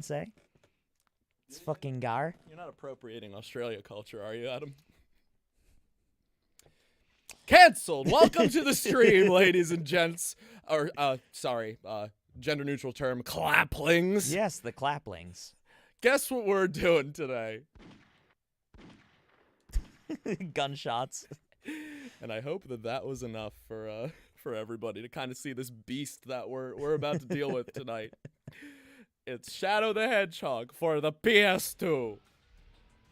say? It's fucking gar. You're not appropriating Australia culture, are you, Adam? Cancelled! Welcome to the stream, ladies and gents. Or, gender neutral term, claplings. Yes, the claplings. Guess what we're doing today? Gunshots. And I hope that was enough for everybody to kind of see this beast that we're about to deal with tonight. It's Shadow the Hedgehog for the PS2.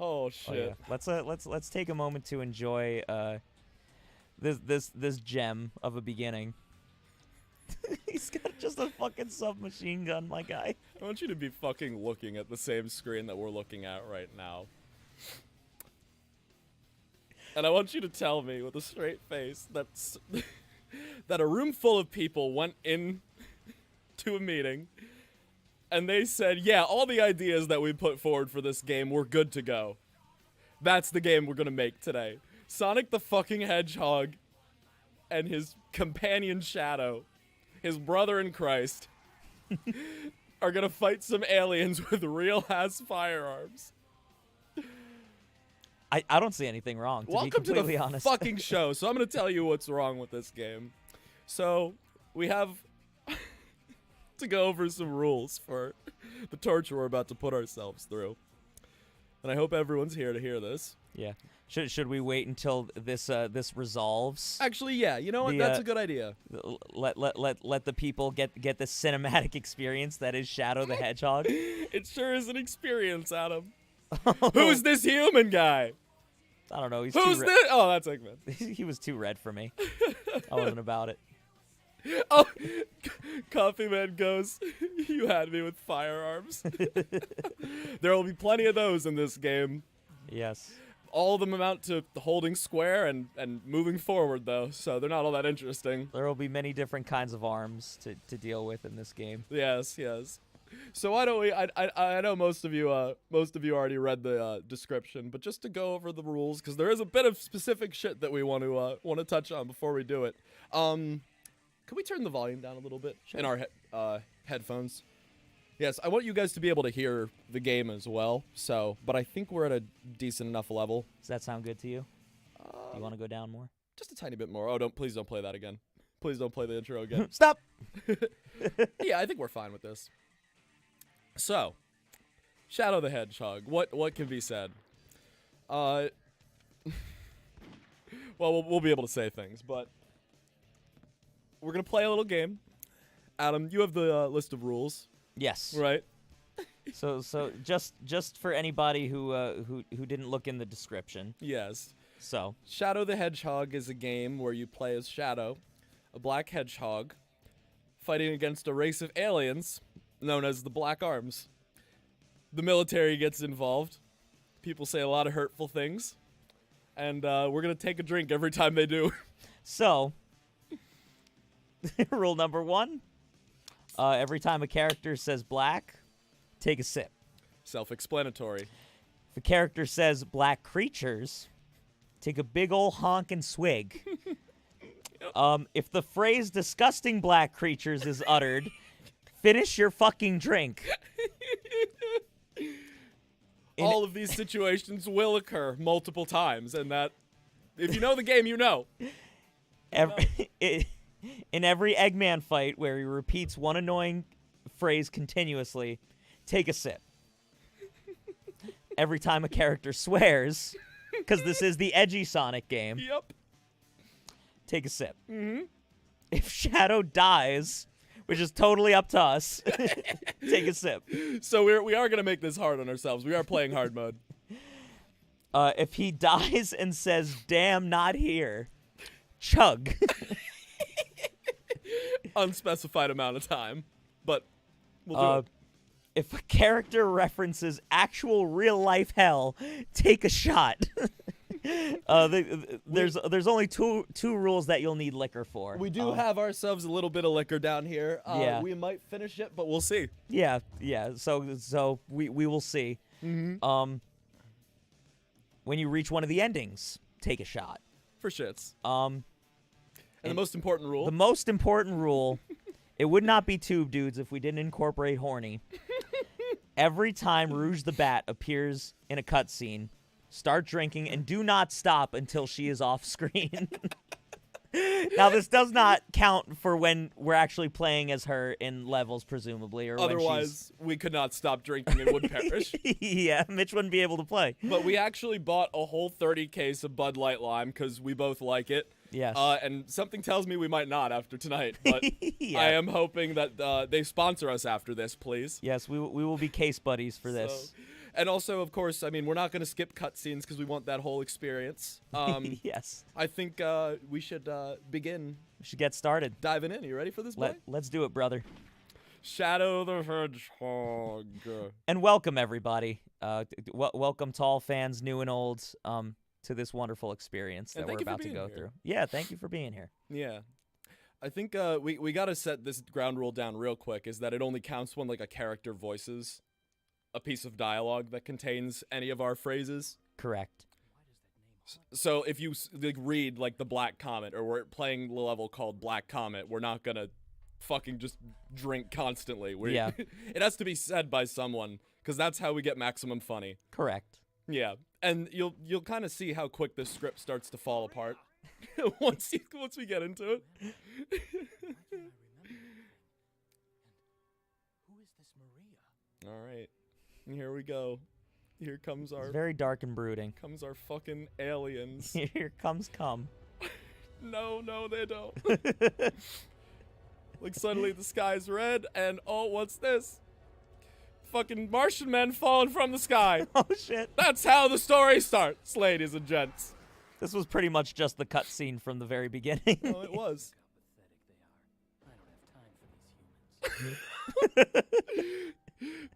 Oh shit! Oh, yeah. Let's take a moment to enjoy this gem of a beginning. He's got just a fucking submachine gun, my guy. I want you to be fucking looking at the same screen that we're looking at right now. And I want you to tell me with a straight face that a room full of people went in to a meeting and they said, yeah, all the ideas that we put forward for this game, we're good to go. That's the game we're gonna make today. Sonic the fucking Hedgehog and his companion Shadow, his brother in Christ, are gonna fight some aliens with real-ass firearms. I don't see anything wrong, to Welcome be completely to the honest. fucking show. So I'm going to tell you what's wrong with this game. So we have to go over some rules for the torture we're about to put ourselves through. And I hope everyone's here to hear this. Yeah. Should we wait until this resolves? Actually, yeah. You know what? That's a good idea. Let the people get the cinematic experience that is Shadow the Hedgehog. It sure is an experience, Adam. Who's this human guy? I don't know. He's Who's this? Oh, that's Eggman. He was too red for me. I wasn't about it. Oh, Coffee Man goes, you had me with firearms. There will be plenty of those in this game. Yes. All of them amount to holding square and moving forward, though, so they're not all that interesting. There will be many different kinds of arms to deal with in this game. Yes, yes. So why don't we? I know most of you already read the description, but just to go over the rules, because there is a bit of specific shit that we want to touch on before we do it. Can we turn the volume down a little bit in our headphones? Yes, I want you guys to be able to hear the game as well. So, but I think we're at a decent enough level. Does that sound good to you? Do you want to go down more? Just a tiny bit more. Oh, please don't play that again. Please don't play the intro again. Stop. Yeah, I think we're fine with this. So, Shadow the Hedgehog. What can be said? Well, we'll be able to say things, but we're gonna play a little game. Adam, you have the list of rules. Yes. Right. So just for anybody who didn't look in the description. Yes. So, Shadow the Hedgehog is a game where you play as Shadow, a black hedgehog, fighting against a race of aliens known as the Black Arms. The military gets involved. People say a lot of hurtful things. And we're going to take a drink every time they do. So, rule number 1. Every time a character says black, take a sip. Self-explanatory. If a character says black creatures, take a big ol' honkin' swig. If the phrase disgusting black creatures is uttered, finish your fucking drink. All of these situations will occur multiple times, and that, if you know the game, you know. In every Eggman fight where he repeats one annoying phrase continuously, take a sip. Every time a character swears, because this is the edgy Sonic game, Yep. take a sip. Mm-hmm. If Shadow dies, which is totally up to us, take a sip. So we are going to make this hard on ourselves. We are playing hard mode. If he dies and says, damn, not here, chug. Unspecified amount of time, but we'll do it. If a character references actual real-life hell, take a shot. There's only two rules that you'll need liquor for. We do have ourselves a little bit of liquor down here. Yeah. We might finish it, but we'll see. Yeah. So we will see. Mm-hmm. When you reach one of the endings, take a shot. For shits. And the most important rule. The most important rule. It would not be tube dudes if we didn't incorporate horny. Every time Rouge the Bat appears in a cutscene, start drinking and do not stop until she is off screen. Now, this does not count for when we're actually playing as her in levels, presumably, or Otherwise, we could not stop drinking and would perish. Yeah, Mitch wouldn't be able to play. But we actually bought a whole 30 case of Bud Light Lime because we both like it. Yes. And something tells me we might not after tonight, but Yeah. I am hoping that they sponsor us after this, please. Yes, we will be case buddies for this. And also, of course, I mean, we're not going to skip cutscenes because we want that whole experience. Yes. I think we should begin We should get started. diving in. You ready for this, boy? Let's do it, brother. Shadow the Hedgehog. And welcome, everybody. Welcome to all fans, new and old, to this wonderful experience And that we're thank you for about to being go here. through. Yeah, thank you for being here. Yeah. I think we got to set this ground rule down real quick, is that it only counts when, like, a character voices a piece of dialogue that contains any of our phrases. Correct. So if you like read like the Black Comet, or we're playing the level called Black Comet, we're not gonna fucking just drink constantly. Yeah. It has to be said by someone, because that's how we get maximum funny. Correct. Yeah, and you'll kind of see how quick this script starts to fall apart once we get into it. Who is this Maria? All right, here we go. Here comes It's our very dark and brooding. fucking aliens. Here comes cum. No, they don't. Like, suddenly the sky's red, and oh, what's this? Fucking Martian men falling from the sky. Oh, shit. That's how the story starts, ladies and gents. This was pretty much just the cutscene from the very beginning. Oh, it was. How pathetic they are. I don't have time for these humans.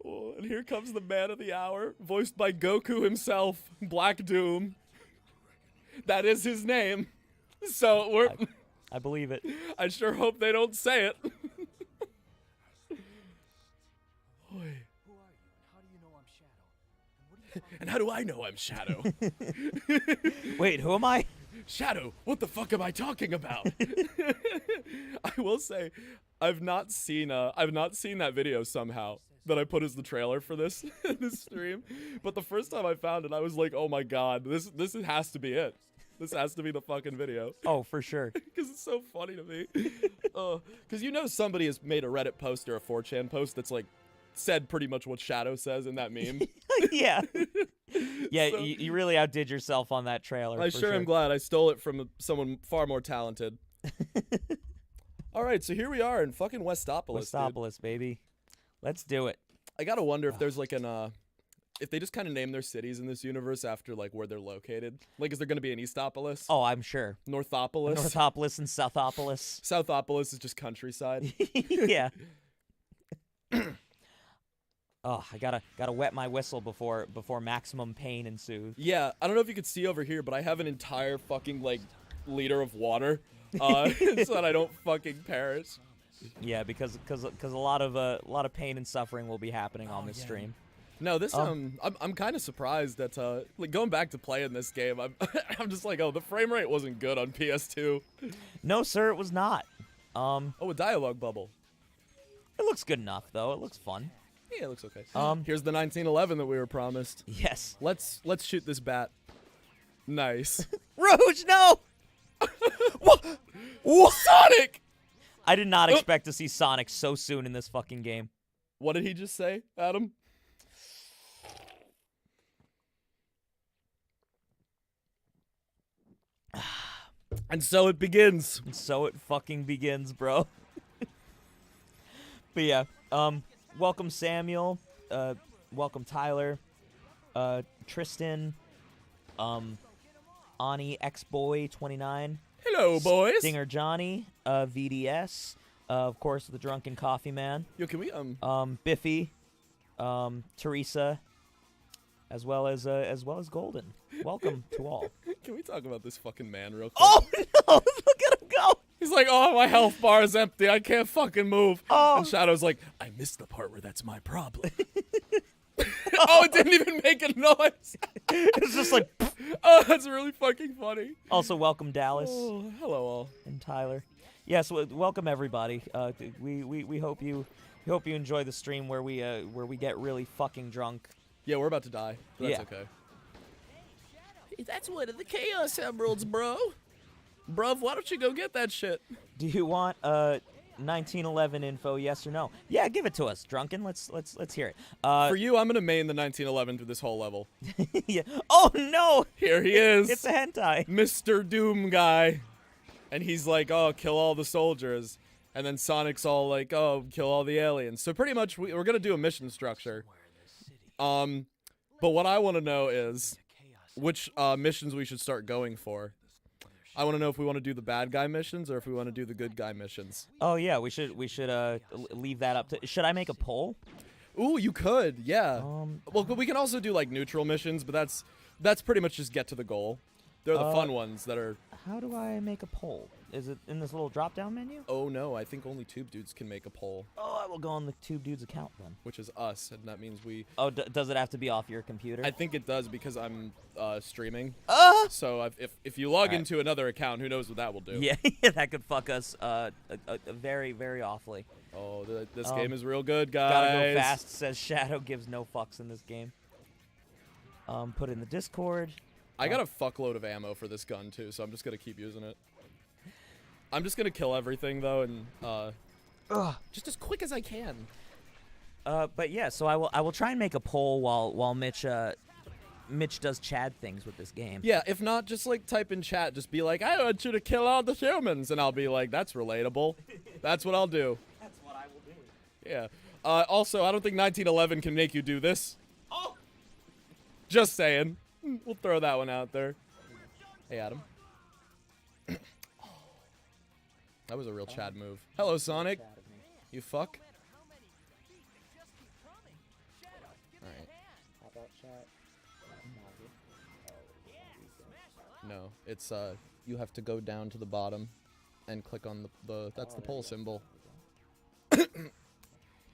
Oh, and here comes the man of the hour, voiced by Goku himself, Black Doom. That is his name. So I believe it. I sure hope they don't say it. Oy. Who are you, And and how do you know I'm Shadow? And what do you how do I know I'm Shadow? Wait, who am I? Shadow, what the fuck am I talking about? I will say, I've not seen that video somehow that I put as the trailer for this this stream. But the first time I found it, I was like, oh my god, this has to be it. This has to be the fucking video. Oh, for sure. Because it's so funny to me. Because somebody has made a Reddit post or a 4chan post that's like said pretty much what Shadow says in that meme. Yeah. Yeah, So- you really outdid yourself on that trailer. I for sure am glad I stole it from someone far more talented. All right, so here we are in fucking Westopolis. Dude. Westopolis, baby. Let's do it. I gotta wonder if there's like if they just kind of name their cities in this universe after like where they're located. Like, is there gonna be an Eastopolis? Oh, I'm sure. Northopolis? Northopolis and Southopolis. Southopolis is just countryside. Yeah. Oh, I gotta wet my whistle before maximum pain ensues. Yeah, I don't know if you could see over here, but I have an entire fucking like liter of water, so that I don't fucking perish. Yeah, because a lot of pain and suffering will be happening on this stream. No, this I'm kind of surprised that like going back to playing this game, I'm just like, oh, the frame rate wasn't good on PS2. No, sir, it was not. Oh, a dialogue bubble. It looks good enough though. It looks fun. Yeah, it looks okay. Here's the 1911 that we were promised. Yes. Let's shoot this bat. Nice. Rouge, no! What? Sonic! I did not expect to see Sonic so soon in this fucking game. What did he just say, Adam? And so it begins. And so it fucking begins, bro. But yeah, welcome Samuel, welcome Tyler, Tristan, Ani X-Boy 29. Hello, boys. Stinger Johnny, VDS, of course the Drunken Coffee Man, Yo, can we Biffy, Teresa, as well as Golden. Welcome to all. Can we talk about this fucking man real quick? Oh no! Look at him go! He's like, oh, my health bar is empty. I can't fucking move. Oh. And Shadow's like, I missed the part where that's my problem. Oh, it didn't even make a noise. It's just like. Oh, that's really fucking funny. Also, welcome Dallas Oh, hello all. and Tyler. Yes, welcome everybody. We hope you We hope you enjoy the stream where we get really fucking drunk. Yeah, we're about to die. But that's Yeah. okay. Hey, that's one of the Chaos Emeralds, bro. Bruv, why don't you go get that shit? Do you want 1911 info? Yes or no? Yeah, give it to us, Drunken. Let's hear it. For you, I'm gonna main the 1911 through this whole level. Yeah. Oh no! Here he is. It's a hentai. Mr. Doom guy. And he's like, oh, kill all the soldiers. And then Sonic's all like, oh, kill all the aliens. So pretty much we're going to do a mission structure. But what I want to know is which missions we should start going for. I want to know if we want to do the bad guy missions or if we want to do the good guy missions. Oh yeah, we should leave that up to. Should I make a poll? Ooh, you could, yeah. Well, we can also do like neutral missions, but that's pretty much just get to the goal. They're the fun ones that are. How do I make a poll? Is it in this little drop-down menu? Oh no, I think only Tube Dudes can make a poll, Oh, I will go on the Tube Dudes account then. which is us, and that means we. Oh, does it have to be off your computer? I think it does because I'm streaming. Uh! So if you log Alright. into another account, who knows what that will do? Yeah, that could fuck us very, very awfully. Oh, this game is real good, guys. Gotta go fast, says Shadow, gives no fucks in this game. Put in the Discord. I got a fuckload of ammo for this gun too, so I'm just gonna keep using it. I'm just gonna kill everything though, and just as quick as I can. But yeah, so I will try and make a poll while Mitch does Chad things with this game. Yeah, if not, just like type in chat, just be like, I want you to kill all the humans, and I'll be like, that's relatable. That's what I'll do. That's what I will do. Yeah. Also, I don't think 1911 can make you do this. Oh! Just saying. We'll throw that one out there. Hey, Adam. That was a real Chad move. Hello, Sonic. You fuck. Alright. How about chat? No, it's, you have to go down to the bottom and click on that's the poll symbol.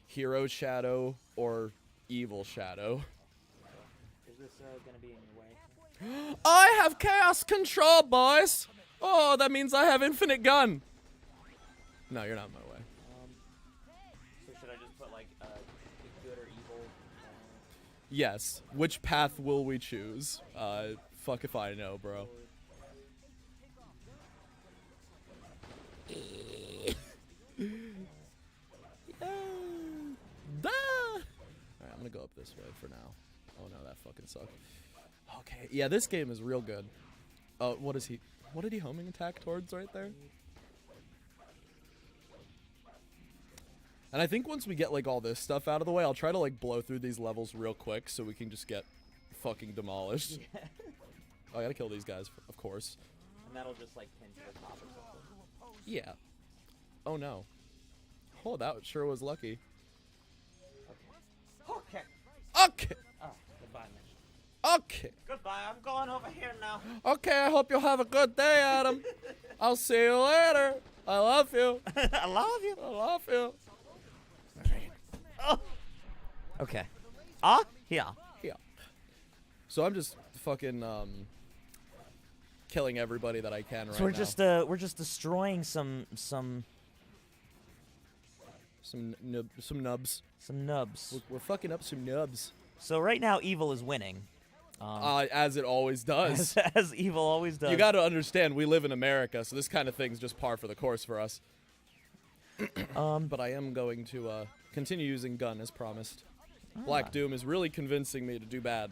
Hero Shadow or Evil Shadow. Is this gonna be in your way? I have chaos control, boys! Oh, that means I have infinite gun! No, you're not in my way. So should I just put like good or evil? Yes. Which path will we choose? Fuck if I know, bro. Alright, I'm gonna go up this way for now. Oh no, that fucking sucked. Okay, yeah, this game is real good. Oh, what did he homing attack towards right there? And I think once we get like all this stuff out of the way, I'll try to like blow through these levels real quick so we can just get fucking demolished. Yeah. Oh, I gotta kill these guys, of course. And that'll just like pin to the top or something. Yeah. Oh no. Oh, that sure was lucky. Okay. Okay. Oh, goodbye, Mitch. Okay. Goodbye. I'm going over here now. Okay, I hope you have a good day, Adam. I'll see you later. I love you. I love you. I love you. Oh. Okay. Yeah. Yeah. So I'm just fucking killing everybody that I can right So we're now. we're just destroying some Some nubs. nubs. We're fucking up some nubs. So right now, evil is winning. As it always does. As evil always does. You got to understand, we live in America, so this kind of thing's just par for the course for us. But I am going to continue using gun as promised. Black Doom is really convincing me to do bad.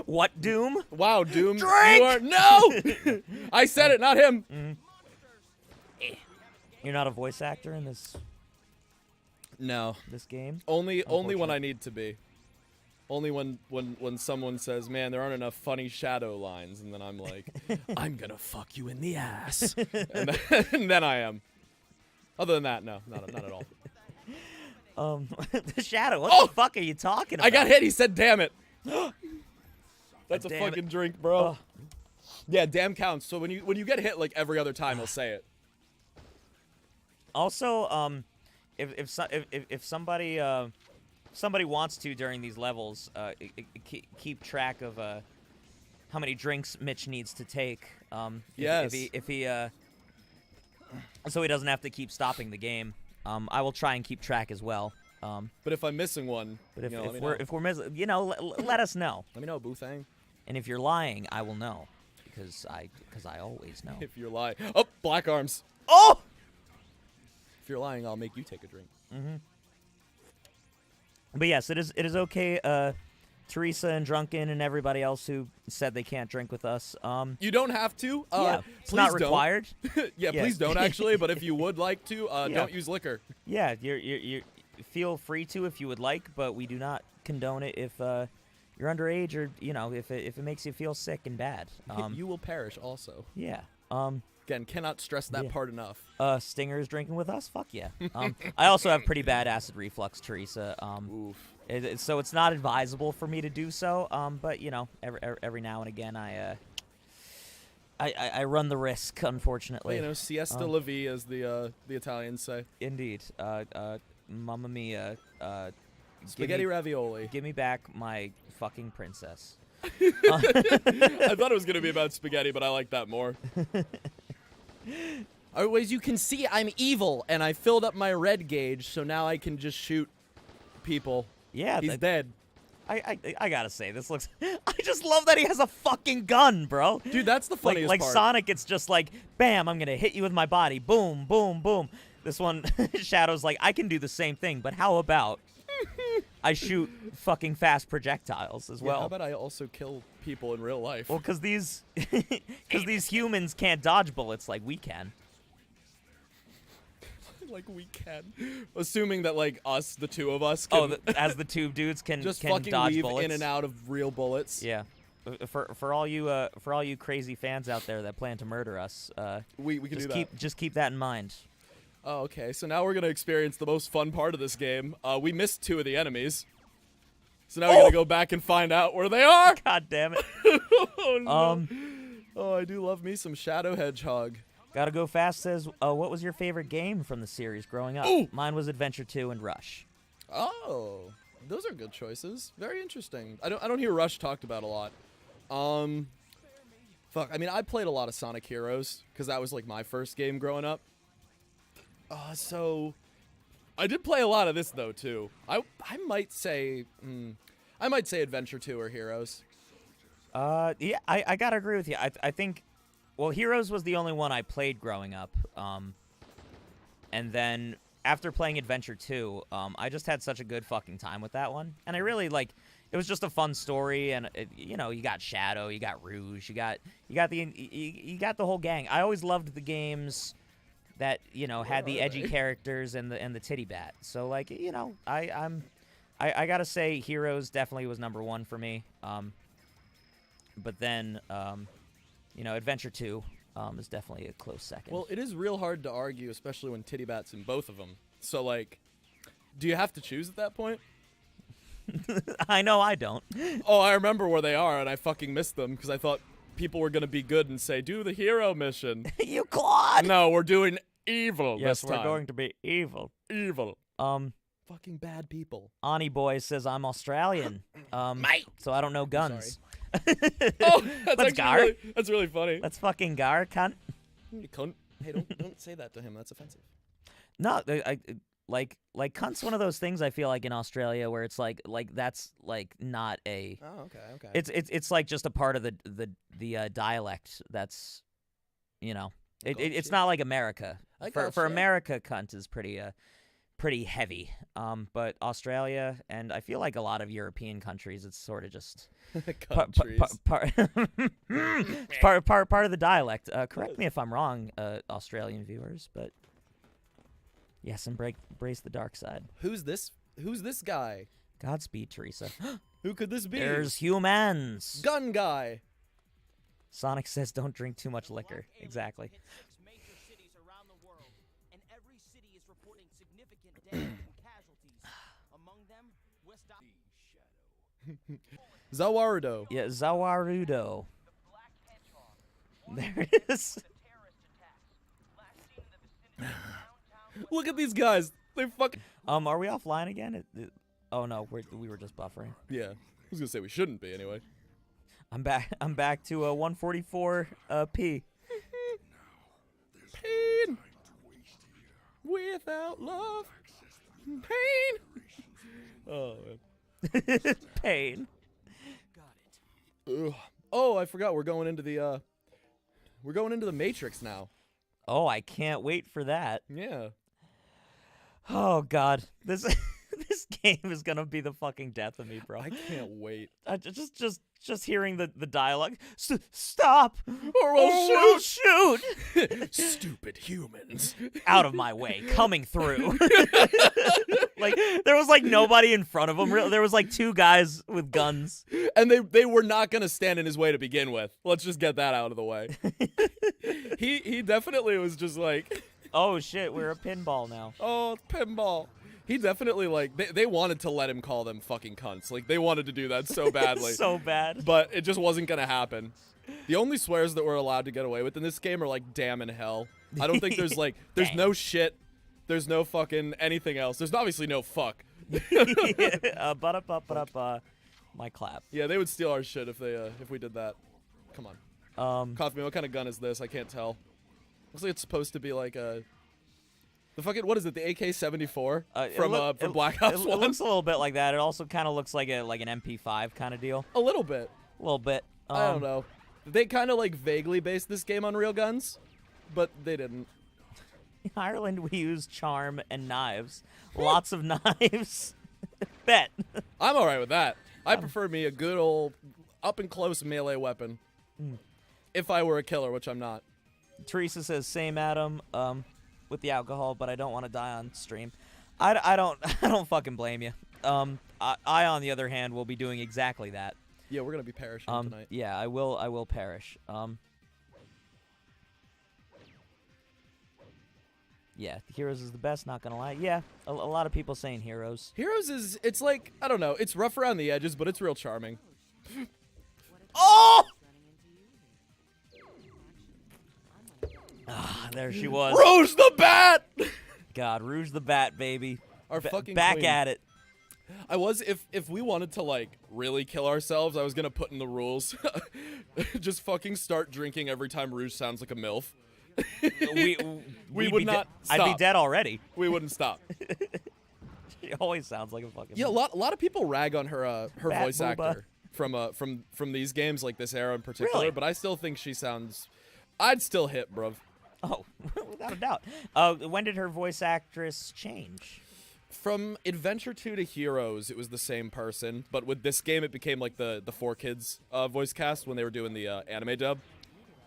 What, Doom? Wow, Doom. Drink! You are no. I said it, not him. You're not a voice actor in this No. game? Only when Unfortunate. I need to be. Only when someone says, "Man, there aren't enough funny Shadow lines," and then I'm like, "I'm gonna fuck you in the ass," and then I am. Other than that, no, not at all. The Shadow. What the fuck are you talking about? I got hit. He said, "Damn it." That's a Damn it. fucking drink, bro. Yeah, damn counts. So when you get hit like every other time, he'll say it. Also, if somebody somebody wants to during these levels, keep track of how many drinks Mitch needs to take. Yes. If he so he doesn't have to keep stopping the game. I will try and keep track as well. But if I'm missing one, But if, you know, if we're missing, you know, let us know. let me know, Boothang. And if you're lying, I will know because I always know. If you're lying, oh, black arms. Oh! If you're lying, I'll make you take a drink. But yes, it is okay. Teresa and Drunken and everybody else who said they can't drink with us. You don't have to. Yeah, it's please not don't. required. Yeah, Yeah. please don't actually. But if you would like to, don't use liquor. Yeah, you feel free to if you would like, but we do not condone it if you're underage or you know if it makes you feel sick and bad. You will perish also. Yeah. Again, cannot stress that Yeah. part enough. Stinger's drinking with us. Fuck yeah. I also have pretty bad acid reflux, Teresa. Oof. So it's not advisable for me to do so. But you know, every now and again, I run the risk, unfortunately. Well, you know, siesta la vie, as the Italians say. Indeed. Mamma mia. Spaghetti ravioli. Give me back my fucking princess. I thought it was gonna be about spaghetti, but I like that more. As you can see, I'm evil, and I filled up my red gauge, so now I can just shoot people. Yeah, He's dead. I gotta say, this looks. I just love that he has a fucking gun, bro. Dude, that's the funniest like part. Sonic, it's just like, bam, I'm gonna hit you with my body, boom, boom, boom. This one, Shadow's like, I can do the same thing, but how about I shoot fucking fast projectiles as well? How about I also kill people in real life? Well, because these humans can't dodge bullets like we can. Like we can, assuming that like us, the two of us, can As the tube dudes can just can fucking dodge weave bullets in and out of real bullets. Yeah, for all you crazy fans out there that plan to murder us, we can do that. Just keep that in mind. Oh, okay. So now we're gonna experience the most fun part of this game. We missed 2 of the enemies, so now we gotta go back and find out where they are. God damn it. Oh no. Oh, I do love me some Shadow Hedgehog. Gotta Go Fast says, what was your favorite game from the series growing up? Ooh. Mine was Adventure 2 and Rush. Oh, those are good choices. Very interesting. I don't hear Rush talked about a lot. Fuck. I mean, I played a lot of Sonic Heroes because that was like my first game growing up. So I did play a lot of this though too. I might say Adventure 2 or Heroes. Yeah, I gotta agree with you. I think, well, Heroes was the only one I played growing up. And then after playing Adventure 2, I just had such a good fucking time with that one. And I really, like, it was just a fun story. And, you know, you got Shadow, you got Rouge, you got the whole gang. I always loved the games that, you know, had the edgy characters and the titty bat. So, like, you know, I gotta say Heroes definitely was number 1 for me. But then, you know, Adventure 2 is definitely a close second. Well, it is real hard to argue, especially when titty bat's in both of them. So, like, do you have to choose at that point? I know I don't. Oh, I remember where they are, and I fucking missed them because I thought people were going to be good and say, do the hero mission. You clod! No, we're doing evil Yes, this time. we're going to be evil. Evil. Fucking bad people. Ani Boy says I'm Australian. Mate. So I don't know guns. Oh, Let's gar. That's really funny. Let's fucking gar, cunt. You cunt. Hey, don't say that to him. That's offensive. No, like cunt's one of those things I feel like in Australia where it's like that's like not a. Oh, okay. It's like just a part of the dialect that's, you know, it's not like America. For America, cunt is pretty heavy. But Australia and I feel like a lot of European countries, it's sort of just part of the dialect. Correct me if I'm wrong, Australian viewers, but yes, embrace the dark side. Who's this guy? Godspeed, Teresa. Who could this be? There's humans. Gun guy. Sonic says don't drink too much liquor. Exactly. Zawarudo. Yeah, Zawarudo. There it is. Look at these guys. They fucking. Are we offline again? Oh no, we were just buffering. Yeah, I was gonna say we shouldn't be anyway. I'm back to 144 p. Pain. Without love, pain. Oh, man. Pain. Ugh. Oh, I forgot. We're going into the Matrix now. Oh, I can't wait for that. Yeah. Oh God, this this game is gonna be the fucking death of me, bro. I can't wait. Just hearing the dialogue. Stop, Or we'll shoot. Stupid humans. Out of my way, coming through. Like there was like nobody in front of him. There was like two guys with guns, And they were not gonna stand in his way to begin with. Let's just get that out of the way. He definitely was just like, oh shit, we're a pinball now. oh, it's pinball. He definitely like they wanted to let him call them fucking cunts. Like they wanted to do that so badly. So bad. But it just wasn't gonna happen. The only swears that we're allowed to get away with in this game are like damn and hell. I don't think there's like there's no shit. There's no fucking anything else. There's obviously no fuck. My clap. Yeah, they would steal our shit if we did that. Come on. Coffee, what kind of gun is this? I can't tell. Looks like it's supposed to be like a the fucking what is it? The AK-74 from Black Ops 1. It looks a little bit like that. It also kind of looks like an MP5 kind of deal. A little bit. A little bit. I don't know. They kind of like vaguely based this game on real guns, but they didn't. In Ireland, we use charm and knives. Lots of knives. Bet. I'm all right with that. I prefer me a good old up and close melee weapon. If I were a killer, which I'm not. Teresa says, "Same Adam, with the alcohol, but I don't want to die on stream." I don't fucking blame you. I on the other hand will be doing exactly that. Yeah, we're gonna be perishing tonight. Yeah, I will perish. Yeah, Heroes is the best, not gonna lie. Yeah, a lot of people saying Heroes. Heroes it's like, I don't know, it's rough around the edges, but it's real charming. Oh! Ah, there she was. Rouge the Bat! God, Rouge the Bat, baby. Our fucking back queen. at it. I was, if we wanted to, like, really kill ourselves, I was gonna put in the rules. Just fucking start drinking every time Rouge sounds like a MILF. We would not stop. I'd be dead already. We wouldn't stop. She always sounds like a fucking. Yeah, a lot of people rag on her Bat voice booba. actor from these games, like this era in particular. Really? But I still think she sounds. I'd still hit, bruv. Oh, without a doubt. When did her voice actress change? From Adventure 2 to Heroes, it was the same person, but with this game, it became like the 4Kids voice cast when they were doing the anime dub.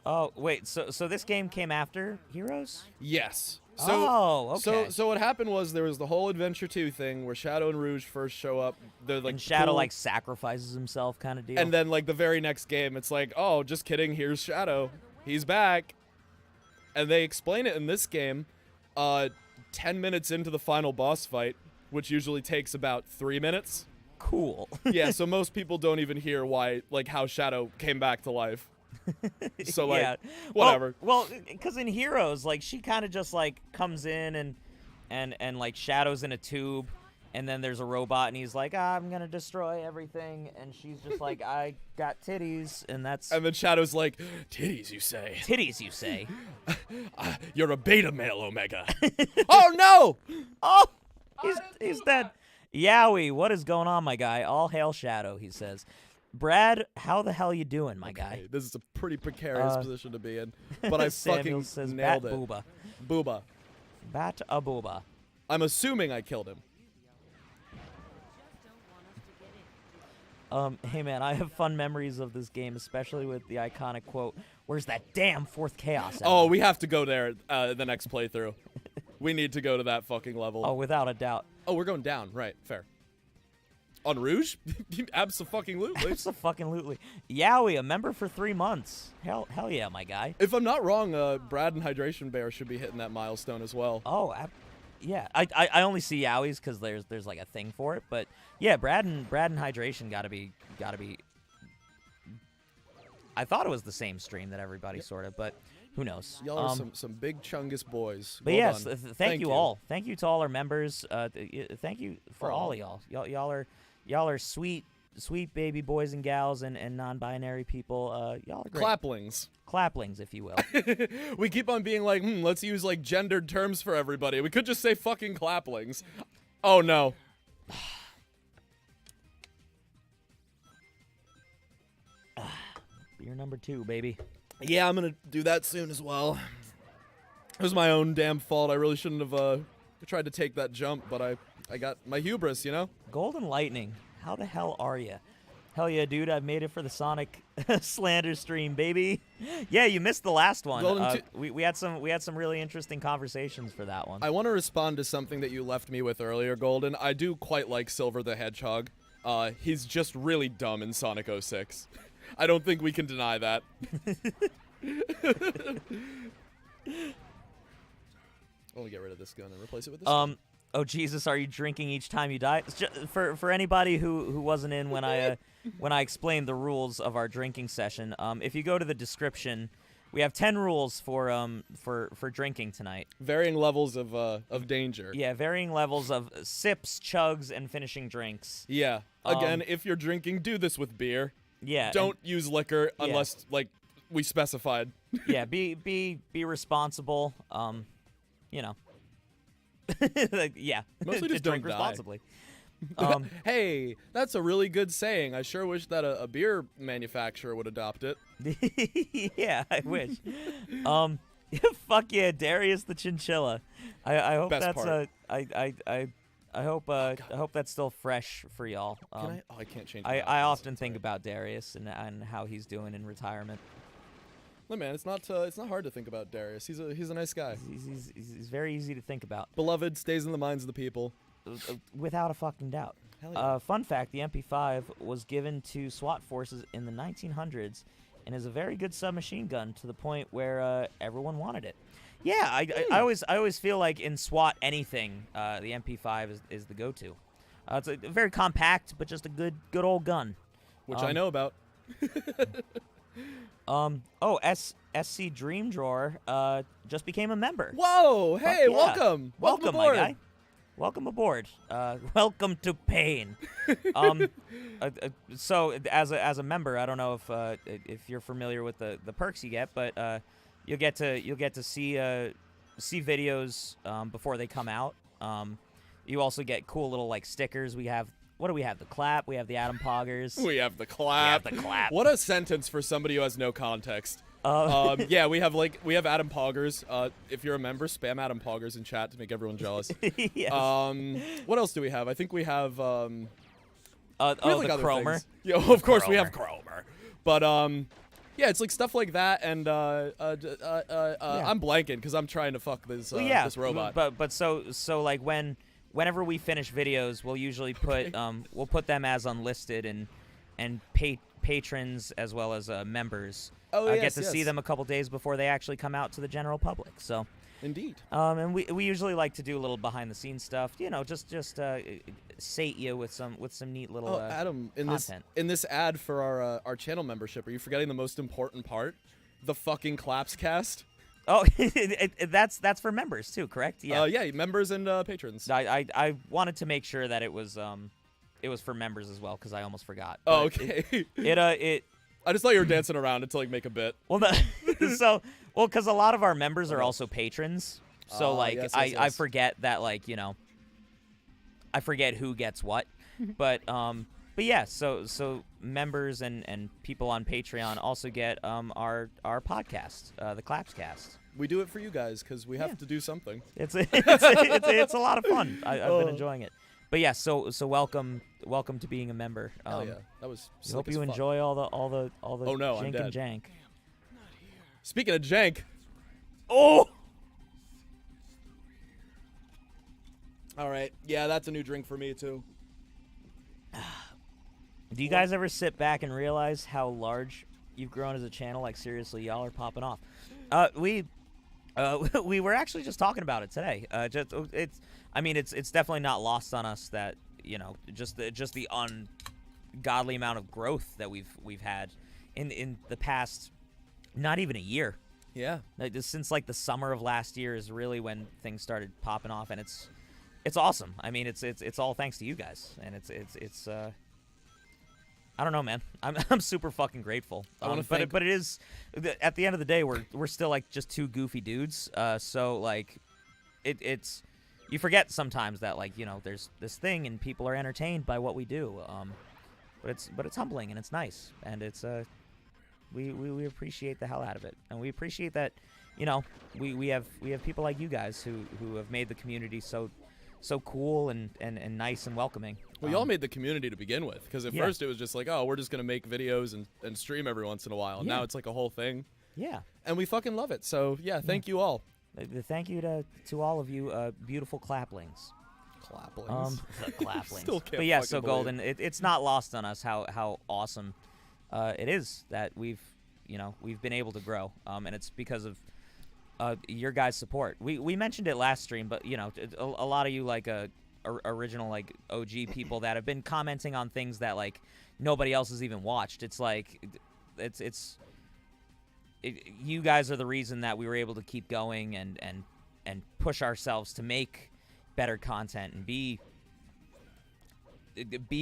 Oh, wait, so this game came after Heroes? Yes. So, oh, okay. So what happened was there was the whole Adventure 2 thing where Shadow and Rouge first show up. They're like and Shadow cool. like sacrifices himself, kind of deal. And then like the very next game, it's like, oh, just kidding. Here's Shadow. He's back. And they explain it in this game. 10 minutes into the final boss fight, which usually takes about 3 minutes. Cool. Yeah, so most people don't even hear why, like, how Shadow came back to life. So, like, yeah. whatever. Well, because in Heroes, like, she kind of just, like, comes in and, like, Shadow's in a tube, and then there's a robot, and he's like, I'm gonna destroy everything, and she's just like, I got titties, and that's... And then Shadow's like, titties, you say? Titties, you say? You're a beta male, Omega. Oh, no! Oh! He's dead. Yowie, what is going on, my guy? All hail Shadow, he says. Brad, how the hell you doing, my guy? This is a pretty precarious position to be in, but I fucking says, nailed Bat it. Booba. Booba. Bat a booba. I'm assuming I killed him. Hey man, I have fun memories of this game, especially with the iconic quote, "Where's that damn fourth chaos?" Oh, we have to go there the next playthrough. We need to go to that fucking level. Oh, without a doubt. Oh, we're going down. Right, fair. On Rouge? Abso-fucking-lutely. Abso-fucking-lutely. Yowie, a member for 3 months. Hell yeah, my guy. If I'm not wrong, Brad and Hydration Bear should be hitting that milestone as well. Oh, yeah. I only see Yowies because there's like a thing for it, but yeah, Brad and Hydration gotta be. I thought it was the same stream that everybody sort of, but who knows? Y'all are some big Chungus boys. But well yes, done. thank you all. Thank you to all our members. Thank you for all of y'all. Y'all are sweet, sweet baby boys and gals and non-binary people. Y'all are great. Claplings. Claplings, if you will. We keep on being like, let's use like gendered terms for everybody. We could just say fucking claplings. Oh no. Beer number 2, baby. Yeah, I'm gonna do that soon as well. It was my own damn fault. I really shouldn't have tried to take that jump, but I got my hubris, you know? Golden Lightning, how the hell are you? Hell yeah, dude! I've made it for the Sonic slander stream, baby. Yeah, you missed the last one. We had some really interesting conversations for that one. I want to respond to something that you left me with earlier, Golden. I do quite like Silver the Hedgehog. He's just really dumb in Sonic 06. I don't think we can deny that. I'll get rid of this gun and replace it with this gun. Oh Jesus, are you drinking each time you die? It's just, for anybody who wasn't in when I when I explained the rules of our drinking session, if you go to the description, we have 10 rules for drinking tonight. Varying levels of danger. Yeah, varying levels of sips, chugs, and finishing drinks. Yeah. Again, if you're drinking, do this with beer. Yeah. Don't use liquor unless like we specified. Yeah, be responsible. You know. Like, yeah. Mostly just drink don't die. responsibly. Hey, that's a really good saying. I sure wish that a beer manufacturer would adopt it. Yeah, I wish. Fuck yeah, Darius the Chinchilla. I hope Best that's part. I hope that's still fresh for y'all. Can I? Oh, I can't change. I often think about Darius and how he's doing in retirement. No, man, it's not hard to think about Darius. He's a nice guy. He's very easy to think about. Beloved, stays in the minds of the people. Without a fucking doubt. Hell yeah. Fun fact, the MP5 was given to SWAT forces in the 1900s and is a very good submachine gun to the point where everyone wanted it. Yeah, I always feel like in SWAT anything, the MP5 is the go-to. It's a very compact, but just a good old gun. Which I know about. SC Dream Drawer just became a member. Whoa! Hey, yeah. welcome Welcome, aboard. my guy. Welcome aboard. Welcome to pain. So as a member, I don't know if you're familiar with the perks you get, but you'll get to see videos before they come out. You also get cool little like stickers. What do we have? The clap. We have the Atom Poggers. We have the clap. What a sentence for somebody who has no context. Yeah, we have Atom Poggers. If you're a member, spam Atom Poggers in chat to make everyone jealous. Yes. What else do we have? I think we have the other Chromer. things. Yeah, of course we Chromer. have Chromer. But yeah, it's like stuff like that, and I'm blanking because I'm trying to fuck this this robot. But so like whenever we finish videos, we'll usually put we'll put them as unlisted and patrons as well as members. Get to see them a couple days before they actually come out to the general public. So indeed. And we usually like to do a little behind the scenes stuff. You know, just sate you with some neat little Adam, content. in this ad for our channel membership, are you forgetting the most important part? The fucking claps cast. Oh, that's for members too, correct? Yeah. Yeah, members and patrons. I wanted to make sure that it was for members as well because I almost forgot. Oh, But okay. I just thought you were dancing around to like make a bit. Well, because a lot of our members are also patrons, so like yes. I forget that I forget who gets what, but yeah, so members and people on Patreon also get our podcast, the Clapscast. We do it for you guys because we have to do something. It's a lot of fun. I've been enjoying it. But yeah, so welcome to being a member. Hell yeah, that was. I hope you enjoy all the Oh no, I'm jank dead. and jank. Speaking of jank, Oh. all right, yeah, that's a new drink for me too. Do you guys ever sit back and realize how large you've grown as a channel? Like seriously, y'all are popping off. We were actually just talking about it today. It's definitely not lost on us that just the ungodly amount of growth that we've had in the past, not even a year. Yeah. Since like the summer of last year is really when things started popping off, and it's awesome. I mean, it's all thanks to you guys, and I don't know, man. I'm super fucking grateful. But it is at the end of the day, we're still like just two goofy dudes. So like, it's you forget sometimes that like there's this thing and people are entertained by what we do. But it's humbling and it's nice and it's we appreciate the hell out of it, and we appreciate that we have people like you guys who have made the community so cool and nice and welcoming. Well, y'all made the community to begin with, because at first it was just like, oh, we're just going to make videos and stream every once in a while. And now it's like a whole thing. Yeah. And we fucking love it. So, yeah, thank you all. Thank you to all of you beautiful claplings. Claplings? Claplings. Still can't but yeah, fucking so believe Golden, it's not lost on us how awesome it is that we've been able to grow. And it's because of your guys' support. We mentioned it last stream, but a lot of you like original like OG people that have been commenting on things that like nobody else has even watched. It's like you guys are the reason that we were able to keep going and push ourselves to make better content and be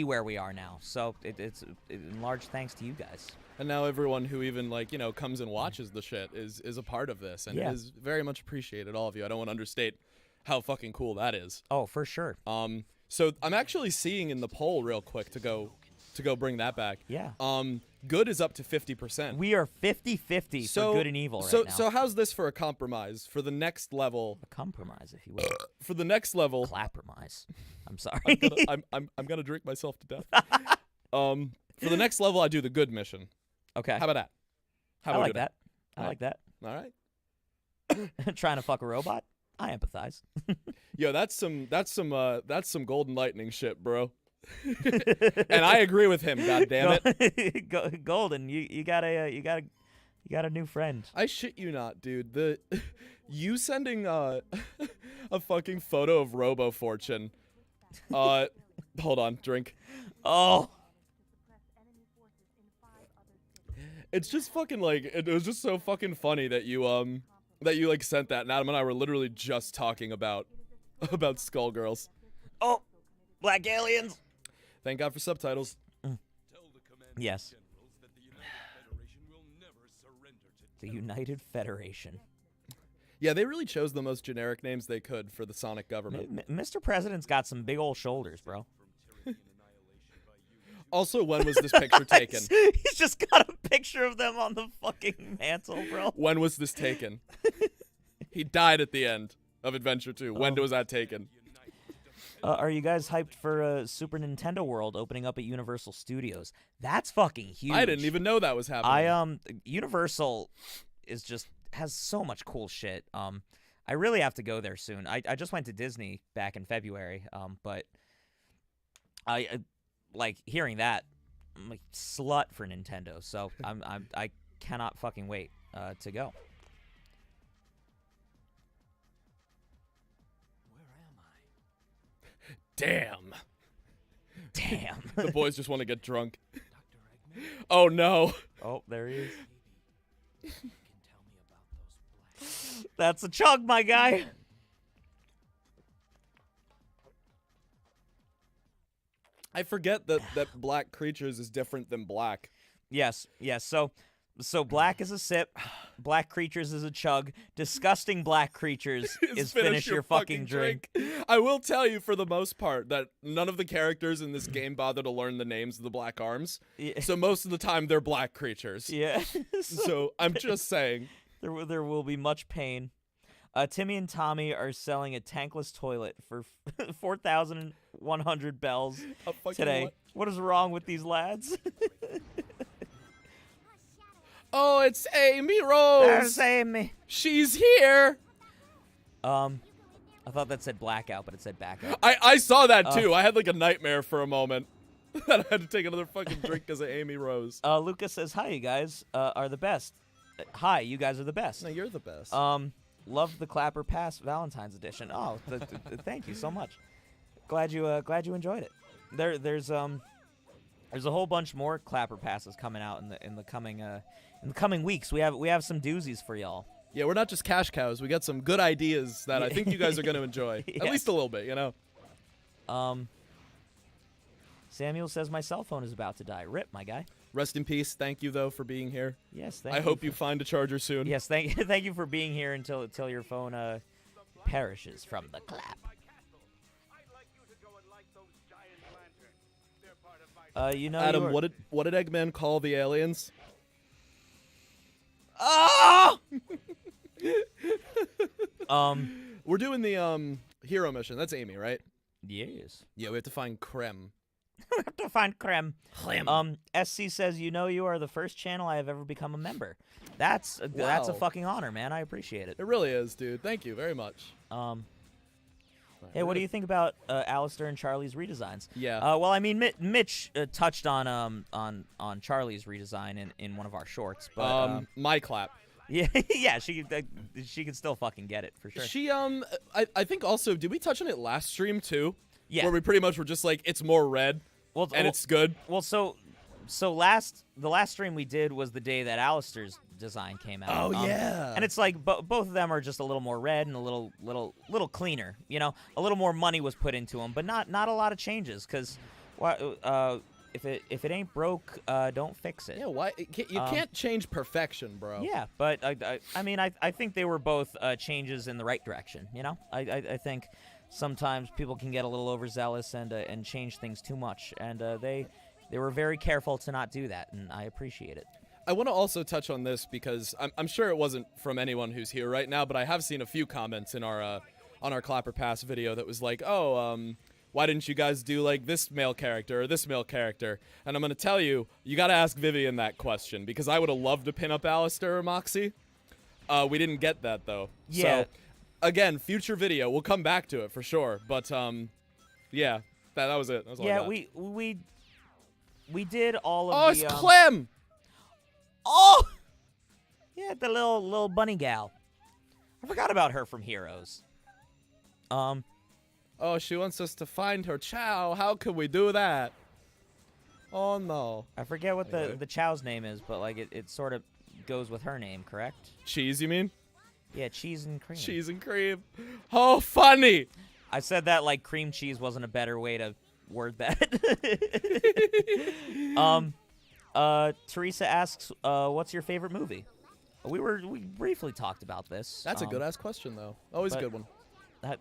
where we are now. So it's in large thanks to you guys. And now everyone who even like comes and watches the shit is a part of this, and it is very much appreciated, all of you. I don't want to understate how fucking cool that is. Oh, for sure. So I'm actually seeing in the poll real quick to go bring that back. Yeah. Good is up to 50%. We are 50-50 for good and evil right now. So how's this for a compromise for the next level? A compromise, if you will. For the next level. Clappermise. I'm sorry. I'm gonna drink myself to death. For the next level, I do the good mission. Okay. How about that? I like that. I like that. All right. Trying to fuck a robot? I empathize. Yo, that's some Golden Lightning shit, bro. And I agree with him. God damn it, Golden, you got a new friend. I shit you not, dude. You sending a fucking photo of Robo Fortune. Hold on, drink. Oh. It's just fucking like it was just so fucking funny that you like sent that, and Adam and I were literally just talking about Skullgirls. Oh, black aliens. Thank God for subtitles. Yes. The United Federation. Yeah, they really chose the most generic names they could for the Sonic government. Mr. President's got some big old shoulders, bro. Also, when was this picture taken? He's just got a picture of them on the fucking mantle, bro. When was this taken? He died at the end of Adventure 2. When was that taken? Are you guys hyped for Super Nintendo World opening up at Universal Studios? That's fucking huge. I didn't even know that was happening. Universal has so much cool shit. I really have to go there soon. I just went to Disney back in February. But I like hearing that. I'm like slut for Nintendo. So I cannot fucking wait to go. Damn. The boys just want to get drunk. Oh no. Oh, there he is. That's a chug, my guy. I forget that black creatures is different than black. Yes. So black is a sip, black creatures is a chug, disgusting black creatures is finish your fucking drink. I will tell you for the most part that none of the characters in this game bother to learn the names of the black arms. Yeah. So most of the time they're black creatures. Yeah. So I'm just saying. There will be much pain. Timmy and Tommy are selling a tankless toilet for 4,100 bells today. What is wrong with these lads? Oh, it's Amy Rose. There's Amy. She's here. I thought that said blackout, but it said backout. I saw that too. I had like a nightmare for a moment that I had to take another fucking drink because of Amy Rose. Lucas says, "Hi, you guys are the best." Hi, you guys are the best. No, you're the best. Love the Clapper Pass Valentine's edition. Oh, thank you so much. Glad you enjoyed it. There's a whole bunch more Clapper Passes coming out in the coming weeks. We have some doozies for y'all. Yeah, we're not just cash cows. We got some good ideas that I think you guys are going to enjoy. Yes. At least a little bit, you know. Samuel says my cell phone is about to die. Rip, my guy. Rest in peace. Thank you though for being here. Yes, thank you. I hope you find a charger soon. Yes, thank you for being here until your phone perishes from the clap. You know, Adam, what did Eggman call the aliens? Oh! We're doing the hero mission. That's Amy, right? Yes. Yeah, we have to find Krem. We have to find Krem. SC says, you know, you are the first channel I have ever become a member. That's a fucking honor, man. I appreciate it. It really is, dude. Thank you very much. Hey, what do you think about Alistair and Charlie's redesigns? Yeah. Well, I mean, Mitch touched on Charlie's redesign in one of our shorts, but my clap. yeah, yeah, she could still fucking get it for sure. She I think also, did we touch on it last stream too? Yeah. Where we pretty much were just like, it's more red, it's good. Well, so the last stream we did was the day that Alistair's design came out. Oh yeah. And it's like both of them are just a little more red and a little cleaner. You know, a little more money was put into them, but not a lot of changes because, if it ain't broke, don't fix it. Yeah. Why you can't change perfection, bro? Yeah, but I mean I think they were both changes in the right direction. You know, I think sometimes people can get a little overzealous and change things too much, and they were very careful to not do that, and I appreciate it. I want to also touch on this because I'm sure it wasn't from anyone who's here right now, but I have seen a few comments in our on our Clapper Pass video that was like, why didn't you guys do like this male character or this male character? And I'm going to tell you, you got to ask Vivian that question because I would have loved to pin up Alistair or Moxie. We didn't get that though. Yeah. So, again, future video. We'll come back to it for sure. But yeah, that was it. That was all I got. we did all of Oh, the it's Clem! Oh! Yeah, the little bunny gal. I forgot about her from Heroes. Oh, she wants us to find her chow. How can we do that? Oh, no. I forget what Anyway. the chow's name is, but like it sort of goes with her name, correct? Cheese, you mean? Yeah, cheese and cream. Cheese and cream. Oh, funny! I said that like cream cheese wasn't a better way to word that. Teresa asks, what's your favorite movie? We briefly talked about this. That's a good-ass question, though. Always a but- good one.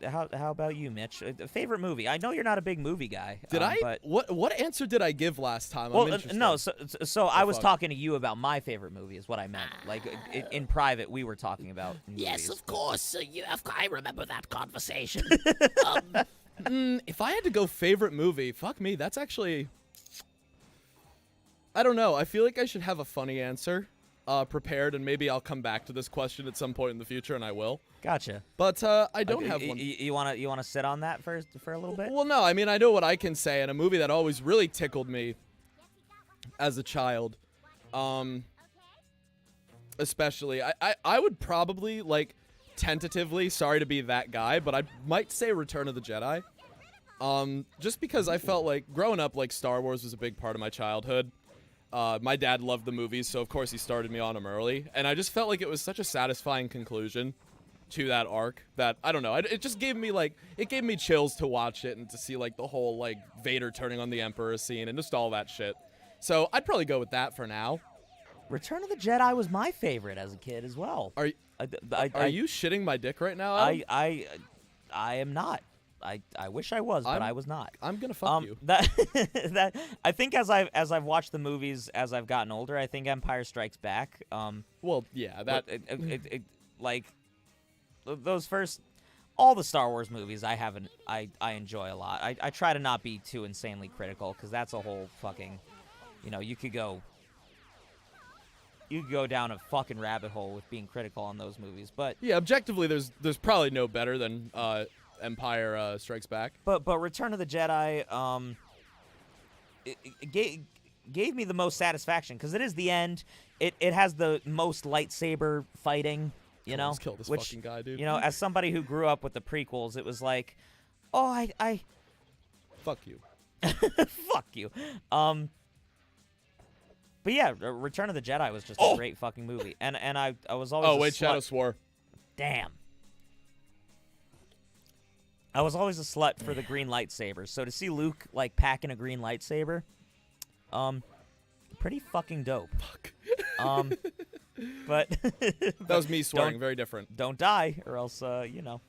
How about you, Mitch? Favorite movie? I know you're not a big movie guy. Did I? But, What answer did I give last time? I'm well, interested. no. So I was fuck? talking to you about my favorite movie. Is what I meant. Like in private, we were talking about movies. Yes, of course. I remember that conversation. If I had to go favorite movie, fuck me. That's actually... I don't know. I feel like I should have a funny answer prepared, and maybe I'll come back to this question at some point in the future, and I will. Gotcha. But I don't have one. You wanna sit on that for a little bit? Well, no. I mean, I know what I can say, and a movie that always really tickled me as a child, especially, I would probably, like, tentatively, sorry to be that guy, but I might say Return of the Jedi. Just because I felt like, growing up, like, Star Wars was a big part of my childhood. My dad loved the movies, so of course he started me on them early, and I just felt like it was such a satisfying conclusion to that arc that, I don't know, it just gave me, like, it gave me chills to watch it and to see, like, the whole, like, Vader turning on the Emperor scene and just all that shit. So I'd probably go with that for now. Return of the Jedi was my favorite as a kid as well. Are you shitting my dick right now, Adam? I am not. I wish I was, but I was not. I'm gonna fuck you. That I think as I've watched the movies as I've gotten older, I think Empire Strikes Back. Well, yeah, that like those first, all the Star Wars movies I enjoy a lot. I try to not be too insanely critical because that's a whole fucking, you could go down a fucking rabbit hole with being critical on those movies. But yeah, objectively, there's probably no better than Empire Strikes Back. But Return of the Jedi, it gave me the most satisfaction because it is the end. It has the most lightsaber fighting. Let's kill this fucking guy, dude. As somebody who grew up with the prequels, it was like, oh, I fuck you. fuck you. But yeah, Return of the Jedi was just a great fucking movie, and I was always. Oh wait, Shadow swore. Damn. I was always a slut for the green lightsaber. So to see Luke like packing a green lightsaber, pretty fucking dope. Fuck. But That was me swearing. Very different. don't die, or else you know.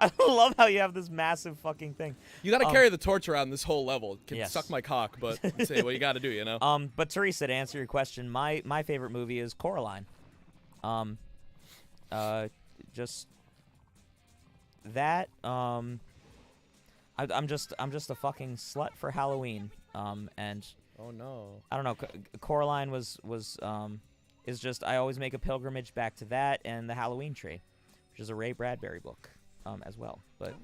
I love how you have this massive fucking thing. You got to carry the torch around this whole level. It can Yes. suck my cock, but say what you got to do, you know? But Teresa, to answer your question, my favorite movie is Coraline. Just that. I'm just a fucking slut for Halloween. And Oh, no. I don't know. Coraline is just, I always make a pilgrimage back to that and the Halloween Tree, which is a Ray Bradbury book, as well. But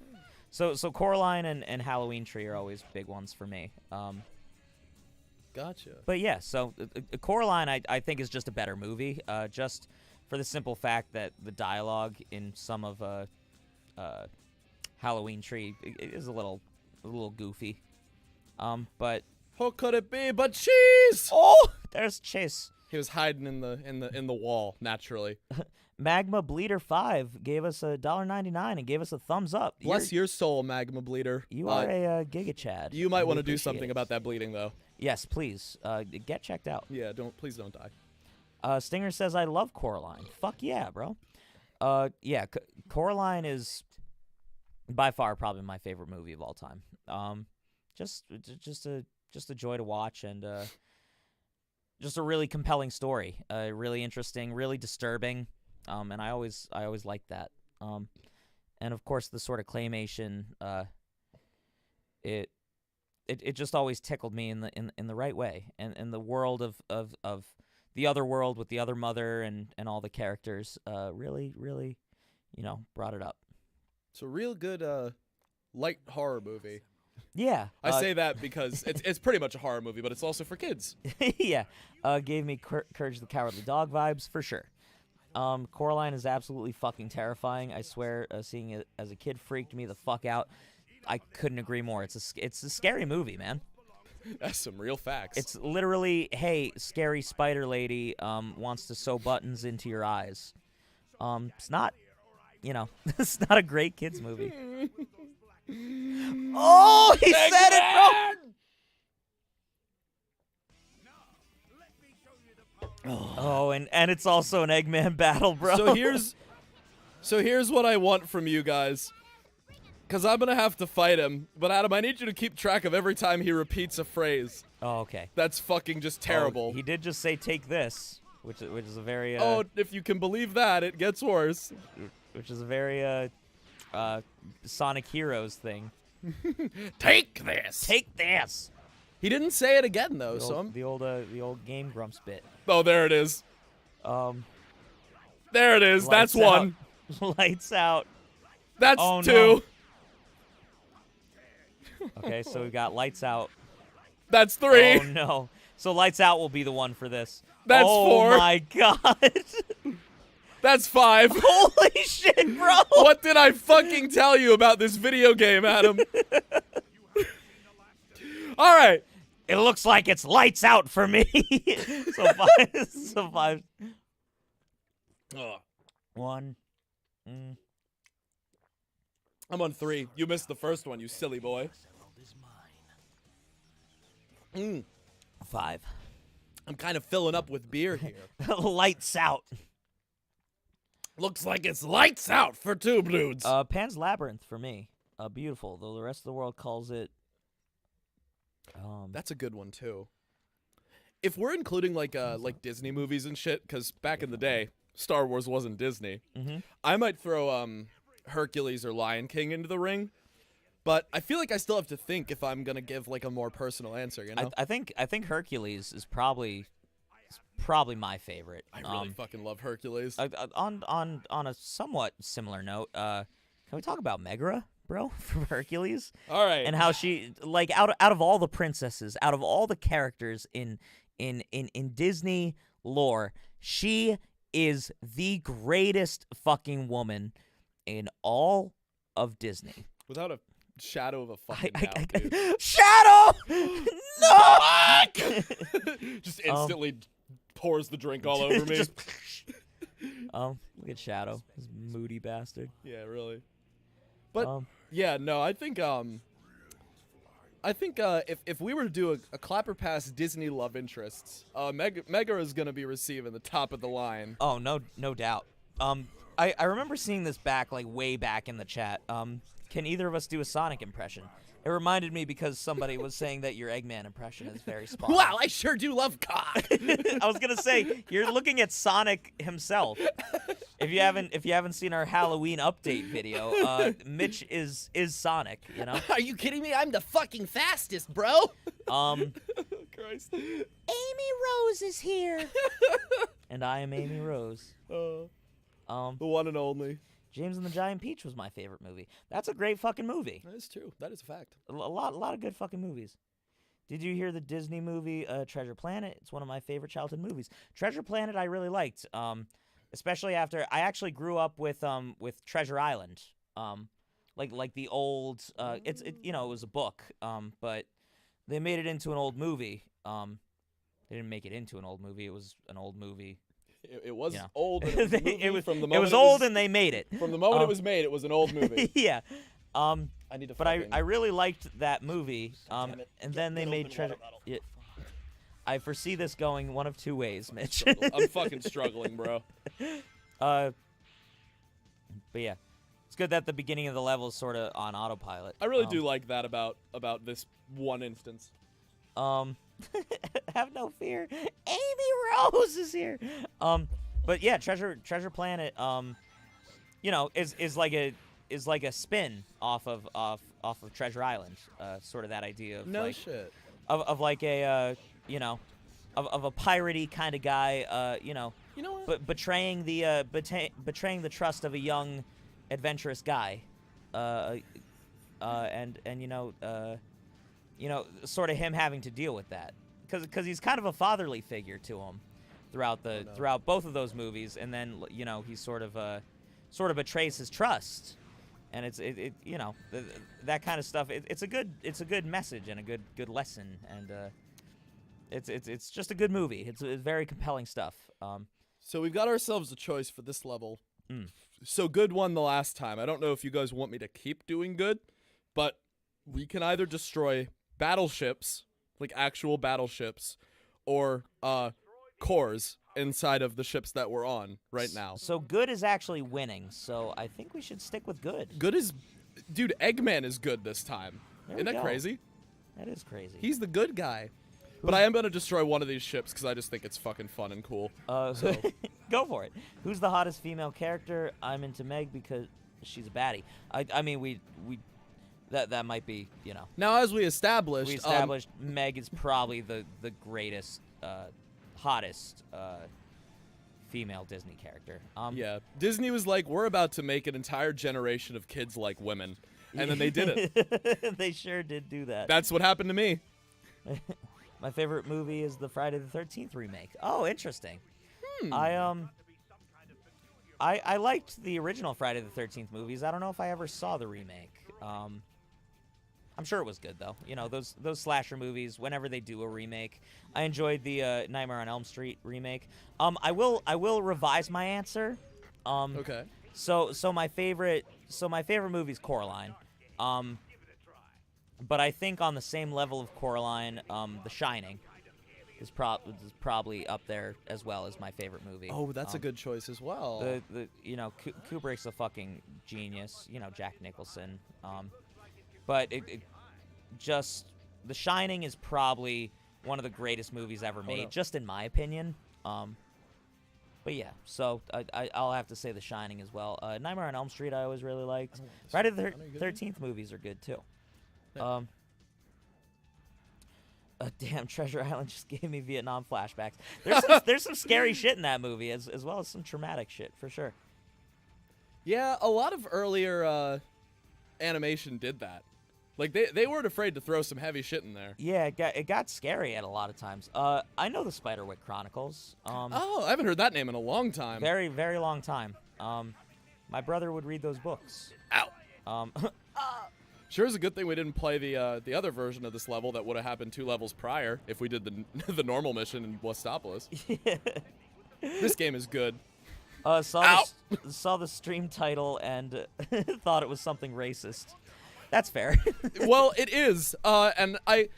so Coraline and Halloween Tree are always big ones for me. Gotcha. But yeah, so Coraline I think is just a better movie, just for the simple fact that the dialogue in some of Halloween Tree is a little goofy. But What could it be but cheese? oh, there's Chase. He was hiding in the wall, naturally. Magma Bleeder 5 gave us $1.99 and gave us a thumbs up. Bless your soul, Magma Bleeder. You are a Giga Chad. You might We want to do appreciate something it. about that bleeding, though. Yes, please. Get checked out. Yeah, please don't die. Stinger says, I love Coraline. Fuck yeah, bro. Yeah, Coraline is by far probably my favorite movie of all time. Just a joy to watch, and just a really compelling story. Really interesting, really disturbing. And I always liked that. And of course the sort of claymation, it just always tickled me in the right way. And in the world of the other world with the other mother and all the characters, really, you know, brought it up. It's a real good light horror movie. Yeah. I say that because it's pretty much a horror movie, but it's also for kids. Yeah. Gave me Courage the Cowardly Dog vibes for sure. Coraline is absolutely fucking terrifying. I swear, seeing it as a kid freaked me the fuck out. I couldn't agree more. It's a scary movie, man. That's some real facts. It's literally, hey, scary spider lady wants to sew buttons into your eyes. It's not, you know, it's not a great kids movie. Oh, he said it, bro. Oh, and it's also an Eggman battle, bro. So here's what I want from you guys. Because I'm going to have to fight him. But Adam, I need you to keep track of every time he repeats a phrase. Oh, okay. That's fucking just terrible. Oh, he did just say take this, which is a very oh, if you can believe that, it gets worse. which is a very Sonic Heroes thing. Take this. Take this. He didn't say it again though, The so old, the old Game Grumps bit. Oh, there it is. There it is. Lights That's one. out. Lights out. That's Oh, two. no. Okay, so we've got Lights Out. That's three. Oh no. So Lights Out will be the one for this. That's four. Oh my god. That's five. Holy shit, bro. What did I fucking tell you about this video game, Adam? All right. It looks like it's Lights Out for me. so five. Ugh. One. I'm on three. You missed the first one, you silly boy. Five. I'm kind of filling up with beer here. Lights Out. Looks like it's lights out for two dudes. Pan's Labyrinth for me. Beautiful, though the rest of the world calls it. That's a good one too. If we're including like Disney movies and shit, because back in the day, Star Wars wasn't Disney. I might throw Hercules or Lion King into the ring, but I feel like I still have to think if I'm gonna give like a more personal answer. You know, I think Hercules is probably my favorite. I really fucking love Hercules. On a somewhat similar note, can we talk about Megra, bro, from Hercules? All right. And how she, like, out of all the princesses, out of all the characters in Disney lore, she is the greatest fucking woman in all of Disney. Without a shadow of a fucking doubt, dude. Shadow! No! Just instantly pours the drink all over me. Look at Shadow, this moody bastard. Yeah, really. But Yeah, no, I think if we were to do a clapper pass Disney love interests, Mega is gonna be receiving the top of the line. Oh, no doubt. I remember seeing this like way back in the chat. Can either of us do a Sonic impression? It reminded me because somebody was saying that your Eggman impression is very spot on. Wow, I sure do love cock. I was gonna say you're looking at Sonic himself. If you haven't seen our Halloween update video, Mitch is Sonic. You know. Are you kidding me? I'm the fucking fastest, bro. Christ. Amy Rose is here. And I am Amy Rose. The one and only. James and the Giant Peach was my favorite movie. That's a great fucking movie. That is true. That is a fact. A lot of good fucking movies. Did you hear the Disney movie Treasure Planet? It's one of my favorite childhood movies. Treasure Planet I really liked, especially after I actually grew up with Treasure Island. Like the old it was a book, but they made it into an old movie. They didn't make it into an old movie. It was an old movie. It was Yeah. old. And it was from the moment it was old, and they made it. From the moment it was made, it was an old movie. Yeah. I need to. But I really liked that movie. And then they made Treasure. Yeah. I foresee this going one of two ways, Mitch. I'm fucking struggling, bro. But yeah, it's good that the beginning of the level is sort of on autopilot. I really do like that about this one instance. Have no fear, Amy Rose is here. But yeah, Treasure Planet, is like a spin off of Treasure Island. Sort of that idea of No shit. of like a of a piratey kind of guy. You know what? But betraying the trust of a young, adventurous guy, sort of him having to deal with that, because he's kind of a fatherly figure to him throughout both of those movies, and then he sort of betrays his trust, and that kind of stuff. It's a good message and a good lesson, and it's just a good movie. It's very compelling stuff. So we've got ourselves a choice for this level. So good won the last time. I don't know if you guys want me to keep doing good, but we can either destroy battleships, like actual battleships, or cores inside of the ships that we're on right now. So good is actually winning, so I think we should stick with good. Good is... Dude, Eggman is good this time. Isn't that crazy? That is crazy. He's the good guy. But I am going to destroy one of these ships because I just think it's fucking fun and cool. So. Go for it. Who's the hottest female character? I'm into Meg because she's a baddie. I mean, that might be, Now, as we established... Meg is probably the greatest, hottest female Disney character. Yeah. Disney was like, we're about to make an entire generation of kids like women. And then they did it. They sure did do that. That's what happened to me. My favorite movie is the Friday the 13th remake. Oh, interesting. I liked the original Friday the 13th movies. I don't know if I ever saw the remake. I'm sure it was good though. Those slasher movies. Whenever they do a remake, I enjoyed the Nightmare on Elm Street remake. I will revise my answer. Okay. So my favorite movie is Coraline. But I think on the same level of Coraline, The Shining is probably up there as well as my favorite movie. Oh, that's a good choice as well. Kubrick's a fucking genius. Jack Nicholson. But just The Shining is probably one of the greatest movies ever made, just in my opinion. But yeah, so I'll have to say The Shining as well. Nightmare on Elm Street I always really liked. Friday the 13th movies are good too. Damn, Treasure Island just gave me Vietnam flashbacks. There's some scary shit in that movie, as well as some traumatic shit, for sure. Yeah, a lot of earlier animation did that. Like, they weren't afraid to throw some heavy shit in there. Yeah, it got scary at a lot of times. I know the Spiderwick Chronicles. Oh, I haven't heard that name in a long time. Very, very long time. My brother would read those books. Ow. Sure is a good thing we didn't play the other version of this level that would have happened 2 levels prior if we did the normal mission in Westopolis. Yeah. This game is good. Saw the stream title and thought it was something racist. That's fair. Well, it is. And I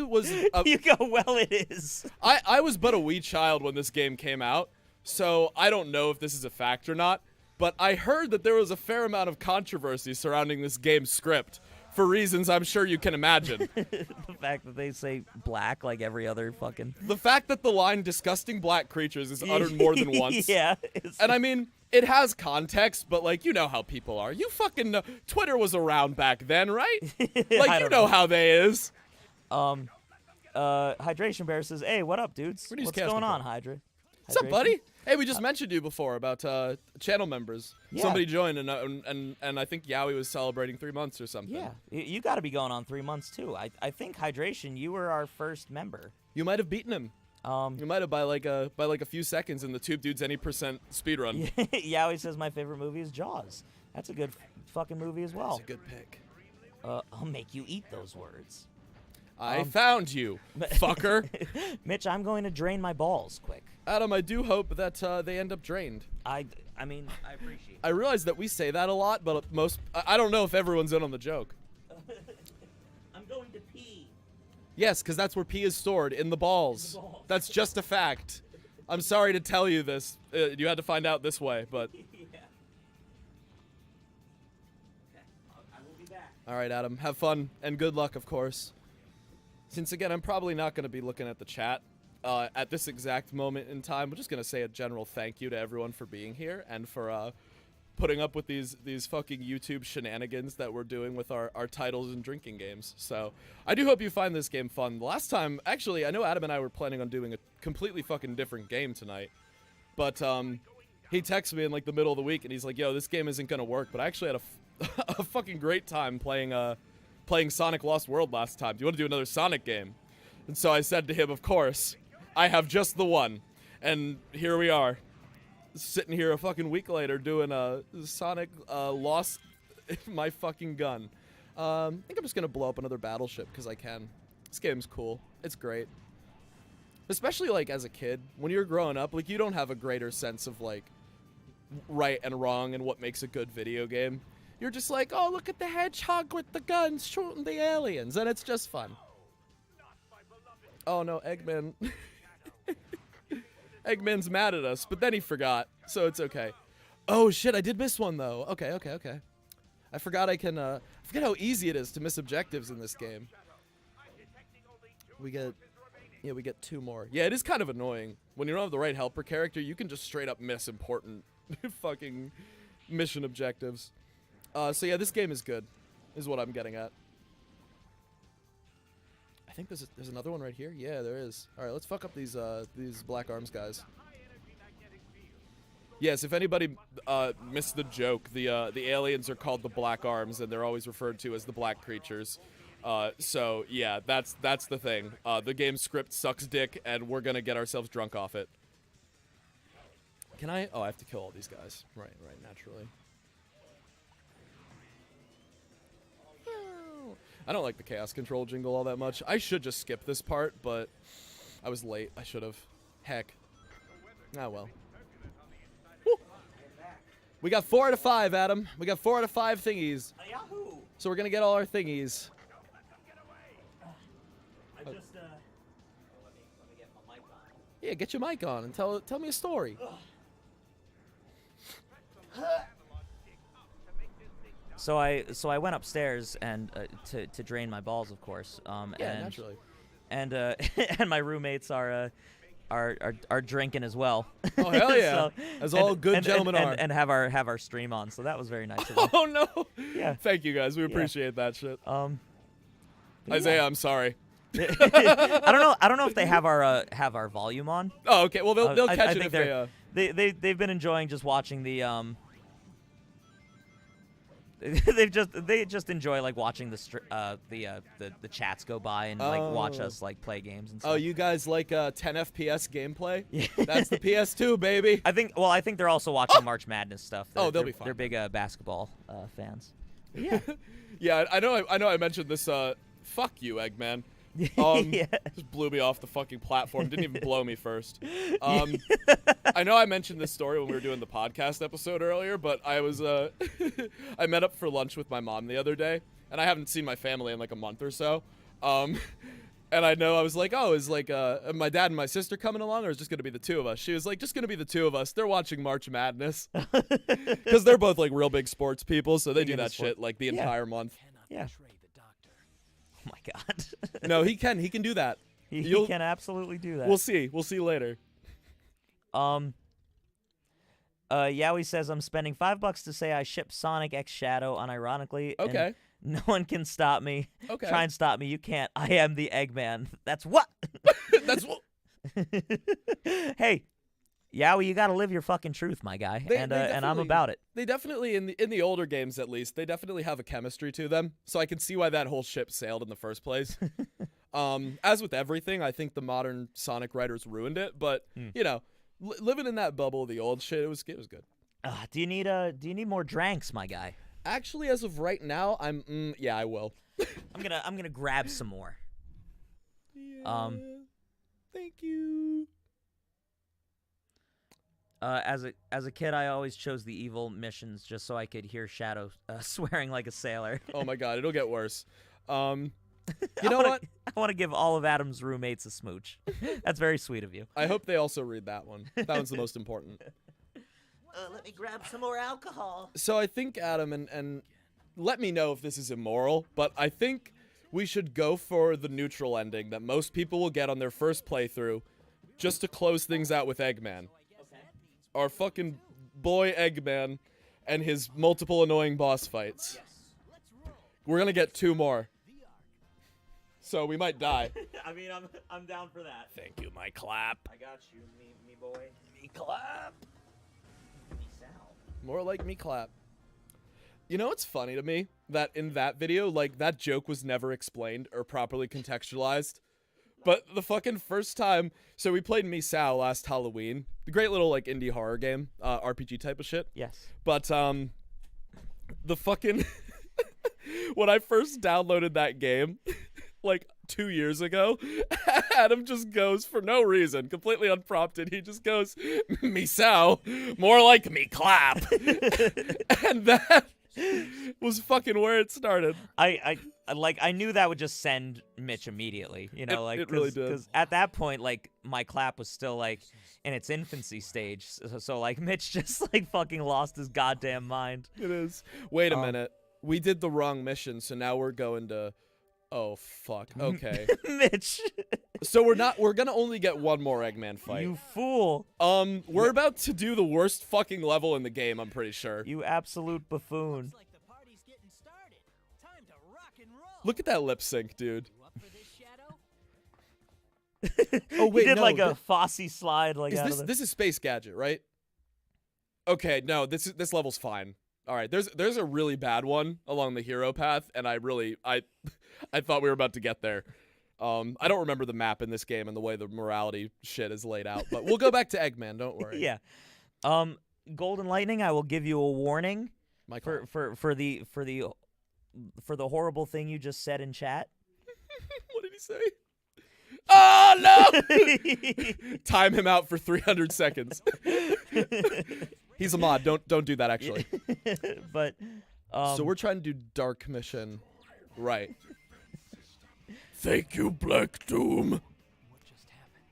was. You go, well, it is. I was but a wee child when this game came out, so I don't know if this is a fact or not. But I heard that there was a fair amount of controversy surrounding this game's script for reasons I'm sure you can imagine. The fact that they say black like every other fucking. The fact that the line "disgusting black creatures" is uttered more than once. Yeah. And I mean, it has context, but like, you know how people are. You fucking know. Twitter was around back then, right? Like, you know how they is. Hydration Bear says, "Hey, what up, dudes? Where do you What's cast going from? on, Hydra? What's up, Hydration? buddy? Hey, we just mentioned you before about channel members. Yeah. Somebody joined, and I think Yowie was celebrating 3 months or something. Yeah, you got to be going on 3 months too. I think Hydration, you were our first member. You might have beaten him. You might have by like a few seconds in the Tube Dudes Any Percent speedrun. Yowie says my favorite movie is Jaws. That's a good fucking movie as well. That's a good pick. I'll make you eat those words. I found you, fucker. Mitch, I'm going to drain my balls quick. Adam, I do hope that they end up drained. I mean, I appreciate it. I realize that we say that a lot, but I don't know if everyone's in on the joke. I'm going to pee. Yes, because that's where pee is stored, in the balls. That's just a fact. I'm sorry to tell you this. You had to find out this way, but... Yeah. Okay, I will be back. All right, Adam. Have fun, and good luck, of course. Since, again, I'm probably not going to be looking at the chat at this exact moment in time, I'm just going to say a general thank you to everyone for being here and for putting up with these fucking YouTube shenanigans that we're doing with our titles and drinking games. So I do hope you find this game fun. The last time, actually, I know Adam and I were planning on doing a completely fucking different game tonight, but he texted me in like the middle of the week and he's like, yo, this game isn't going to work, but I actually had a fucking great time playing Sonic Lost World last time. Do you want to do another Sonic game? And so I said to him, of course, I have just the one. And here we are, sitting here a fucking week later doing a Sonic Lost my fucking gun. I think I'm just going to blow up another battleship because I can. This game's cool. It's great. Especially like as a kid, when you're growing up, like you don't have a greater sense of like right and wrong and what makes a good video game. You're just like, oh, look at the hedgehog with the guns shooting the aliens, and it's just fun. Oh, no, Eggman. Eggman's mad at us, but then he forgot, so it's okay. Oh, shit, I did miss one, though. Okay. I forgot I forget how easy it is to miss objectives in this game. We get 2 more. Yeah, it is kind of annoying. When you don't have the right helper character, you can just straight up miss important fucking mission objectives. So yeah, this game is good, is what I'm getting at. I think there's another one right here. Yeah, there is. All right, let's fuck up these Black Arms guys. Yes, if anybody missed the joke, the aliens are called the Black Arms, and they're always referred to as the Black Creatures. So yeah, that's the thing. The game script sucks dick, and we're gonna get ourselves drunk off it. Can I? Oh, I have to kill all these guys. Right, naturally. I don't like the chaos control jingle all that much. I should just skip this part, but I was late. I should have. Heck. Ah, well. Woo. We got 4 out of 5, Adam. We got 4 out of 5 thingies. Yahoo! So we're gonna get all our thingies. I just let me get my mic on. Yeah, get your mic on and tell me a story. So I went upstairs and to drain my balls, of course. Yeah, and, naturally. And and my roommates are drinking as well. Oh hell yeah! So, As all good gentlemen are. And have our stream on. So that was very nice of them. Oh no! Yeah. Thank you guys. We appreciate that shit. But Isaiah, yeah. I'm sorry. I don't know if they have our volume on. Oh okay. Well they'll catch it if they've been enjoying just watching the they just enjoy like watching the chats go by and like watch us like play games and stuff. Oh, you guys like 10 FPS gameplay? Yeah. That's the PS2, baby. I think they're also watching March Madness stuff. They'll be fine. They're big basketball fans. Yeah. Yeah, I know I mentioned this fuck you, Eggman. Yeah. Just blew me off the fucking platform. Didn't even blow me first. I know I mentioned this story when we were doing the podcast episode earlier, but I was I met up for lunch with my mom the other day, and I haven't seen my family in like a month or so. And I know I was like, oh, is like my dad and my sister coming along, or is it just gonna be the two of us? She was like, just gonna be the two of us. They're watching March Madness because they're both like real big sports people, so they do that shit like the entire month. Yeah. Oh my god. No, he can do that. He can absolutely do that. We'll see later. Yowie says I'm spending $5 to say I ship Sonic X Shadow unironically. Okay. And no one can stop me. Okay. Try and stop me. You can't. I am the Eggman. That's what. That's what. Hey, Yowie, you gotta live your fucking truth, my guy. And I'm about it. They definitely in the older games, at least, they definitely have a chemistry to them. So I can see why that whole ship sailed in the first place. As with everything, I think the modern Sonic writers ruined it. But you know, living in that bubble of the old shit, it was good. Do you need more dranks, my guy? Actually, as of right now, yeah, I will. I'm gonna grab some more. Yeah, thank you. As a kid, I always chose the evil missions just so I could hear Shadow swearing like a sailor. Oh my god, it'll get worse. You know what? I want to give all of Adam's roommates a smooch. That's very sweet of you. I hope they also read that one. That one's the most important. Let me grab some more alcohol. So I think, Adam, and let me know if this is immoral, but I think we should go for the neutral ending that most people will get on their first playthrough just to close things out with Eggman. Okay. Our fucking boy Eggman and his multiple annoying boss fights. We're gonna get 2 more. So we might die. I mean, I'm down for that. Thank you, my clap. I got you, me boy. Me clap. Me Sal. More like me clap. You know what's funny to me? That in that video, like, that joke was never explained or properly contextualized. But the fucking first time, so we played Me Sal last Halloween. The great little, like, indie horror game, RPG type of shit. Yes. But, the fucking, when I first downloaded that game, like 2 years ago, Adam just goes for no reason, completely unprompted. He just goes, "Me Sal, more like me clap," and that was fucking where it started. I knew that would just send Mitch immediately. You know, It really did. Because at that point, like, my clap was still like in its infancy stage. So like Mitch just like fucking lost his goddamn mind. It is. Wait a minute. We did the wrong mission, so now we're going to. Oh fuck. Okay. Mitch. So we're gonna only get 1 more Eggman fight. You fool. We're about to do the worst fucking level in the game, I'm pretty sure. You absolute buffoon. Looks like the party's getting started. Time to rock and roll. Look at that lip sync, dude. You up for this, Shadow? Oh wait, he did no, like a Fosse slide like is out this of this is Space Gadget, right? Okay, no, this level's fine. All right, there's a really bad one along the hero path, and I thought we were about to get there. I don't remember the map in this game and the way the morality shit is laid out, but we'll go back to Eggman. Don't worry. Yeah. Golden Lightning, I will give you a warning Michael. for the horrible thing you just said in chat. What did he say? Oh no! Time him out for 300 seconds. He's a mod. Don't do that actually. But so we're trying to do Dark Mission, right? Thank you, Black Doom. What just happened?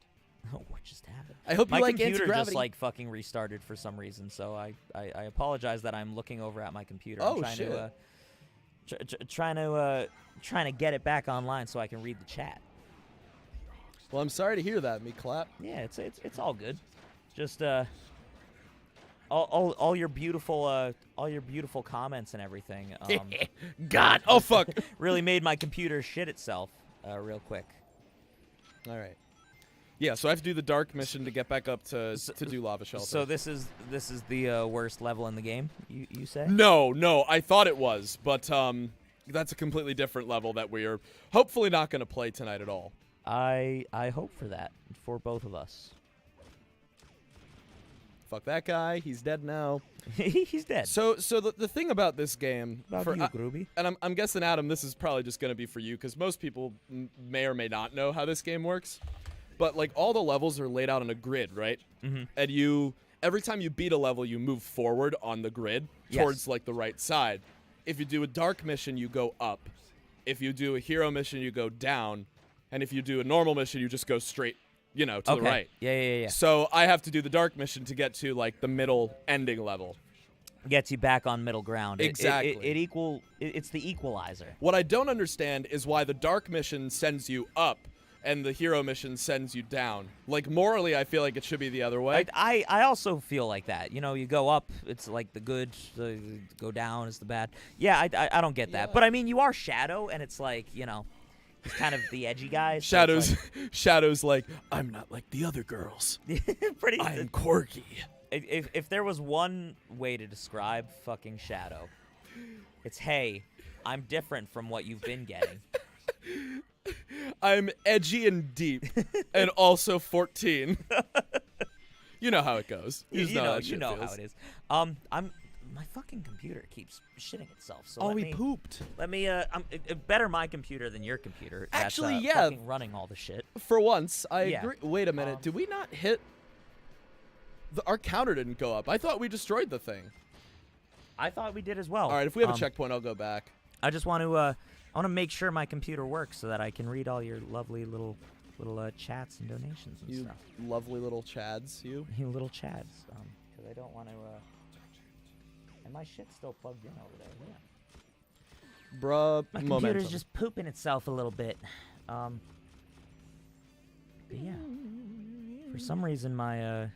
oh, what just happened? I hope My you like computer anti-gravity. just like fucking restarted for some reason, so I apologize that I'm looking over at my computer. Oh, I'm trying shit. trying to get it back online so I can read the chat. Well, I'm sorry to hear that, me clap. Yeah, it's all good. Just all your beautiful comments and everything God. Oh fuck. really made my computer shit itself real quick. All right. Yeah, so I have to do the Dark Mission to get back up to do Lava Shelter. So this is the worst level in the game, you say? No, I thought it was, but that's a completely different level that we are hopefully not going to play tonight at all. I hope for that for both of us. Fuck that guy. He's dead now. He's dead. So the thing about this game, About you, Groovy. and I'm guessing, Adam, this is probably just going to be for you because most people may or may not know how this game works. But like all the levels are laid out on a grid, right? Mm-hmm. And every time you beat a level, you move forward on the grid towards like the right side. If you do a dark mission, you go up. If you do a hero mission, you go down. And if you do a normal mission, you just go straight, to the right. Yeah. So I have to do the dark mission to get to like the middle ending level. Gets you back on middle ground. Exactly. It's the equalizer. What I don't understand is why the dark mission sends you up and the hero mission sends you down. Like, morally, I feel like it should be the other way. I also feel like that. You go up, it's like the good. Go down is the bad. Yeah, I don't get that. But I mean, you are Shadow, and it's like, he's kind of the edgy guy. So Shadow's like, I'm not like the other girls. pretty. I'm quirky. If there was one way to describe fucking Shadow, it's, hey, I'm different from what you've been getting. I'm edgy and deep, and also 14. You know how it goes. You know how it is. My fucking computer keeps shitting itself. So pooped. Let me. Better my computer than your computer. Actually, that's, yeah. Fucking running all the shit. For once, I agree. Wait a minute. Did we not hit? Our counter didn't go up. I thought we destroyed the thing. I thought we did as well. All right, if we have a checkpoint, I'll go back. I just want to. I want to make sure my computer works so that I can read all your lovely little chats and donations and stuff. You lovely little chads, you. You little chads. Because I don't want to. And my shit's still plugged in over there. Yeah. Bruh, my computer's just pooping itself a little bit. But yeah. For some reason, my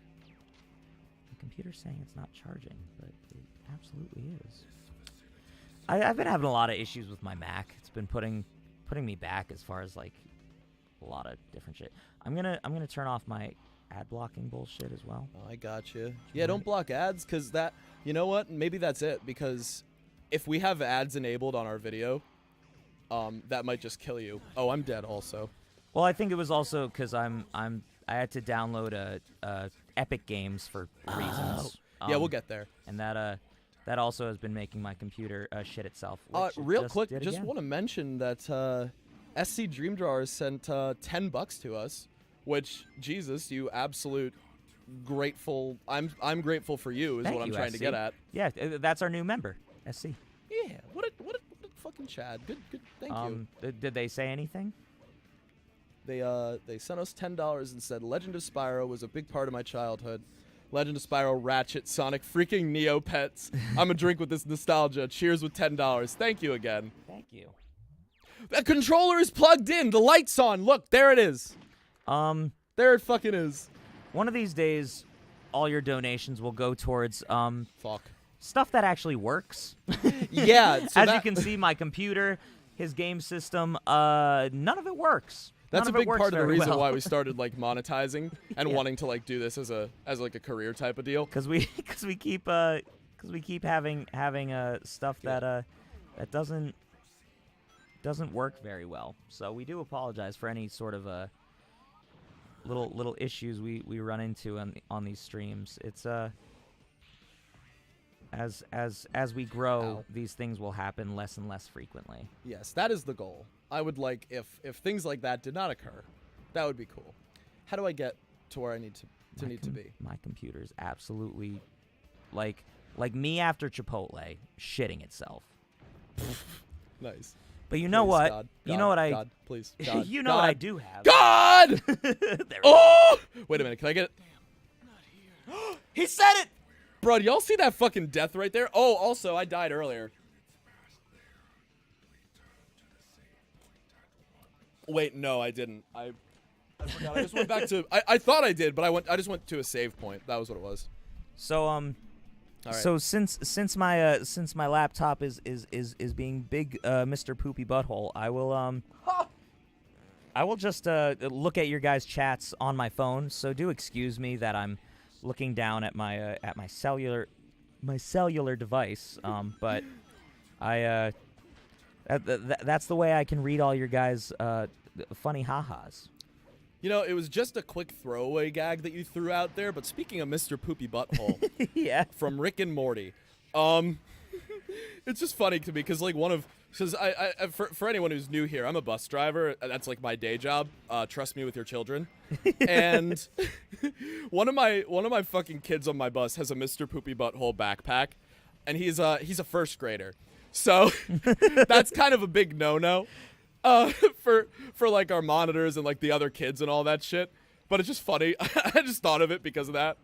computer's saying it's not charging, but it absolutely is. I've been having a lot of issues with my Mac. It's been putting me back as far as like a lot of different shit. I'm gonna turn off my ad blocking bullshit as well. Oh, I got you. Yeah, don't block ads, because that. You know what? Maybe that's it, because if we have ads enabled on our video, that might just kill you. Oh, I'm dead also. Well, I think it was also because I had to download Epic Games for reasons. Yeah, we'll get there. And that also has been making my computer shit itself. Real quick, just want to mention that SC Dream Drawers sent $10 to us, which, Jesus, you absolute grateful. I'm grateful for you is what I'm trying to get at. Yeah, that's our new member, SC. Yeah, what a fucking Chad. Good. Thank you. Did they say anything? They sent us $10 and said Legend of Spyro was a big part of my childhood. Legend of Spyro, Ratchet, Sonic, freaking Neopets. I'm a drink with this nostalgia. Cheers with $10. Thank you again. Thank you. The controller is plugged in. The light's on. Look, there it is. There it fucking is. One of these days, all your donations will go towards Fuck. Stuff that actually works. Yeah. So As you can see, my computer, his game system, none of it works. That's a big part of the reason why we started like monetizing and Yeah. wanting to like do this as like a career type of deal. Because we keep having stuff that doesn't work very well. So we do apologize for any sort of little issues we run into on these streams. It's as we grow, these things will happen less and less frequently. Yes, that is the goal. I would like if things like that did not occur, that would be cool. How do I get to where I need to be? My computer's absolutely like me after Chipotle shitting itself. Nice. But you know Please, what? God, you know what I? God, please. God, you know God. what I do have. God! There Oh! Wait a minute. Can I get it? He said it. Bro, do y'all see that fucking death right there? Oh, also, I died earlier. Wait, no, I didn't. I forgot. I just went back to. I thought I did, but I just went to a save point. That was what it was. So All right. So since my laptop is being big Mr. Poopy Butthole, I will just look at your guys' chats on my phone. So do excuse me that I'm looking down at my cellular device. But that's the way I can read all your guys' funny ha-has. You know, it was just a quick throwaway gag that you threw out there, but speaking of Mr. Poopy Butthole Yeah. from Rick and Morty, it's just funny to me because like because for anyone who's new here, I'm a bus driver. That's like my day job. Trust me with your children. And one of my fucking kids on my bus has a Mr. Poopy Butthole backpack, and he's a first grader. So that's kind of a big no-no for like our monitors and like the other kids and all that shit. But it's just funny. I just thought of it because of that.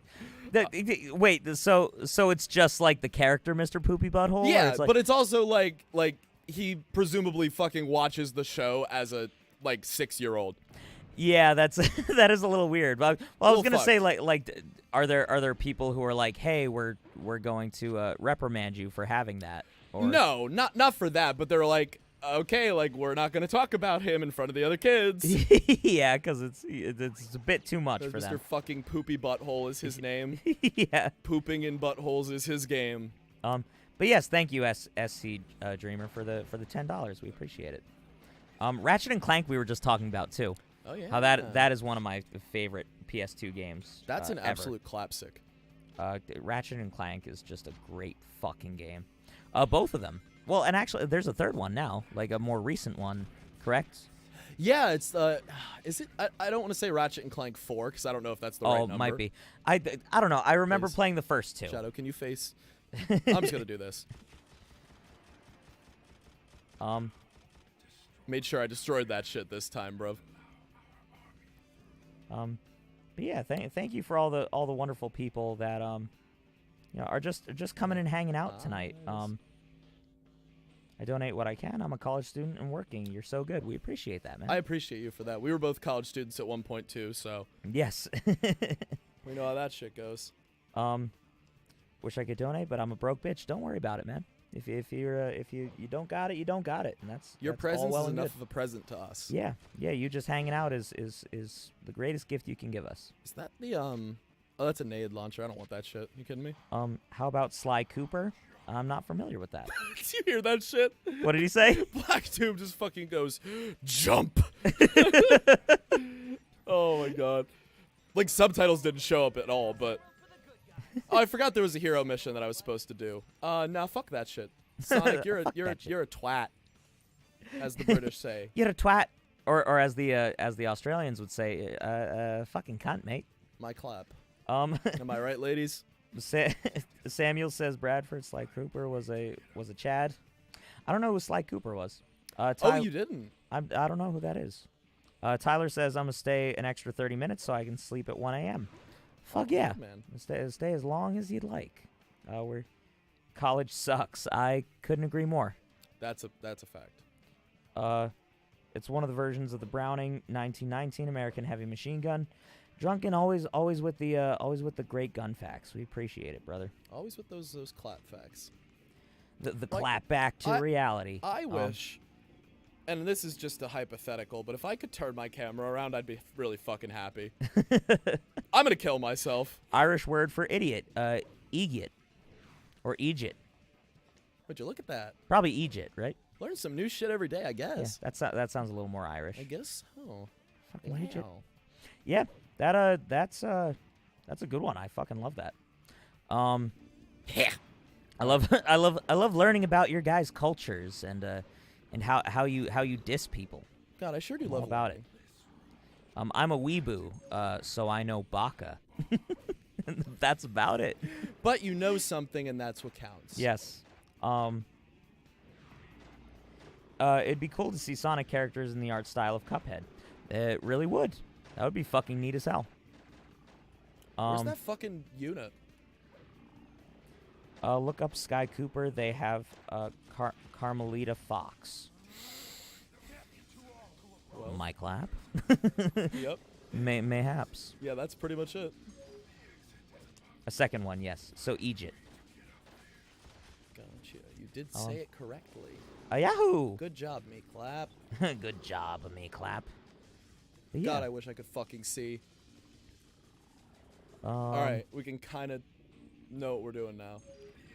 Wait, so it's just like the character Mr. Poopy Butthole? Or Yeah, it's like, but it's also like he presumably fucking watches the show as a like 6-year-old. yeah, that is a little weird. But I was gonna say fucked. like are there people who are like, hey, we're going to reprimand you for having that? Or No, not for that, but they're like, okay, like we're not gonna talk about him in front of the other kids. yeah, because it's a bit too much for Mr. them. fucking Poopy Butthole is his name. Yeah. Pooping in buttholes is his game. But yes, thank you, SC Dreamer, for the $10. We appreciate it. Ratchet and Clank we were just talking about too. Oh yeah. How that is one of my favorite PS2 games. That's an ever. absolute clapsick. Ratchet and Clank is just a great fucking game. Both of them. Well, and actually, there's a third one now, like a more recent one, correct? Yeah, it's is it? I don't want to say Ratchet and Clank 4 because I don't know if that's the right number. Might be. I don't know. I remember Please. playing the first two. Shadow, can you face? I'm just gonna do this. Made sure I destroyed that shit this time, bro. But yeah, thank you for all the wonderful people that are just coming and hanging out tonight. I donate what I can. I'm a college student and working. You're so good. We appreciate that, man. I appreciate you for that. We were both college students at one point too, so Yes. we know how that shit goes. Wish I could donate, but I'm a broke bitch. Don't worry about it, man. If you don't got it, you don't got it, and that's Your that's presence all well is and enough good. of a present to us. Yeah. You just hanging out is the greatest gift you can give us. Is that the Oh, that's a nade launcher. I don't want that shit. You kidding me? How about Sly Cooper? I'm not familiar with that. Did you hear that shit? What did he say? Black Tomb just fucking goes, jump. Oh my god. Like subtitles didn't show up at all, but I forgot there was a hero mission that I was supposed to do. Nah, fuck that shit. Sonic, you're a twat, as the British say. You're a twat, or as the Australians would say, fucking cunt, mate. My clap. Am I right, ladies? Samuel says Bradford Sly Cooper was a Chad. I don't know who Sly Cooper was. Oh, you didn't? I don't know who that is. Tyler says I'm gonna stay an extra 30 minutes so I can sleep at 1 a.m. Fuck yeah, man. Stay as long as you'd like. College sucks. I couldn't agree more. That's a fact. It's one of the versions of the Browning 1919 American heavy machine gun. Drunken, always with the great gun facts. We appreciate it, brother. Always with those clap facts. The Like, clap back to reality. I wish, and this is just a hypothetical, but if I could turn my camera around, I'd be really fucking happy. I'm gonna kill myself. Irish word for idiot, egiot, or Egypt. Would you look at that? Probably Egypt, right? Learn some new shit every day, I guess. Yeah, that sounds a little more Irish. I guess so. Fucking Wow. Egypt. Yeah, that's a good one. I fucking love that. Yeah. I love learning about your guys' cultures and how you diss people. God, I sure do All love about learning. it. I'm a weeboo, so I know Baka. That's about it. But you know something, and that's what counts. Yes. It'd be cool to see Sonic characters in the art style of Cuphead. It really would. That would be fucking neat as hell. Where's that fucking unit? Look up Sky Cooper. They have Carmelita Fox. Well. My clap. Yep. Mayhaps. Yeah, that's pretty much it. A second one, yes. So Egypt. Gotcha. You did say it correctly. Yahoo! Good job, me clap. Good job, me clap. But God, yeah. I wish I could fucking see. All right, we can kind of know what we're doing now.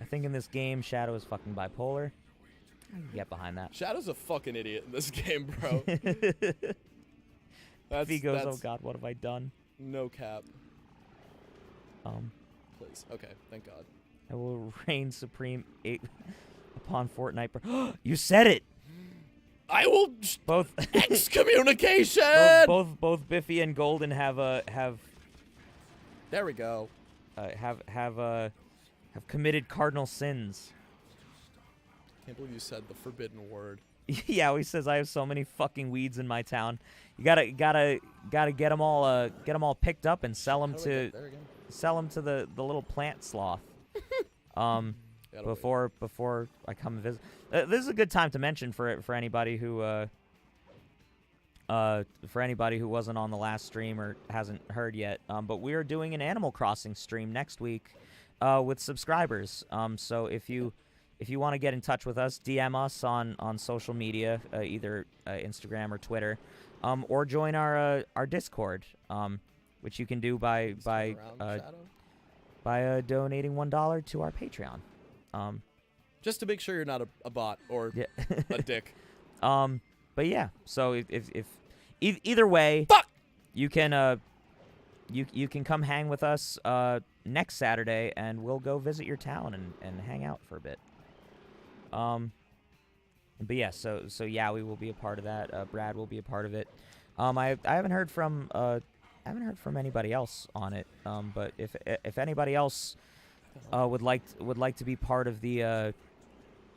I think in this game, Shadow is fucking bipolar. I can get behind that. Shadow's a fucking idiot in this game, bro. He goes, oh that's God, what have I done? no cap. Um, Please. Okay, thank God. I will reign supreme upon Fortnite. You said it. I will Both excommunication. both Biffy and Golden have There we go. committed cardinal sins. Can't believe you said the forbidden word. Yeah, he says I have so many fucking weeds in my town. You gotta get them all picked up and sell them How do I to get there again? the little plant sloth. Yeah, Before I come visit. This is a good time to mention for anybody who wasn't on the last stream or hasn't heard yet. But we are doing an Animal Crossing stream next week with subscribers. So if you want to get in touch with us, DM us on social media, either Instagram or Twitter, or join our Discord, which you can do by donating $1 to our Patreon. Just to make sure you're not a bot or Yeah. a dick. But yeah, so if either way, Fuck! you can you can come hang with us next Saturday, and we'll go visit your town and hang out for a bit. But yeah, so yeah, we will be a part of that. Brad will be a part of it. I haven't heard from anybody else on it. But if anybody else would like to be part of the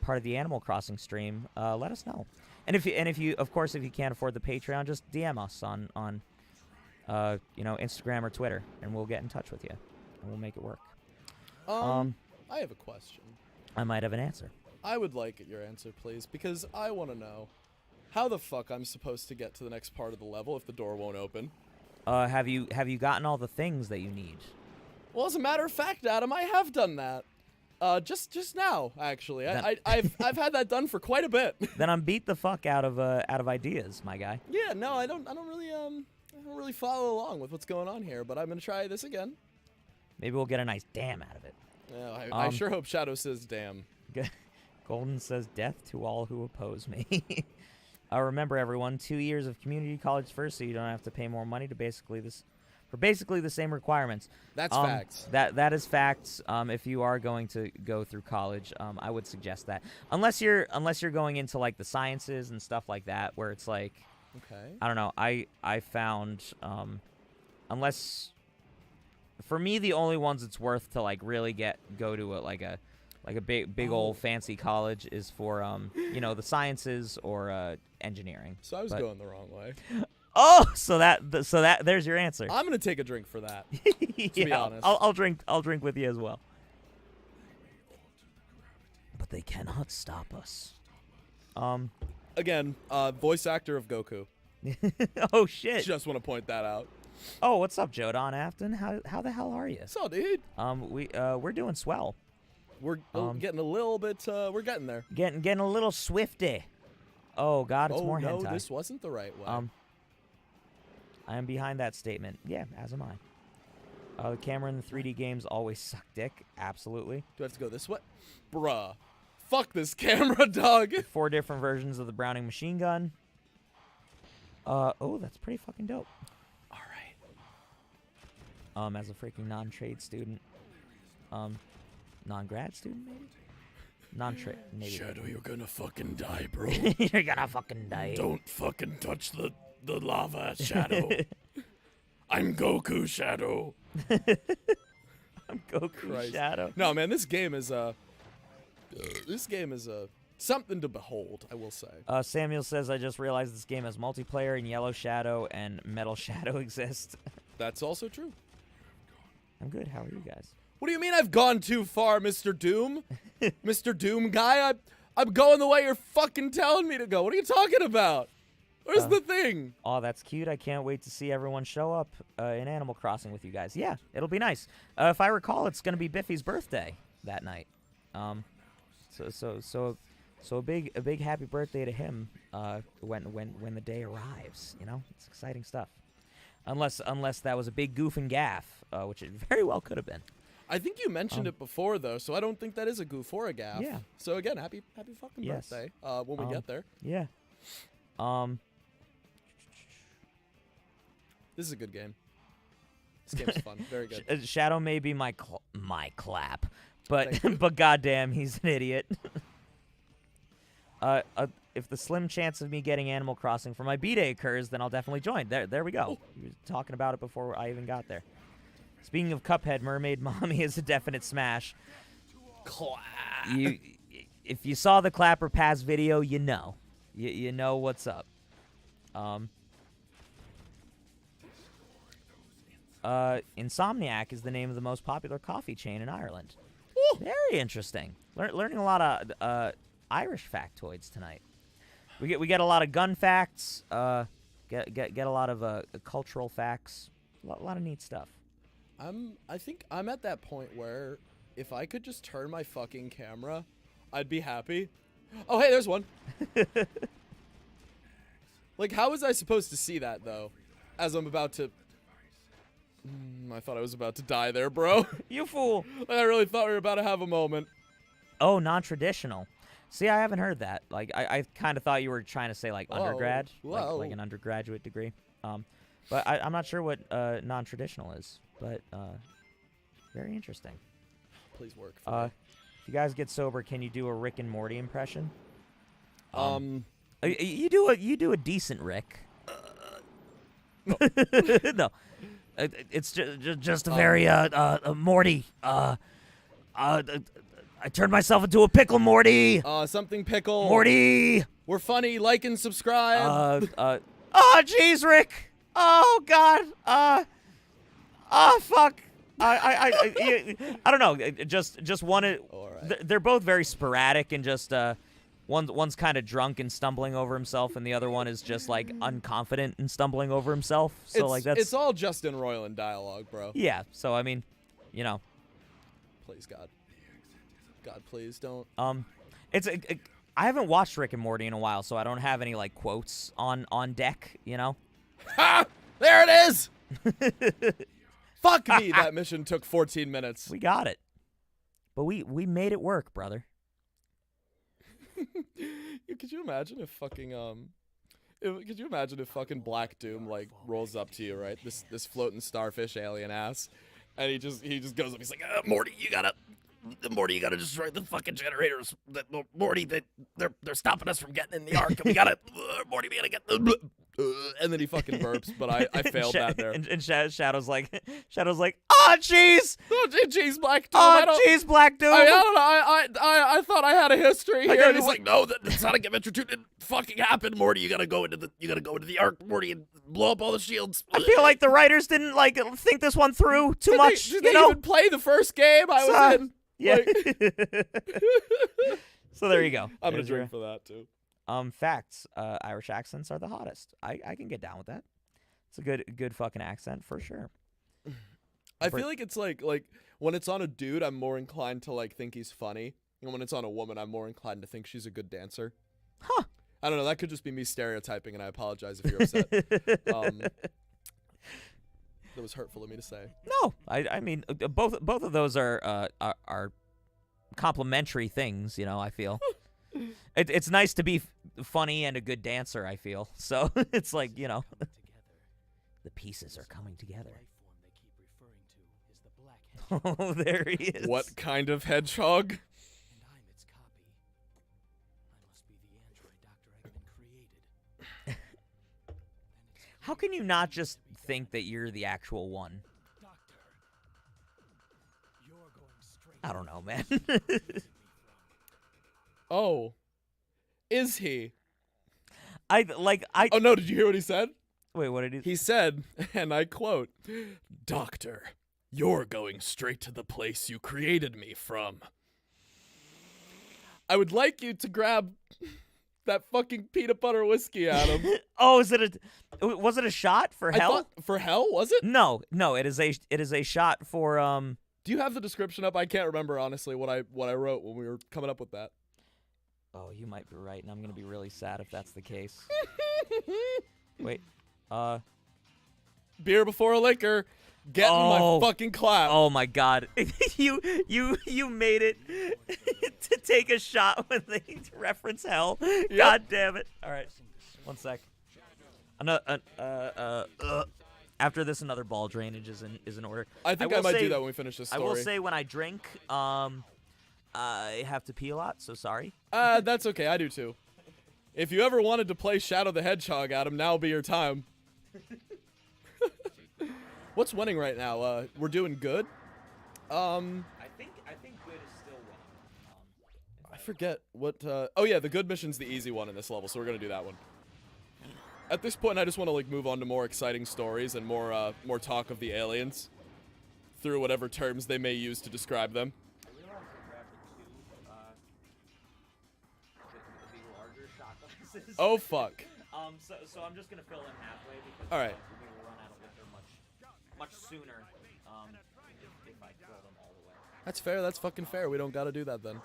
Animal Crossing stream, let us know. And if you of course if you can't afford the Patreon, just DM us on Instagram or Twitter, and we'll get in touch with you, and we'll make it work. I have a question. I might have an answer. I would like your answer, please, because I want to know how the fuck I'm supposed to get to the next part of the level if the door won't open. Have you gotten all the things that you need? Well, as a matter of fact, Adam, I have done that. Just now, actually. I've had that done for quite a bit. Then I'm beat the fuck out of ideas, my guy. Yeah, no, I don't really follow along with what's going on here, but I'm gonna try this again. Maybe we'll get a nice damn out of it. Yeah, I sure hope Shadow says damn. Golden says death to all who oppose me. Remember, everyone, 2 years of community college first, so you don't have to pay more money to basically the same requirements. That's facts. That is facts. If you are going to go through college, I would suggest that. Unless you're going into like the sciences and stuff like that, where it's like, okay, I don't know. I found unless for me the only ones it's worth to like really go to a big old fancy college is for the sciences or engineering. So I was going the wrong way. Oh, so that there's your answer. I'm gonna take a drink for that. Yeah, to be honest. I'll drink with you as well. But they cannot stop us. Again, voice actor of Goku. Oh shit. Just want to point that out. Oh, what's up, Jodan Afton? How the hell are you? So, dude. We're doing swell. We're getting a little bit. We're getting there. Getting a little swifty. Oh God, it's more hentai. No, this wasn't the right way. I am behind that statement. Yeah, as am I. The camera in the 3D games always suck dick. Absolutely. Do I have to go this way? Bruh. Fuck this camera, dog. 4 different versions of the Browning machine gun. Oh, that's pretty fucking dope. All right. As a freaking non-trade student. Non-grad student, maybe? Non-trade, maybe. Shadow, you're gonna fucking die, bro. You're gonna fucking die. Don't fucking touch the lava, Shadow. I'm Goku, Shadow. I'm Goku Christ. Shadow. No, man, this game is something to behold, I will say. Samuel says, I just realized this game has multiplayer and Yellow Shadow and Metal Shadow exist. That's also true. I'm good. How are you guys? What do you mean I've gone too far, Mr. Doom? Mr. Doom guy? I'm going the way you're fucking telling me to go. What are you talking about? Where's the thing? Oh, that's cute. I can't wait to see everyone show up in Animal Crossing with you guys. Yeah, it'll be nice. If I recall, it's going to be Biffy's birthday that night. So a big happy birthday to him when the day arrives. You know, it's exciting stuff. Unless that was a big goof and gaff, which it very well could have been. I think you mentioned it before, though, so I don't think that is a goof or a gaff. Yeah. So again, happy fucking Yes. birthday when we get there. Yeah. This is a good game. This game's fun. Very good. Shadow may be my clap, but Thank you. but goddamn, he's an idiot. If the slim chance of me getting Animal Crossing for my B-Day occurs, then I'll definitely join. There we go. We were talking about it before I even got there. Speaking of Cuphead, Mermaid Mommy is a definite smash. Clap. If you saw the Clapper Pass video, you know. You know what's up. Insomniac is the name of the most popular coffee chain in Ireland. Ooh. Very interesting. Learning a lot of Irish factoids tonight. We get a lot of gun facts. Get a lot of cultural facts. A lot of neat stuff. I think I'm at that point where if I could just turn my fucking camera, I'd be happy. Oh, hey, there's one. Like, how was I supposed to see that, though? As I'm about to... I thought I was about to die there, bro. You fool. I really thought we were about to have a moment. Oh, non-traditional. See, I haven't heard that. Like, I kind of thought you were trying to say, like, undergrad. Whoa. Like an undergraduate degree. But I'm not sure what non-traditional is. But very interesting. Please work for me. If you guys get sober, can you do a Rick and Morty impression? You do a decent Rick. No. No. It's just a very Morty. I turned myself into a pickle, Morty. Something pickle. Morty. We're funny. Like and subscribe. Oh, jeez, Rick. Oh God. Fuck. I don't know. Just one. All right. They're both very sporadic and just one's kind of drunk and stumbling over himself, and the other one is just like unconfident and stumbling over himself. So it's all Justin Roiland dialogue, bro. Yeah. So I mean, you know. Please, God, please don't. I haven't watched Rick and Morty in a while, so I don't have any like quotes on deck. You know. Ha! There it is. Fuck me, that mission took 14 minutes. We got it. But we made it work, brother. Could you imagine if fucking could you imagine if fucking Black Doom like rolls up to you, right? This floating starfish alien ass, and he just goes up. He's like, Morty, you gotta destroy the fucking generators. Morty, they're stopping us from getting in the ark. We gotta, Morty, we gotta get the. And then he fucking burps, but I failed that there. And Shadow's like, oh jeez, Oh jeez, Black Doom. oh jeez, Black Doom. I don't know. I thought I had a history here. And he's like, no, the Sonic Adventure 2 didn't fucking happen, Morty. You gotta go into the ark, Morty, and blow up all the shields. I feel like the writers didn't like think this one through too much. Did they even play the first game I was in? Yeah. Like... So there you go. I'm gonna There's your- drink for that too. Facts. Irish accents are the hottest. I can get down with that. It's a good fucking accent for sure. I feel like it's like when it's on a dude, I'm more inclined to like think he's funny, and when it's on a woman, I'm more inclined to think she's a good dancer. Huh. I don't know. That could just be me stereotyping, and I apologize if you're upset. That was hurtful of me to say. No, I mean both of those are complementary things. You know, I feel. It's nice to be funny and a good dancer, I feel. So it's like, you know, the pieces are coming together. Oh, there he is. What kind of hedgehog? And I'm its copy. I must be the android Dr. Eggman created. How can you not just think that you're the actual one? Doctor, you're going straight. I don't know, man. Oh, is he? Oh no! Did you hear what he said? Wait, what did he? He said, and I quote, "Doctor, you're going straight to the place you created me from. I would like you to grab that fucking peanut butter whiskey, Adam." Oh, was it a shot for I hell? thought for hell, was it? No, it is a shot for Do you have the description up? I can't remember honestly what I wrote when we were coming up with that. Oh, you might be right, and I'm gonna be really sad if that's the case. Wait, Beer before liquor. Getting my fucking clap. Oh my God, you made it to take a shot when they reference hell. Yep. God damn it! All right, one sec. After this, another ball drainage is in order. I think I will might say- do that when we finish this I story. will say when I drink, I have to pee a lot, so sorry. That's okay. I do too. If you ever wanted to play Shadow the Hedgehog, Adam, now will be your time. What's winning right now? We're doing good. I think good is still winning. I forget what. Oh yeah, the good mission's the easy one in this level, so we're gonna do that one. At this point, I just want to like move on to more exciting stories and more talk of the aliens, through whatever terms they may use to describe them. I realized I grabbed the larger shot glasses. Oh fuck. So I'm just gonna fill in halfway because All right. we will run out of liquor much sooner. If I fill them all the way. That's fair. That's fucking fair. We don't gotta do that then.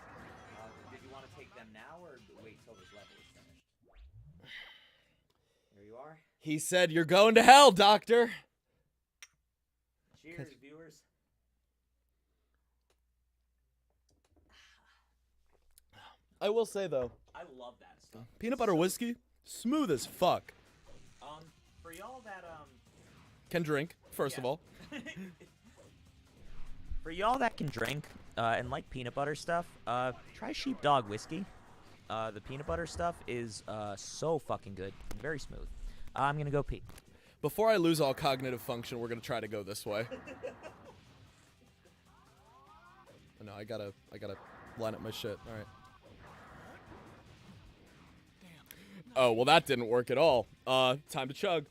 Did you want to take them now or wait till this level is finished? Here you are. He said, "You're going to hell, Doctor." Cheers, viewers. I will say though, I love that stuff. peanut butter whiskey, smooth as fuck. For y'all that Can drink, first of Yeah. all. For y'all that can drink and like peanut butter stuff, try Sheepdog whiskey. The peanut butter stuff is so fucking good, and very smooth. I'm gonna go pee. Before I lose all cognitive function, we're gonna try to go this way. No, I gotta line up my shit. All right. Oh well, that didn't work at all. Time to chug.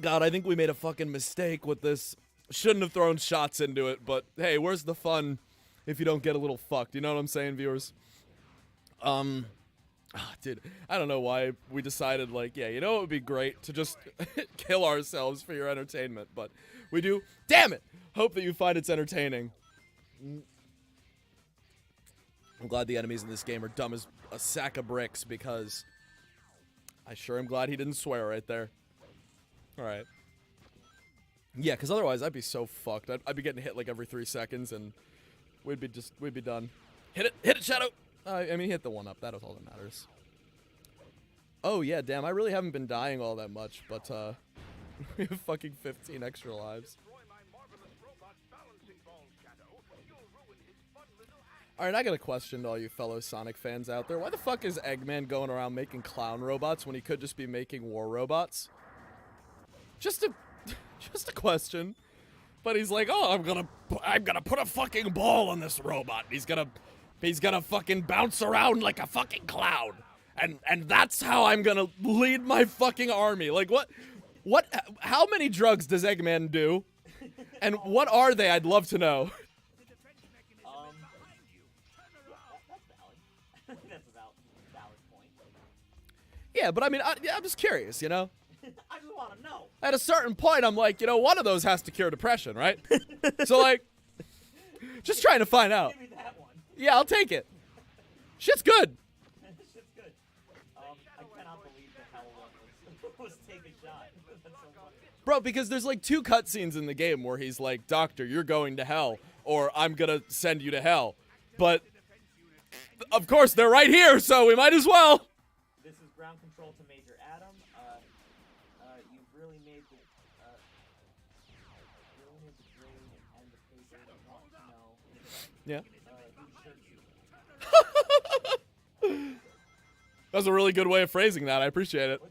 God, I think we made a fucking mistake with this. Shouldn't have thrown shots into it, but hey, where's the fun if you don't get a little fucked? You know what I'm saying, viewers? Dude, I don't know why we decided, like, yeah, you know it would be great to just kill ourselves for your entertainment, but we do. Damn it! Hope that you find it's entertaining. I'm glad the enemies in this game are dumb as a sack of bricks, because I sure am glad he didn't swear right there. Alright. Yeah, because otherwise I'd be so fucked. I'd be getting hit like every 3 seconds, and we'd be done. Hit it, Shadow! I mean, hit the one up. That was all that matters. Oh, yeah, damn. I really haven't been dying all that much, but, we have fucking 15 extra lives. Alright, I got a question to all you fellow Sonic fans out there. Why the fuck is Eggman going around making clown robots when he could just be making war robots? Just a question. But he's like, oh, I'm gonna put a fucking ball on this robot. He's gonna fucking bounce around like a fucking clown. And that's how I'm gonna lead my fucking army. Like, how many drugs does Eggman do? And what are they? I'd love to know. That's valid. That's a valid point. Yeah, but I mean, I'm just curious, you know? I just want to know. At a certain point, I'm like, you know, one of those has to cure depression, right? So, like, just trying to find out. Give me that one. Yeah, I'll take it. Shit's good. Shit's good. I cannot believe the hell one was take a shot. That's so funny. Bro, because there's like 2 cutscenes in the game where he's like, Doctor, you're going to hell, or I'm gonna send you to hell. But, of course, they're right here, so we might as well. This is ground control to Major Adam. You've really made the grade and the paper that want to know. Yeah. Who shirts you? That was a really good way of phrasing that. I appreciate it.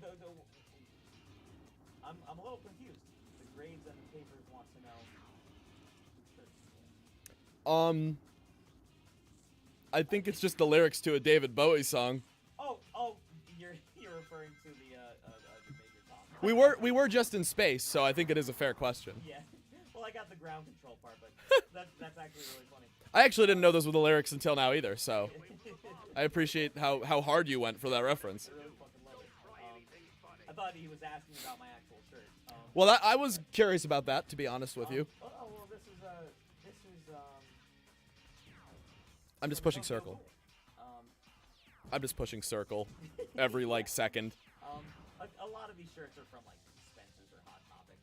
I'm a little confused. The grades and the papers want to know who shirts you. I think it's just the lyrics to a David Bowie song. Oh, you're referring to the Major Tom. We were just in space, so I think it is a fair question. Yeah. Well, I got the ground control part, but that's actually really funny. I actually didn't know those were the lyrics until now either, so I appreciate how hard you went for that reference. I really fucking love it. I thought he was asking about my actual shirt. Well, I was curious about that, to be honest with you. Well, this is I'm just pushing circle. I'm just pushing circle every, like, second. A lot of these shirts are from like Spencer's or Hot Topic.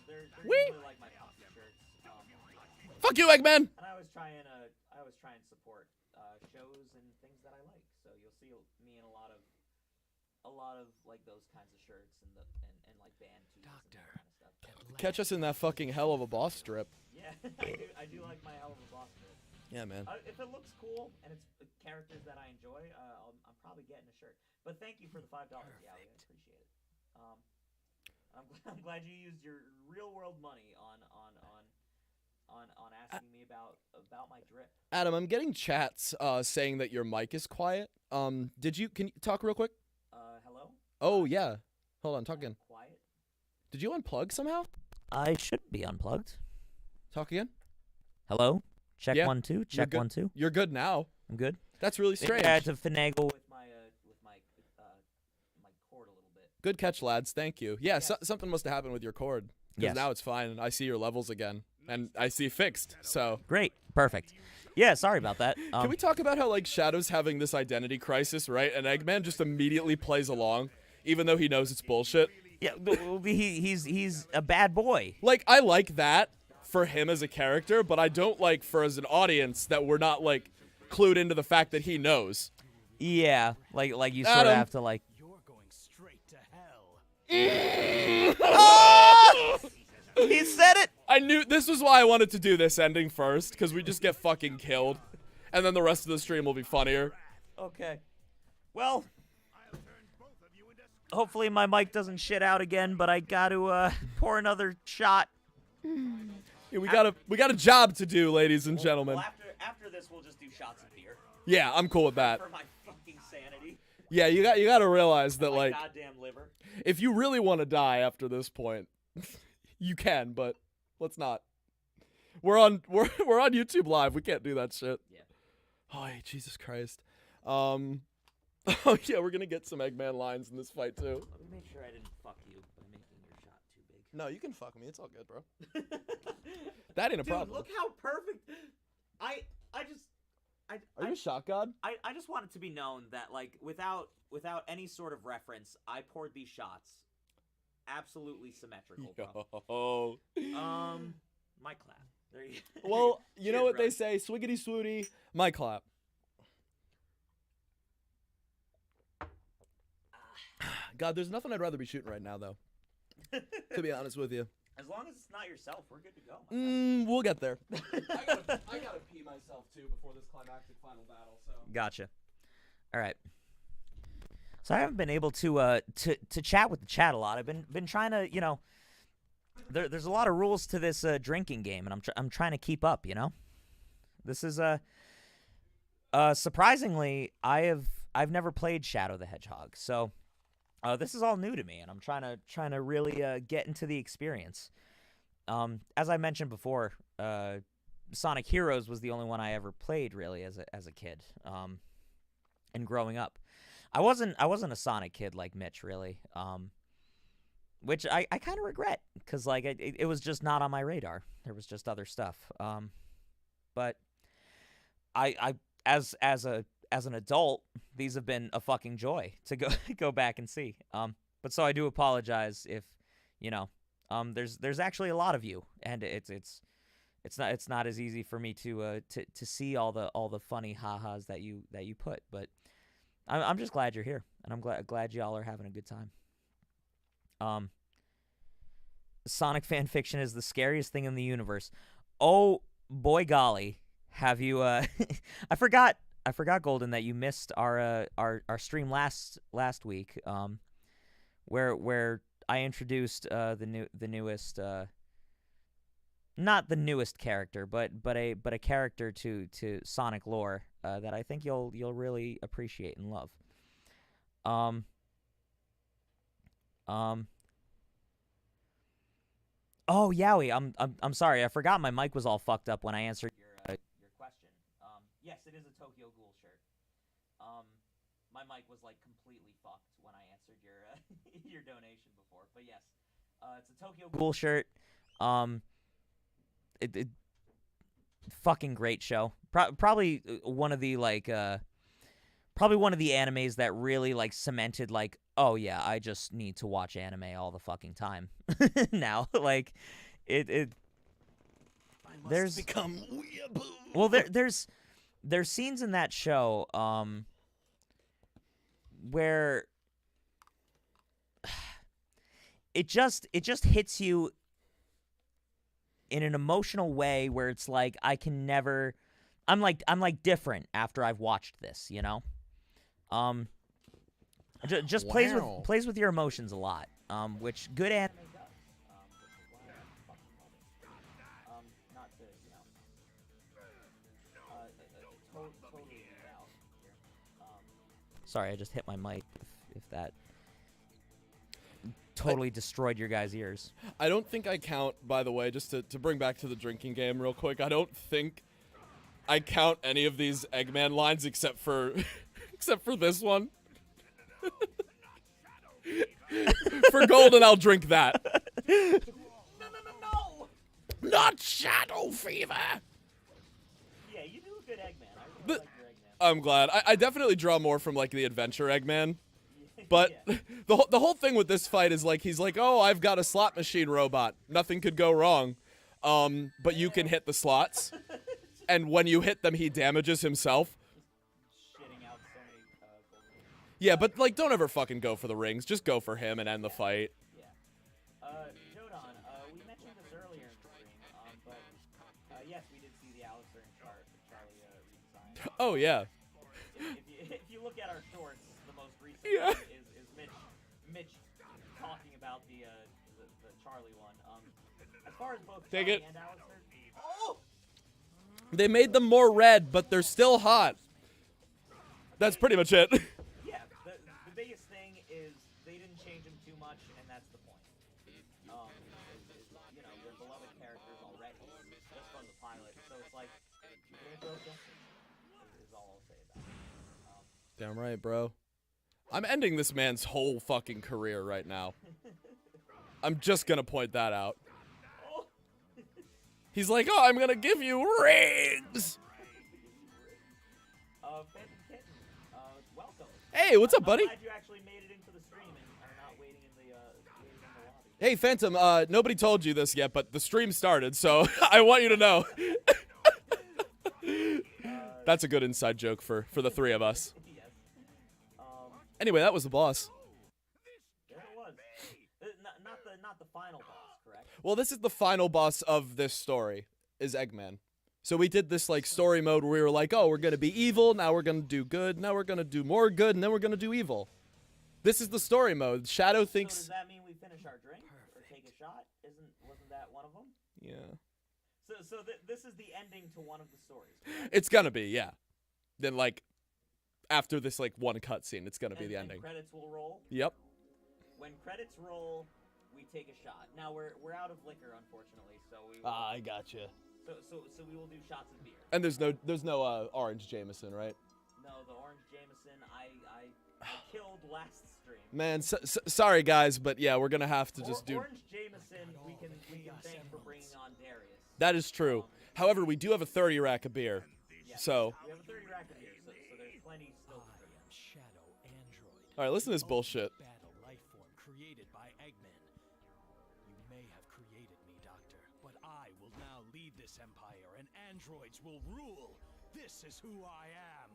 They're Wee! usually like my puppy shirts. Fuck you, Eggman! And I was trying to support shows and things that I like. So you'll see me in a lot of a lot of like those kinds of shirts and like band tees and that kind of stuff. Catch us in that fucking hell of a boss strip. Yeah, I do like my hell of a boss strip. Yeah, man. If it looks cool and it's characters that I enjoy, I'm probably getting a shirt. But thank you for the $5, Yowie. I appreciate it. I'm glad you used your real world money on asking me about my drip. Adam, I'm getting chats saying that your mic is quiet. Can you talk real quick? Hello? Oh yeah. Hold on, talk again. Quiet? Did you unplug somehow? I should be unplugged. Talk again. Hello? Check Yeah, 1 2. Check good. 1 2. You're good now. I'm good. That's really strange. I had to finagle with my cord a little bit. Good catch, lads. Thank you. Yeah, something must have happened with your cord. Because Yes. now it's fine, and I see your levels again, and I see fixed. So Great. Perfect. Yeah, sorry about that. can we talk about how like Shadow's having this identity crisis, right? And Eggman just immediately plays along, even though he knows it's bullshit. Yeah, he's a bad boy. Like I like that for him as a character, but I don't like for as an audience that we're not like clued into the fact that he knows. Yeah, like you sort of Adam. have to like. You're going straight to hell. He said it. I knew this was why I wanted to do this ending first, because we just get fucking killed, and then the rest of the stream will be funnier. Okay. Well, hopefully my mic doesn't shit out again, but I got to pour another shot. Yeah, we got a job to do, ladies and gentlemen. Well, after this, we'll just do shots of beer Yeah, I'm cool with that. for my fucking sanity. Yeah, you got to realize that My like goddamn liver. if you really want to die after this point, you can, but let's not. We're on YouTube Live. We can't do that shit. Yeah. Oh, hey, Jesus Christ. Oh yeah, we're gonna get some Eggman lines in this fight too. Let me make sure I didn't fuck you by making your shot too big. No, you can fuck me. It's all good, bro. That ain't a Dude, problem. look how perfect. I Are you a shot god? I just want it to be known that like without any sort of reference, I poured these shots absolutely symmetrical, bro. Yo. My clap. There you go. Well, you know Cheers, what they brother. say, swiggity swooty, my clap. God, there's nothing I'd rather be shooting right now, though. To be honest with you. As long as it's not yourself, we're good to go. my guy. We'll get there. I gotta pee myself too before this climactic final battle. So. Gotcha. All right. So I haven't been able to chat with the chat a lot. I've been trying to, you know, there's a lot of rules to this drinking game, and I'm trying to keep up. You know, this is surprisingly I've never played Shadow the Hedgehog, so this is all new to me, and I'm trying to really get into the experience. As I mentioned before, Sonic Heroes was the only one I ever played really as a kid, and growing up. I wasn't a Sonic kid like Mitch really, which I kind of regret because like it was just not on my radar. There was just other stuff. But I as an adult, these have been a fucking joy to go back and see. But so I do apologize if, you know, there's actually a lot of you, and it's not as easy for me to see all the funny ha-has that you put, but I'm just glad you're here, and I'm glad y'all are having a good time. Sonic fan fiction is the scariest thing in the universe. Oh boy, golly, have you? I forgot, Golden, that you missed our stream last week, where I introduced the newest, not the newest character, but a character to Sonic lore that I think you'll really appreciate and love. Oh, Yowie, I'm sorry. I forgot my mic was all fucked up when I answered your question. Yes, it is a Tokyo Ghoul shirt. My mic was like completely fucked when I answered your donation before, but yes, it's a Tokyo Ghoul shirt. It fucking great show. Probably one of the animes that really like cemented like, oh yeah, I just need to watch anime all the fucking time now. Like it there's become weeaboo. well there's scenes in that show where it just hits you in an emotional way where it's like I can never. I'm like different after I've watched this, you know. Just Wow. plays with your emotions a lot, which good anime does. Not to, you know, totally out here. Sorry, I just hit my mic. If that totally destroyed your guys' ears. I don't think I count, by the way, just to bring back to the drinking game real quick, I don't think I count any of these Eggman lines except for except for this one. For golden, I'll drink that. No! Not Shadow Fever! Yeah, you do a good Eggman. I really The- like your Eggman. I'm glad. I definitely draw more from, like, the adventure Eggman. But the whole thing with this fight is, like, he's like, oh, I've got a slot machine robot. Nothing could go wrong. But you can hit the slots. And when you hit them, he damages himself. Shitting out so many golden. Yeah, but, like, don't ever fucking go for the rings. Just go for him and end the fight. Yeah. Jodan, we mentioned this earlier in the stream, but yes, we did see the Alistair and Charlie redesign. Oh, yeah. If you look at our shorts, the most recent Yeah. one is Mitch talking about the Charlie one. As far as both Take Charlie it. and Alistair, oh, They made them more red, but they're still hot. That's pretty much it. yeah. The biggest thing is they didn't change him too much, and that's the point. You know, they're beloved characters already, just from the pilot. So it's like, is all I'll say about it. Damn right, bro. I'm ending this man's whole fucking career right now. I'm just gonna point that out. He's like, oh, I'm gonna give you rings. Phantom Kitten, welcome. Hey, what's up, buddy? I'm glad you actually made it into the stream and are not waiting in the lobby. Hey, Phantom, nobody told you this yet, but the stream started, so I want you to know. That's a good inside joke for the three of us. Yes. Anyway, that was the boss. Yes, it was. Not the final boss, correct? Well, this is the final boss of this story, is Eggman. So we did this, like, story mode where we were like, oh, we're gonna be evil, now we're gonna do good, now we're gonna do more good, and then we're gonna do evil. This is the story mode. Shadow So thinks... does that mean we finish our drink or take a shot? Wasn't that one of them? Yeah. So this is the ending to one of the stories. Correct? It's gonna be, yeah. Then, like, after this, like, one cutscene, it's gonna be And- the and ending. credits will roll. Yep. When credits roll, we take a shot. Now we're out of liquor, unfortunately, so we will, I gotcha. so we will do shots of beer. And there's no orange Jameson, right? No, the orange Jameson I killed last stream. Man, sorry guys, but yeah, we're gonna have to just do. Orange Jameson. We can thank for bringing on Darius. That is true. However, we do have a 30 rack of beer, Yeah. so. We have a 30 rack of beer, so there's plenty still to drink. Shadow Android. All right, listen to this bullshit. Battle life form created by Eggman. You may have created me, Doctor, but I will now lead this empire, and androids will rule. This is who I am.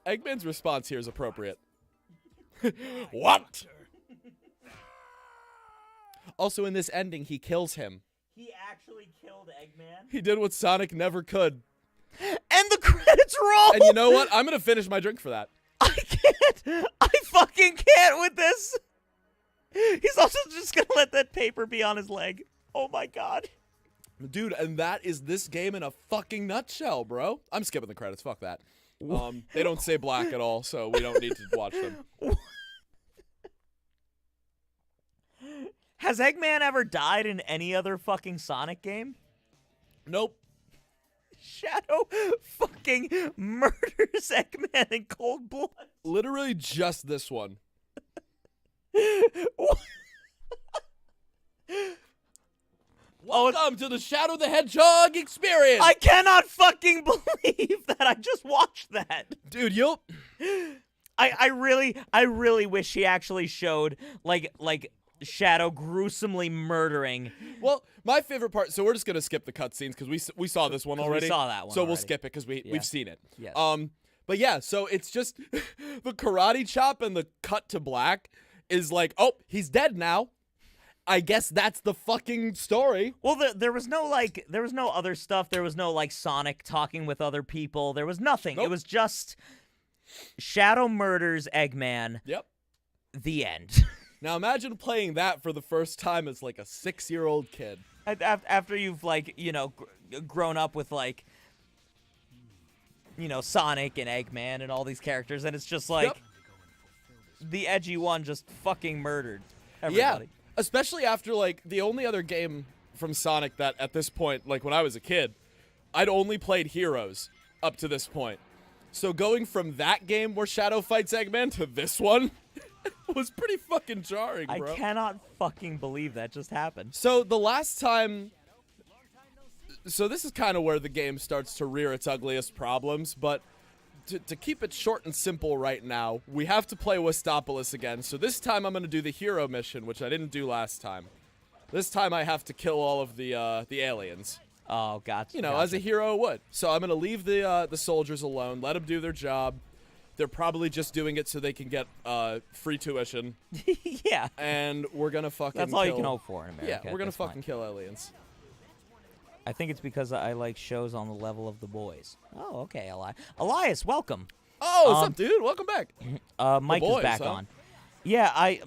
Eggman's response here is appropriate. What? Also, in this ending, he kills him. He actually killed Eggman. He did what Sonic never could. And the credits roll. And you know what? I'm gonna finish my drink for that. I can't. I fucking can't with this. He's also just gonna let that paper be on his leg. Oh my god. Dude, and that is this game in a fucking nutshell, bro. I'm skipping the credits. Fuck that. They don't say black at all, so we don't need to watch them. Has Eggman ever died in any other fucking Sonic game? Nope. Shadow fucking murders Eggman in cold blood. Literally just this one. Welcome to the Shadow the Hedgehog experience. I cannot fucking believe that I just watched that. Dude, you'll... I really wish he actually showed like Shadow gruesomely murdering. Well, my favorite part... So we're just going to skip the cutscenes because we saw this one already. We saw that one So we'll already. skip it because we've seen it. Yes. But yeah, so it's just the karate chop and the cut to black is like, oh, he's dead now. I guess that's the fucking story. Well, there was no other stuff. There was no like Sonic talking with other people. There was nothing. Nope. It was just Shadow murders Eggman. Yep. The end. Now imagine playing that for the first time as like a 6-year-old kid. After you've like grown up with like Sonic and Eggman and all these characters, and it's just like the edgy one just fucking murdered everybody. Yeah. Especially after, like, the only other game from Sonic that, at this point, like, when I was a kid, I'd only played Heroes up to this point. So going from that game where Shadow fights Eggman to this one was pretty fucking jarring, bro. I cannot fucking believe that just happened. So the last time... So this is kind of where the game starts to rear its ugliest problems, but... To keep it short and simple right now, we have to play Westopolis again. So this time I'm going to do the hero mission, which I didn't do last time. This time I have to kill all of the aliens. Oh, gotcha. As a hero would. So I'm going to leave the soldiers alone, let them do their job. They're probably just doing it so they can get free tuition. Yeah. And we're going to fucking That's all you can hope for in America. Yeah, we're going to fucking kill aliens. I think it's because I like shows on the level of The Boys. Oh, okay, Elias, welcome. Oh, what's up, dude? Welcome back. Mike Boys, is back huh? on. Yeah, I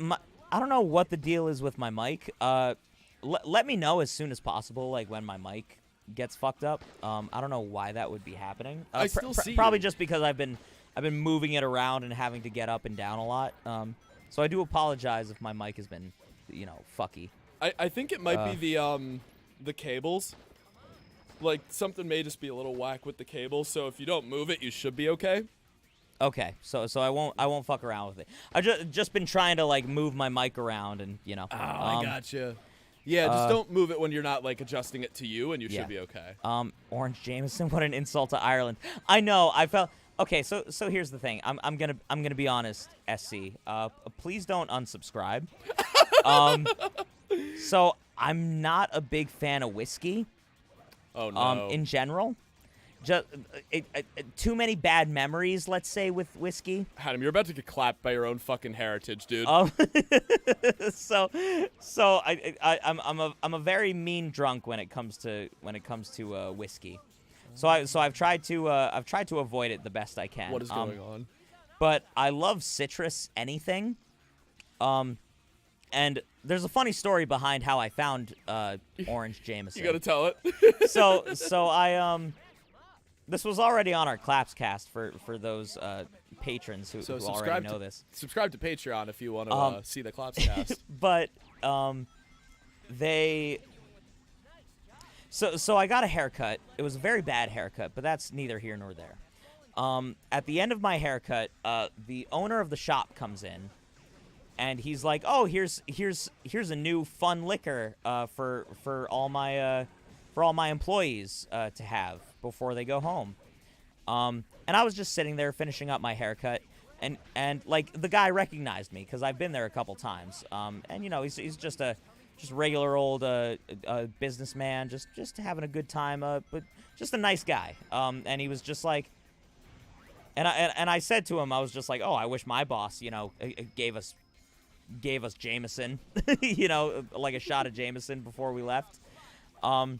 don't know what the deal is with my mic. Let me know as soon as possible, like when my mic gets fucked up. I don't know why that would be happening. I still see probably you. just because I've been moving it around and having to get up and down a lot. So I do apologize if my mic has been, fucky. I think it might be the cables. Like, something may just be a little whack with the cable, so if you don't move it, you should be okay. Okay, so I won't fuck around with it. I've just been trying to like move my mic around and Oh, I gotcha. Yeah, just don't move it when you're not like adjusting it to you, and you should be okay. Orange Jameson, what an insult to Ireland. I know. I felt okay. So here's the thing. I'm gonna be honest, SC. Please don't unsubscribe. So I'm not a big fan of whiskey. Oh no. In general, just too many bad memories. Let's say with whiskey. Adam, you're about to get clapped by your own fucking heritage, dude. So I'm a very mean drunk when it comes to whiskey. So I've tried to avoid it the best I can. What is going on? But I love citrus anything. And there's a funny story behind how I found Orange Jameson. You gotta tell it. So I this was already on our Clapscast for those patrons who already know this. Subscribe to Patreon if you want to see the Clapscast. But so I got a haircut. It was a very bad haircut, but that's neither here nor there. At the end of my haircut, the owner of the shop comes in. And he's like, "Oh, here's a new fun liquor for all my employees to have before they go home." And I was just sitting there finishing up my haircut, and like the guy recognized me because I've been there a couple times. And he's just regular old businessman, just having a good time, but just a nice guy. And he was just like, and I said to him, I was just like, "Oh, I wish my boss, gave us Jameson, like a shot of Jameson before we left." And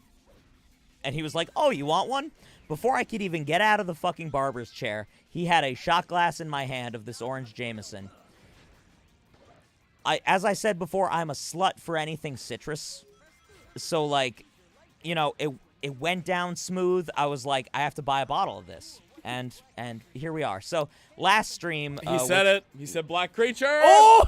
he was like, "Oh, you want one?" Before I could even get out of the fucking barber's chair, he had a shot glass in my hand of this orange Jameson. As I said before, I'm a slut for anything citrus. So like, it went down smooth. I was like, I have to buy a bottle of this. And here we are. So last stream, He said it. He said black creature. Oh!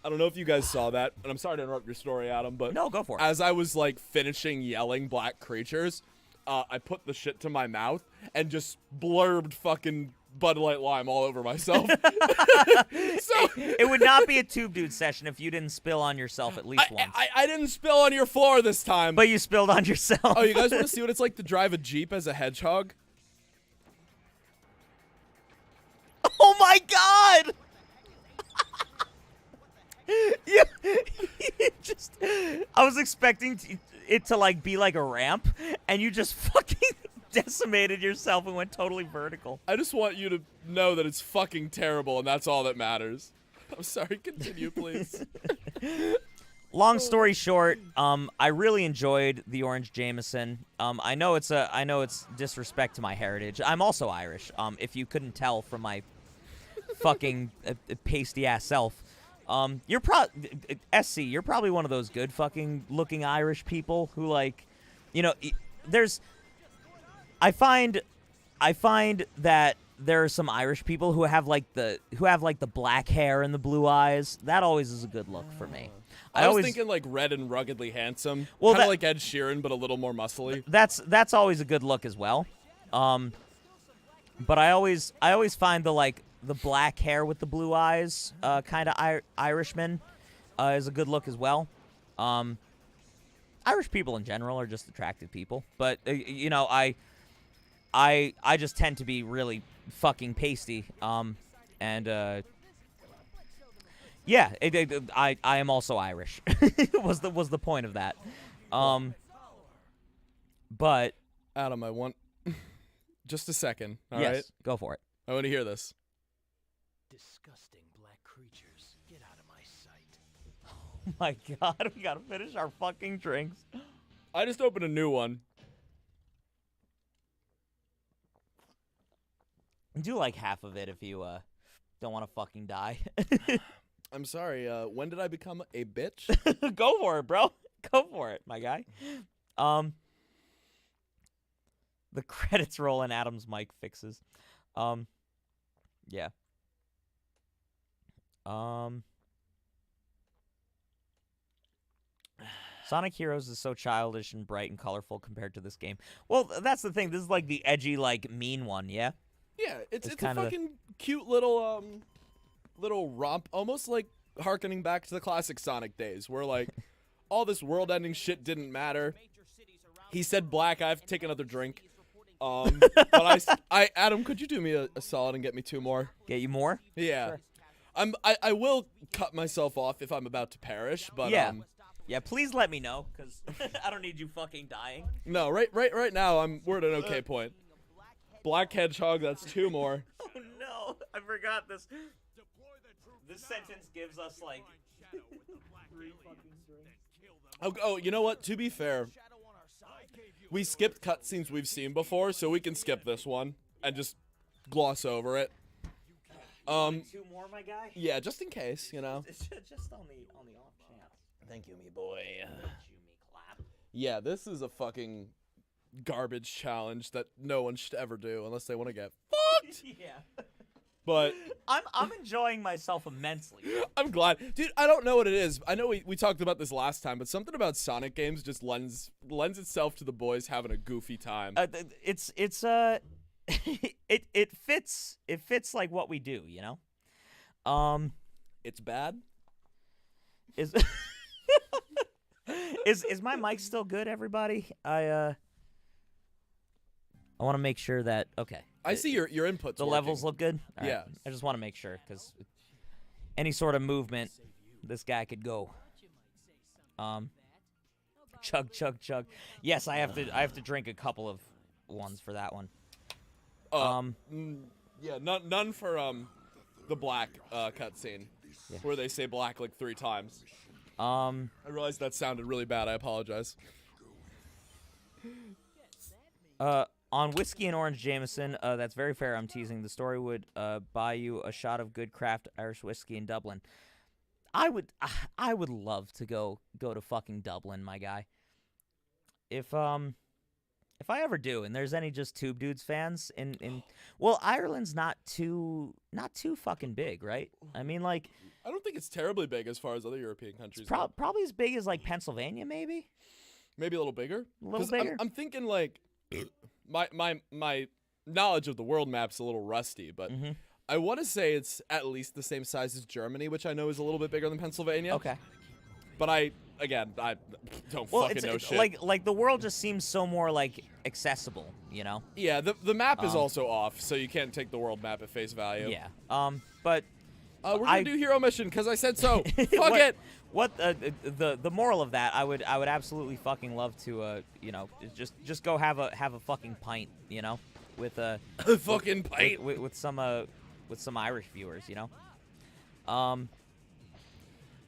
I don't know if you guys saw that, and I'm sorry to interrupt your story, Adam, but No, go for it. As I was like finishing yelling black creatures, I put the shit to my mouth and just blurbed fucking Bud Light Lime all over myself. It would not be a Tube Dude session if you didn't spill on yourself at least once. I didn't spill on your floor this time. But you spilled on yourself. Oh, you guys want to see what it's like to drive a Jeep as a hedgehog? Oh my god! you just, I was expecting it to like be like a ramp, and you just fucking decimated yourself and went totally vertical. I just want you to know that it's fucking terrible, and that's all that matters. I'm sorry. Continue, please. Long story short, I really enjoyed the Orange Jameson. I know it's disrespect to my heritage. I'm also Irish. If you couldn't tell from my fucking pasty ass self. You're SC. You're probably one of those good fucking looking Irish people who like, you know, there's. I find that there are some Irish people who have like the black hair and the blue eyes. That always is a good look for me. I was always thinking like red and ruggedly handsome. Well, kind of that- like Ed Sheeran, but a little more muscly. That's always a good look as well. But I always find the black hair with the blue eyes kind of Irishman is a good look as well. Irish people in general are just attractive people, but you know, I just tend to be really fucking pasty. Yeah, I am also Irish. was the point of that. But Adam, I want just a second. All yes, right, go for it. I want to hear this. Disgusting black creatures, get out of my sight. Oh my god, we gotta finish our fucking drinks. I just opened a new one. Do like half of it if you don't want to fucking die. I'm sorry. When did I become a bitch? Go for it, bro. Go for it, my guy. The credits roll and Adam's mic fixes. Yeah. Sonic Heroes is so childish and bright and colorful compared to this game. Well, that's the thing. This is like the edgy, like mean one, yeah? Yeah, it's a kinda the- fucking cute little little romp, almost like harkening back to the classic Sonic days, where like all this world-ending shit didn't matter. He said black. I have to take another drink. But I Adam, could you do me a solid and get me 2 more? Get you more? Yeah. Sure. I will cut myself off if I'm about to perish, but Yeah. Yeah, please let me know, because I don't need you fucking dying. no, right now we're at an okay point. Black Hedgehog, that's 2 more. Oh no, I forgot this. This sentence gives us like 3 fucking strings. Oh, you know what? To be fair, we skipped cutscenes we've seen before, so we can skip this one and just gloss over it. 2 more, my guy? Yeah, just in case, you know. It's just on the off chance. Thank you, me boy. Yeah, this is a fucking garbage challenge that no one should ever do unless they want to get fucked. Yeah. But I'm enjoying myself immensely. I'm glad. Dude, I don't know what it is. I know we talked about this last time, but something about Sonic games just lends itself to the boys having a goofy time. It's it fits like what we do, you know? It's bad? Is is my mic still good, everybody? I want to make sure that okay. I see your inputs. The working. levels look good. All right. Yeah. I just want to make sure because any sort of movement, this guy could go. Chug, chug, chug. Yes, I have to drink a couple of ones for that one. Yeah, none for the black cutscene where they say black like 3 times. I realized that sounded really bad. I apologize. On Whiskey and Orange Jameson, that's very fair. I'm teasing. The story would buy you a shot of good craft Irish whiskey in Dublin. I would love to go to fucking Dublin, my guy. If I ever do, and there's any just Tube Dudes fans in well, Ireland's not too fucking big, right? I mean, like, I don't think it's terribly big as far as other European countries. go. probably as big as like Pennsylvania, maybe. Maybe a little bigger. A little 'Cause bigger? I'm thinking like my knowledge of the world map's a little rusty, but Mm-hmm. I want to say it's at least the same size as Germany, which I know is a little bit bigger than Pennsylvania. Okay. But I don't Well, fucking know it's shit. like the world just seems so more like accessible, you know? Yeah, the map is also off, so you can't take the world map at face value. Yeah. But We're gonna do hero mission because I said so. Fuck it. What the moral of that? I would absolutely fucking love to you know, just go have a fucking pint, you know, with a fucking pint with some Irish viewers, you know.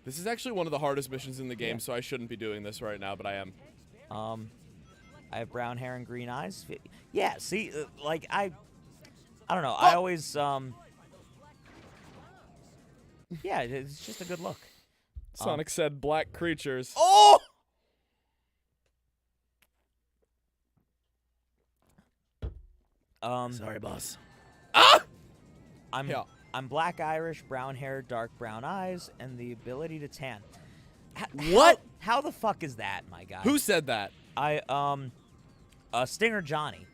This is actually one of the hardest missions in the game, so I shouldn't be doing this right now, but I am. I have brown hair and green eyes. Yeah, see, like I don't know. I always yeah, it's just a good look. Sonic said black creatures. Oh! Sorry, boss. I'm black Irish, brown hair, dark brown eyes, and the ability to tan. What? How the fuck is that, my guy? Who said that? Stinger Johnny.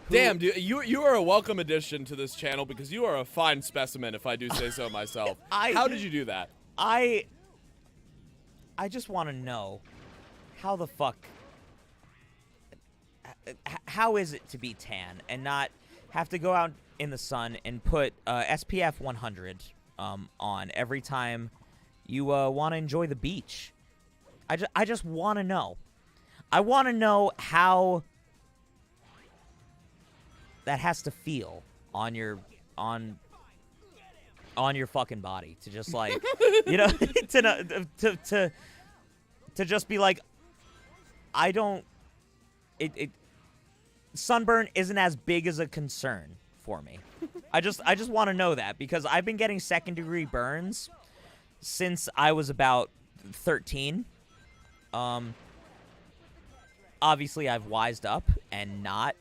Damn, dude, you are a welcome addition to this channel because you are a fine specimen, if I do say so myself. How did you do that? I just want to know how the fuck. How is it to be tan and not have to go out in the sun and put SPF 100 on every time you want to enjoy the beach? I just want to know. I want to know how that has to feel on your fucking body to just like you know to just be like I don't sunburn isn't as big as a concern for me. I just want to know that because I've been getting second-degree burns since I was about 13. Obviously I've wised up and not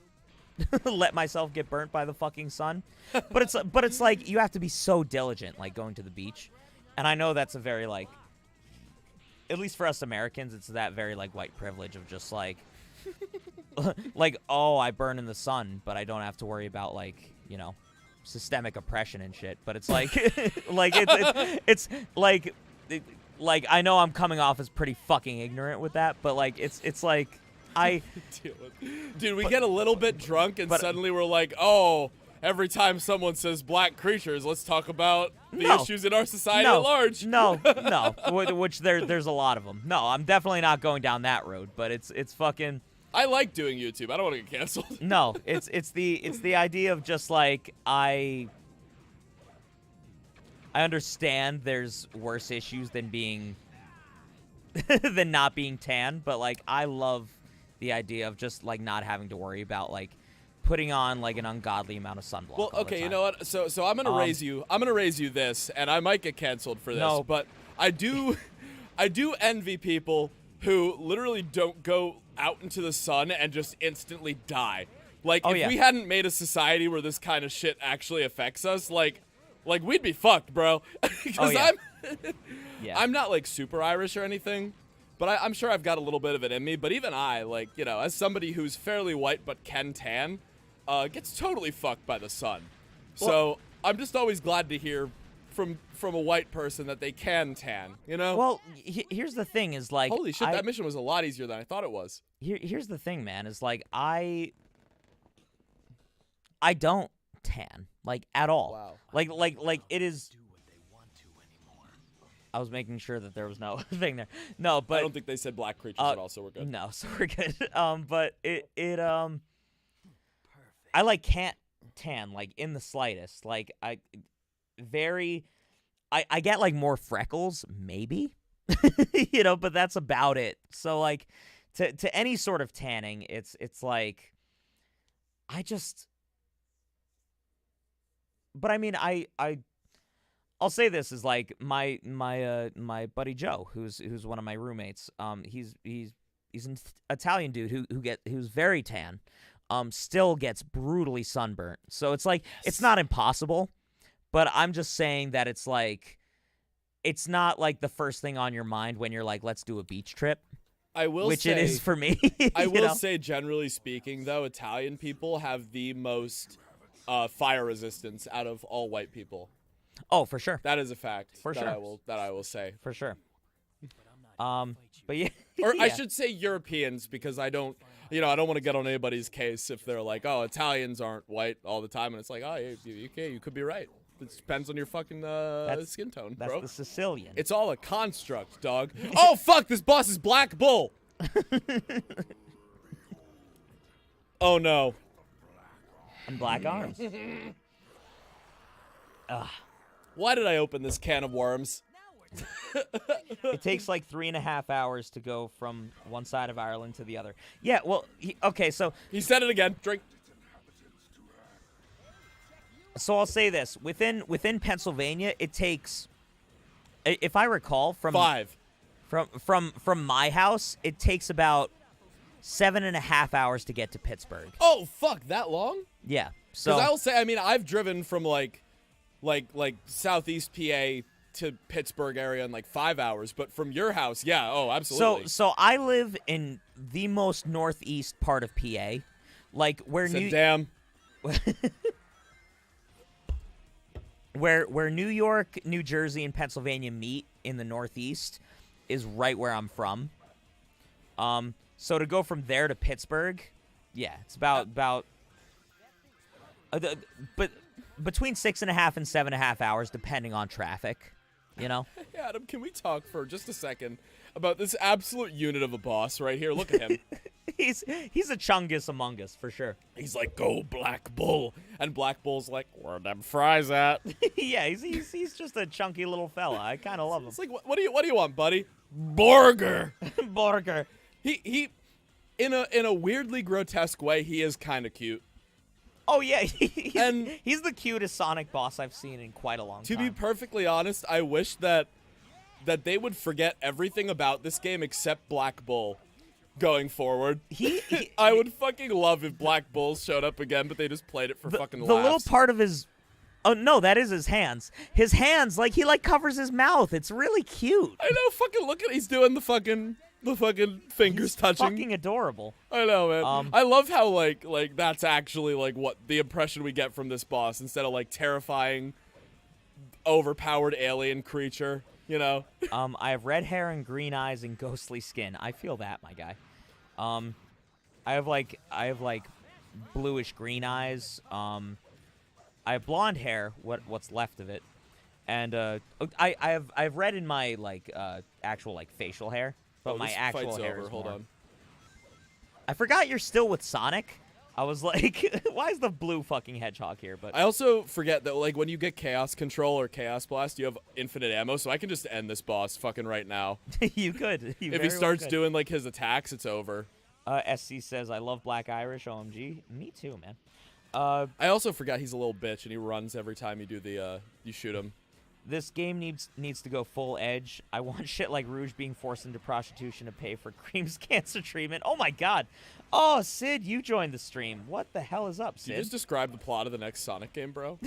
let myself get burnt by the fucking sun. But it's like you have to be so diligent like going to the beach. And I know that's a very like at least for us Americans it's that very like white privilege of just like like, oh, I burn in the sun, but I don't have to worry about, like, you know, systemic oppression and shit. But it's like, it's like, I know I'm coming off as pretty fucking ignorant with that, but, like, it's like, Dude, we get a little bit drunk and suddenly we're like, oh, every time someone says black creatures, let's talk about the issues in our society at large. No, which there's a lot of them. No, I'm definitely not going down that road, but it's fucking... I like doing YouTube. I don't want to get canceled. No, it's the idea of just like I understand there's worse issues than being than not being tan, but like I love the idea of just like not having to worry about like putting on like an ungodly amount of sunblock. Well, okay, you know what? So I'm gonna raise you. I'm gonna raise you this, and I might get canceled for this. No. But I do envy people who literally don't go out into the sun and just instantly die. Like, if we hadn't made a society where this kind of shit actually affects us, like we'd be fucked, bro. Because I'm not, like, super Irish or anything, but I'm sure I've got a little bit of it in me. But even I, like, you know, as somebody who's fairly white but can tan, gets totally fucked by the sun. So I'm just always glad to hear from a white person that they can tan, you know? Well, here's the thing is like... Holy shit, that mission was a lot easier than I thought it was. Here's the thing, man, is like I don't tan, like, at all. Wow. Like it is... I was making sure that there was no thing there. No, but... I don't think they said black creatures at all, so we're good. No, so we're good. But I, like, can't tan, like, in the slightest. Like, I get like more freckles, maybe, you know, but that's about it. So like to any sort of tanning, it's like, but I mean, I'll say this is like my buddy Joe, who's one of my roommates. He's an Italian dude who's very tan, still gets brutally sunburnt. So it's like, it's not impossible. But I'm just saying that it's like, it's not like the first thing on your mind when you're like, let's do a beach trip. I will which say, it is for me. I will say, generally speaking, though, Italian people have the most fire resistance out of all white people. Oh, for sure. That is a fact. For sure. That I will say. For sure. But yeah. Or yeah. I should say Europeans, because I don't want to get on anybody's case if they're like, oh, Italians aren't white all the time, and it's like, oh, you could be right. It depends on your fucking skin tone, That's bro. the Sicilian. It's all a construct, dog. Oh, fuck, this boss is Black Bull. Oh, no. And black arms. Why did I open this can of worms? It takes like 3.5 hours to go from one side of Ireland to the other. Yeah, well, okay, so He said it again. Drink. I'll say this: within Pennsylvania, it takes, if I recall, from 5. from my house, it takes about 7.5 hours to get to Pittsburgh. Oh, fuck, that long? Yeah, Because I so will say, I mean, I've driven from like southeast PA to Pittsburgh area in like 5 hours, but from your house, yeah, oh, absolutely. so I live in the most northeast part of PA, like where Said, damn. where New York, New Jersey, and Pennsylvania meet in the Northeast is right where I'm from. So to go from there to Pittsburgh, yeah, it's about but between 6.5 and 7.5 hours, depending on traffic. You know. Hey, Adam, can we talk for just a second about this absolute unit of a boss right here? Look at him. He's a chungus among us for sure. He's like, go Black Bull. And Black Bull's like, where them fries at? Yeah, he's just a chunky little fella. I kind of love him. It's like, what do you want, buddy? Burger. Burger. He in a weirdly grotesque way, he is kind of cute. Oh yeah, And- he's the cutest Sonic boss I've seen in quite a long To time. be perfectly honest, I wish that they would forget everything about this game except Black Bull going forward. He I would fucking love if Black Bull showed up again, but they just played it for fucking the laughs. little part of his. Oh no, that is his hands. His hands, like he covers his mouth. It's really cute. I know, fucking look at he's doing the fucking fingers touching. Fucking adorable. I know, man. I love how like that's actually like what the impression we get from this boss instead of like terrifying, overpowered alien creature. You know. I have red hair and green eyes and ghostly skin. I feel that, my guy. I have like bluish green eyes. I have blonde hair. What's left of it, and I have red in my actual like facial hair, but my this actual fight's hair over. is Hold more. on. I forgot you're still with Sonic. I was like, why is the blue fucking hedgehog here? But I also forget that like when you get Chaos Control or Chaos Blast, you have infinite ammo, so I can just end this boss fucking right now. you could. You If he starts doing like his attacks, it's over. SC says, I love Black Irish. OMG. Me too, man. I also forgot he's a little bitch and he runs every time you do the you shoot him. This game needs to go full edge. I want shit like Rouge being forced into prostitution to pay for Cream's cancer treatment. Oh my god. Oh, Sid, you joined the stream. What the hell is up, Did you Sid? just describe the plot of the next Sonic game, bro?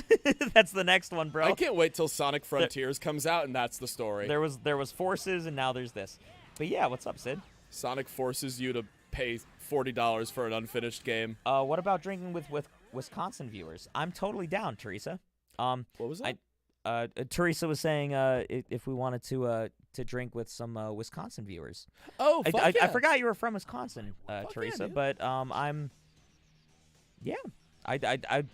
That's the next one, bro. I can't wait till Sonic Frontiers comes out and that's the story. There was Forces and now there's this. But yeah, what's up, Sid? Sonic forces you to pay $40 for an unfinished game. What about drinking with Wisconsin viewers? I'm totally down, Teresa. What was that? Teresa was saying if we wanted to drink with some Wisconsin viewers. Oh, fuck I yeah. forgot you were from Wisconsin, yeah, Teresa. dude. But I'm, yeah. I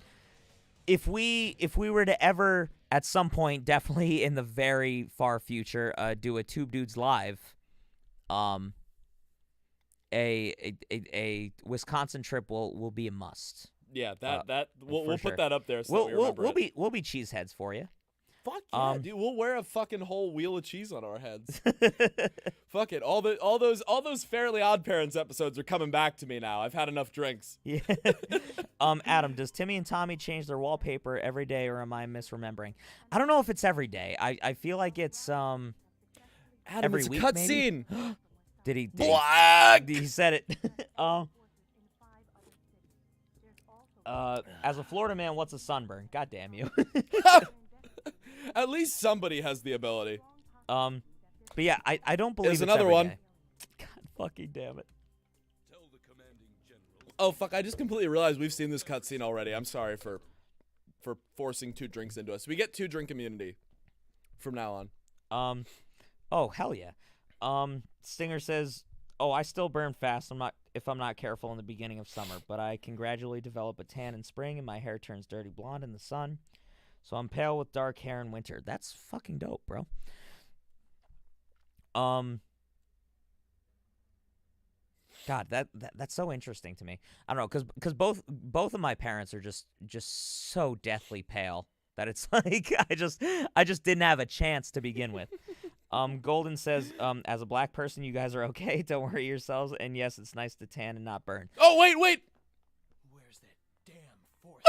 if we were to ever at some point, definitely in the very far future, do a Tube Dudes live, a Wisconsin trip will be a must. Yeah, we'll for sure. put that up there. So that we remember it. We'll be cheeseheads for you. Fuck yeah, dude. We'll wear a fucking whole wheel of cheese on our heads. Fuck it. All those Fairly Odd Parents episodes are coming back to me now. I've had enough drinks. Yeah. Adam, does Timmy and Tommy change their wallpaper every day, or am I misremembering? I don't know if it's every day. I feel like it's Adam, every it's a week, cutscene. Did he? Black. He said it. As a Florida man, what's a sunburn? God damn you. At least somebody has the ability. But yeah, I don't believe There's it's another every one. day. God fucking damn it. Oh fuck! I just completely realized we've seen this cutscene already. I'm sorry for forcing 2 drinks into us. We get 2 drink immunity from now on. Oh hell yeah. Stinger says, "Oh, I still burn fast. If I'm not careful in the beginning of summer, but I can gradually develop a tan in spring, and my hair turns dirty blonde in the sun. So I'm pale with dark hair in winter. That's fucking dope, bro. God, that's so interesting to me. I don't know, because both of my parents are just so deathly pale that it's like I just didn't have a chance to begin with. Golden says, as a black person, you guys are okay. Don't worry yourselves. And yes, it's nice to tan and not burn. Oh, wait. Where's that damn force?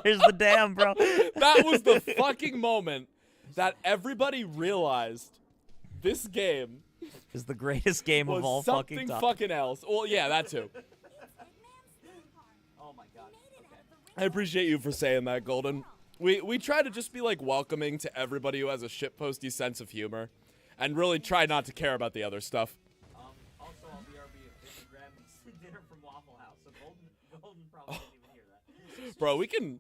There's the damn, bro. That was the fucking moment that everybody realized this game Is the greatest game was of all something fucking time. fucking else. Well, yeah, that too. Oh my god. Okay. I appreciate you for saying that, Golden. We try to just be like welcoming to everybody who has a shitposty sense of humor, and really try not to care about the other stuff. Also, I'll BRB if you grab dinner from Waffle House. So Golden probably didn't even hear that. Bro, we can.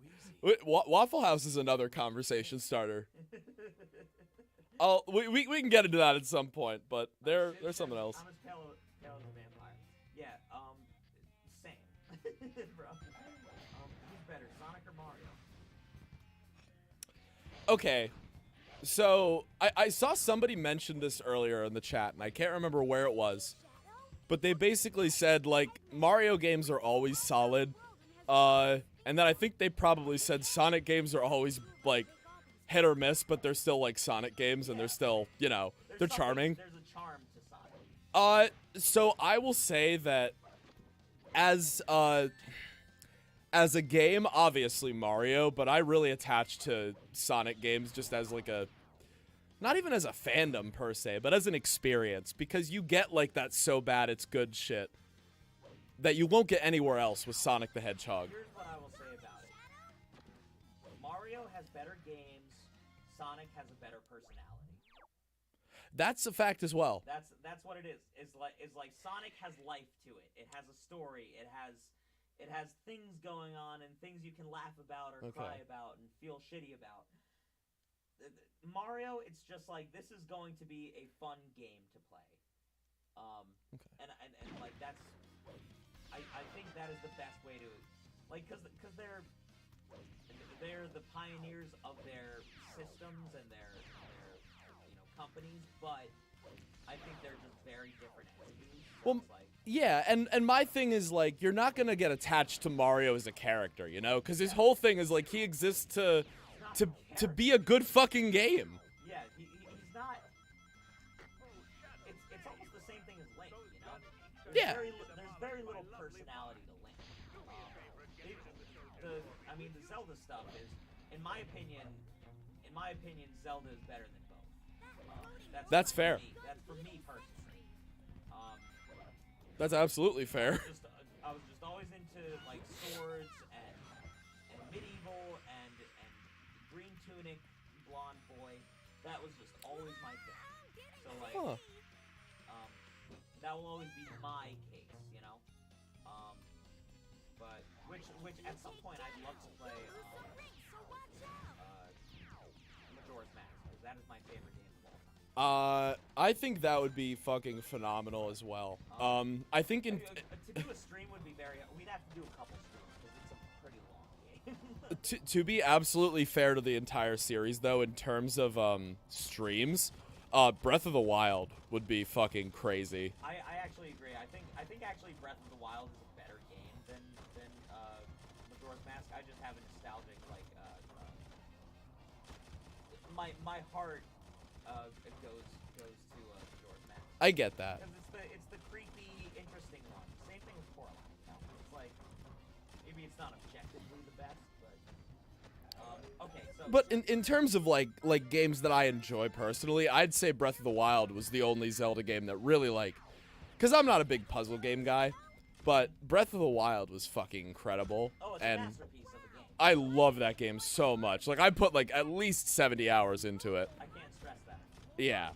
Waffle House is another conversation starter. We can get into that at some point, but there's something else. I'm as pale as a vampire. Yeah. Same. Bro. Who's better, Sonic or Mario? Okay, so I saw somebody mention this earlier in the chat, and I can't remember where it was, but they basically said, like, Mario games are always solid, and then I think they probably said Sonic games are always, like, hit or miss, but they're still, like, Sonic games, and they're still, you know, they're charming. There's a charm to Sonic. So I will say that as a game, obviously Mario, but I really attach to Sonic games just as like not even as a fandom per se, but as an experience, because you get like that so bad it's good shit that you won't get anywhere else with Sonic the Hedgehog. Here's what I will say about it. Mario has better games. Sonic has a better personality. That's a fact as well. That's what it is. Is like Sonic has life to it. It has a story. It has things going on and things you can laugh about or cry about and feel shitty about. Mario, it's just like, this is going to be a fun game to play. And like that's, I think that is the best way to, like, cause they're the pioneers of their systems and their companies, but I think they're just very different entities. So Well, it's like, yeah, and my thing is, like, you're not gonna get attached to Mario as a character, you know? Because his whole thing is, like, he exists to be a good fucking game. yeah, he's not. It's almost the same thing as Link, you know? Yeah. There's very little personality to Link. The Zelda stuff is, in my opinion, Zelda is better than both. That's fair. That's for me personally. That's absolutely fair. I was just always into like swords and medieval and green tunic, blonde boy. That was just always my thing. So like, that will always be my case, you know. But which at some point I'd love to play Majora's Mask, because that is my favorite game of all time. I think that would be fucking phenomenal as well. I think to do a stream would be we'd have to do a couple streams because it's a pretty long game. to be absolutely fair to the entire series, though, in terms of streams, Breath of the Wild would be fucking crazy. I actually agree. I think actually Breath of the Wild is a better game than Majora's Mask. I just have a nostalgic my heart goes to Majora's Mask. I get that. Because it's the creepy, interesting one. Same thing with Coraline. You know? It's like, maybe it's not objectively the best, but okay. So, But in terms of like games that I enjoy personally, I'd say Breath of the Wild was the only Zelda game that really because I'm not a big puzzle game guy, but Breath of the Wild was fucking incredible. oh, it's a And masterpiece of a game. I love that game so much. Like, I put like at least 70 hours into it. I can't stress that. Yeah.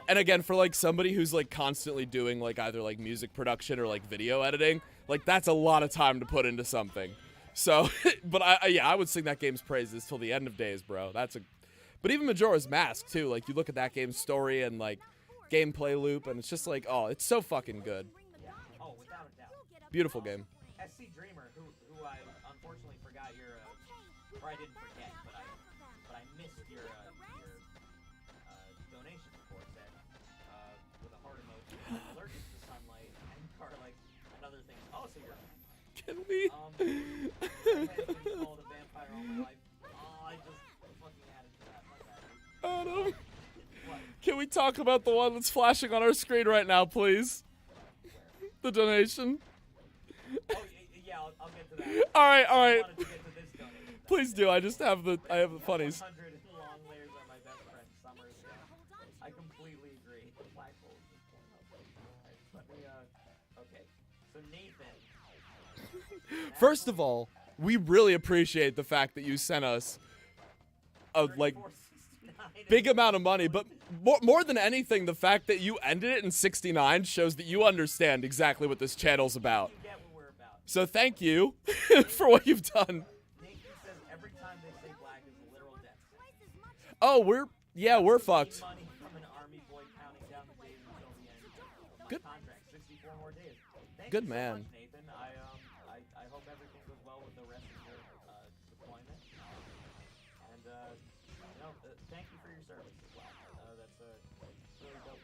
And again, for like somebody who's like constantly doing like either like music production or like video editing, like that's a lot of time to put into something. So, but I would sing that game's praises till the end of days, bro. But even Majora's Mask too. Like, you look at that game's story and like gameplay loop, and it's just like, oh, it's so fucking good. Oh, without a doubt. Beautiful game. SC Dreamer, who I unfortunately forgot your, or I didn't forget, but I missed your donation before, said, with a heart emoji, I'm allergic to sunlight, and garlic, and other things. Oh, so you're... Can we? I've been called a vampire all my life. Oh, I just fucking added to that. My bad. Adam, What? can we talk about the one that's flashing on our screen right now, please? The donation. Oh, yeah, I'll get to that. All right. I wanted to get to this donation. Please do. I have the funnies. 100 long layers are my best friend Summers. I completely agree. The black hole is just pulling up. Alright, let me, okay. So Nathan. First of all, we really appreciate the fact that you sent us a like 3469 big amount of money, but more than anything, the fact that you ended it in 69 shows that you understand exactly what this channel's about. You get what we're about. So thank you for what you've done. Nathan says every time they say black is a literal death sentence. Oh, we're fucked. Money from an army boy counting down the days until the end of my Good. contract. 64 more days. Thank Good you so man. much, Nathan. I hope everything goes well with the rest of your deployment. And thank you for your service as well. That's really dope.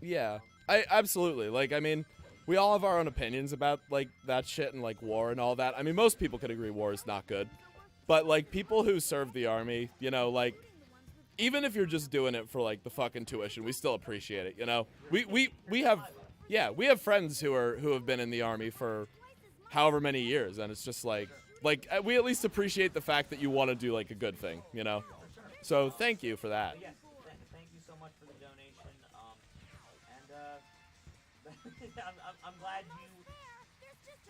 Yeah, I absolutely. Like, I mean, we all have our own opinions about like that shit and like war and all that. I mean, most people could agree war is not good, but like people who serve the army, you know, like even if you're just doing it for like the fucking tuition, we still appreciate it. You know, we have friends who have been in the army for however many years, and it's just like we at least appreciate the fact that you want to do like a good thing, you know. So thank you for that. Yes, thank you so much for the donation.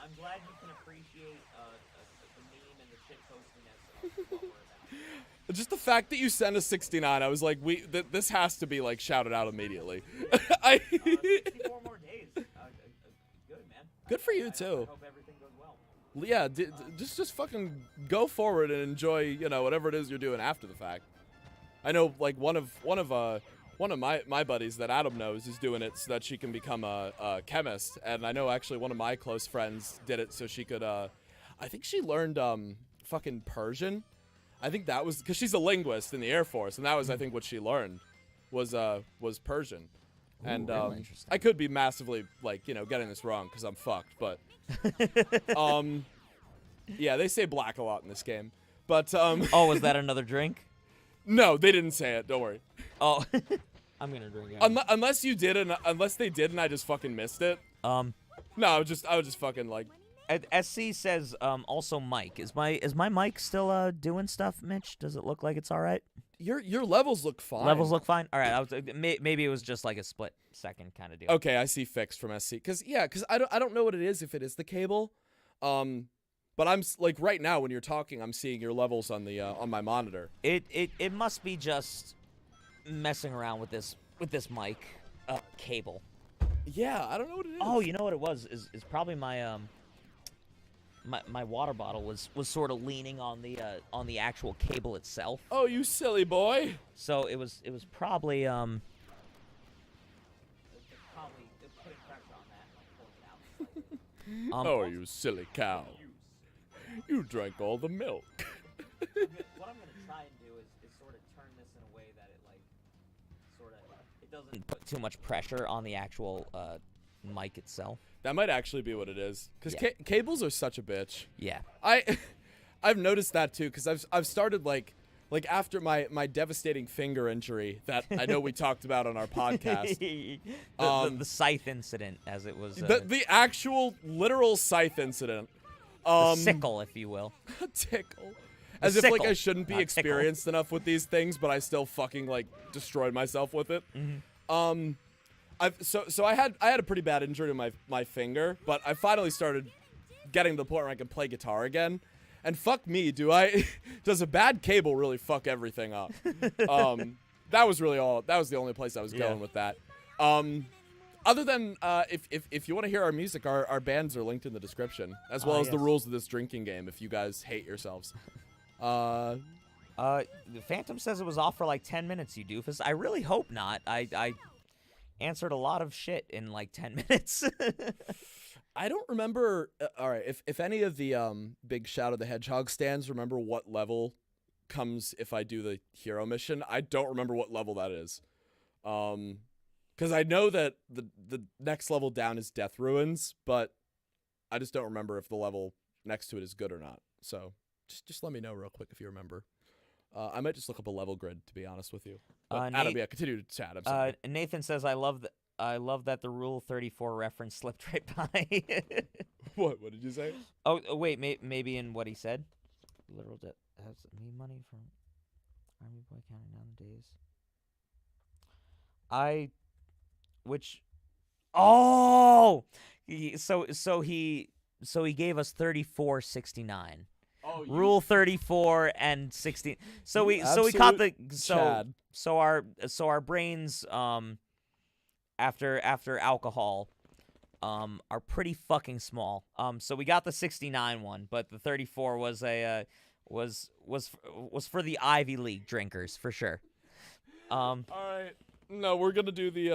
I'm glad you can appreciate the meme and the shit postiness of what we're about. Just the fact that you sent us 69, I was like, this has to be like shouted out immediately. 64 more days. Good, man. Good for you I too. hope everything goes well. Yeah, just fucking go forward and enjoy, you know, whatever it is you're doing after the fact. I know, like one of my buddies that Adam knows is doing it so that she can become a chemist, and I know actually one of my close friends did it so she could. I think she learned fucking Persian. I think that was because she's a linguist in the Air Force, and that was I think what she learned was Persian. And really interesting. I could be massively like, you know, getting this wrong because I'm fucked, but yeah, they say black a lot in this game. But Oh, was that another drink? no, they didn't say it. Don't worry. Oh, I'm gonna drink it. Unless you did, and unless they did, and I just fucking missed it. No, I was just fucking like. SC says also Mike. Is my mic still doing stuff, Mitch? Does it look like it's all right? Your levels look fine. Levels look fine. All right. Maybe it was just like a split second kind of deal. Okay, I see fixed from SC. Cause I don't know what it is if it is the cable, but I'm like right now when you're talking, I'm seeing your levels on the on my monitor. It must be just messing around with this mic cable. Yeah, I don't know what it is. Oh, you know what it was is probably my my water bottle was sort of leaning on the actual cable itself. Oh, you silly boy. So it was probably putting pressure on that and pulling it out. Oh, you silly cow. You drank all the milk. What I'm gonna try and do is sort of turn this in a way that it doesn't put too much pressure on the actual mic itself. That might actually be what it is, because Yeah. cables are such a bitch. Yeah. I've noticed that too, because I've started like after my devastating finger injury that I know we talked about on our podcast. the scythe incident, as it was. The actual literal scythe incident. The sickle, if you will. Tickle. As if like I sickle, shouldn't be not experienced enough with these things, but I still fucking like destroyed myself with it. Mm-hmm. So I had a pretty bad injury to my finger, but I finally started getting to the point where I can play guitar again. And fuck me, does a bad cable really fuck everything up? That was the only place I was going with that. Other than if you want to hear our music, our bands are linked in the description, as well as the rules of this drinking game if you guys hate yourselves. The Phantom says it was off for like 10 minutes, you doofus. I really hope not. I answered a lot of shit in like 10 minutes. I don't remember. All right, if any of the big Shadow the Hedgehog stands remember what level comes if I do the hero mission, I don't remember what level that is. Because I know that the next level down is Death Ruins, but I just don't remember if the level next to it is good or not. So just let me know real quick if you remember. I might just look up a level grid, to be honest with you. But Adam, yeah, continue to chat. I'm sorry. Nathan says, I love that the Rule 34 reference slipped right by. What did you say? Oh, wait, maybe in what he said. Literal debt has me money from Army Boy counting down the days. So he gave us 34.69. Oh, Rule 34 and 16. So we caught the our brains after alcohol are pretty fucking small. So we got the 69 one, but the 34 was for the Ivy League drinkers for sure. All right. No, we're gonna do the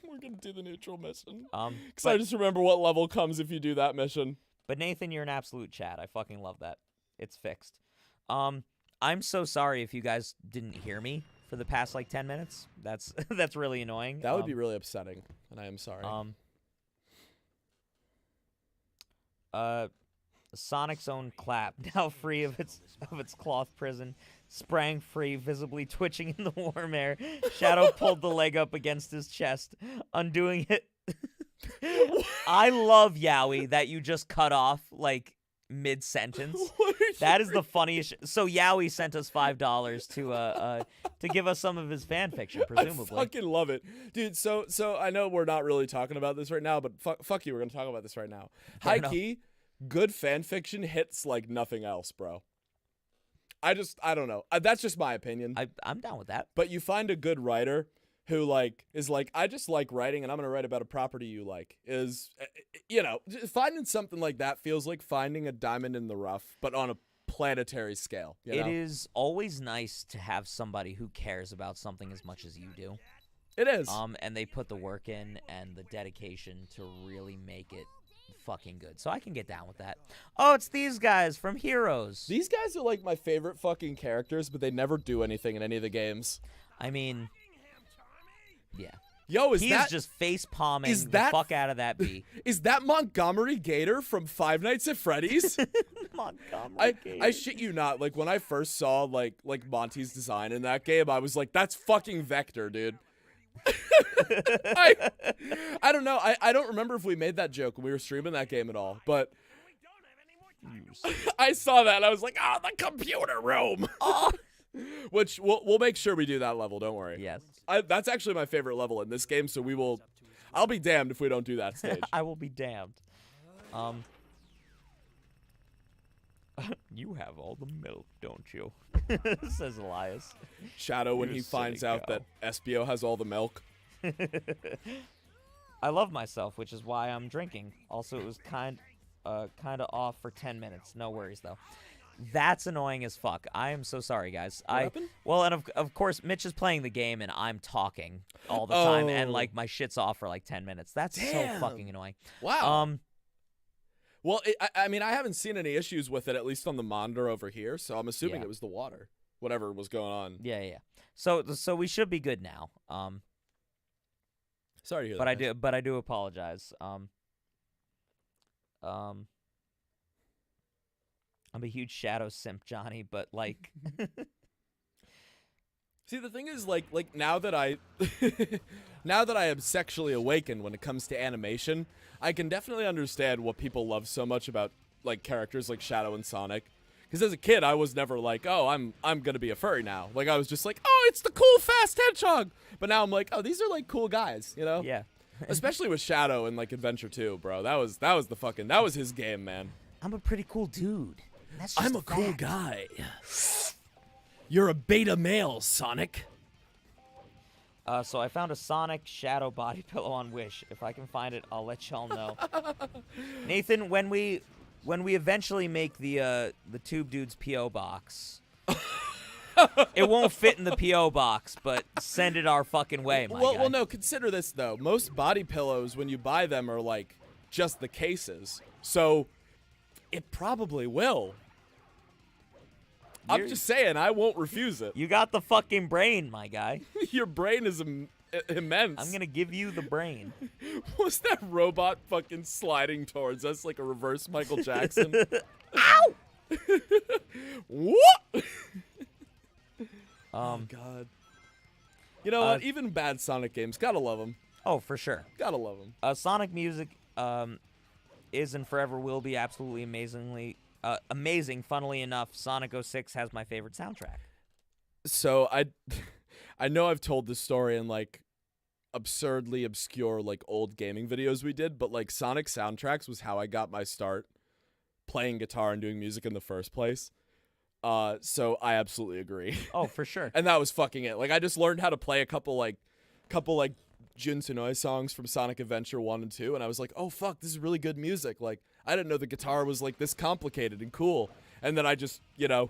we're gonna do the neutral mission. Because I just remember what level comes if you do that mission. But Nathan, you're an absolute Chad. I fucking love that. It's fixed. I'm so sorry if you guys didn't hear me for the past like 10 minutes. That's really annoying. That would be really upsetting, and I am sorry. Sonic's own clap, now free of its cloth prison, sprang free, visibly twitching in the warm air. Shadow pulled the leg up against his chest, undoing it. I love Yowie that you just cut off like mid-sentence. That is the funniest. So Yowie sent us $5 to give us some of his fan fiction, presumably. I fucking love it, dude. So I know we're not really talking about this right now, but fuck you, we're gonna talk about this right now. High key, good fan fiction hits like nothing else, bro. I don't know. That's just my opinion. I'm down with that. But you find a good writer who like is like, I just like writing and I'm gonna write about a property you like, is, you know, finding something like that feels like finding a diamond in the rough, but on a planetary scale. You know? It is always nice to have somebody who cares about something as much as you do. It is. And they put the work in and the dedication to really make it fucking good. So I can get down with that. Oh, it's these guys from Heroes. These guys are like my favorite fucking characters, but they never do anything in any of the games. I mean, yeah. Yo, He's just face palming the fuck out of that bee. Is that Montgomery Gator from Five Nights at Freddy's? Montgomery Gator. I shit you not. Like when I first saw like Monty's design in that game, I was like, that's fucking Vector, dude. I don't know. I don't remember if we made that joke when we were streaming that game at all, but I saw that and I was like, oh, the computer room. Oh. Which we'll make sure we do that level. Don't worry. Yes. That's actually my favorite level in this game. So we will. I'll be damned if we don't do that stage. I will be damned. You have all the milk, don't you? Says Elias. Shadow when he finds out that Espio has all the milk. I love myself, which is why I'm drinking. Also, it was kind of off for 10 minutes. No worries though. That's annoying as fuck. I am so sorry, guys. What happened? Well, and of course, Mitch is playing the game, and I'm talking all the time, and like my shit's off for like 10 minutes. That's so fucking annoying. Wow. Well, I mean, I haven't seen any issues with it, at least on the monitor over here. So I'm assuming it was the water, whatever was going on. Yeah. So we should be good now. Sorry to hear that. But I do apologize. I'm a huge Shadow simp, Johnny, but like see, the thing is like now that I am sexually awakened when it comes to animation, I can definitely understand what people love so much about like characters like Shadow and Sonic. Because as a kid, I was never like, oh, I'm gonna be a furry now. Like I was just like, oh, it's the cool fast hedgehog. But now I'm like, oh, these are like cool guys, you know? Yeah. Especially with Shadow and like Adventure 2, bro. That was his game, man. I'm a pretty cool dude. I'm a cool guy. You're a beta male, Sonic. So I found a Sonic Shadow body pillow on Wish. If I can find it, I'll let y'all know. Nathan, when we eventually make the Tube Dudes PO box, it won't fit in the PO box, but send it our fucking way, my guy. Well, no. Consider this though. Most body pillows, when you buy them, are like just the cases. So it probably will. I'm just saying, I won't refuse it. You got the fucking brain, my guy. Your brain is immense. I'm gonna give you the brain. Was that robot fucking sliding towards us like a reverse Michael Jackson? Ow! What? Oh God. You know what? Even bad Sonic games, gotta love them. Oh, for sure. Gotta love them. Sonic music is and forever will be absolutely amazing. Funnily enough, Sonic 06 has my favorite soundtrack. So I know I've told this story in like absurdly obscure like old gaming videos we did, but like Sonic soundtracks was how I got my start playing guitar and doing music in the first place. So I absolutely agree. Oh, for sure. And that was fucking it. Like I just learned how to play a couple Jun Tsunoi songs from Sonic Adventure 1 and 2, and I was like, oh fuck, this is really good music. Like I didn't know the guitar was like this complicated and cool. And then I just, it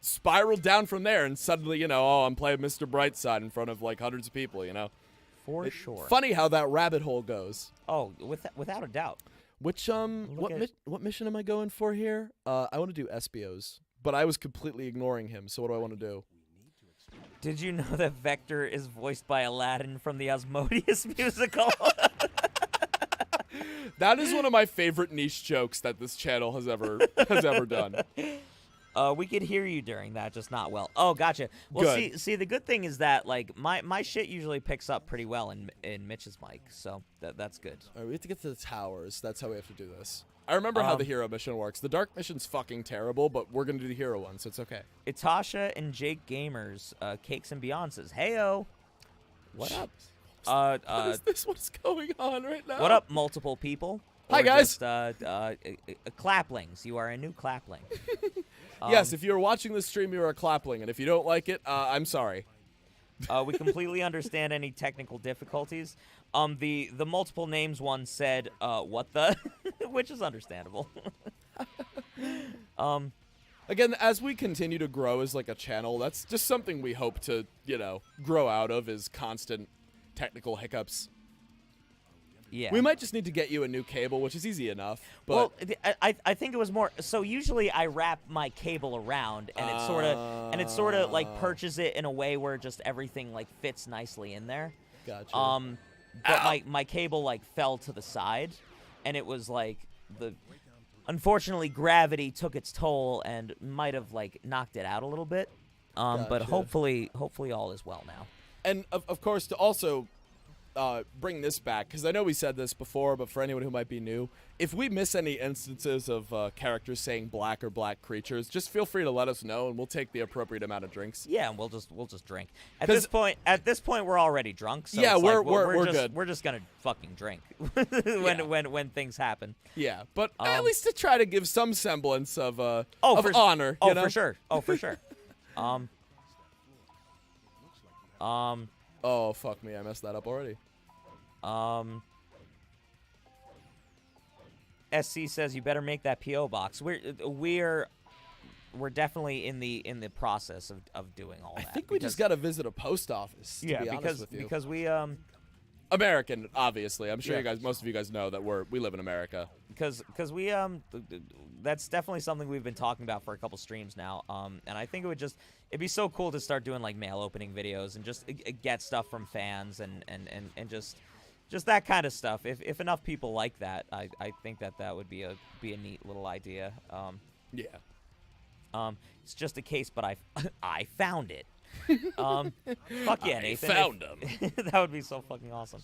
spiraled down from there, and suddenly, I'm playing Mr. Brightside in front of like hundreds of people, For sure. Funny how that rabbit hole goes. Oh, without a doubt. Which what mission am I going for here? I want to do Espio's, but I was completely ignoring him. So what do I want to do? Did you know that Vector is voiced by Aladdin from the Asmodeus musical? That is one of my favorite niche jokes that this channel has ever done. We could hear you during that, just not well. Oh, gotcha. Well, Good. see, the good thing is that like my shit usually picks up pretty well in Mitch's mic, so that's good. All right, we have to get to the towers. That's how we have to do this. I remember how the hero mission works. The dark mission's fucking terrible, but we're gonna do the hero one, so it's okay. Itasha and Jake Gamers, Cakes and Beyond says, "Heyo, what up?" What is this? What's going on right now? What up, multiple people? Hi, Or guys. Just, claplings. You are a new clapling. Yes, if you're watching this stream, you're a clapling, and if you don't like it, I'm sorry. We completely understand any technical difficulties. The multiple names one said, "What the," which is understandable. Again, as we continue to grow as like a channel, that's just something we hope to, grow out of is constant technical hiccups. Yeah. We might just need to get you a new cable, which is easy enough. But Well, I think it was more. So usually I wrap my cable around, and it sort of like perches it in a way where just everything like fits nicely in there. gotcha. But my cable like fell to the side, and it was like unfortunately gravity took its toll and might have like knocked it out a little bit. But Gotcha. hopefully all is well now. And of course, to also bring this back, because I know we said this before, but for anyone who might be new, if we miss any instances of characters saying black or black creatures, just feel free to let us know, and we'll take the appropriate amount of drinks. Yeah, and we'll just drink. At this point, we're already drunk. So Yeah, it's we're just, good. We're just gonna fucking drink when things happen. Yeah, but at least to try to give some semblance of for honor. Oh, you know? for sure. Oh, for sure. Oh fuck me, I messed that up already. SC says you better make that PO box. We're definitely in the process of doing all that. I think we just got to visit a post office. To be honest with you. because we American, obviously. I'm sure Yeah. most of you guys know that we live in America. because we that's definitely something we've been talking about for a couple streams now. And I think it'd be so cool to start doing like mail opening videos and just get stuff from fans and just that kind of stuff. If enough people like that, I think that would be a neat little idea. Yeah. It's just a case, but I found it. Fuck yeah, Nathan. Found them. That would be so fucking awesome.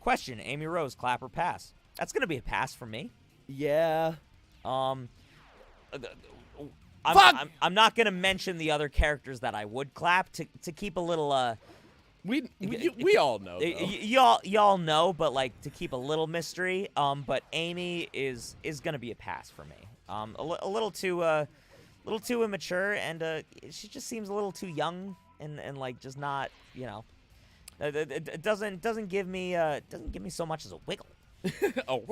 Question: Amy Rose, clap or pass? That's gonna be a pass for me. Yeah. I'm not gonna mention the other characters that I would clap to keep a little We all know. y'all know, but like to keep a little mystery. But Amy is gonna be a pass for me. A little too immature, and she just seems a little too young, and like just not, it doesn't give me so much as a wiggle. Oh,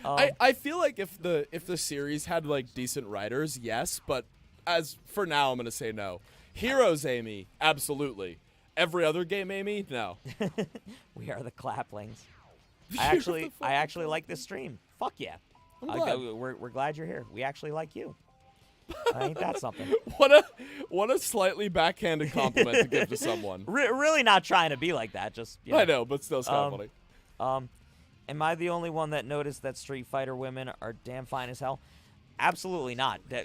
I feel like if the series had like decent writers, yes, but as for now, I'm gonna say no. Heroes Amy, absolutely. every other game, Amy? No. We are the Claplings. I actually like this stream. Fuck yeah. I'm glad. We're glad you're here. We actually like you. Ain't that something? What a slightly backhanded compliment to give to someone. Really not trying to be like that. Just I know, but still, it's kind of funny. Am I the only one that noticed that Street Fighter women are damn fine as hell? Absolutely not. No,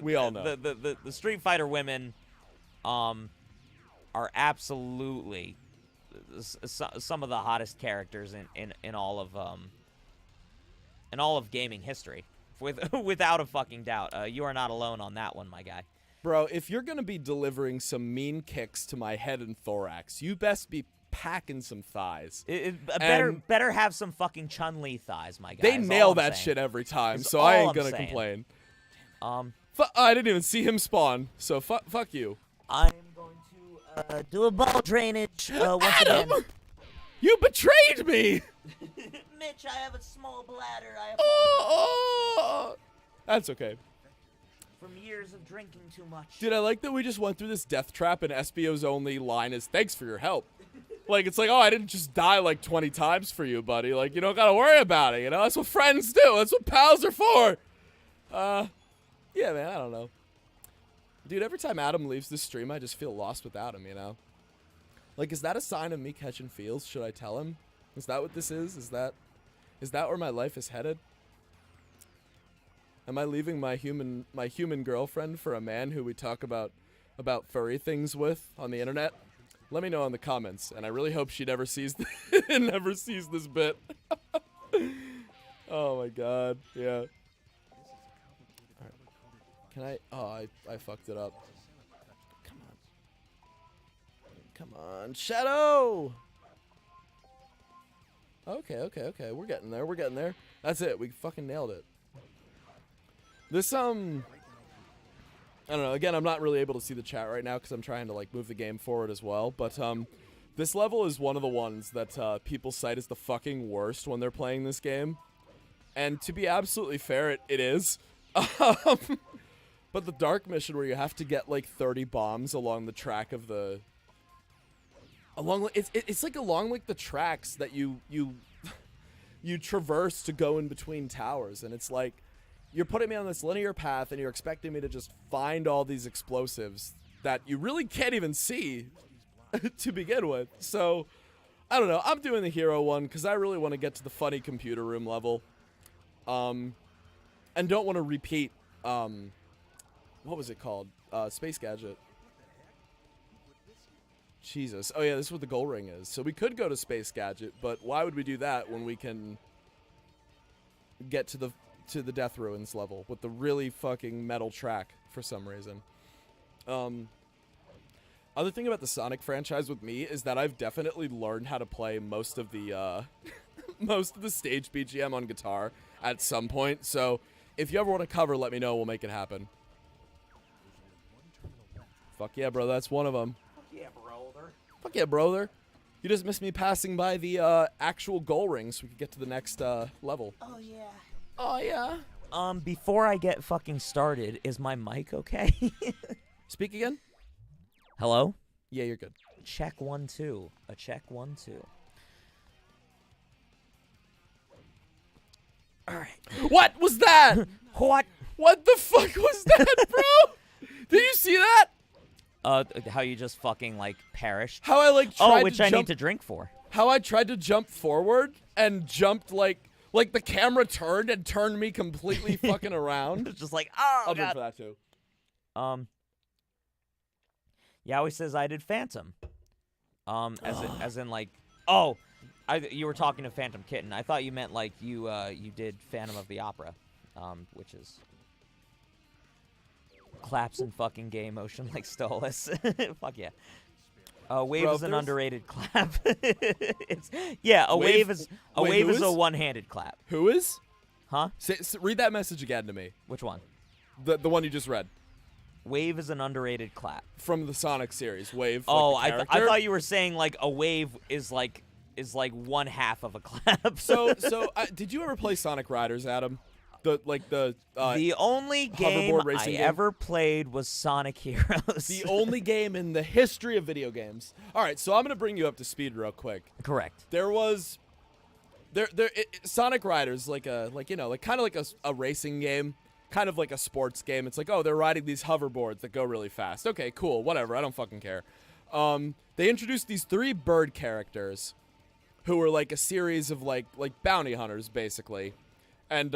we all know. The Street Fighter women are absolutely some of the hottest characters in all of gaming history, without a fucking doubt. You are not alone on that one, my guy. Bro, if you're gonna be delivering some mean kicks to my head and thorax, you best be packing some thighs. Better have some fucking Chun-Li thighs, my guy. They nail that shit every time, so I ain't gonna complain. I didn't even see him spawn, so fuck you. I'm going to do a ball drainage once again. You betrayed me! Mitch, I have a small bladder. I have That's okay. from years of drinking too much. Dude, I like that we just went through this death trap and SBO's only line is, thanks for your help. Like, it's like, oh, I didn't just die like 20 times for you, buddy. Like, you don't gotta worry about it, you know? That's what friends do. That's what pals are for. Yeah, man, I don't know. Dude, every time Adam leaves this stream, I just feel lost without him, you know? Like, is that a sign of me catching feels? Should I tell him? Is that what this is? Is that where my life is headed? Am I leaving my human girlfriend for a man who we talk about furry things with on the internet? Let me know in the comments, and I really hope she never sees never sees this bit. Oh my god, yeah. All right. Can I? Oh, I fucked it up. Come on, Shadow. Okay. We're getting there. That's it. We fucking nailed it. This I don't know. Again, I'm not really able to see the chat right now because I'm trying to like move the game forward as well. But this level is one of the ones that people cite as the fucking worst when they're playing this game. And to be absolutely fair, it is. But the dark mission where you have to get like 30 bombs along the track of the it's like along like the tracks that you traverse to go in between towers, and it's like you're putting me on this linear path and you're expecting me to just find all these explosives that you really can't even see to begin with. So I don't know, I'm doing the hero one because I really want to get to the funny computer room level, and don't want to repeat what was it called, Space Gadget. Jesus. Oh yeah, this is what the goal ring is. So we could go to Space Gadget, but why would we do that when we can get to the Death Ruins level with the really fucking metal track for some reason? Other thing about the Sonic franchise with me is that I've definitely learned how to play most of the stage BGM on guitar at some point. So if you ever want to cover, let me know. We'll make it happen. Fuck yeah, bro. That's one of them. Fuck yeah, brother. You just missed me passing by the actual goal ring so we could get to the next level. Oh yeah. Oh yeah. Before I get fucking started, is my mic okay? Speak again? Hello? Yeah, you're good. Check 1 2. A check 1 2. All right. What was that? What? What the fuck was that, bro? Did you see that? How you just fucking like perished? How I like tried which to I jump, need to drink for. How I tried to jump forward and jumped like the camera turned and turned me completely fucking around. It's just like, oh I'll god. drink for that too. Yowie says I did Phantom. As in like, you were talking to Phantom Kitten. I thought you meant like you did Phantom of the Opera, which is claps and fucking gay motion like Stolas. Fuck yeah. Wave is an underrated clap. Wave is a one-handed clap. Who is? Huh? Read that message again to me. Which one? The one you just read. Wave is an underrated clap. From the Sonic series, Wave. Oh, like I thought you were saying like a wave is like one half of a clap. So did you ever play Sonic Riders, Adam? The only game hoverboard I racing game? ever played was Sonic Heroes. The only game in the history of video games. All right, so I'm gonna bring you up to speed real quick. Correct. There was, Sonic Riders kind of like a racing game, kind of like a sports game. It's like, oh, they're riding these hoverboards that go really fast. Okay, cool, whatever. I don't fucking care. They introduced these 3 bird characters, who were like a series of like bounty hunters basically, and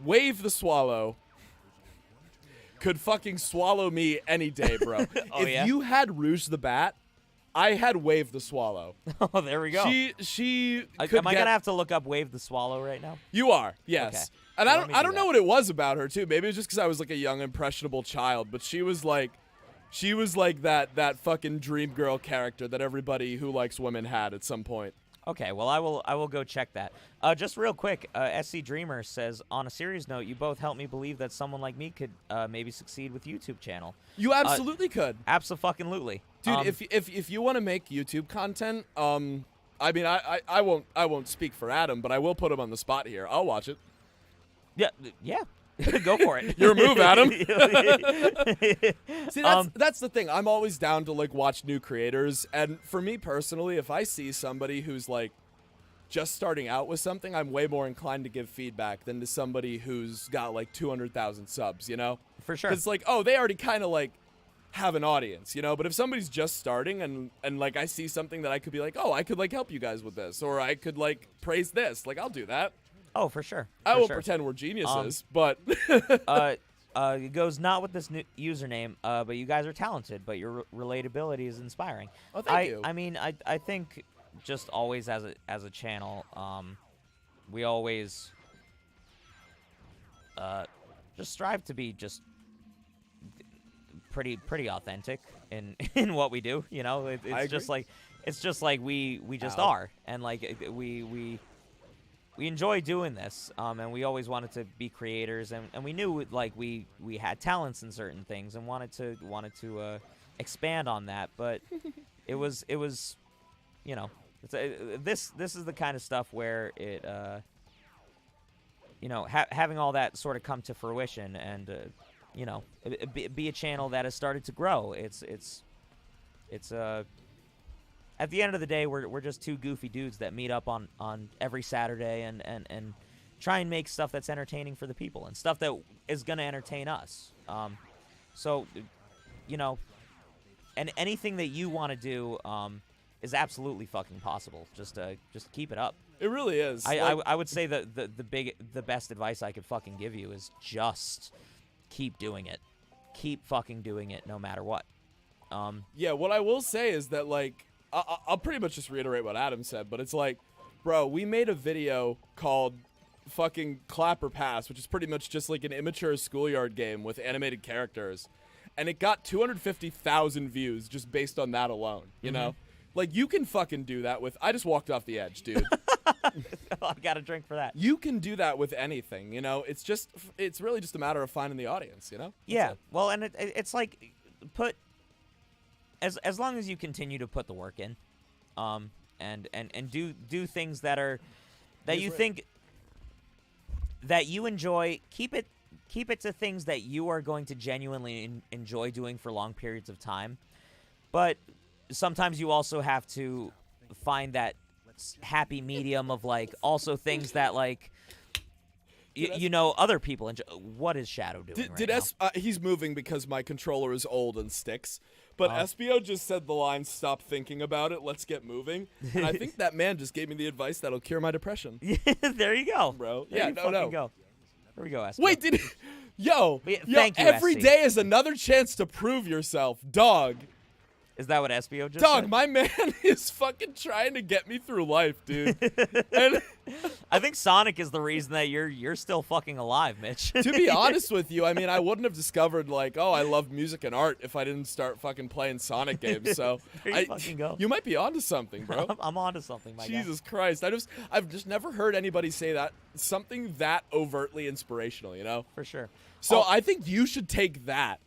Wave the Swallow could fucking swallow me any day, bro. If you had Rouge the Bat, I had Wave the Swallow. Oh, there we go. She Am could I gonna have to look up Wave the Swallow right now? You are, yes. Okay. And Well, let me I do don't know that. what it was about her too. Maybe it was just because I was like a young impressionable child, but she was like that fucking dream girl character that everybody who likes women had at some point. Okay, well I will go check that. Just real quick, SC Dreamer says, on a serious note, you both helped me believe that someone like me could maybe succeed with YouTube channel. You absolutely could. Abso-fucking-lutely. Dude, if you want to make YouTube content, I mean, I won't speak for Adam, but I will put him on the spot here. I'll watch it. Yeah. Go for it. Your move, Adam. See, that's the thing. I'm always down to like watch new creators, and for me personally, if I see somebody who's like just starting out with something, I'm way more inclined to give feedback than to somebody who's got like 200,000 subs. You know, For sure. 'Cause it's like, oh, they already kind of like have an audience, you know. But if somebody's just starting and like I see something that I could be like, oh, I could like help you guys with this, or I could like praise this, like I'll do that. Oh, for sure. I For won't sure. pretend we're geniuses, but It goes not with this new username, but you guys are talented, but your relatability is inspiring. Oh, thank you. I mean, I think just always as a channel, we always just strive to be just pretty authentic in what we do. You know, it's just like we just are, and like we enjoy doing this, and we always wanted to be creators, and we knew like we had talents in certain things and wanted to expand on that, but it was you know, this is the kind of stuff where it you know, having all that sort of come to fruition, and you know, be a channel that has started to grow. It's at the end of the day, we're just 2 goofy dudes that meet up on every Saturday and try and make stuff that's entertaining for the people and stuff that is going to entertain us. So, you know, and anything that you want to do is absolutely fucking possible. Just keep it up. it really is. I would say that the best advice I could fucking give you is just keep doing it. Keep fucking doing it no matter what. Yeah, what I will say is that, like, I'll pretty much just reiterate what Adam said, but it's like, bro, we made a video called fucking Clap or Pass, which is pretty much just like an immature schoolyard game with animated characters, and it got 250,000 views just based on that alone, you know? Like, you can fucking do that with... I just walked off the edge, dude. I got a drink for that. You can do that with anything, you know? It's really just a matter of finding the audience, you know? Yeah, well, and it's like, as long as you continue to put the work in, and do things that are that you think that you enjoy, keep it to things that you are going to genuinely enjoy doing for long periods of time. But sometimes you also have to find that happy medium of like also things that like you know other people enjoy. What is Shadow doing right now? He's moving because my controller is old and sticks. But SBO just said the line, "Stop thinking about it, let's get moving." And I think that man just gave me the advice that'll cure my depression. There you go, Bro. There Yeah, you no, fucking no. go. Here we go, SBO. Wait, did he... Yo, thank you, every SC. day is another chance to prove yourself, dog. Is that what SBO just Dog, said? my man is fucking trying to get me through life, dude. And I think Sonic is the reason that you're still fucking alive, Mitch. to be honest with you, I mean, I wouldn't have discovered, like, oh, I love music and art if I didn't start fucking playing Sonic games. So There you fucking go. You might be onto something, bro. I'm onto something, my guy. Jesus Christ. I've just never heard anybody say that, something that overtly inspirational, you know? For sure. So I think you should take that.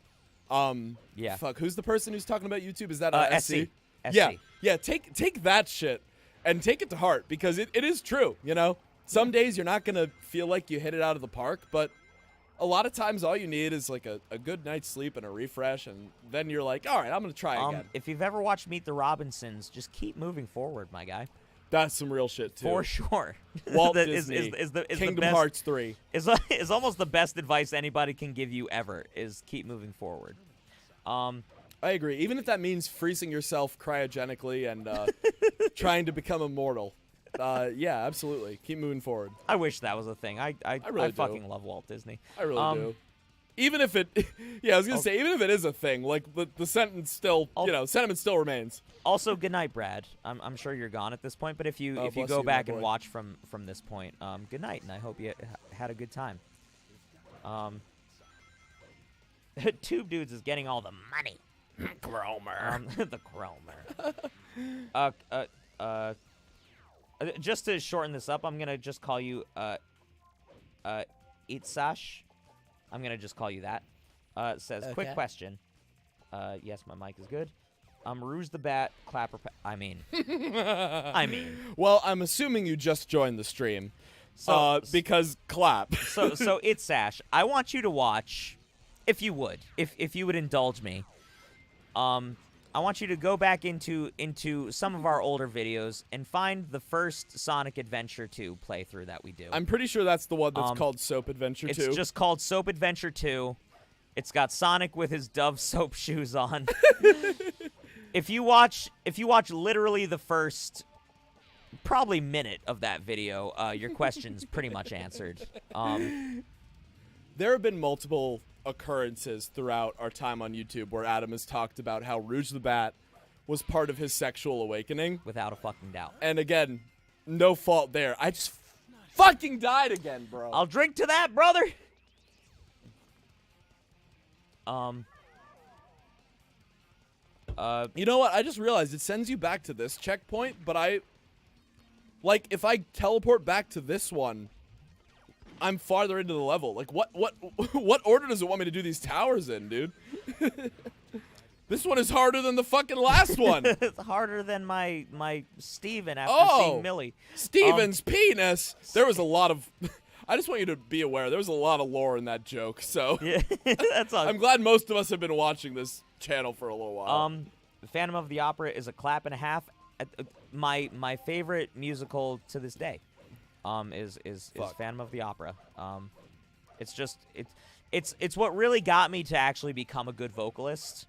Yeah. Fuck, who's the person who's talking about YouTube? Is that SC. Yeah. Yeah, take that shit and take it to heart because it is true, you know? Some days you're not gonna feel like you hit it out of the park, but a lot of times all you need is like a good night's sleep and a refresh, and then you're like, all right, I'm gonna try again. If you've ever watched Meet the Robinsons, just keep moving forward, my guy. That's some real shit too. For sure. Walt That Disney, is the Kingdom best, Hearts 3. is almost the best advice anybody can give you ever. Is keep moving forward. I agree. Even if that means freezing yourself cryogenically and trying to become immortal. Yeah, absolutely. Keep moving forward. I wish that was a thing. I really do. fucking love Walt Disney. I really do. Even if it, yeah, I was gonna say, even if it is a thing, like the sentence still, sentiment still remains. Also, good night, Brad. I'm sure you're gone at this point, but if you bless go you, my back and boy. watch from this point, good night, and I hope you had a good time. Tube Dudes is getting all the money. Cromer. The Cromer. Just to shorten this up, I'm gonna just call you Itsash. I'm gonna just call you that. It says, quick Okay. question. Yes, my mic is good. Rouge the Bat, clapper. I mean. Well, I'm assuming you just joined the stream, because clap. So Itsash, I want you to watch, if you would, if you would indulge me. I want you to go back into some of our older videos and find the first Sonic Adventure 2 playthrough that we do. I'm pretty sure that's the one that's called Soap Adventure 2. It's just called Soap Adventure 2. It's got Sonic with his Dove soap shoes on. If you watch literally the first probably minute of that video, your question's pretty much answered. There have been multiple occurrences throughout our time on YouTube where Adam has talked about how Rouge the Bat was part of his sexual awakening. Without a fucking doubt. And again, no fault there. I just fucking died again, bro. I'll drink to that, brother. You know what? I just realized it sends you back to this checkpoint, but if I teleport back to this one, I'm farther into the level. Like, what order does it want me to do these towers in, dude? This one is harder than the fucking last one. It's harder than my Steven after seeing Millie. Steven's penis. There was a lot of. I just want you to be aware. There was a lot of lore in that joke. So Yeah, that's all. I'm glad most of us have been watching this channel for a little while. Phantom of the Opera is a clap and a half. My favorite musical to this day, is Phantom of the Opera. It's just it's what really got me to actually become a good vocalist.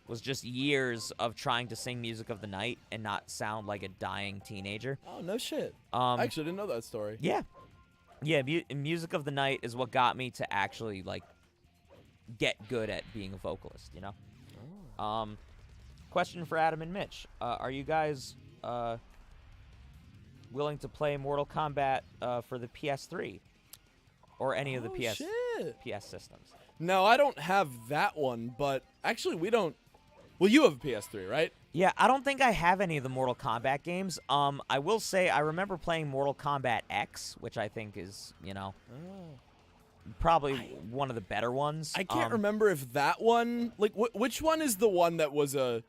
Was just years of trying to sing Music of the Night and not sound like a dying teenager. Oh, no shit. I actually didn't know that story. Yeah. Music of the Night is what got me to actually like get good at being a vocalist. You know. Question for Adam and Mitch: are you guys willing to play Mortal Kombat for the PS3 or any of the PS systems? No, I don't have that one, but actually we don't. Well, you have a PS3, right? Yeah, I don't think I have any of the Mortal Kombat games. I will say I remember playing Mortal Kombat X, which I think is, probably one of the better ones. I can't remember if that one, like, which one is the one that was a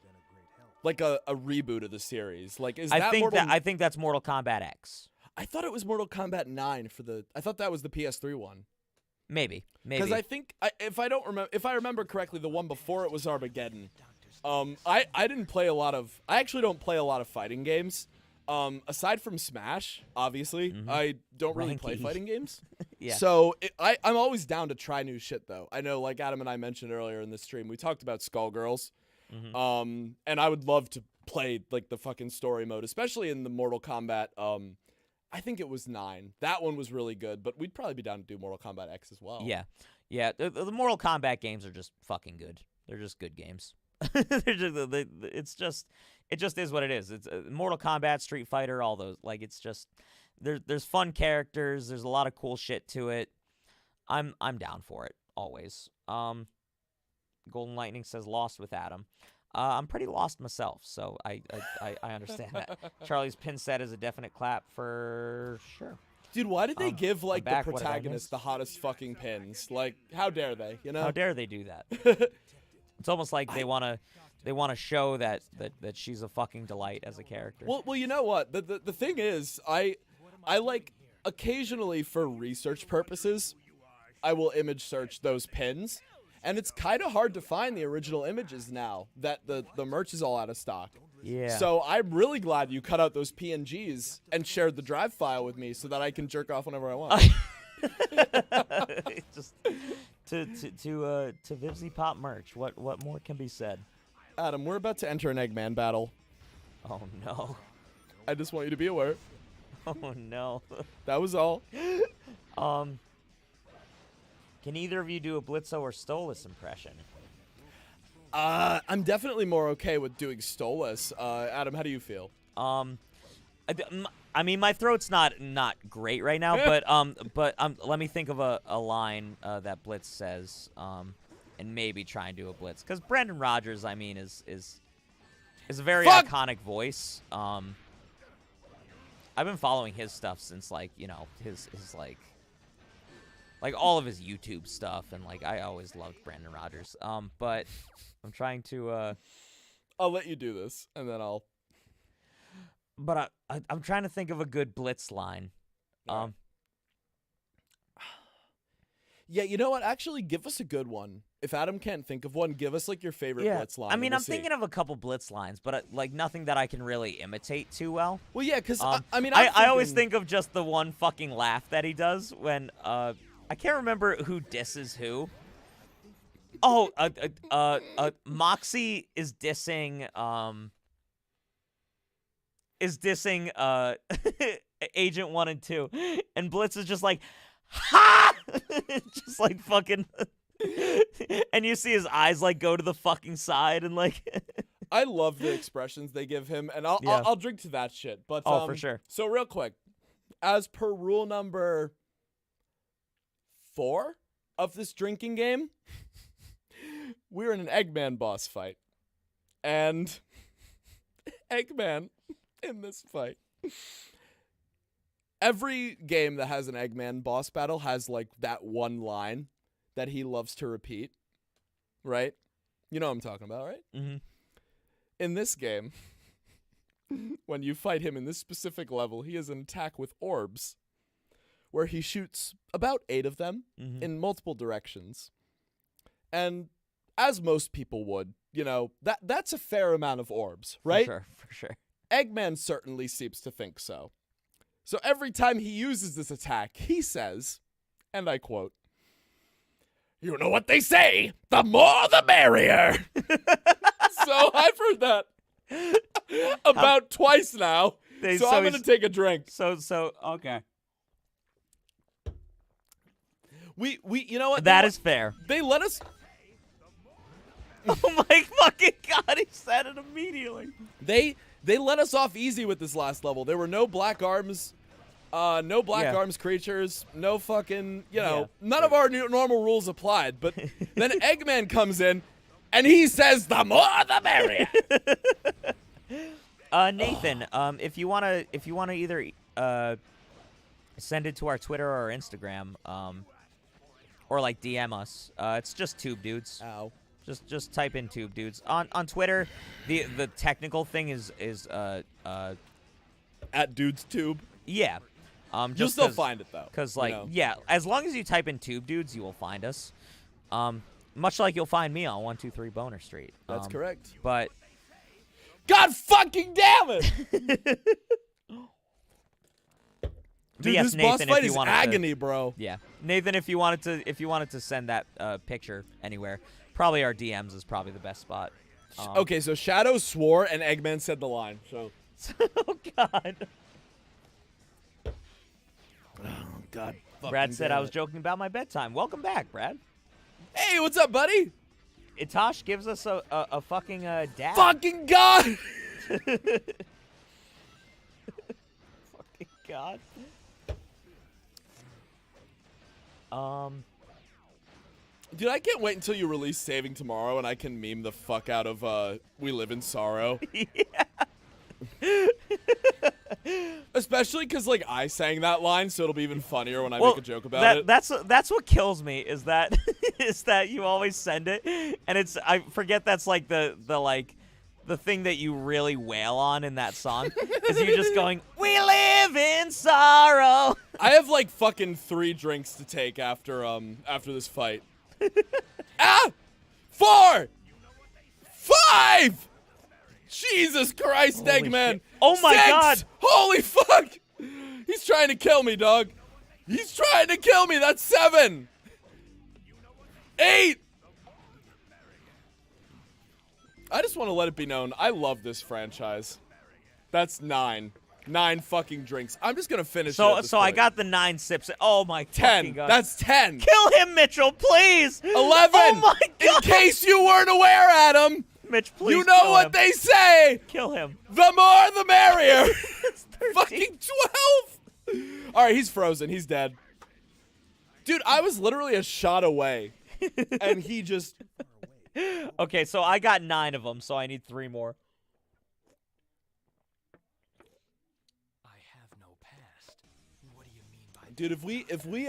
reboot of the series? Like, is that Mortal? I think that's Mortal Kombat X. I thought it was Mortal Kombat 9 I thought that was the PS3 one. Maybe. Because I think if I remember correctly, the one before it was Armageddon. I didn't play a lot of. I actually don't play a lot of fighting games. Aside from Smash, obviously, I don't really play fighting games. Yeah. So I'm always down to try new shit, though. I know, like Adam and I mentioned earlier in the stream, we talked about Skullgirls. And I would love to play like the fucking story mode, especially in the Mortal Kombat. I think it was 9. That one was really good, but we'd probably be down to do Mortal Kombat X as well. Yeah. The Mortal Kombat games are just fucking good. They're just good games. It just is what it is. It's Mortal Kombat, Street Fighter, all those. Like, it's just there's fun characters. There's a lot of cool shit to it. I'm down for it always. Golden Lightning says lost with Adam. I'm pretty lost myself, so I understand that. Charlie's pin set is a definite clap for sure. Dude, why did they give like the back, what did I protagonist miss? the hottest fucking pins? Like, how dare they? You know? How dare they do that? It's almost like they want to show that she's a fucking delight as a character. Well, you know what? The thing is, I I like occasionally for research purposes, I will image search those pins, and it's kind of hard to find the original images now that the merch is all out of stock. Yeah. So I'm really glad you cut out those PNGs and shared the drive file with me so that I can jerk off whenever I want. Just to Vivzy Pop merch. What more can be said? Adam, we're about to enter an Eggman battle. Oh no. I just want you to be aware. Oh no. That was all. Can either of you do a Blitzo or Stolas impression? I'm definitely more okay with doing Stolas. Adam, how do you feel? I mean, my throat's not great right now, but let me think of a line that Blitz says, and maybe try and do a Blitz, because Brendan Rodgers, I mean, is a very iconic voice. I've been following his stuff since, like, you know, his like all of his YouTube stuff, and like I always loved Brendan Rodgers. But I'm trying to. I'll let you do this, and then I'll. But I'm trying to think of a good Blitz line. Yeah, you know what? Actually, give us a good one. If Adam can't think of one, give us like your favorite Blitz line. I mean, I'm thinking of a couple Blitz lines, but like nothing that I can really imitate too well. Well, yeah, because I mean, I always think of just the one fucking laugh that he does when I can't remember who disses who. Oh, Moxie is dissing Agent 1 and 2, and Blitz is just like, ha! Just like fucking, and you see his eyes like go to the fucking side and like. I love the expressions they give him, and I'll drink to that shit. But for sure. So real quick, as per rule number 4 of this drinking game, we're in an Eggman boss fight, and Eggman in this fight. Every game that has an Eggman boss battle has like that one line that he loves to repeat, right? You know what I'm talking about, right? Mm-hmm. In this game, when you fight him in this specific level, he has an attack with orbs where he shoots about 8 of them in multiple directions. And as most people would, you know, that's a fair amount of orbs, right? For sure. Eggman certainly seems to think so. So every time he uses this attack, he says, and I quote, You know what they say, the more the merrier. So I've heard that about twice now. So I'm going to take a drink. So okay. We you know what? That is fair. They let us Oh my fucking god, he said it immediately. They let us off easy with this last level. There were no black arms, arms creatures, no fucking, you know, none of our normal rules applied. But then Eggman comes in, and he says, "The more the merrier." Nathan, if you wanna either send it to our Twitter or our Instagram, or like DM us, it's just Tube Dudes. Ow. Just type in Tube Dudes on Twitter. The technical thing is At Dudes Tube. yeah. You'll still find it though. Cause like as long as you type in Tube Dudes, you will find us. Much like you'll find me on 123 Boner Street. That's correct. But God fucking damn it! Dude, yes, this Nathan, boss fight if you is wanted agony, bro. Yeah, Nathan, if you wanted to send that picture anywhere, probably our DMs is probably the best spot. Okay, so Shadow swore and Eggman said the line. So. Oh God. Oh, God. Brad said I was joking about my bedtime. Welcome back, Brad. Hey, what's up, buddy? Itosh gives us a fucking dab. Fucking God! Fucking God. Dude, I can't wait until you release Saving Tomorrow and I can meme the fuck out of We Live in Sorrow. Yeah. Especially because, like, I sang that line, so it'll be even funnier when I make a joke about it. That's what kills me is that is that you always send it, and I forget that's like the like the thing that you really wail on in that song is you just going, "We live in sorrow." I have like fucking 3 drinks to take after this fight. 4, 5. Jesus Christ, Holy Eggman. shit. Oh my 6. God. Holy fuck. He's trying to kill me, dog. He's trying to kill me. That's 7. 8. I just want to let it be known, I love this franchise. That's 9. 9 fucking drinks. I'm just gonna finish it So at this I point. got the 9 sips. Oh my 10. fucking God. That's 10. Kill him, Mitchell, please. 11. Oh my God. In case you weren't aware, Adam. Mitch, please. You know kill what him. they say. Kill him. The more, the merrier. It's 13. Fucking 12. All right, he's frozen. He's dead. Dude, I was literally a shot away, and he just. Okay, so I got 9 of them, so I need 3 more. I have no past. What do you mean by Dude, if we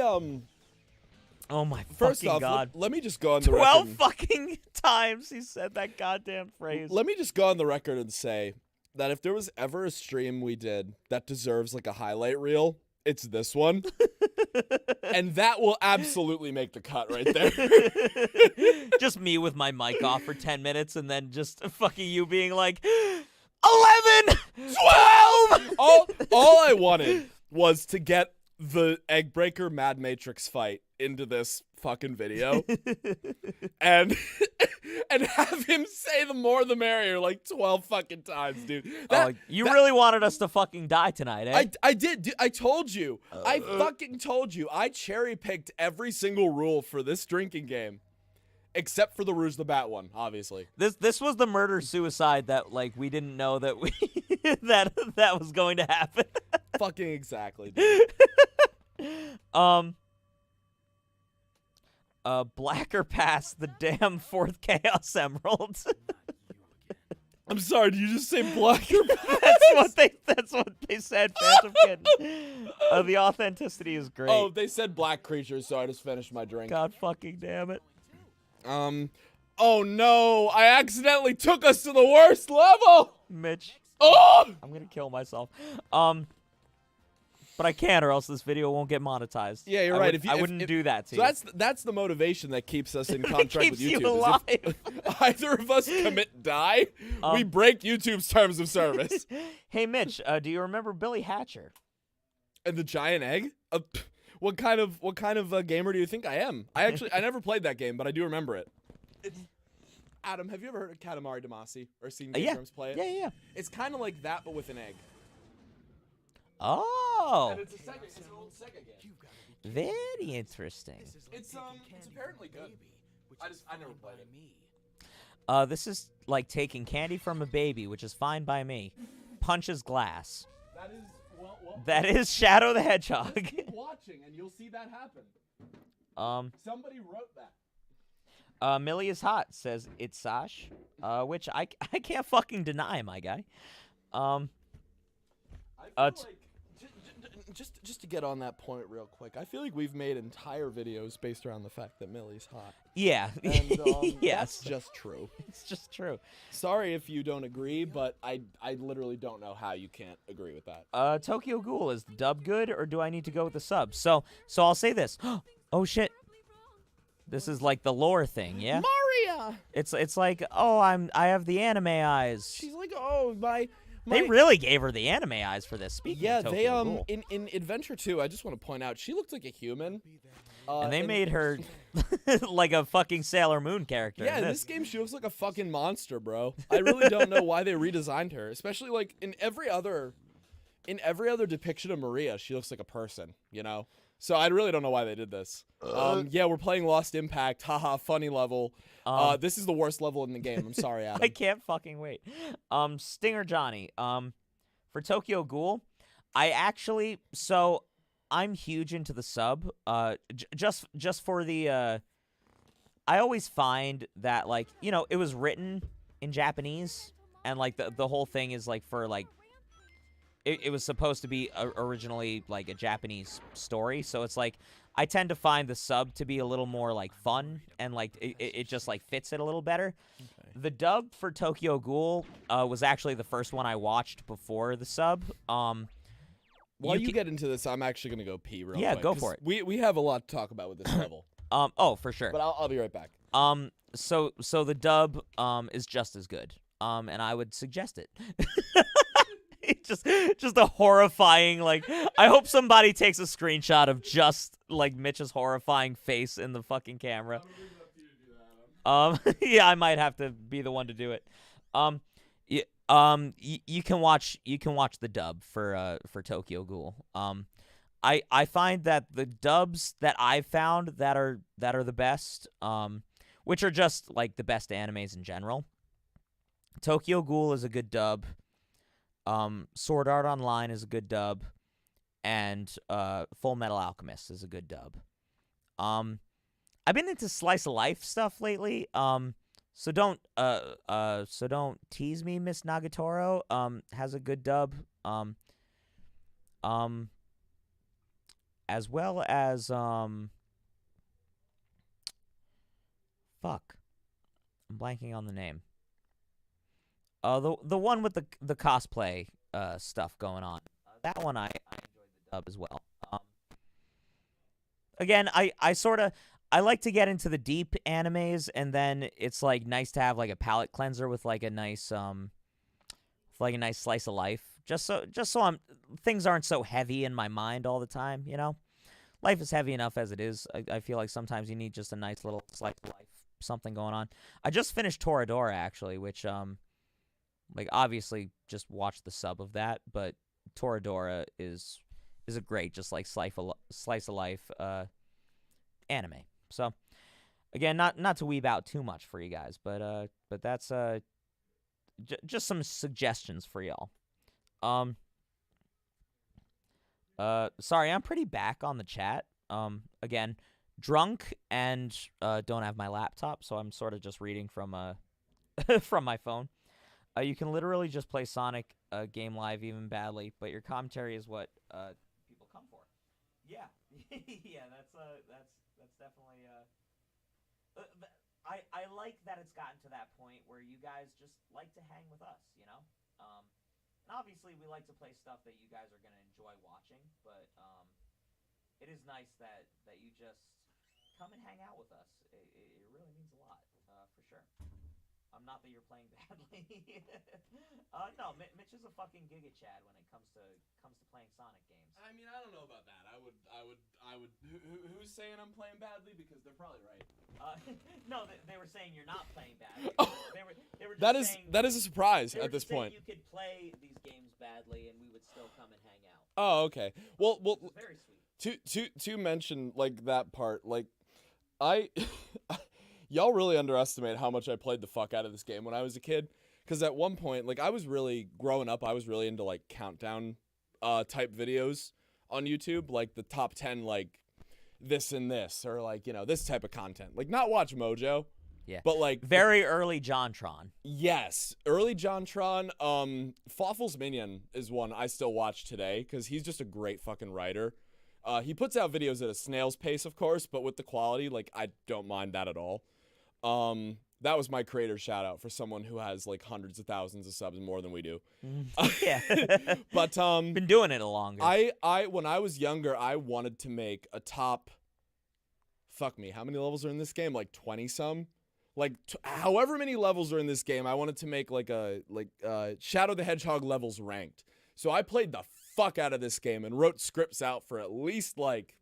Oh my first fucking off, God. let me just go on the 12 record. fucking times he said that goddamn phrase. Let me just go on the record and say that if there was ever a stream we did that deserves like a highlight reel, it's this one. And that will absolutely make the cut right there. Just me with my mic off for 10 minutes and then just fucking you being like, 11! 12! all I wanted was to get the Eggbreaker Mad Matrix fight into this fucking video and have him say the more the merrier like 12 fucking times, dude. You really wanted us to fucking die tonight, eh? I did. Dude, I told you. I fucking told you. I cherry-picked every single rule for this drinking game. Except for the Rouge the Bat one, obviously. This was the murder-suicide that, like, we didn't know that we that was going to happen. Fucking exactly, dude. Blacker past the damn 4th Chaos Emerald. I'm sorry, did you just say blacker? That's what they said, Phantom Kitten. The authenticity is great. Oh, they said black creatures, so I just finished my drink. God fucking damn it. Oh no, I accidentally took us to the worst level! Mitch, Oh! I'm gonna kill myself. But I can't, or else this video won't get monetized. Yeah, you're I right. Would, I wouldn't do that to so you. that's the motivation that keeps us in contract keeps with YouTube. you is alive. if either of us die, we break YouTube's terms of service. Hey, Mitch, do you remember Billy Hatcher? And the giant egg? What kind of gamer do you think I am? I never played that game, but I do remember it. Adam, have you ever heard of Katamari Damacy or seen Game Yeah. Grumps play it? Yeah. It's kind of like that, but with an egg. Oh, And it's an old Sega game. very interesting. It's apparently good. I never played it. This is like taking candy from a baby, which is fine by me. Punches glass. That is That is Shadow the Hedgehog. keep watching and you'll see that happen. Somebody wrote that. Millie is hot, says it's Sash, which I can't fucking deny, my guy. I feel like just to get on that point real quick, I feel like we've made entire videos based around the fact that Millie's hot. Yeah. And Yes. that's just true. It's just true. Sorry if you don't agree, but I literally don't know how you can't agree with that. Tokyo Ghoul, is the dub good, or do I need to go with the sub? So I'll say this. Oh shit. This is like the lore thing, yeah? Maria! It's like, oh, I have the anime eyes. She's like, oh, my They really gave her the anime eyes for this. Speaking yeah, of Tokyo they Ghoul. in Adventure 2, I just want to point out she looked like a human. And they made her like a fucking Sailor Moon character. Yeah, in this game she looks like a fucking monster, bro. I really don't know why they redesigned her, especially like in every other depiction of Maria, she looks like a person, you know? So I really don't know why they did this. Yeah, we're playing Lost Impact. Haha, funny level. This is the worst level in the game. I'm sorry, Adam. I can't fucking wait. Stinger Johnny. For Tokyo Ghoul, I'm huge into the sub. Just for the I always find that, like, you know, it was written in Japanese, and like the whole thing is like for like it was supposed to be originally like a Japanese story, so it's like I tend to find the sub to be a little more like fun, and like it just like fits it a little better. Okay. The dub for Tokyo Ghoul was actually the first one I watched before the sub. While you get into this, I'm actually gonna go pee real quick. Yeah, go for it. We have a lot to talk about with this level. Oh, for sure. But I'll be right back. So the dub is just as good. And I would suggest it. It's just a horrifying, like, I hope somebody takes a screenshot of just like Mitch's horrifying face in the fucking camera. Yeah, I might have to be the one to do it. You can watch the dub for Tokyo Ghoul. I find that the dubs that I've found that are the best, which are just like the best animes in general. Tokyo Ghoul is a good dub. Sword Art Online is a good dub, and Full Metal Alchemist is a good dub. I've been into slice of life stuff lately. So don't tease me, Miss Nagatoro. Has a good dub. As well as fuck, I'm blanking on the name. The one with the cosplay stuff going on. That one I enjoyed the dub as well. Again, I like to get into the deep animes, and then it's like nice to have like a palate cleanser with like a nice slice of life. Just so things aren't so heavy in my mind all the time, you know? Life is heavy enough as it is. I feel like sometimes you need just a nice little slice of life, something going on. I just finished Toradora actually, which like obviously just watch the sub of that, but Toradora is a great just like slice of life anime. So again, not to weeb out too much for you guys, but that's just some suggestions for y'all. Sorry, I'm pretty back on the chat. Again, drunk and don't have my laptop, so I'm sort of just reading from from my phone. You can literally just play Sonic game live even badly, but your commentary is what people come for. Yeah, yeah, that's definitely. I like that it's gotten to that point where you guys just like to hang with us, you know. And obviously we like to play stuff that you guys are gonna enjoy watching, but it is nice that you just come and hang out with us. It really means a lot, for sure. Not that you're playing badly. No, Mitch is a fucking Giga Chad when it comes to playing Sonic games. I mean, I don't know about that. I would. Who's saying I'm playing badly? Because they're probably right. No, they were saying you're not playing badly. They were just saying, that is a surprise at this point. You could play these games badly, and we would still come and hang out. Oh, okay. Well, very sweet. To mention like that part, like I. Y'all really underestimate how much I played the fuck out of this game when I was a kid. Because at one point, like, growing up, I was really into, like, countdown type videos on YouTube. Like, the top 10, like, this and this. Or, like, you know, this type of content. Like, not Watch Mojo. Yeah. But, like... Very early JonTron. Yes. Early JonTron. Fawful's Minion is one I still watch today. Because he's just a great fucking writer. He puts out videos at a snail's pace, of course. But with the quality, like, I don't mind that at all. That was my creator shout out for someone who has like hundreds of thousands of subs more than we do. Yeah. But been doing it a longer. I when I was younger, I wanted to make a top fuck me, how many levels are in this game? Like 20 some? Like however many levels are in this game, I wanted to make like Shadow the Hedgehog levels ranked. So I played the fuck out of this game and wrote scripts out for at least like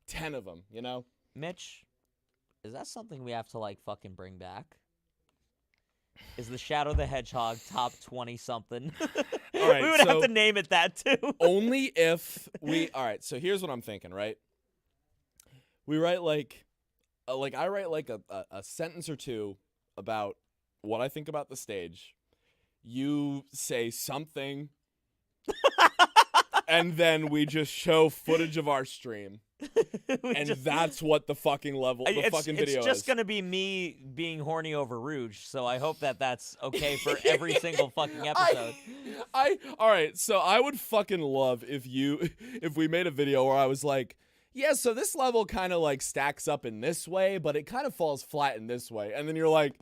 10 of them, you know? Mitch, is that something we have to, like, fucking bring back? Is the Shadow the Hedgehog top 20-something? All right, we would have to name it that, too. Only if we... All right, so here's what I'm thinking, right? We write, I write, like, a sentence or two about what I think about the stage. You say something, and then we just show footage of our stream. And that's what the fucking fucking video is. It's just gonna be me being horny over Rouge, so I hope that that's okay for every single fucking episode. All right, so I would fucking love if we made a video where I was like, yeah, so this level kind of like stacks up in this way, but it kind of falls flat in this way, and then you're like,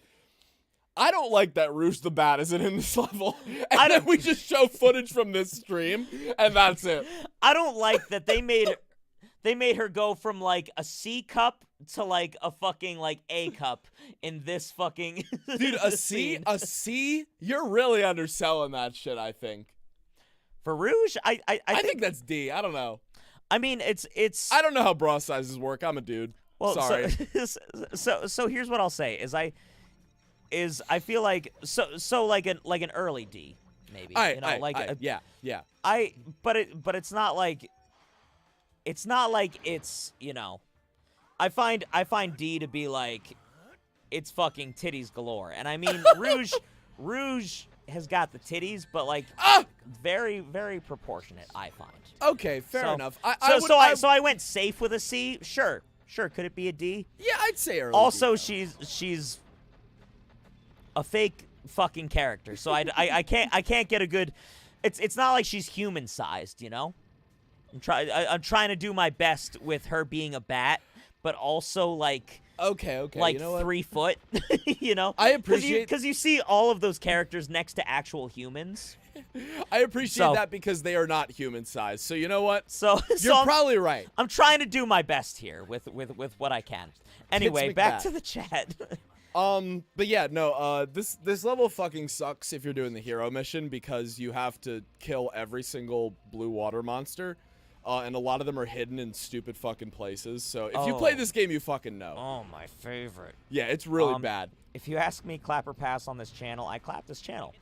I don't like that Rouge the Bat isn't in this level. And then we just show footage from this stream, and that's it. I don't like that they made her go from like a C cup to like a fucking like A cup in this fucking Dude, a C? You're really underselling that shit, I think. For Rouge, I think that's D. I don't know. I mean, it's. I don't know how bra sizes work. I'm a dude. Well, sorry. So here's what I'll say: I feel like like an early D, maybe. Yeah. But it's not like. It's not like it's, you know. I find D to be like, it's fucking titties galore, and I mean Rouge has got the titties, but like very, very proportionate. I find. Okay, fair enough. So I went safe with a C. Sure. Could it be a D? Yeah, I'd say early. Also, D, she's a fake fucking character, so I can't get a good. It's not like she's human sized, you know. I'm trying to do my best with her being a bat, but also like. Okay. Like you know 3 foot, you know? I appreciate... Because you see all of those characters next to actual humans. I appreciate that because they are not human sized. So you know what? You're probably right. I'm trying to do my best here with what I can. Anyway, back to the chat. But yeah, no, this level fucking sucks if you're doing the hero mission because you have to kill every single blue water monster. And a lot of them are hidden in stupid fucking places. So if you play this game, you fucking know. Oh, my favorite. Yeah, it's really bad. If you ask me clap or pass on this channel, I clap this channel.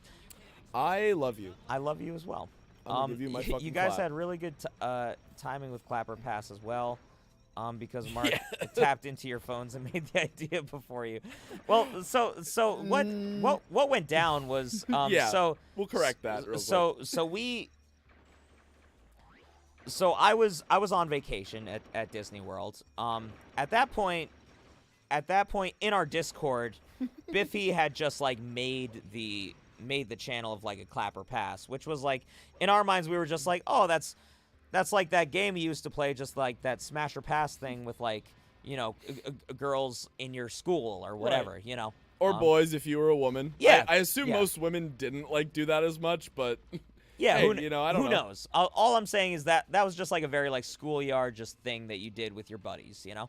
I love you. I love you as well. I'm gonna give you my fucking You guys clap. had really good timing with clap or pass as well. Because Mark tapped into your phones and made the idea before you. Well, so what went down was so we'll correct that real quick. So I was on vacation at Disney World. At that point in our Discord, Biffy had just like made the channel of like a clap or pass, which was like in our minds we were just like, oh, that's like that game you used to play, just like that smash or pass thing with like, you know, girls in your school or whatever, right. You know, or boys if you were a woman. Yeah, I assume most women didn't like do that as much, but. Yeah, hey, I don't know. Who knows? All I'm saying is that was just like a very like schoolyard just thing that you did with your buddies, you know.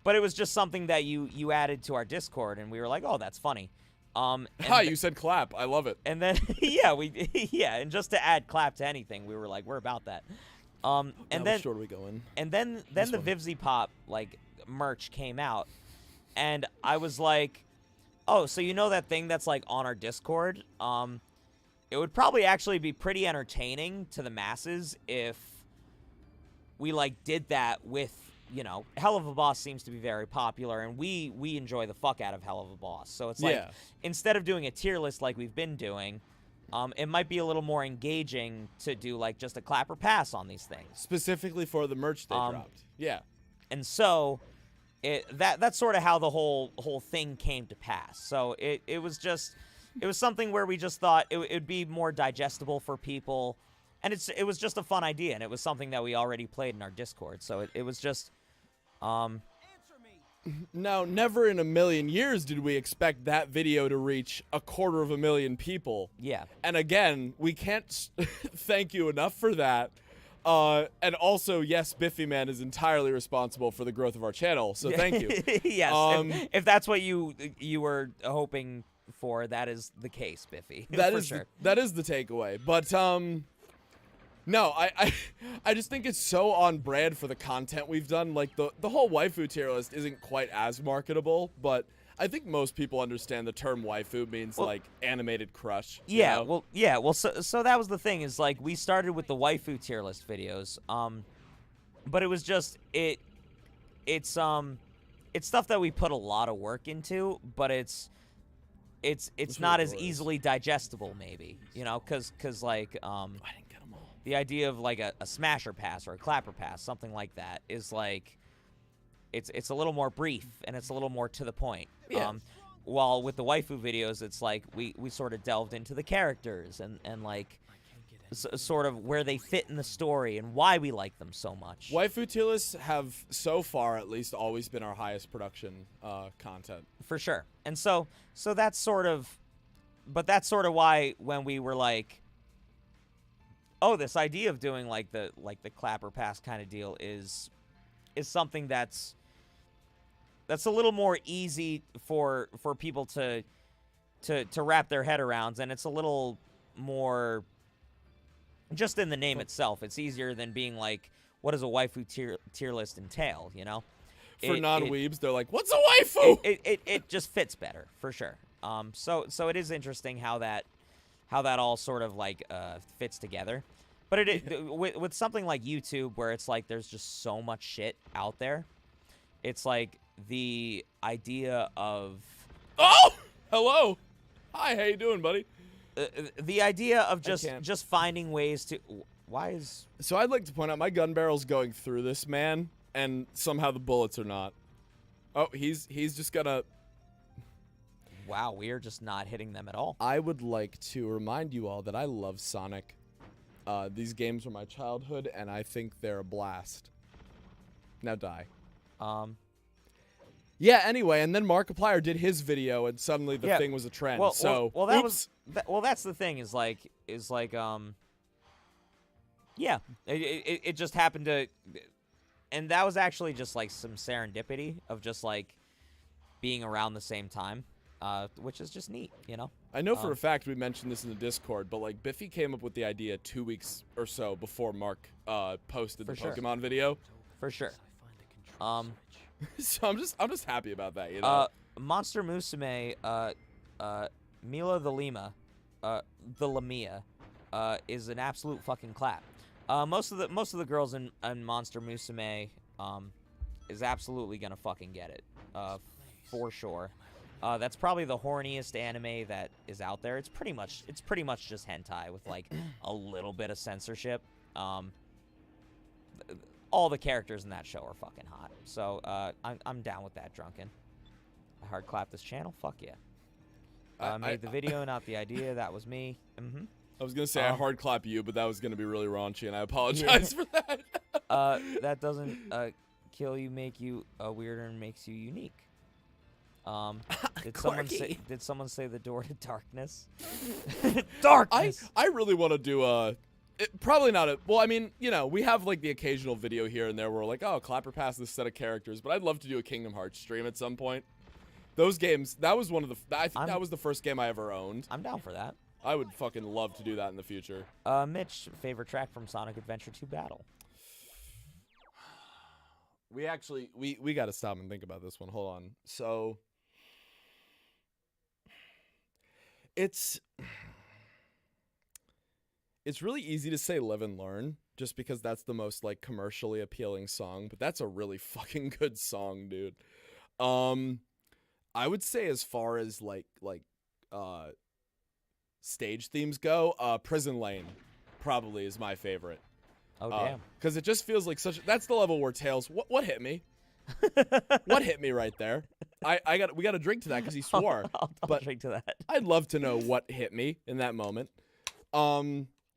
But it was just something that you added to our Discord, and we were like, oh, that's funny. You said clap. I love it. And then and just to add clap to anything, we were like, we're about that. And then short are we going? And then the Vivzy Pop like merch came out, and I was like, oh, so you know that thing that's like on our Discord? It would probably actually be pretty entertaining to the masses if we like did that with, you know, Hell of a Boss seems to be very popular, and we enjoy the fuck out of Hell of a Boss. So it's like instead of doing a tier list like we've been doing, it might be a little more engaging to do like just a clap or pass on these things. Specifically for the merch they dropped. Yeah. And so that's sort of how the whole thing came to pass. So it was something where we just thought it would be more digestible for people, and it was just a fun idea, and it was something that we already played in our Discord. So it was just, Answer me. Now, never in a million years did we expect that video to reach 250,000 people. Yeah. And again, we can't thank you enough for that. And also, yes, Biffy Man is entirely responsible for the growth of our channel. So thank you. Yes. If that's what you were hoping for, that is the case, Biffy. That for is sure. That is the takeaway. But no, I just think it's so on brand for the content we've done. Like the whole waifu tier list isn't quite as marketable, but I think most people understand the term waifu means like animated crush. Yeah, you know? well, so that was the thing is like we started with the waifu tier list videos, but it was just it's stuff that we put a lot of work into, but it's not as easily digestible, maybe, you know, because like I didn't get them all. The idea of like a smasher pass or a clapper pass, something like that, is like it's a little more brief and it's a little more to the point. Yeah. While with the waifu videos, it's like we sort of delved into the characters and like sort of where they fit in the story and why we like them so much. Waifu tier lists have, so far at least, always been our highest production content. For sure. And so that's sort of, but that's sort of why when we were like, oh, this idea of doing like the clap or pass kind of deal is something that's a little more easy for people to wrap their head around, and it's a little more just in the name itself. It's easier than being like, what does a waifu tier list entail, you know? For non-weebs, they're like, what's a waifu? It just fits better, for sure. So it is interesting how that all sort of like fits together. But with something like YouTube, where it's like there's just so much shit out there, it's like the idea of Oh! Hello! Hi, how you doing, buddy? the idea of just finding ways to. Why is So I'd like to point out my gun barrel's going through this man, and somehow the bullets are not. Oh, he's just gonna. wow, we are just not hitting them at all. I would like to remind you all that I love Sonic. These games were my childhood, and I think they're a blast. Now die. Yeah. Anyway, and then Markiplier did his video, and suddenly the thing was a trend. Well, so that oops. was that's the thing is like yeah, it just happened to, and that was actually just like some serendipity of just like being around the same time, which is just neat, you know. I know for a fact we mentioned this in the Discord, but like Biffy came up with the idea 2 weeks or so before Mark posted the For sure. Pokemon video. For sure. So I'm just happy about that, you know. Monster Musume, Mila the Lima, the Lamia, is an absolute fucking clap. Most of the girls in Monster Musume, is absolutely gonna fucking get it, for sure. That's probably the horniest anime that is out there. It's pretty much just hentai with like a little bit of censorship. All the characters in that show are fucking hot. So I'm down with that, Drunken. I hard clap this channel. Fuck yeah. Made the video, not the idea. That was me. I was gonna say I hard clap you, but that was gonna be really raunchy, and I apologize for that. That doesn't kill you, make you weirder, and makes you unique. Did someone say the door to darkness? Darkness. I really want to do probably not a. Well, I mean, you know, we have like the occasional video here and there where we're like, oh, clap or pass this set of characters, but I'd love to do a Kingdom Hearts stream at some point. Those games, that was one of the. I think that was the first game I ever owned. I'm down for that. I would fucking love to do that in the future. Mitch, favorite track from Sonic Adventure 2 Battle? We actually we got to stop and think about this one. Hold on. So it's really easy to say Live and Learn just because that's the most like commercially appealing song, but that's a really fucking good song, dude. I would say as far as like stage themes go, Prison Lane probably is my favorite. Oh damn. Cuz it just feels like that's the level where Tails what hit me? What hit me right there? We got to drink to that cuz he swore. I'll but drink to that. I'd love to know what hit me in that moment.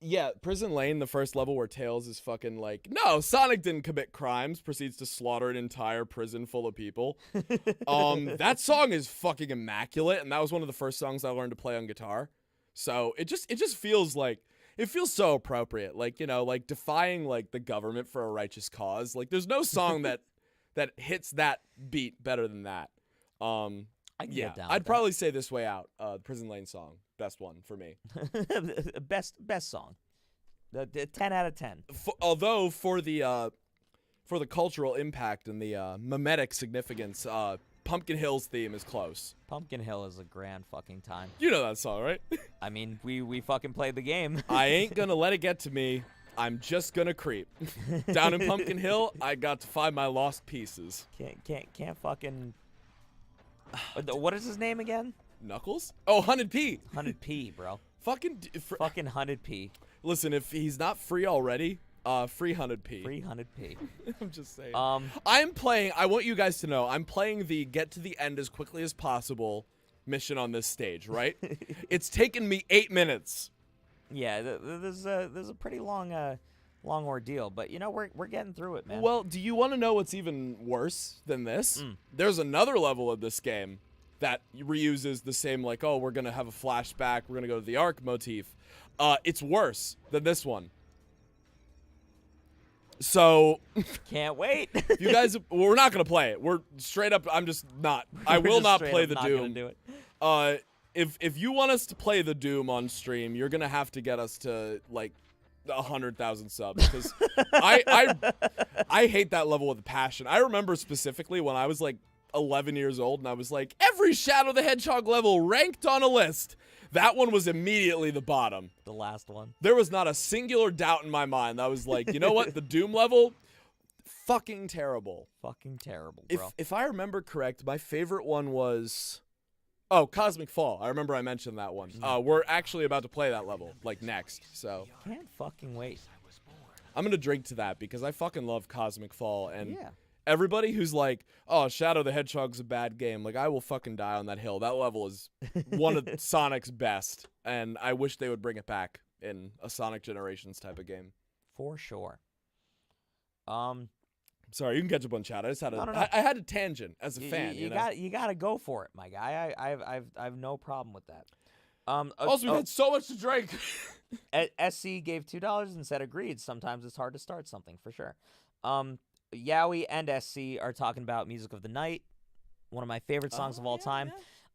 Yeah, Prison Lane, the first level where Tails is fucking like, no, Sonic didn't commit crimes, proceeds to slaughter an entire prison full of people. That song is fucking immaculate, and that was one of the first songs I learned to play on guitar. So it just feels like, it feels so appropriate. Like, you know, like defying like the government for a righteous cause. Like there's no song that hits that beat better than that. I can get down with I'd probably say This Way Out, Prison Lane song. Best one for me. best song. The 10 out of 10. Although for the cultural impact and the mimetic significance, Pumpkin Hill's theme is close. Pumpkin Hill is a grand fucking time. You know that song, right? I mean, we fucking played the game. I ain't gonna let it get to me. I'm just gonna creep. Down in Pumpkin Hill, I got to find my lost pieces. Can't fucking. What is his name again? Knuckles? Oh, Hunted P. Hunted P, bro. Fucking Hunted P. Listen, if he's not free already, free Hunted P. Free Hunted P. I'm just saying. I want you guys to know, I'm playing the get to the end as quickly as possible mission on this stage, right? It's taken me 8 minutes. Yeah, there's a pretty long ordeal, but we're getting through it, man. Well, do you want to know what's even worse than this? There's another level of this game that reuses the same, like, oh, we're gonna have a flashback, we're gonna go to the Ark motif. It's worse than this one. So, Can't wait. you guys, we're not gonna play it. We're straight up. I'm just not. I will not play the Doom. Do it. If you want us to play the Doom on stream, you're gonna have to get us to like 100,000 subs because I hate that level with a passion. I remember specifically when I was like 11 years old and I was like, every Shadow the Hedgehog level ranked on a list. That one was immediately the bottom. The last one. There was not a singular doubt in my mind. I was like, you know what? The Doom level, fucking terrible. Fucking terrible, bro. If I remember correct, my favorite one was, Cosmic Fall. I remember I mentioned that one. We're actually about to play that level, like, next, so. Can't fucking wait. I'm gonna drink to that because I fucking love Cosmic Fall, and Yeah. everybody who's like, oh, Shadow the Hedgehog's a bad game, like, I will fucking die on that hill. That level is one of Sonic's best, and I wish they would bring it back in a Sonic Generations type of game. For sure. Sorry, you can catch up on chat. I just had No. I had a tangent as a fan. You know? you gotta go for it, my guy. I have no problem with that. Also, we had so much to drink. SC gave $2 and said agreed. Sometimes it's hard to start something, for sure. Yowie and SC are talking about Music of the Night, one of my favorite songs of all time.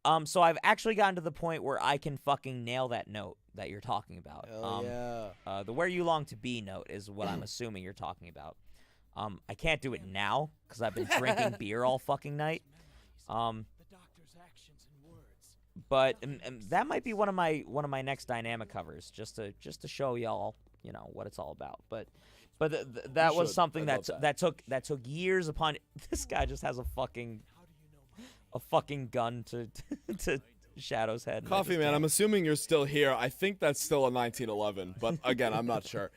Yeah. So I've actually gotten to the point where I can fucking nail that note that you're talking about. Yeah. The Where You Long to Be note is what I'm assuming you're talking about. I can't do it now because I've been drinking beer all fucking night. But that might be one of my next dynamic covers, just to show y'all, what it's all about. But that was something that took years upon. This guy just has a fucking gun to Shadow's head. Coffee Man, I'm assuming you're still here. I think that's still a 1911, but again, I'm not sure.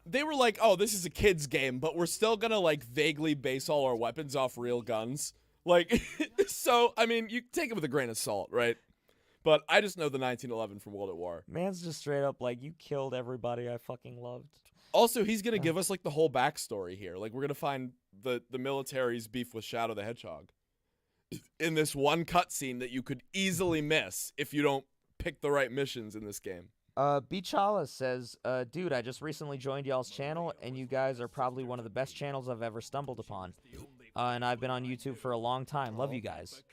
They were like, oh, this is a kid's game, but we're still gonna like vaguely base all our weapons off real guns. Like, so, I mean, you take it with a grain of salt, right? But I just know the 1911 from World at War. Man's just straight up like, you killed everybody I fucking loved. Also, he's gonna give us like the whole backstory here. Like, we're gonna find the military's beef with Shadow the Hedgehog in this one cutscene that you could easily miss if you don't pick the right missions in this game. Beachala says, dude, I just recently joined y'all's channel, and you guys are probably one of the best channels I've ever stumbled upon. And I've been on YouTube for a long time. Love you guys.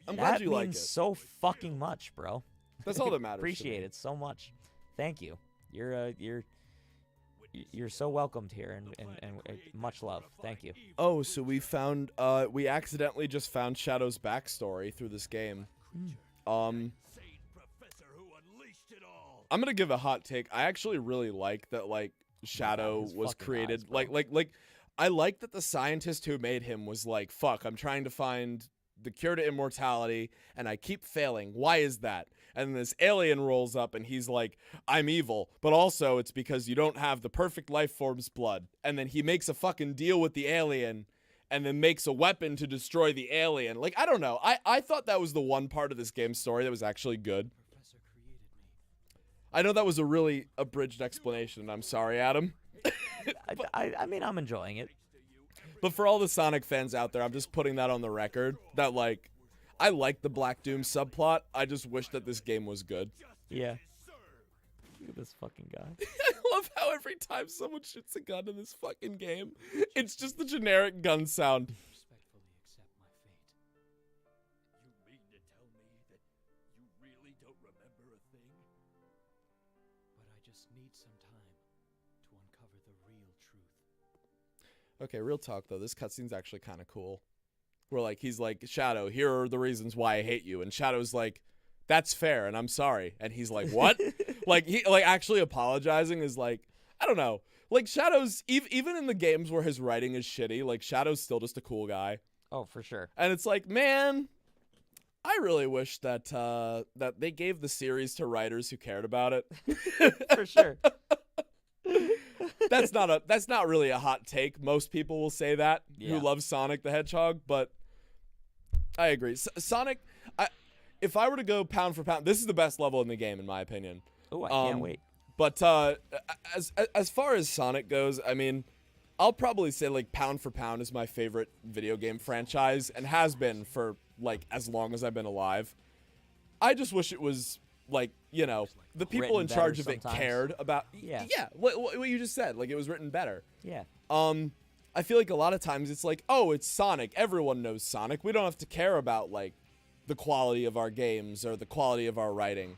I'm glad that you like it. means so fucking much, bro. That's all that matters. Appreciate it so much. Thank you. You're so welcomed here, and much love. Thank you. Oh, so we found, we accidentally just found Shadow's backstory through this game. I'm gonna give a hot take. I actually really like that, like, Shadow was created. Eyes, like, I like that the scientist who made him was like, fuck, I'm trying to find the cure to immortality, and I keep failing. Why is that? And this alien rolls up, and he's like, I'm evil, but also it's because you don't have the perfect life form's blood. And then he makes a fucking deal with the alien, and then makes a weapon to destroy the alien. Like, I don't know. I thought that was the one part of this game's story that was actually good. I know that was a really abridged explanation, and I'm sorry, Adam. I mean, I'm enjoying it. But for all the Sonic fans out there, I'm just putting that on the record that, like, I like the Black Doom subplot. I just wish that this game was good. Yeah. Look at this fucking guy. I love how every time someone shoots a gun in this fucking game, it's just the generic gun sound. Respectfully accept my fate. You mean to tell me that you really don't remember a thing? But I just need some time to uncover the real truth. Okay, real talk, though. This cutscene's actually kind of cool. Where, like, he's like, Shadow, here are the reasons why I hate you. And Shadow's like, that's fair, and I'm sorry. And he's like, what? he actually apologizing is like, I don't know. Like, Shadow's, even in the games where his writing is shitty, like, Shadow's still just a cool guy. Oh, for sure. And it's like, man, I really wish that that they gave the series to writers who cared about it. For sure. That's not really a hot take. Most people will say that who love Sonic the Hedgehog, but I agree. Sonic, if I were to go pound for pound, this is the best level in the game, in my opinion. Oh, I can't wait. But as far as Sonic goes, I mean, I'll probably say like pound for pound is my favorite video game franchise and has been for like as long as I've been alive. I just wish it was like, you know, the people Written in charge of better it sometimes. cared about. Yeah. What you just said, like it was written better. Yeah. I feel like a lot of times it's like, oh, it's Sonic. Everyone knows Sonic. We don't have to care about like the quality of our games or the quality of our writing.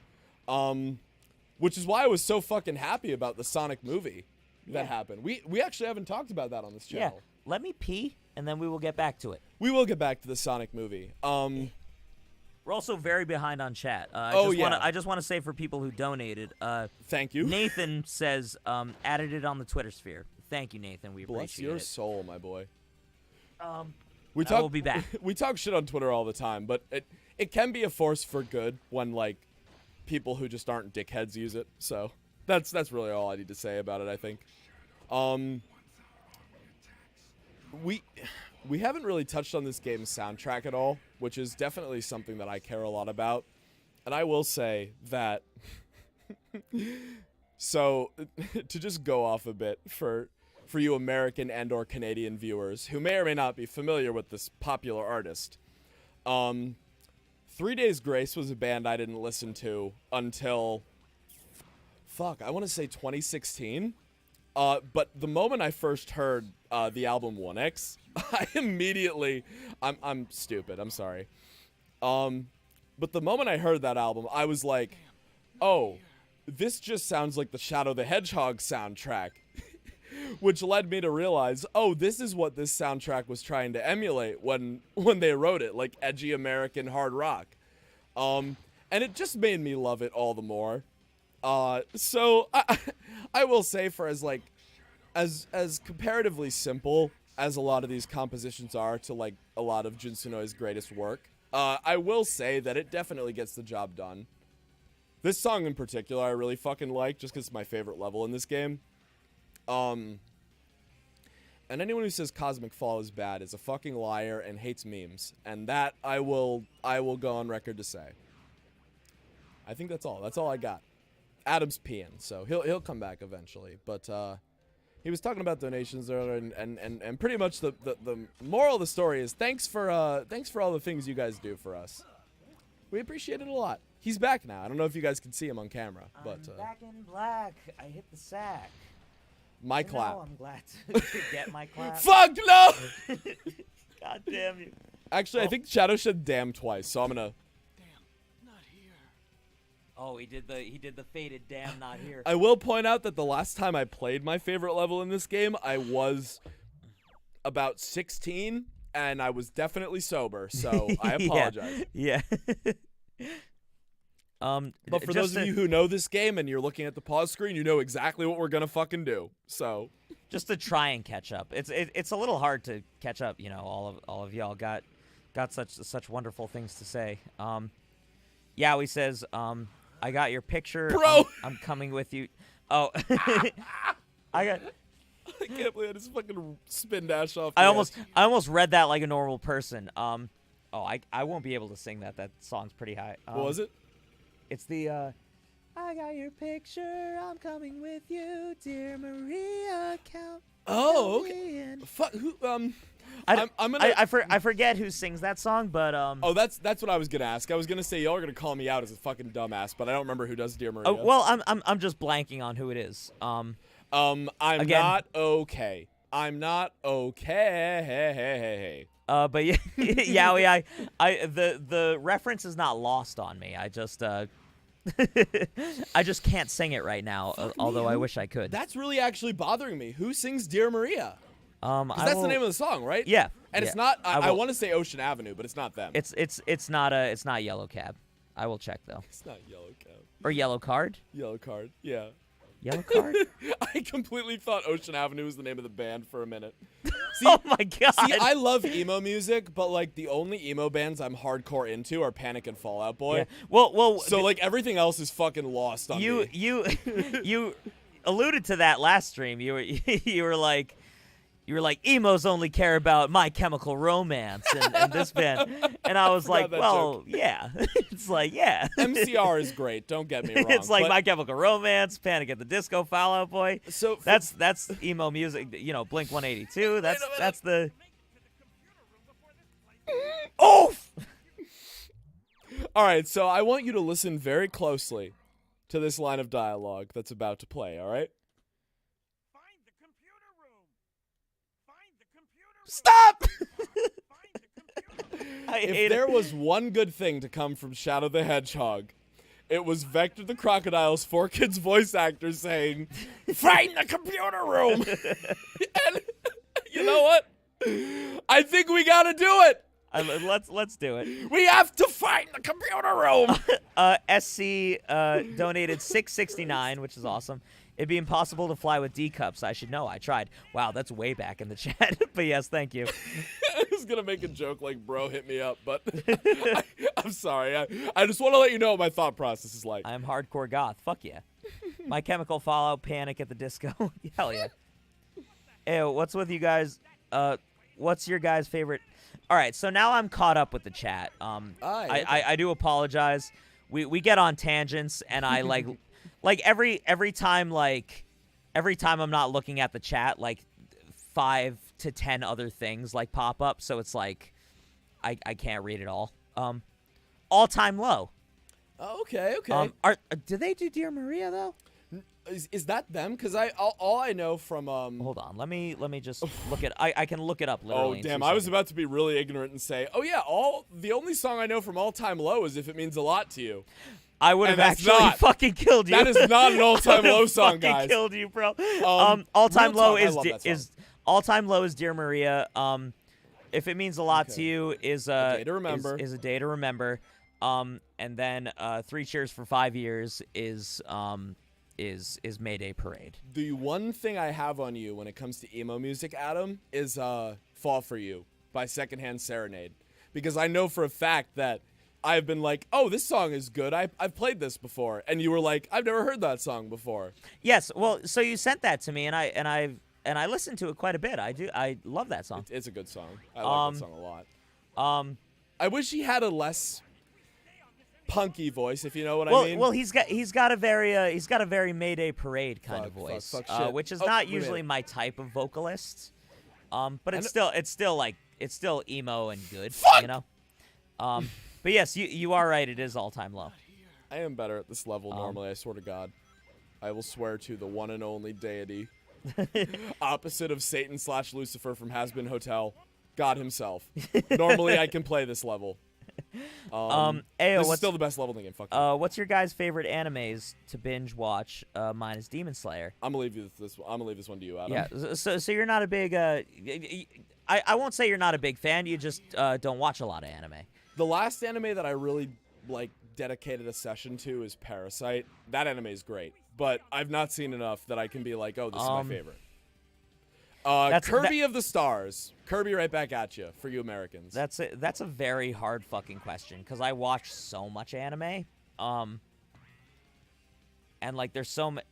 Which is why I was so fucking happy about the Sonic movie that happened. We actually haven't talked about that on this Yeah. channel. Let me pee, and then we will get back to it. We will get back to the Sonic movie. We're also very behind on chat. yeah. I just want to say for people who donated, Thank you. Nathan says added it on the Twitter sphere. Thank you, Nathan. We Bless appreciate your it. soul, my boy. I We will be back. We talk shit on Twitter all the time, but it can be a force for good when like people who just aren't dickheads use it. So that's really all I need to say about it, I think. We haven't really touched on this game's soundtrack at all, which is definitely something that I care a lot about. And I will say that so to just go off a bit for you American and or Canadian viewers who may or may not be familiar with this popular artist. 3 Days Grace was a band I didn't listen to until I want to say 2016. But the moment I first heard the album 1X, I immediately I'm stupid, I'm sorry. But the moment I heard that album, I was like, "Oh, this just sounds like the Shadow the Hedgehog soundtrack." Which led me to realize, oh, this is what this soundtrack was trying to emulate when they wrote it, like edgy American hard rock. And it just made me love it all the more. So I will say, for as comparatively simple as a lot of these compositions are to like a lot of Jun Sunoi's greatest work, I will say that it definitely gets the job done. This song in particular I really fucking like, just because it's my favorite level in this game. And anyone who says Cosmic Fall is bad is a fucking liar and hates memes. And that I will go on record to say. I think that's all. That's all I got. Adam's peeing, so he'll come back eventually. But he was talking about donations earlier, and pretty much the moral of the story is thanks for all the things you guys do for us. We appreciate it a lot. He's back now. I don't know if you guys can see him on camera, but I'm back in black. I hit the sack. my clap. No, I'm glad to get my clap. Fuck no! God damn you. Actually, I think Shadow said damn twice, so I'm gonna. Not here. Oh, he did the faded damn not here. I will point out that the last time I played my favorite level in this game, I was about 16, and I was definitely sober, so I apologize. Yeah. But for those of you who know this game and you're looking at the pause screen, you know exactly what we're gonna fucking do. So just to try and catch up. It's a little hard to catch up. You know, all of y'all got such wonderful things to say. Yowie says, I got your picture. Bro! I'm coming with you. Oh, I can't believe I just fucking spin dash off. I almost read that like a normal person. I won't be able to sing that. That song's pretty high. What was it? It's the I got your picture, I'm coming with you, dear Maria. Count. Oh, okay. Fuck. Who? I forget who sings that song, but Oh, that's what I was gonna ask. I was gonna say y'all are gonna call me out as a fucking dumbass, but I don't remember who does Dear Maria. Oh, well, I'm just blanking on who it is. I'm again, not okay. I'm not okay. But yeah, Yowie, the reference is not lost on me. I just I just can't sing it right now, although I wish I could. That's really actually bothering me. Who sings Dear Maria? 'Cause that's the name of the song, right? Yeah. And yeah. it's not. I will- want to say Ocean Avenue, but it's not them. It's not Yellow Cab. I will check though. It's not Yellow Cab. Or Yellow Card. Yellow Card. Yeah. Yellow Card. I completely thought Ocean Avenue was the name of the band for a minute. Oh my god. See, I love emo music, but like the only emo bands I'm hardcore into are Panic and Fall Out Boy. Yeah. Well. So like everything else is fucking lost on me. You alluded to that last stream. You were like, you were like, emos only care about My Chemical Romance and this band. And I was like, that well, joke. yeah. It's like, yeah. MCR is great. Don't get me wrong. It's like but- My Chemical Romance, Panic at the Disco, Fall Out Boy. So That's emo music. You know, Blink 182. That's the. Oof! all right. So I want you to listen very closely to this line of dialogue that's about to play. All right. Find the computer room. Find the computer room. Stop! Find the computer room. I hate If there it. was one good thing to come from Shadow the Hedgehog, it was Vector the Crocodile's 4Kids voice actor saying, "Find the computer room." And you know what? I think we gotta do it. Let's do it. We have to find the computer room. SC donated $6.69, which is awesome. It'd be impossible to fly with D cups. I should know. I tried. Wow, that's way back in the chat. But yes, thank you. I was gonna make a joke like, "Bro, hit me up," but I'm sorry. I just want to let you know what my thought process is like. I'm hardcore goth. Fuck yeah. My Chemical Fallout, Panic at the Disco. Hell yeah. Ew, what's with you guys? What's your guys' favorite? All right, so now I'm caught up with the chat. okay. I do apologize. We get on tangents, and I like every time I'm not looking at the chat, like 5 to 10 other things like pop up, so it's like I can't read it all. All time low. Oh, okay. Do they do Dear Maria though? Is that them? Because all I know from Hold on, let me just look it. I can look it up literally. Oh in damn! 2 I was seconds. about to be really ignorant and say, "Oh yeah, the only song I know from All Time Low is If It Means a Lot to You." I would have and that's actually not- fucking killed you. That is not an All Time Low song, fucking guys. Killed you, bro. All All time real low talk, I is love that song. All time low is Dear Maria. If It Means a Lot to You is Day to Remember. is A Day to Remember. And then 3 Cheers for 5 Years is Mayday Parade. The one thing I have on you when it comes to emo music, Adam, is "Fall for You" by Secondhand Serenade, because I know for a fact that I've been like, "Oh, this song is good. I've played this before," and you were like, "I've never heard that song before." Yes, well, so you sent that to me, and I listened to it quite a bit. I love that song. It's a good song. I like that song a lot. I wish he had a less punky voice, if you know what I mean. Well, he's got a very Mayday Parade kind of voice, fuck shit. which is Oh, not wait a usually minute. my type of vocalist. But I it's still emo and good, Fuck! you know. But yes, you are right. It is all time low. I am better at this level normally, I swear to God. I will swear to the one and only deity. Opposite of Satan/Lucifer from Has Been Hotel. God himself. Normally I can play this level. Ayo, this is what's still the best level in the game. Fuck you. what's your guys' favorite animes to binge watch? Mine is Demon Slayer. I'm gonna leave this one to you, Adam. Yeah, so you're not a big I won't say you're not a big fan. You just don't watch a lot of anime. The last anime that I really dedicated a session to is Parasite. That anime is great, but I've not seen enough that I can be like, "Oh, this is my favorite." Kirby of the Stars. Kirby right back at you for you Americans. That's a very hard fucking question because I watch so much anime, and like there's so much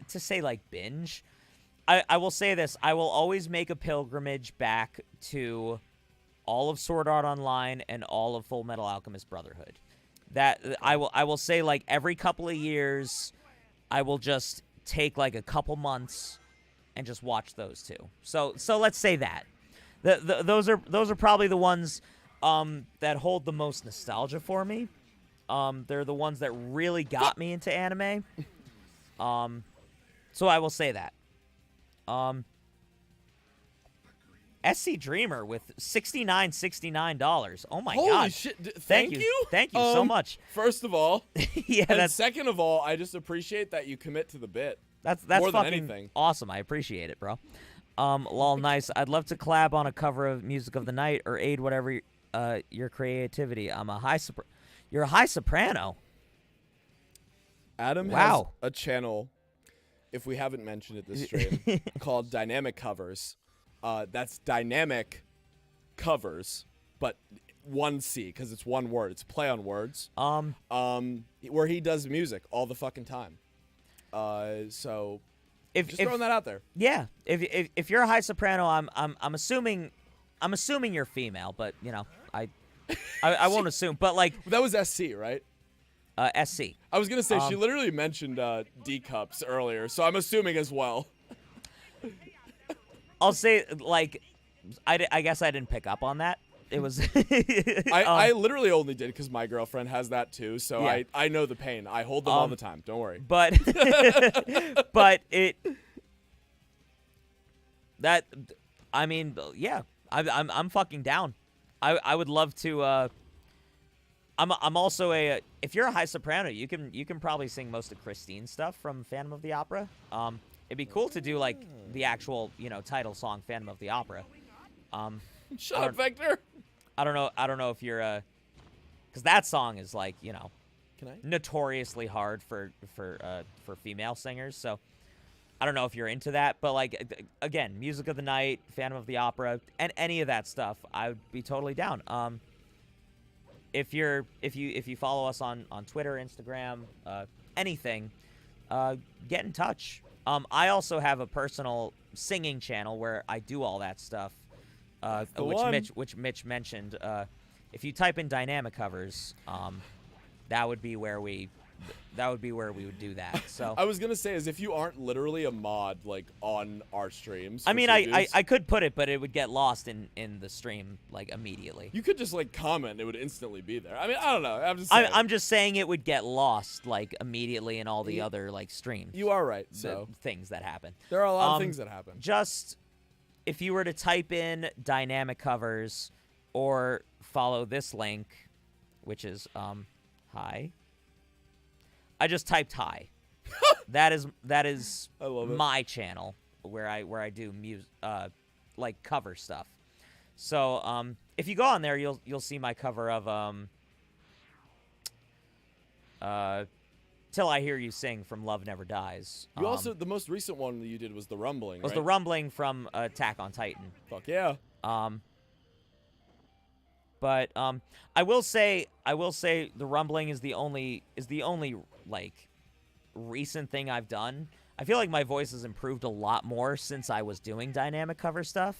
to say like binge. I will say this: I will always make a pilgrimage back to all of Sword Art Online and all of Full Metal Alchemist Brotherhood. That I will say like every couple of years, I will just take like a couple months and just watch those two. So let's say that. Those are probably the ones that hold the most nostalgia for me. They're the ones that really got me into anime. So I will say that. SC Dreamer with $69. Oh my Holy god. shit! Thank you. Thank you so much. First of all, Yeah, and that's second of all, I just appreciate that you commit to the bit. That's more than fucking anything. awesome. I appreciate it, bro. Lol, nice. I'd love to collab on a cover of Music of the Night or aid whatever your creativity. You're a high soprano. Adam Wow. has a channel, if we haven't mentioned it this stream, called Dynamic Covers. That's Dynamic Covers, but one C, because it's one word. It's a play on words. Where he does music all the fucking time. So if throwing that out there. Yeah, if you're a high soprano, I'm assuming you're female, but you know, I won't assume. But like That was SC, right? SC. I was gonna say she literally mentioned D cups earlier, so I'm assuming as well. I'll say like, I guess I didn't pick up on that. It was. I literally only did because my girlfriend has that too, so Yeah. I know the pain. I hold them all the time. Don't worry. But I mean, yeah, I'm fucking down. I would love to. I'm also if you're a high soprano, you can probably sing most of Christine's stuff from Phantom of the Opera. It'd be cool to do like the actual title song Phantom of the Opera. Shut up, Vector. I don't know if you're because that song is like Can I? notoriously hard for female singers. So I don't know if you're into that, but like again, Music of the Night, Phantom of the Opera, and any of that stuff, I would be totally down. If you follow us on Twitter, Instagram, anything, get in touch. I also have a personal singing channel where I do all that stuff, which Mitch mentioned. If you type in dynamic covers, that would be where we would do that. So I was gonna say is if you aren't literally a mod like on our streams. I mean, for I Dudes, could put it, but it would get lost in the stream like immediately. you could just like comment; it would instantly be there. I mean, I don't know. I'm just saying. I'm just saying it would get lost like immediately in all the other like streams. You are right. the So things that happen. there are a lot of things that happen. Just if you were to type in dynamic covers or follow this link, which is hi. I just typed hi. that is I love it. my channel where I do like cover stuff. So if you go on there, you'll see my cover of Till I Hear You Sing from Love Never Dies. You also the most recent one that you did was the rumbling. was right? the rumbling from Attack on Titan. Fuck yeah. But I will say the rumbling is the only like recent thing I've done. I feel like my voice has improved a lot more since I was doing dynamic cover stuff.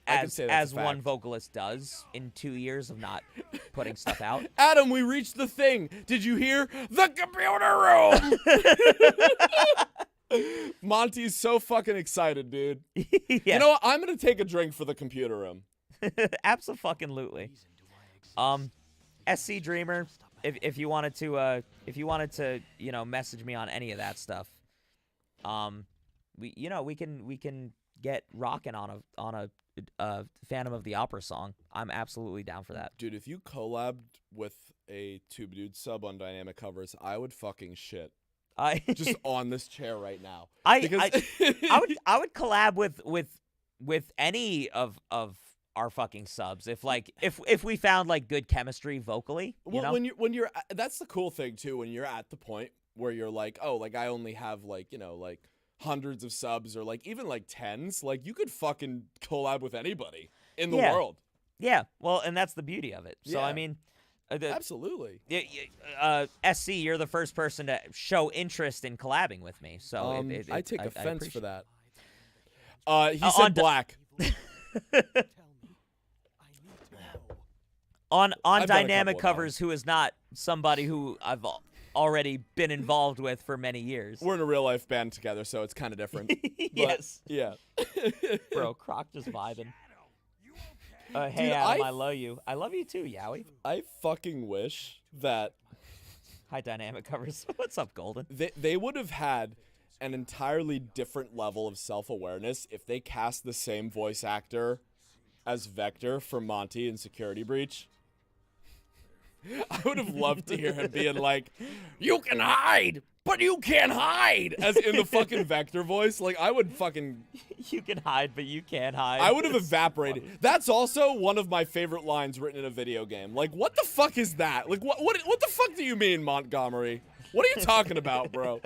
As one vocalist does in 2 years of not putting stuff out. Adam, we reached the thing. Did you hear the computer room? Monty's so fucking excited, dude. Yes. You know what? I'm gonna take a drink for the computer room. Absolutely. SC Dreamer, if you wanted to message me on any of that stuff, we can get rocking on a Phantom of the Opera song. I'm absolutely down for that. Dude, if you collabed with a Tube Dude sub on dynamic covers, I would fucking shit. Just on this chair right now. I would collab with any of our fucking subs if we found like good chemistry vocally. Well, when you're that's the cool thing too, when you're at the point where you're like, oh, like I only have like hundreds of subs or like even like tens, like you could fucking collab with anybody in the world. Yeah, well, and that's the beauty of it. So Yeah. I mean, Absolutely. SC, you're the first person to show interest in collabing with me. So I take I offense for appreciate that. He said black. on I've done a dynamic couple of covers, who is not somebody who I've already been involved with for many years. We're in a real life band together, so it's kind of different. Yes. Yeah. Bro, Croc just vibing. Hey, Dude, Adam, I love you. I love you too, Yowie. I fucking wish that Hi, dynamic covers. What's up, Golden? they would have had an entirely different level of self-awareness if they cast the same voice actor as Vector for Monty in Security Breach. I would have loved to hear him being like, "You can hide, but you can't hide," as in the fucking Vector voice. Like, I would fucking... You can hide, but you can't hide. I would have evaporated. That's also one of my favorite lines written in a video game. Like, what the fuck is that? Like, what the fuck do you mean, Montgomery? What are you talking about, bro?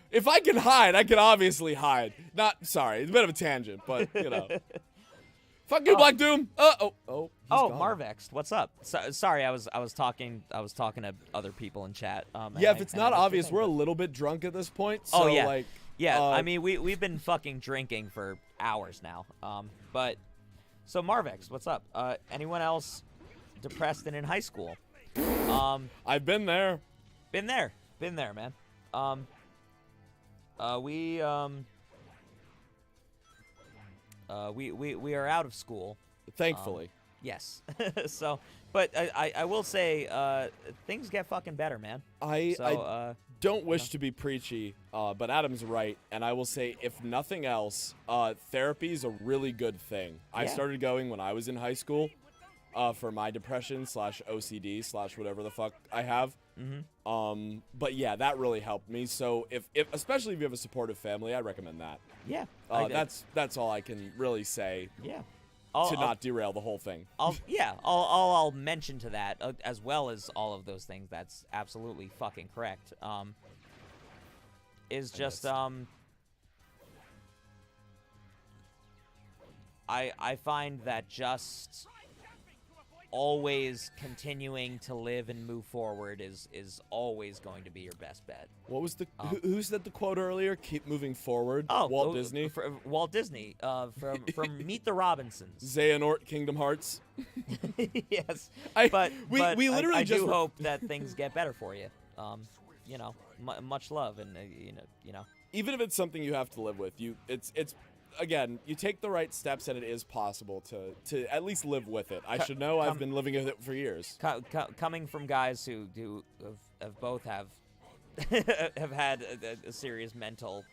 If I can hide, I can obviously hide. Sorry, it's a bit of a tangent, but, you know. Fuck you, Black Doom. Oh, Oh, Marvex, what's up? Sorry, I was talking to other people in chat. Yeah, if it's not obvious, we're a little bit drunk at this point. So, yeah. like, Yeah, I mean, we've been fucking drinking for hours now. But so Marvex, what's up? Anyone else depressed and in high school? I've been there. Been there, man. We are out of school. Thankfully. Yes. So, but I will say, things get fucking better, man. I don't wish to be preachy, but Adam's right, and I will say, if nothing else, therapy is a really good thing. I started going when I was in high school, for my depression / OCD / whatever the fuck I have. But yeah, that really helped me. So if especially if you have a supportive family, I recommend that. Yeah. That's all I can really say. Yeah. To not derail the whole thing. I'll mention to that, as well as all of those things. That's absolutely fucking correct. Is just I find that just always continuing to live and move forward is always going to be your best bet. What was the who said the quote earlier? Keep moving forward. Walt Disney. Walt Disney from Meet the Robinsons. Xehanort, Kingdom Hearts. Yes, we literally I just do hope that things get better for you. Much love, and even if it's something you have to live with, it's again, you take the right steps and it is possible to at least live with it. I should know I've been living with it for years. Coming from guys who have both have had a serious mental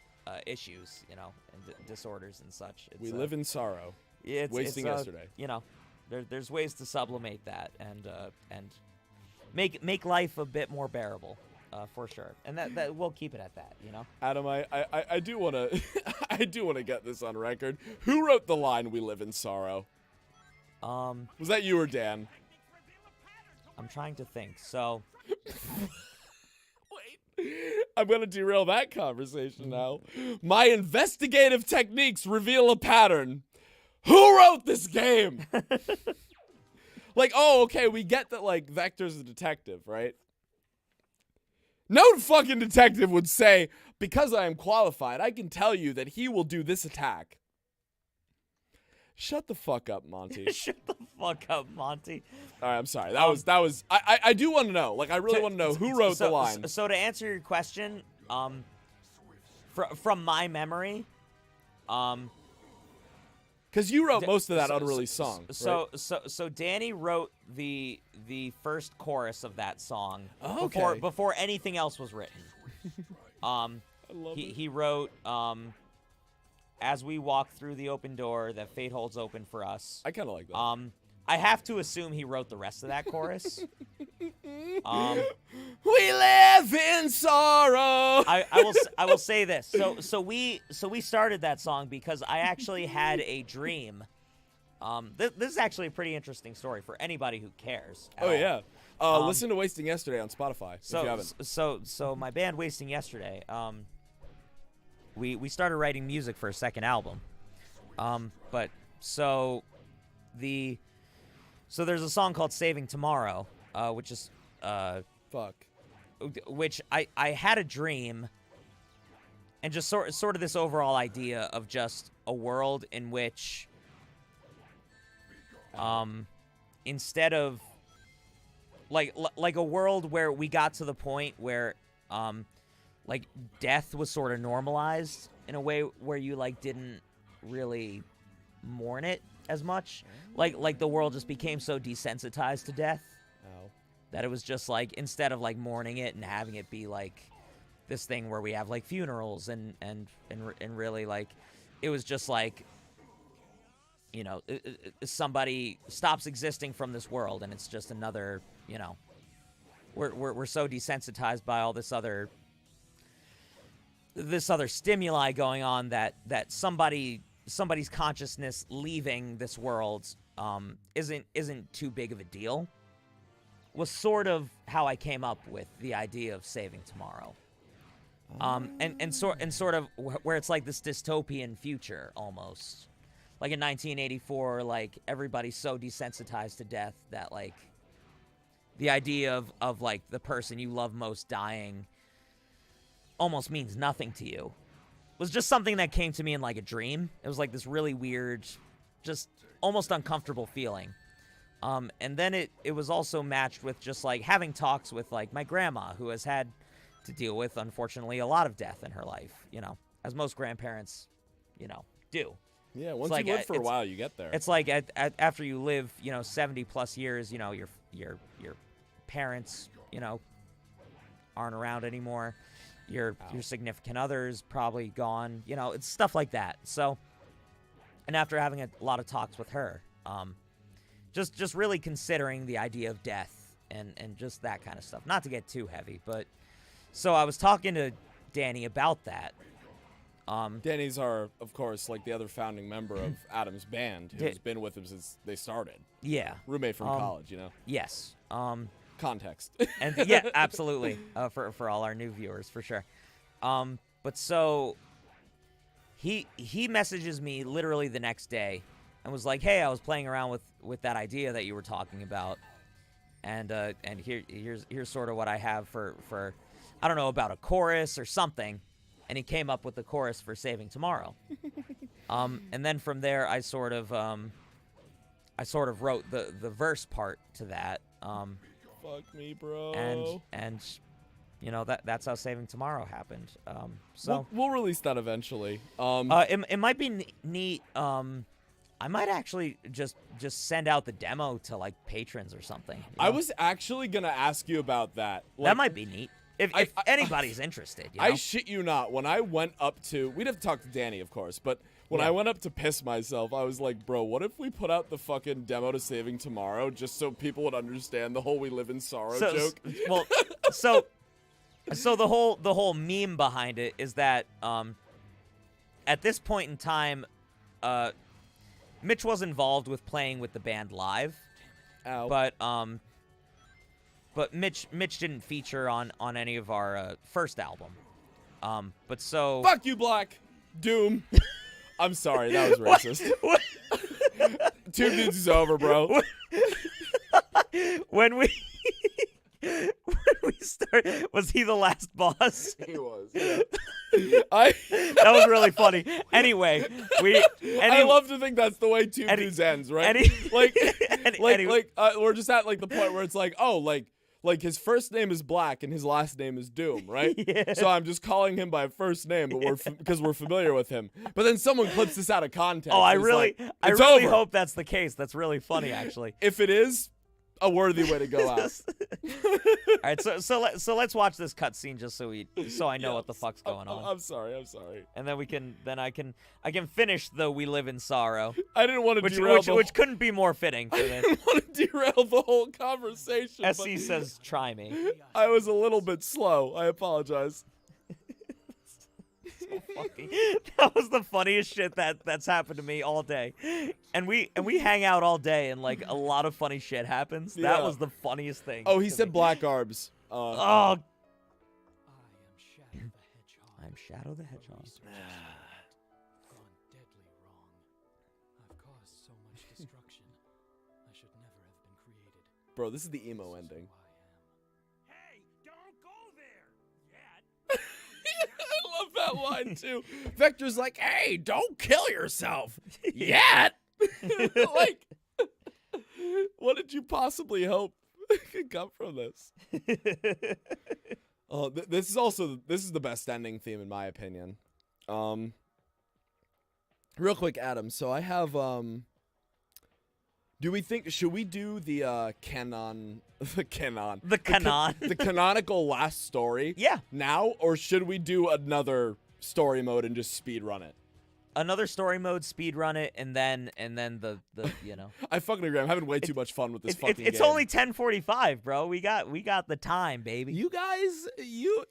issues, and disorders and such. We live in sorrow. Wasting yesterday. There's ways to sublimate that and make life a bit more bearable. For sure, and that we'll keep it at that, Adam, I do want to I do want to get this on record. Who wrote the line "We live in sorrow"? Was that you or Dan? I'm trying to think. So, wait, I'm gonna derail that conversation now. My investigative techniques reveal a pattern. Who wrote this game? Like, oh, okay, we get that. Like, Vector's a detective, right? No fucking detective would say, because I am qualified, I can tell you that he will do this attack. Shut the fuck up, Monty. Shut the fuck up, Monty. All right, I'm sorry. That was. I do want to know. Like, I really want to know who wrote the line. So to answer your question, from my memory, because you wrote most of that unreleased song. So Danny wrote the first chorus of that song before anything else was written. He wrote "As we walk through the open door that fate holds open for us." I kind of like that. I have to assume he wrote the rest of that chorus. We live in sorrow. I will say this. So we started that song because I actually had a dream. This is actually a pretty interesting story for anybody who cares. Oh yeah. Listen to Wasting Yesterday on Spotify if you haven't. So my band Wasting Yesterday, we started writing music for a second album. So there's a song called Saving Tomorrow, which is which I had a dream, and just sort of this overall idea of just a world in which instead of like a world where we got to the point where like death was sort of normalized in a way where you like didn't really mourn it as much. Like the world just became so desensitized to death that it was just like, instead of like mourning it and having it be like this thing where we have like funerals and really like, it was just like, somebody stops existing from this world and it's just another, we're so desensitized by all this other stimuli going on that somebody's consciousness leaving this world isn't too big of a deal, was sort of how I came up with the idea of Saving Tomorrow. And sort of where it's like this dystopian future almost. Like in 1984, like everybody's so desensitized to death that like the idea of like the person you love most dying almost means nothing to you. was just something that came to me in like a dream. It was like this really weird, just almost uncomfortable feeling. And then it was also matched with just like having talks with like my grandma, who has had to deal with, unfortunately, a lot of death in her life, you know, as most grandparents, you know, do. Yeah, once like, you live for a while, you get there. It's like after you live, you know, 70 plus years, you know, your parents, you know, aren't around anymore. Your significant other's probably gone, you know, it's stuff like that. So, and after having a lot of talks with her, just really considering the idea of death and just that kind of stuff. Not to get too heavy, but so I was talking to Danny about that. Danny's of course, like the other founding member of Adam's band, who's been with him since they started. Yeah. Roommate from college, you know? Yes. Context. And yeah, absolutely. For all our new viewers, for sure. But so he messages me literally the next day and was like, "Hey, I was playing around with that idea that you were talking about, and here's sort of what I have for I don't know, about a chorus or something." And he came up with the chorus for Saving Tomorrow. And then from there, I sort of wrote the verse part to that. Fuck me, bro. And you know, that's how Saving Tomorrow happened. So we'll release that eventually. it might be neat. I might actually just send out the demo to like patrons or something. You know? I was actually gonna ask you about that. Like, that might be neat. If anybody's interested, you know? I shit you not. When I went up to, we'd have to talk to Danny, of course, but when I went up to piss myself, I was like, bro, what if we put out the fucking demo to Saving Tomorrow just so people would understand the whole "we live in sorrow" joke? Well, so the whole meme behind it is that at this point in time, Mitch was involved with playing with the band live. Ow. But Mitch didn't feature on any of our first album. But so Fuck you, Black. Doom. I'm sorry, that was racist. What? Two Dudes is over, bro. when we started, was he the last boss? He was. Yeah. That was really funny. Anyway, I love to think that's the way Two Dudes ends, right? We're just at like the point where it's like, oh, like his first name is Black and his last name is Doom, right? Yeah. So I'm just calling him by first name, but because we're familiar with him. But then someone clips this out of context. Oh, I and really it's over. hope that's the case. That's really funny, actually. If it is, a worthy way to go out. All right, so let's watch this cutscene just so I know what the fuck's going on. I'm sorry. And then I can finish the "We Live in Sorrow." I didn't want to derail which couldn't be more fitting for I this. didn't want to derail the whole conversation. SC says, "Try me." I was a little bit slow. I apologize. That was the funniest shit that's happened to me all day, and we hang out all day, and like a lot of funny shit happens. That was the funniest thing. Oh, he said Black Arbs. Oh. I'm Shadow the Hedgehog. Gone deadly wrong. I've caused so much destruction. I should never have been created. Bro, this is the emo ending. Hey, don't go there yet. I love that line too. Vector's like, "Hey, don't kill yourself yet." Like, what did you possibly hope could come from this? Oh, this is the best ending theme in my opinion. Real quick, Adam. So I have should we do the canonical last story? Yeah. Now, or should we do another story mode and just speed run it? Another story mode, speed run it, and then the you know. I fucking agree. I'm having way too much fun with this fucking game. It's only 10:45, bro. We got the time, baby. You guys,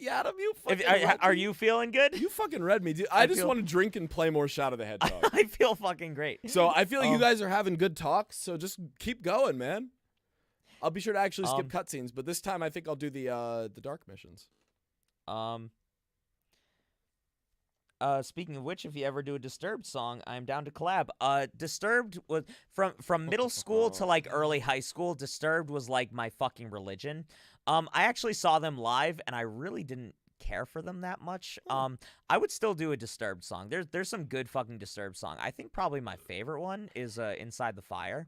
Adam, you fucking are you feeling good? You fucking read me, dude. I just want to drink and play more Shadow the Hedgehog. I feel fucking great. So I feel like you guys are having good talks. So just keep going, man. I'll be sure to actually skip cutscenes, but this time I think I'll do the dark missions. Speaking of which, if you ever do a Disturbed song, I'm down to collab. Disturbed was from middle school to like early high school. Disturbed was like my fucking religion. I actually saw them live, and I really didn't care for them that much. I would still do a Disturbed song. There's some good fucking Disturbed song. I think probably my favorite one is Inside the Fire.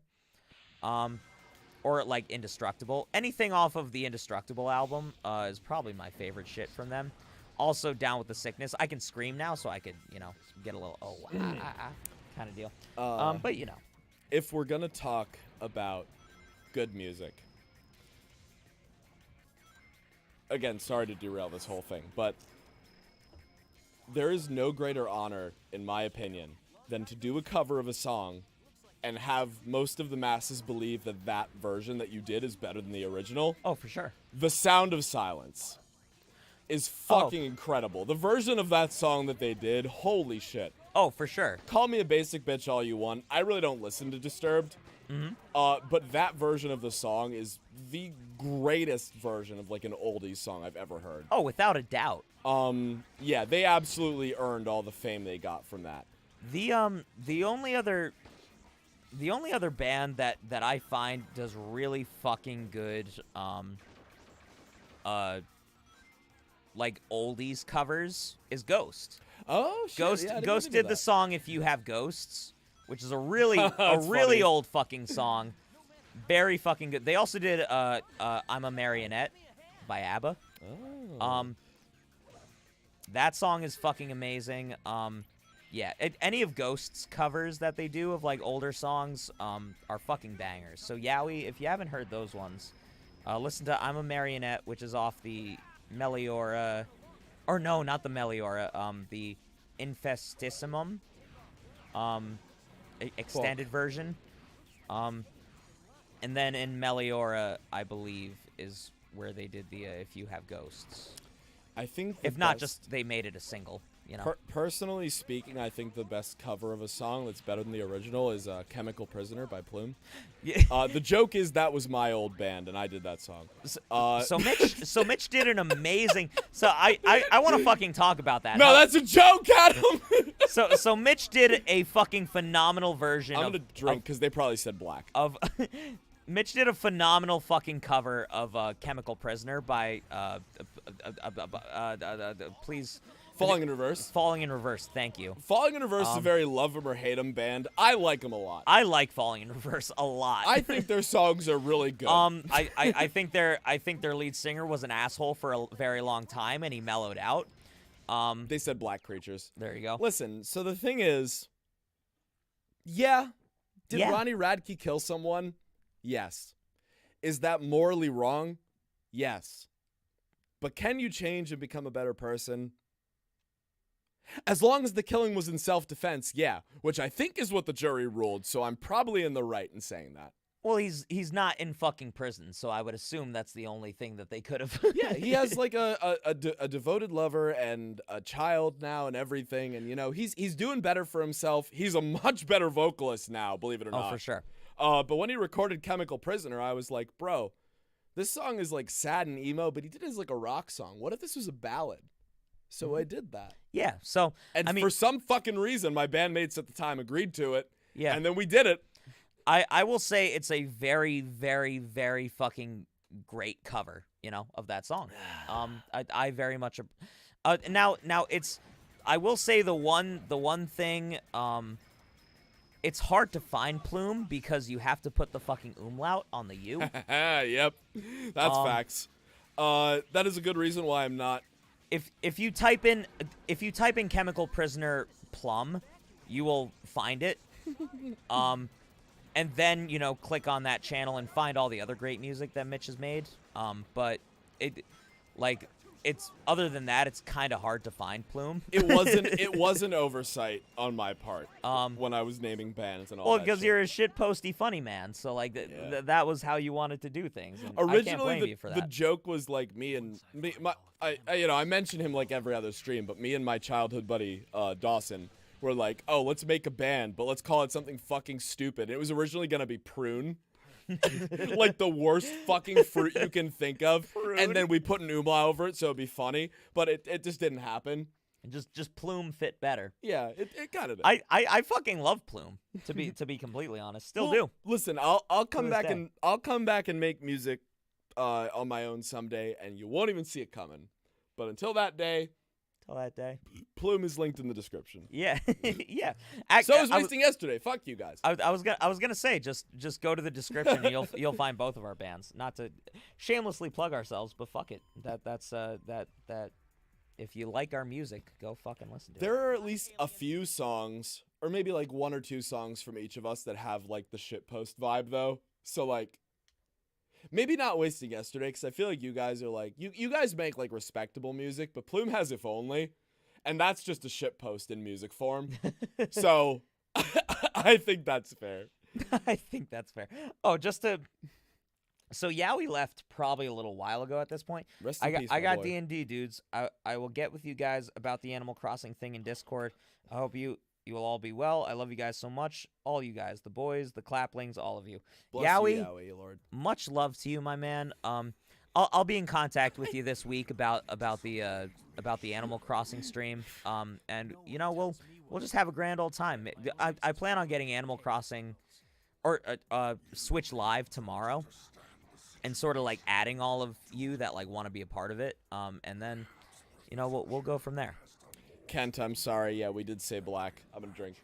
Or like Indestructible. Anything off of the Indestructible album is probably my favorite shit from them. Also, Down with the Sickness. I can scream now, so I could, get a little kind of deal. But if we're gonna talk about good music, again, sorry to derail this whole thing, but there is no greater honor, in my opinion, than to do a cover of a song and have most of the masses believe that that version that you did is better than the original. Oh, for sure. The Sound of Silence is fucking incredible. The version of that song that they did, holy shit. Oh, for sure. Call me a basic bitch all you want. I really don't listen to Disturbed. But that version of the song is the greatest version of like an oldies song I've ever heard. Oh, without a doubt. Yeah, they absolutely earned all the fame they got from that. The only other band that I find does really fucking good like oldies covers is Ghost. Oh shit. Ghost yeah, I didn't Ghost even did know the that. song If You Have Ghosts, which is a really funny. old fucking song. Very fucking good. They also did I'm a Marionette by ABBA. Oh. That song is fucking amazing. Yeah, any of Ghost's covers that they do of like older songs are fucking bangers. So Yowie, if you haven't heard those ones, listen to I'm a Marionette, which is off the Meliora, or no, not the Meliora, the Infestissimum extended version. And then in Meliora, I believe, is where they did the If You Have Ghosts. I think If not, just they made it a single. Personally speaking, I think the best cover of a song that's better than the original is Chemical Prisoner by Plume. Yeah. The joke is that was my old band, and I did that song. So Mitch did an amazing. So I want to fucking talk about that. No, that's a joke, Adam! So Mitch did a fucking phenomenal version I'm gonna drink, because they probably said black. of Mitch did a phenomenal fucking cover of Chemical Prisoner by please. Falling in Reverse. Falling in Reverse, thank you. Falling in Reverse is a very love 'em or hate 'em band. I like them a lot. I like Falling in Reverse a lot. I think their songs are really good. I think their lead singer was an asshole for a very long time, and he mellowed out. They said black creatures. There you go. Listen, so the thing is, yeah, did Yeah. Ronnie Radke kill someone? Yes. Is that morally wrong? Yes. But can you change and become a better person? As long as the killing was in self-defense, yeah, which I think is what the jury ruled, so I'm probably in the right in saying that. Well, he's not in fucking prison, so I would assume that's the only thing that they could have. Yeah, he has like a devoted lover and a child now and everything, and he's doing better for himself. He's a much better vocalist now, believe it or not. Oh, for sure. But when he recorded Chemical Prisoner, I was like, bro, this song is like sad and emo, but he did it as like a rock song. What if this was a ballad? So I did that. Yeah. So And I mean, for some fucking reason, my bandmates at the time agreed to it. Yeah. And then we did it. I will say it's a very, very, very fucking great cover, of that song. I very much. Now it's. I will say the one thing. It's hard to find Plume because you have to put the fucking umlaut on the U. Yep, that's facts. That is a good reason why I'm not. If you type in Chemical Prisoner Plum, you will find it. And then, click on that channel and find all the other great music that Mitch has made. But it's other than that, it's kind of hard to find Plume. It was an oversight on my part when I was naming bands and all Well, that because shit. you're a shit posty funny man, so that was how you wanted to do things. And I can't Originally, blame you for the that. joke was like I mention him like every other stream, but me and my childhood buddy Dawson were like, oh, let's make a band, but let's call it something fucking stupid. It was originally gonna be Prune. Like the worst fucking fruit you can think of. And then we put an umlaut over it so it'd be funny, but it just didn't happen. And just Plume fit better. Yeah, it kind of did. I fucking love Plume, to be completely honest. Still do. Listen, I'll come this back day. and I'll come back and make music on my own someday, and you won't even see it coming. But until that day, Till that day. Plume is linked in the description. Yeah, yeah. So is Wasting Yesterday. Fuck you guys. I was gonna say just go to the description and you'll find both of our bands. Not to shamelessly plug ourselves, but fuck it. That's if you like our music, go fucking listen to it. There are at least a few songs, or maybe like 1 or 2 songs from each of us that have like the shitpost vibe though. So like, maybe not Wasting Yesterday, because I feel like you guys are like, you guys make like respectable music, but Plume has If Only, and that's just a shitpost in music form. So I think that's fair. I think that's fair. Oh, so Yowie left probably a little while ago at this point. Rest in peace, I my got boy. D&D, dudes. I will get with you guys about the Animal Crossing thing in Discord. I hope you will all be well. I love you guys so much. All you guys, the boys, the claplings, all of you. Bless Yowie, you, Yowie, Lord. much love to you, my man. I'll be in contact with you this week about the Animal Crossing stream. And you know we'll just have a grand old time. I plan on getting Animal Crossing or Switch Live tomorrow, and sort of like adding all of you that like want to be a part of it. And then we'll go from there. Kent, I'm sorry. Yeah, we did say black. I'm gonna drink.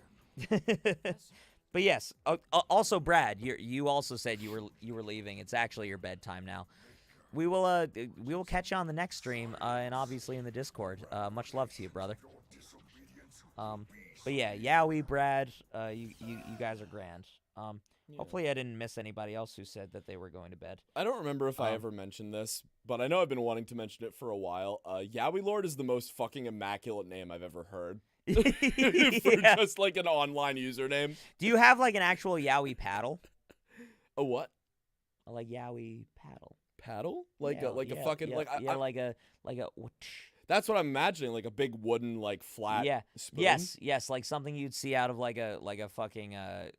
But yes, also Brad, you also said you were leaving. It's actually your bedtime now. We will catch you on the next stream, and obviously in the Discord. Much love to you, brother. But yeah, Yowie, Brad, you guys are grand. Hopefully I didn't miss anybody else who said that they were going to bed. I don't remember if I ever mentioned this, but I know I've been wanting to mention it for a while. Yowie Lord is the most fucking immaculate name I've ever heard. For just like an online username. Do you have like an actual Yowie paddle? A what? Like Yowie paddle. Paddle? Like Yeah, a fucking yeah, like yeah, like a That's what I'm imagining, like a big wooden like flat spoon. Yes, like something you'd see out of like a fucking a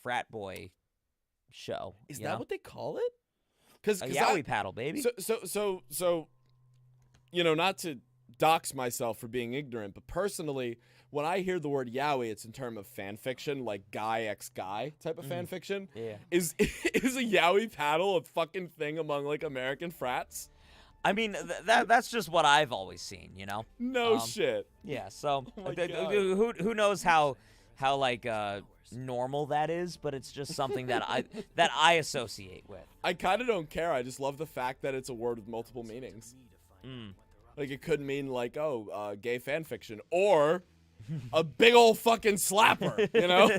frat boy show. Is that what they call it? Because a Yowie paddle, baby. So not to dox myself for being ignorant, but personally, when I hear the word Yowie, it's in terms of fan fiction, like guy x guy type of fan fiction. Yeah. Is a Yowie paddle a fucking thing among like American frats? I mean, that's just what I've always seen, No shit. Yeah. So Oh my God. who knows how like normal that is, but it's just something that I associate with. I kind of don't care. I just love the fact that it's a word with multiple meanings. Like it could mean like gay fan fiction or a big old fucking slapper,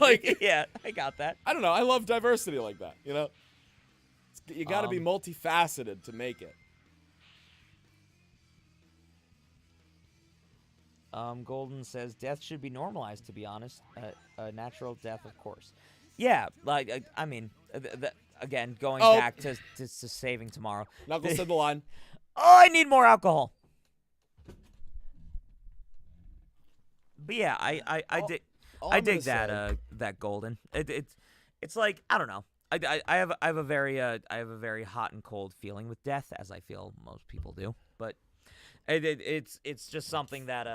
like Yeah, I got that. I don't know. I love diversity like that, You got to be multifaceted to make it. Golden says death should be normalized. To be honest, a natural death, of course. Yeah, like I mean, again, going back to saving tomorrow. Knuckles said the line. Oh, I need more alcohol. But yeah, I dig that Golden. It's like I don't know. I have a very hot and cold feeling with death, as I feel most people do. But it's just something that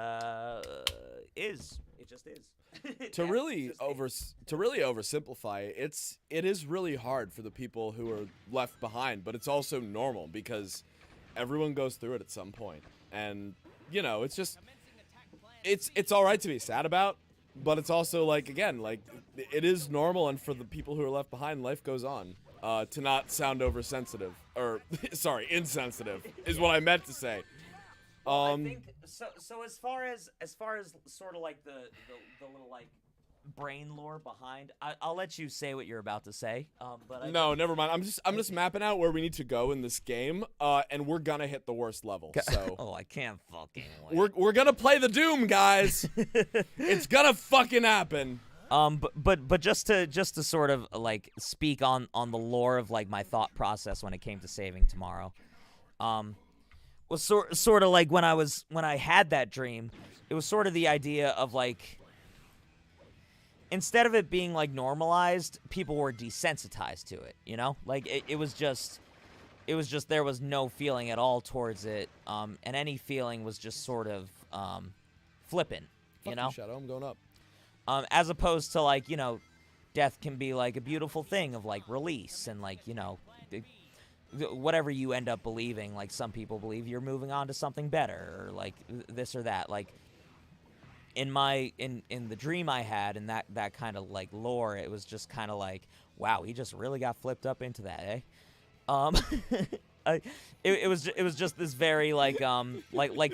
is. It just is. To really oversimplify it is really hard for the people who are left behind, but it's also normal because everyone goes through it at some point, and it's just it's all right to be sad about, but it's also like again like it is normal, and for the people who are left behind, life goes on. To not sound oversensitive or sorry, insensitive is what I meant to say. I think so. So as far as sort of like the little like brain lore behind, I'll let you say what you're about to say. But no, never mind. I'm just mapping out where we need to go in this game, and we're gonna hit the worst level. So oh, I can't fucking wait. we're gonna play the Doom, guys. It's gonna fucking happen. But just to sort of like speak on the lore of like my thought process when it came to saving tomorrow, was sort of like when I had that dream, it was sort of the idea of like instead of it being like normalized, people were desensitized to it, like it was just there was no feeling at all towards it, and any feeling was just sort of flippant, Fuck you, Shadow, I'm going up. As opposed to like, death can be like a beautiful thing of like release and like, whatever you end up believing, like some people believe you're moving on to something better, or like this or that. Like in the dream I had, and that kind of like lore, it was just kind of like, wow, he just really got flipped up into that, eh? It was just this very like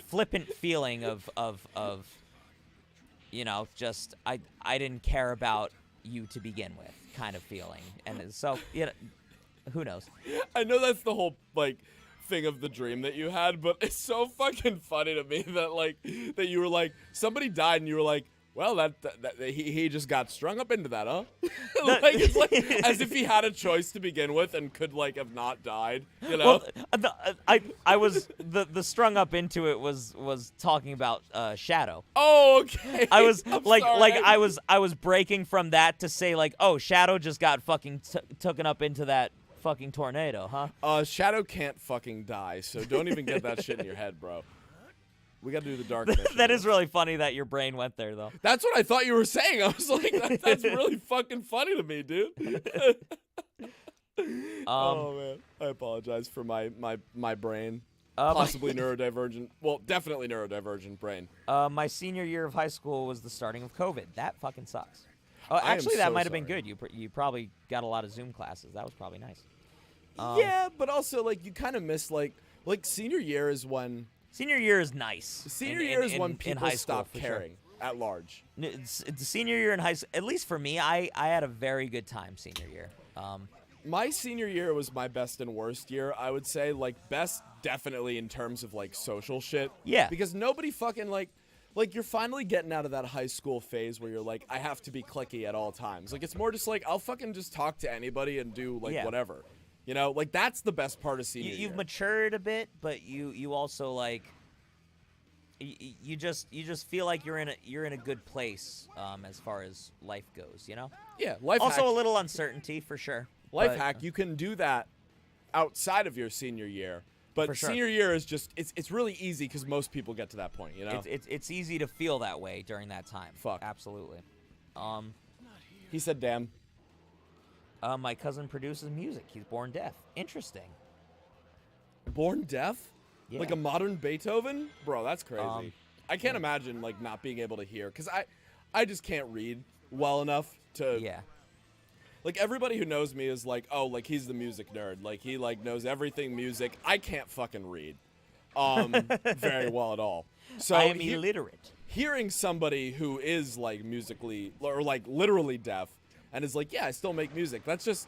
flippant feeling of just I didn't care about you to begin with kind of feeling, and so who knows? I know that's the whole like thing of the dream that you had, but it's so fucking funny to me that you were like, somebody died and you were like, well, that he just got strung up into that, huh? Like it's like as if he had a choice to begin with and could like have not died, you know? Well, I was the strung up into it was talking about Shadow. Oh, okay. I was I'm like sorry. I was breaking from that to say like, oh, Shadow just got fucking taken up into that fucking tornado, huh? Shadow can't fucking die, so don't even get that shit in your head, bro. We gotta do the dark mission. That is really funny that your brain went there, though. That's what I thought you were saying. I was like, that's really fucking funny to me, dude. Oh man, I apologize for my brain. Possibly neurodivergent. Well, definitely neurodivergent brain. My senior year of high school was the starting of COVID. That fucking sucks. Oh, I am actually, that so might have been sorry. good. You probably got a lot of Zoom classes. That was probably nice. Yeah, but also like you kind of miss like senior year is when Senior year is nice. senior in- year in- is when in people high school, stop for sure. caring at large. It's the senior year in high school. At least for me, I had a very good time senior year. My senior year was my best and worst year, I would say. Like, best definitely in terms of, like, social shit. Yeah. Because nobody fucking, like, you're finally getting out of that high school phase where you're like, I have to be cliquey at all times. Like, it's more just like, I'll fucking just talk to anybody and do, like, Yeah. whatever. You know? Like, that's the best part of senior year. You've matured a bit, but you also like you just feel like you're in a good place as far as life goes, you know. Yeah, life Also hack. a little uncertainty for sure. Life but- hack, you can do that outside of your senior year. But For sure. senior year is just, it's really easy because most people get to that point, you know? It's easy to feel that way during that time. Fuck. Absolutely. He said, damn. My cousin produces music. He's born deaf. Interesting. Born deaf? Yeah. Like a modern Beethoven? Bro, that's crazy. Um, I can't imagine, like, not being able to hear. Because I just can't read well enough to... Yeah. Like, everybody who knows me is like, oh, like, he's the music nerd. Like, he, like, knows everything music. I can't fucking read very well at all. So I am illiterate. hearing somebody who is, like, musically... Or, like, literally deaf and is like, yeah, I still make music. That's just...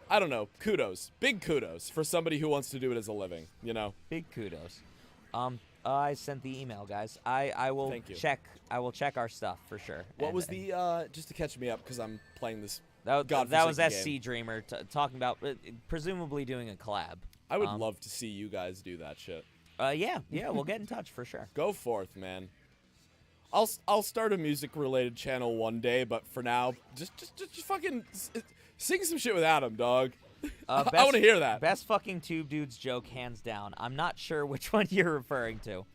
I don't know. Kudos. Big kudos for somebody who wants to do it as a living, you know? Big kudos. I sent the email, guys. I will Thank you. check. I will check our stuff for sure. What And- was and the, just to catch me up, because I'm playing this that was godforsaken SC game. Dreamer talking about presumably doing a collab. I would love to see you guys do that shit. Yeah, we'll get in touch for sure. Go forth, man. I'll start a music-related channel one day, but for now, just fucking sing some shit with Adam, dog. I want to hear that. Best fucking tube dudes joke, hands down. I'm not sure which one you're referring to.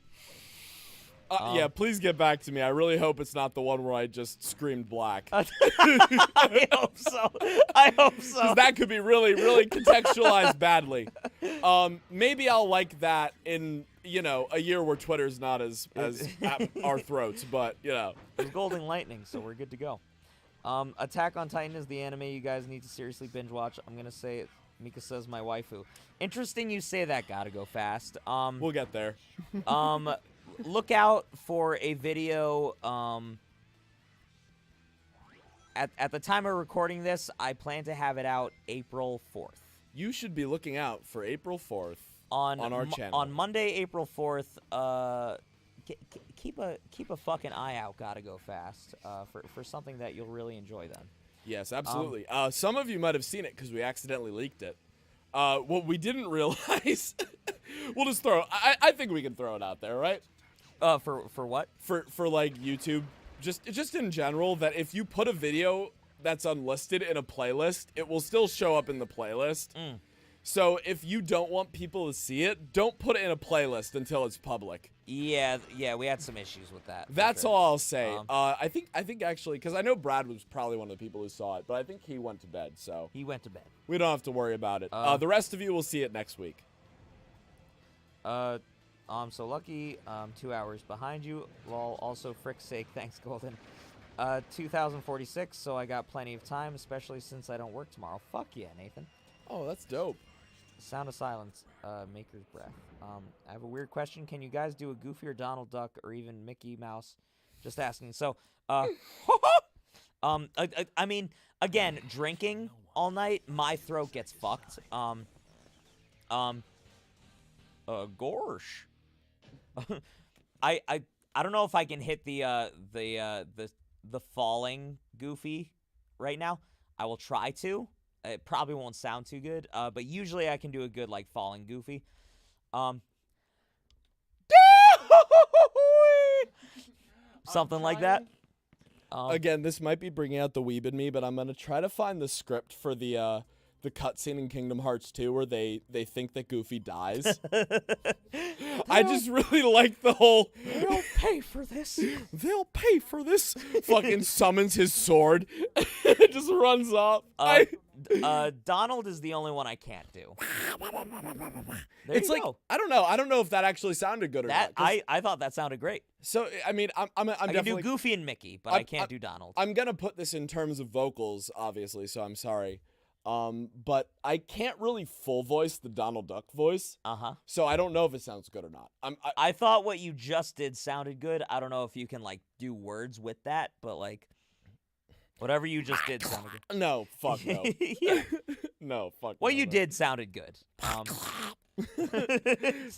Yeah, please get back to me. I really hope it's not the one where I just screamed black. I hope so. I hope so. 'Cause that could be really, really contextualized badly. Maybe I'll like that in, you know, a year where Twitter's not as at our throats, but, you know. There's Golden Lightning, so we're good to go. Attack on Titan is the anime you guys need to seriously binge watch. I'm gonna say it. Mika says my waifu. Interesting you say that. Gotta go fast. We'll get there. Look out for a video. At the time of recording this, I plan to have it out April 4th. You should be looking out for April 4th On our channel. On Monday, April 4th. Keep a fucking eye out. Gotta go fast. For something that you'll really enjoy then. Yes, absolutely. Some of you might have seen it because we accidentally leaked it. What we didn't realize, we'll just throw. I think we can throw it out there, right? For what? For like YouTube, just in general, that if you put a video that's unlisted in a playlist, it will still show up in the playlist. So if you don't want people to see it, don't put it in a playlist until it's public. Yeah, we had some issues with that. for That's sure. all I'll say. Um, I think actually, because I know Brad was probably one of the people who saw it, but I think he went to bed, so He went to bed. we don't have to worry about it. The rest of you will see it next week. I'm so lucky. 2 hours behind you. Lol. Also, frick's sake, thanks, Golden. 2046. So I got plenty of time, especially since I don't work tomorrow. Fuck yeah, Nathan. Oh, that's dope. Sound of silence. Maker's breath. I have a weird question. Can you guys do a Goofy or Donald Duck or even Mickey Mouse? Just asking. So, I mean, again, drinking all night, my throat gets fucked. Gorsh. I don't know if I can hit the falling Goofy right now. I will try to. It probably won't sound too good, but usually I can do a good like falling Goofy. Something like that. Again, this might be bringing out the weeb in me, but I'm gonna try to find the script for the cutscene in Kingdom Hearts 2 where they think that Goofy dies. I just really like the whole They'll pay for this. they'll pay for this. Fucking summons his sword, just runs off. Donald is the only one I can't do. There It's you like go. I don't know if that actually sounded good or That not. 'Cause- I thought that sounded great. So I mean, I'm I can definitely do Goofy and Mickey, but I can't do Donald. I'm gonna put this in terms of vocals, obviously. So I'm sorry, but I can't really full voice the Donald Duck voice. So I don't know if it sounds good or not. I thought what you just did sounded good. I don't know if you can like do words with that, but like whatever you just did sounded good. No, fuck no. Yeah. No, fuck. What no, you no. did sounded good.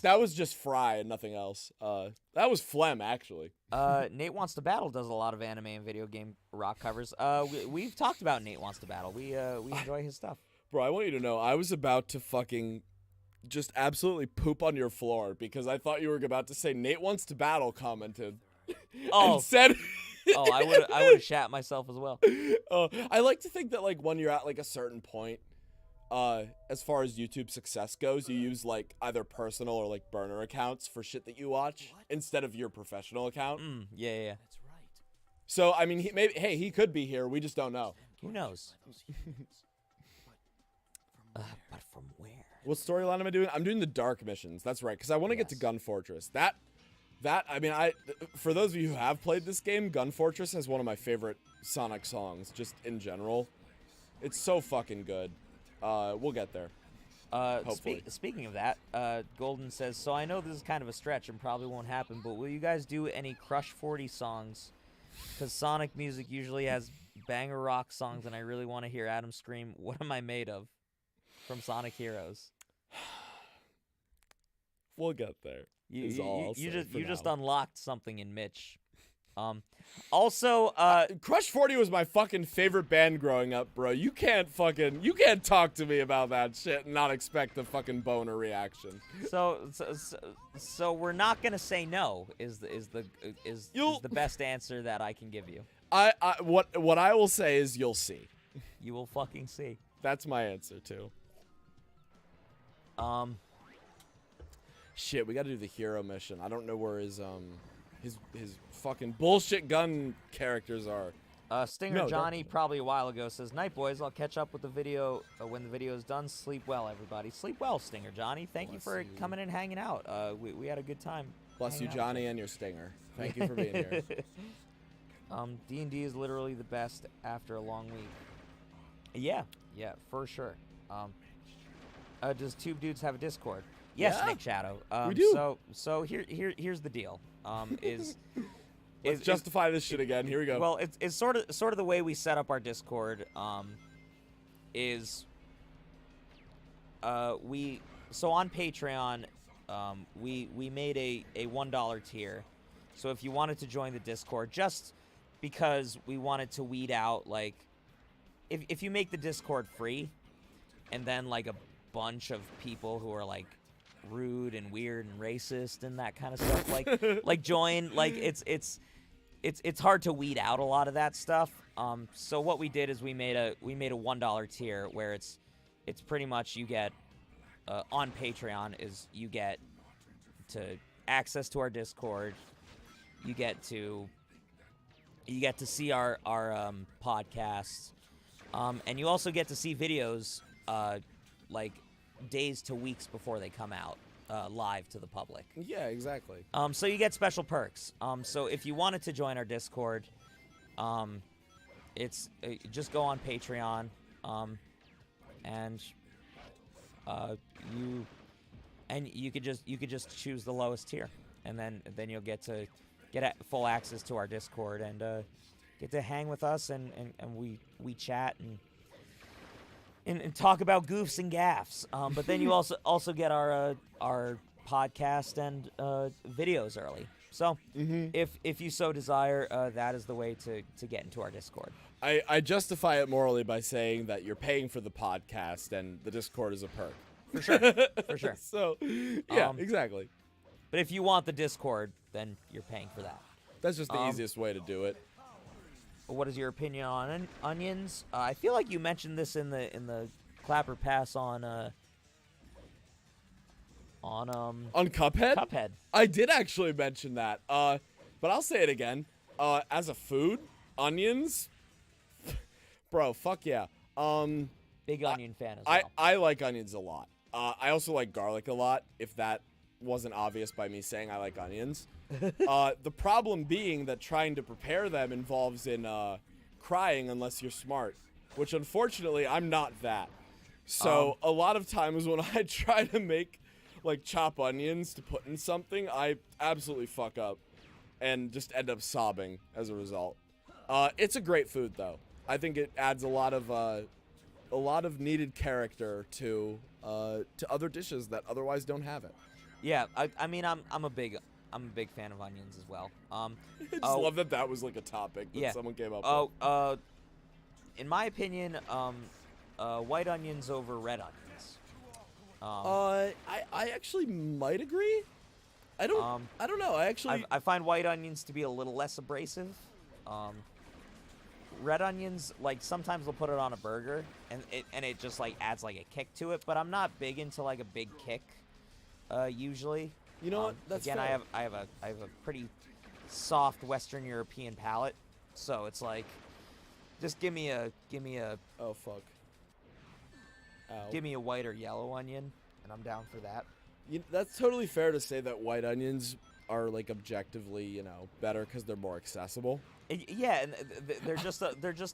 That was just Fry and nothing else. That was phlegm, actually. Nate Wants to Battle does a lot of anime and video game rock covers. We've talked about Nate Wants to Battle. We enjoy his stuff. Bro, I want you to know, I was about to fucking just absolutely poop on your floor because I thought you were about to say Nate Wants to Battle commented. Oh. And said... Oh, I would have shat myself as well. I like to think that like when you're at like a certain point, as far as YouTube success goes, you use like either personal or like burner accounts for shit that you watch instead of your professional account. Yeah. That's right. So I mean, he could be here. We just don't know. Who knows? But from where? What storyline am I doing? I'm doing the dark missions. That's right, because I want to get to Yes. Gun Fortress. I mean, for those of you who have played this game, Gun Fortress is one of my favorite Sonic songs, just in general. It's so fucking good. We'll get there. Hopefully. Speaking of that, Golden says, so I know this is kind of a stretch and probably won't happen, but will you guys do any Crush 40 songs? Because Sonic music usually has banger rock songs, and I really want to hear Adam scream, "What am I made of?" from Sonic Heroes. We'll get there. You just unlocked something in Mitch. Also, Crush 40 was my fucking favorite band growing up, bro. You can't talk to me about that shit and not expect a fucking boner reaction. so we're not gonna say no. Is the best answer that I can give you. What I will say is you'll see. You will fucking see. That's my answer too. Shit, we got to do the hero mission. I don't know where his fucking bullshit gun characters are. Stinger No, Johnny probably a while ago says, "Night boys, I'll catch up with the video when the video is done. Sleep well, everybody. Sleep well, Stinger Johnny. Thank you for coming and hanging out. We had a good time. Bless you, hanging out. Johnny, and your Stinger. Thank you for being here. D&D is literally the best after a long week. Yeah, for sure. Does Tube Dudes have a Discord? Yes, Yeah. Nick Shadow. We do. So here's the deal. Let's justify this shit again. Here we go. Well, it's sort of the way we set up our Discord. So on Patreon, we made a $1 tier. So if you wanted to join the Discord, just because we wanted to weed out like, if you make the Discord free, and then like a bunch of people who are like rude and weird and racist and that kind of stuff like join, like it's hard to weed out a lot of that stuff. So what we did is we made a $1 tier where it's pretty much you get on Patreon is you get to access to our Discord. You get to see our podcasts, and you also get to see videos like days to weeks before they come out live to the public. Yeah, exactly. So you get special perks. So if you wanted to join our Discord, it's just go on Patreon, and you could just choose the lowest tier, and then you'll get to get full access to our Discord and get to hang with us, and we chat and talk about goofs and gaffs. But then you also get our podcast and videos early. So if you so desire, that is the way to get into our Discord. I justify it morally by saying that you're paying for the podcast and the Discord is a perk. For sure. For sure. So, yeah, exactly. But if you want the Discord, then you're paying for that. That's just the easiest way to do it. What is your opinion on onions? I feel like you mentioned this in the Clapper Pass on Cuphead? Cuphead. I did actually mention that. But I'll say it again. As a food, onions, bro, fuck yeah. Big onion fan as well. I like onions a lot. I also like garlic a lot, if that wasn't obvious by me saying I like onions. The problem being that trying to prepare them involves in crying unless you're smart, which unfortunately I'm not that. So a lot of times when I try to make like chop onions to put in something, I absolutely fuck up and just end up sobbing as a result. It's a great food though. I think it adds a lot of needed character to other dishes that otherwise don't have it. Yeah, I mean I'm a big fan of onions as well. I just love that was like a topic that someone came up with. In my opinion, white onions over red onions. I actually might agree. I don't know. I find white onions to be a little less abrasive. Red onions, like sometimes they'll put it on a burger and it just like adds like a kick to it, but I'm not big into like a big kick. Usually. You know what? That's again, fair. I have a pretty soft Western European palate, so it's like, just give me a Oh fuck. Ow. give me a white or yellow onion, and I'm down for that. That's totally fair to say that white onions are like objectively, better because they're more accessible. Yeah, and they're just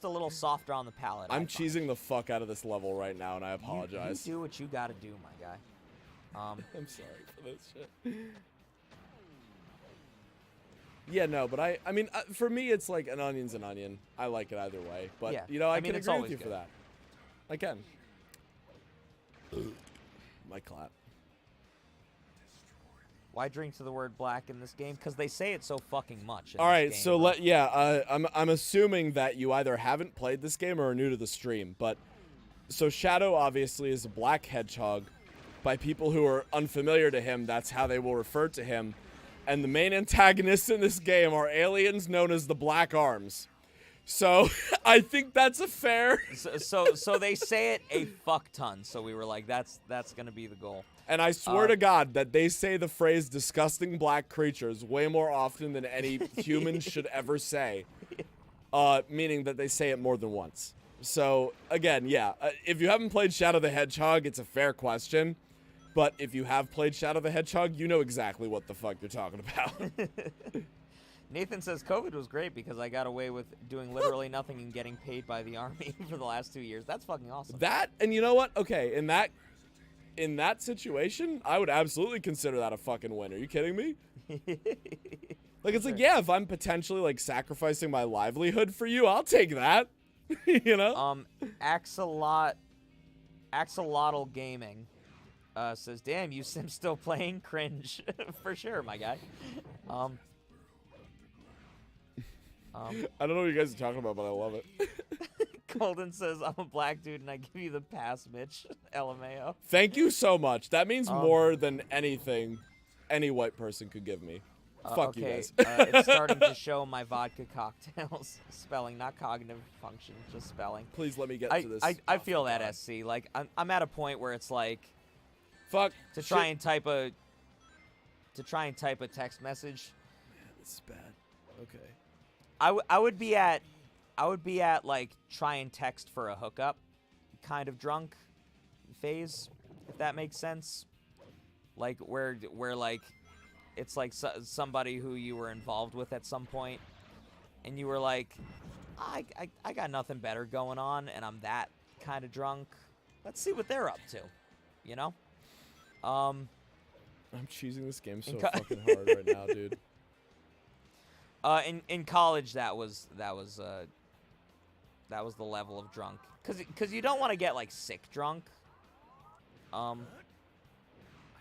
a little softer on the palate. I'm cheesing the fuck out of this level right now, and I apologize. You do what you gotta do, my guy. I'm sorry for this shit. Yeah, no, but I mean, for me, it's like an onion's an onion. I like it either way, but yeah. I mean, can it's agree with you good. for that. I can. My clap. Why drink to the word black in this game? Because they say it so fucking much. All right, so I'm assuming that you either haven't played this game or are new to the stream, but so Shadow obviously is a black hedgehog. By people who are unfamiliar to him, that's how they will refer to him. And the main antagonists in this game are aliens known as the Black Arms. So I think that's a fair. So they say it a fuck ton. So we were like, that's gonna be the goal. And I swear to God that they say the phrase "disgusting black creatures" way more often than any human should ever say. Meaning that they say it more than once. So again, yeah, if you haven't played Shadow the Hedgehog, it's a fair question. But if you have played Shadow the Hedgehog, you know exactly what the fuck you're talking about. Nathan says COVID was great because I got away with doing literally nothing and getting paid by the army for the last 2 years. That's fucking awesome. That, and you know what? Okay, in that situation, I would absolutely consider that a fucking win. Are you kidding me? Like, it's like, yeah, if I'm potentially like sacrificing my livelihood for you, I'll take that. You know? Axolotl Gaming says, "Damn, you Sim still playing? Cringe." For sure, my guy. I don't know what you guys are talking about, but I love it. Golden says, "I'm a black dude and I give you the pass, Mitch." LMAO. Thank you so much. That means more than anything any white person could give me. Fuck you guys. It's starting to show my vodka cocktails. Spelling, not cognitive function, just spelling. Please let me get to this. I feel that, SC. Like, I'm at a point where it's like, Fuck. to try Shit. and type a text message. Man, this is bad. Okay. I would be at like try and text for a hookup kind of drunk phase, if that makes sense. Like where like it's like somebody who you were involved with at some point, and you were like, I got nothing better going on, and I'm that kind of drunk. Let's see what they're up to, you know? I'm cheesing this game so fucking hard right now, dude. In college, that was the level of drunk, cause you don't want to get like sick drunk.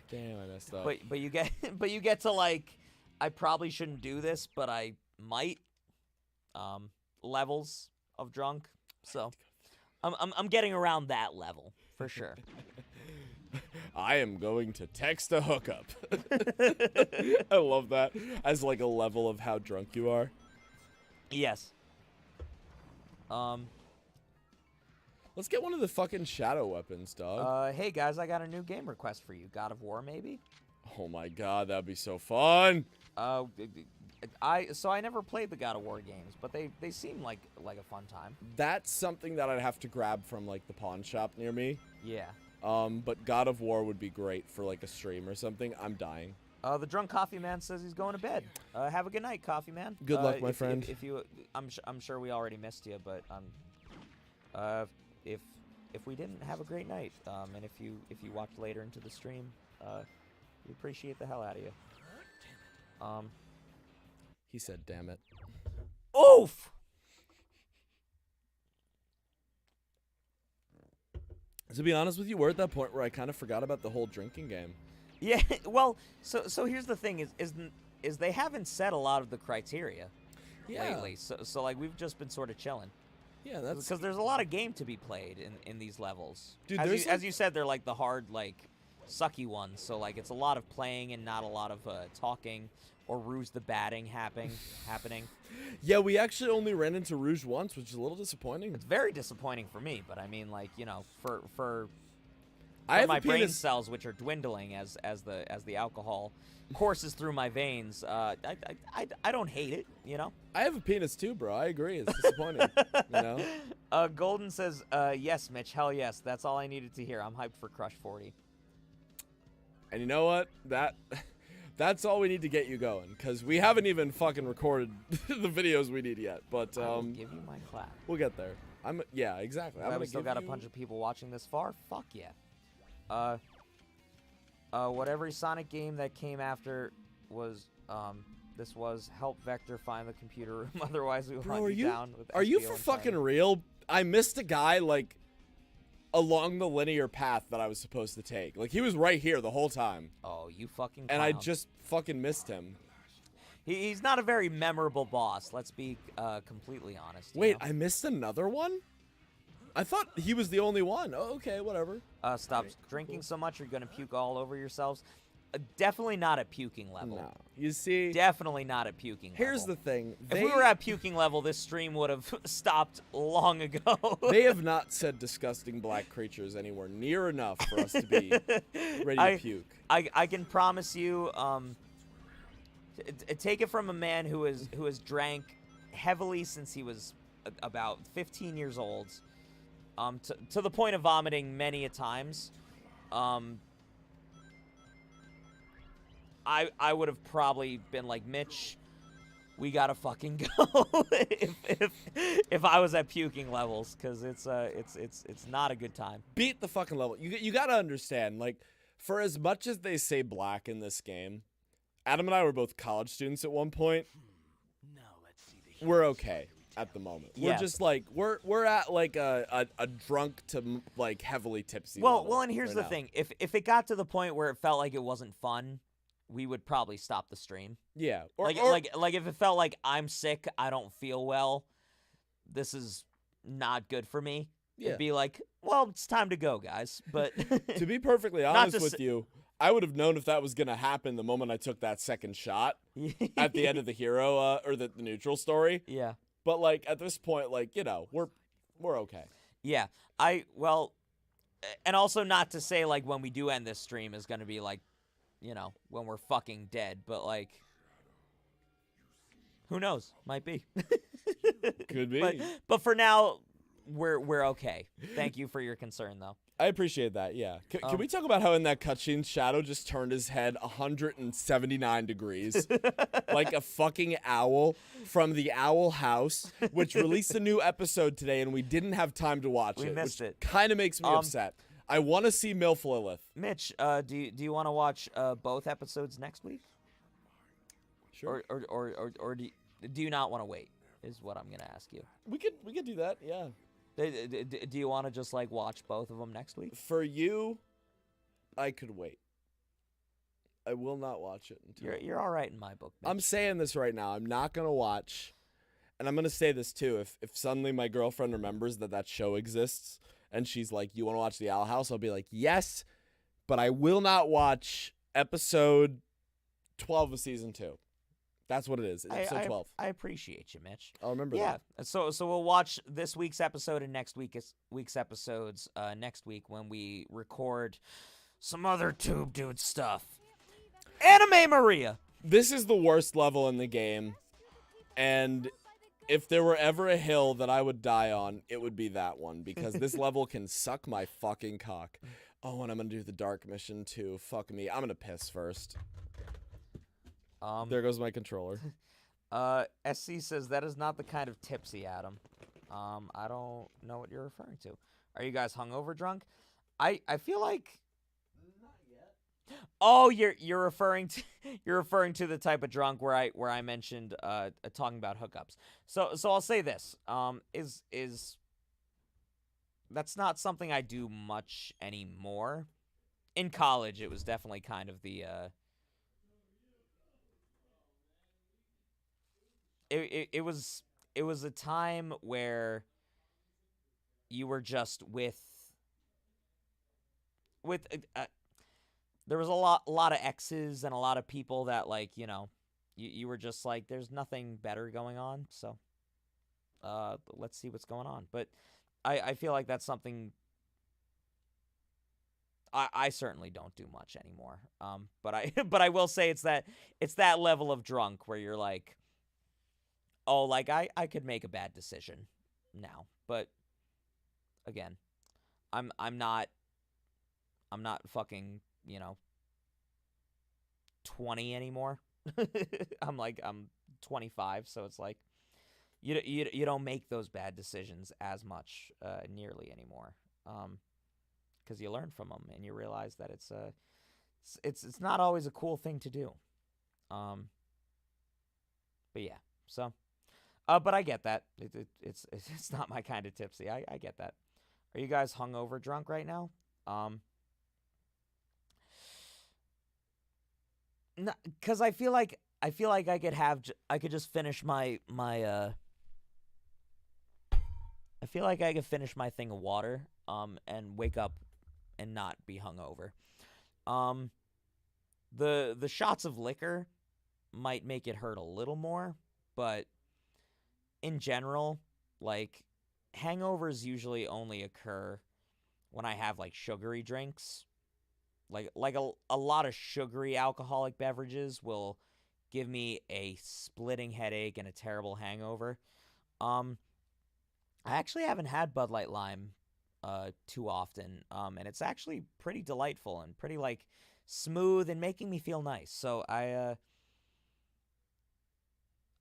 Damn, I messed up. But you get to like, I probably shouldn't do this, but I might. Levels of drunk, so I'm getting around that level for sure. I am going to text a hookup. I love that as like a level of how drunk you are. Yes. Let's get one of the fucking shadow weapons, dog. Hey guys, I got a new game request for you. God of War, maybe? Oh my god, that'd be so fun. I never played the God of War games, but they seem like a fun time. That's something that I'd have to grab from like the pawn shop near me. Yeah. But God of War would be great for like a stream or something. I'm dying. The drunk coffee man says he's going to bed. Have a good night, coffee man. Good luck, my friend. If you, I'm sure we already missed you, but if we didn't, have a great night. And if you watch later into the stream, we appreciate the hell out of you. He said, "Damn it." Oof. To be honest with you, we're at that point where I kind of forgot about the whole drinking game. Yeah. Well, so here's the thing: is they haven't set a lot of the criteria lately. So like we've just been sort of chilling. Yeah, that's because there's a lot of game to be played in these levels. Dude, as you said, they're like the hard, like sucky ones. So like it's a lot of playing and not a lot of talking or Rouge the Batting happening. Yeah, we actually only ran into Rouge once, which is a little disappointing. It's very disappointing for me, but I mean, like, you know, for I have my a brain penis. cells, which are dwindling as the alcohol courses through my veins, I don't hate it, you know. I have a penis too, bro. I agree. It's disappointing. You know. Golden says, yes, Mitch, hell yes. That's all I needed to hear. I'm hyped for Crush 40. And you know what? That's all we need to get you going, because we haven't even fucking recorded the videos we need yet. But I will give you my clap. we'll get there. Yeah, exactly. I'm Glad gonna we still give got a you- bunch of people watching this far. Fuck yeah. What every Sonic game that came after was this was help Vector find the computer room. Otherwise, we will Bro, hunt are you you down with are you SBO for and fucking Fang. real? I missed a guy like along the linear path that I was supposed to take. Like he was right here the whole time, Oh, you fucking and I clown. just fucking missed him. He's not a very memorable boss. Let's be completely honest. you Wait, know? I missed another one? I thought he was the only one. Oh, okay, whatever. Stop drinking so much you're gonna puke all over yourselves. Definitely not at puking level. No. You see, Definitely not at puking here's level. the thing. If we were at puking level, this stream would have stopped long ago. They have not said disgusting black creatures anywhere near enough for us to be ready to puke. I can promise you, take it from a man who has drank heavily since he was about 15 years old, to the point of vomiting many a times. I would have probably been like, Mitch, we gotta fucking go if I was at puking levels, because it's not a good time. Beat the fucking level. You gotta understand, like, for as much as they say black in this game, Adam and I were both college students at one point. Now let's see the We're okay at the moment. Yeah. We're just like we're at like a drunk to like heavily tipsy. level Well, and here's right the now. thing: if it got to the point where it felt like it wasn't fun, we would probably stop the stream. Yeah, Like if it felt like I'm sick, I don't feel well, this is not good for me. Yeah. It'd be like, well, it's time to go, guys. But to be perfectly Not honest to with s- you, I would have known if that was gonna happen the moment I took that second shot at the end of the hero or the neutral story. yeah, But like at this point, like we're okay. yeah. And also not to say like when we do end this stream is going to be like, you know, when we're fucking dead, but like who knows? Might be. Could be. But for now we're okay. Thank you for your concern though. I appreciate that, yeah. Can we talk about how in that cutscene, Shadow just turned his head 179 degrees? Like a fucking owl from the Owl House, which released a new episode today, and we didn't have time to watch We it. missed it. Kind of makes me upset. I want to see Milf Lilith. Mitch, do you want to watch both episodes next week? Sure. Or do you not want to wait? Is what I'm gonna ask you. We could do that, yeah. Do you want to just like watch both of them next week? For you, I could wait. I will not watch it until You're all right in my book. Mitch. I'm saying this right now. I'm not gonna watch, and I'm gonna say this too. If suddenly my girlfriend remembers that show exists, and she's like, "You want to watch the Owl House?" I'll be like, "Yes," but I will not watch episode 12 of season 2. That's what it is. Episode 12. I appreciate you, Mitch. I'll remember Yeah. that. So we'll watch this week's episode and next week's episodes next week when we record some other Tube Dude stuff. Anime Maria. This is the worst level in the game, and if there were ever a hill that I would die on, it would be that one, because this level can suck my fucking cock. Oh, and I'm gonna do the dark mission too. Fuck me. I'm gonna piss first. There goes my controller. SC says that is not the kind of tipsy, Adam. I don't know what you're referring to. Are you guys hungover drunk? I feel like not yet. Oh, you're referring to the type of drunk where I mentioned talking about hookups. So I'll say this. Is that's not something I do much anymore. In college it was definitely kind of the It was a time where you were just with there was a lot of exes and a lot of people that like, you know, you were just like, there's nothing better going on, so let's see what's going on. But I feel like that's something I certainly don't do much anymore. But I will say it's that level of drunk where you're like, oh, like I could make a bad decision now, but again, I'm not fucking, you know, 20 anymore. I'm 25, so it's like you don't make those bad decisions as much nearly anymore, because you learn from them and you realize that it's not always a cool thing to do. But yeah, so. But I get that. It's not my kind of tipsy. I get that. Are you guys hungover drunk right now? Because I feel like I could just finish my I feel like I could finish my thing of water and wake up and not be hungover. The shots of liquor might make it hurt a little more, but in general, like, hangovers usually only occur when I have, like, sugary drinks. Like a lot of sugary alcoholic beverages will give me a splitting headache and a terrible hangover. I actually haven't had Bud Light Lime too often, and it's actually pretty delightful and pretty, like, smooth and making me feel nice. So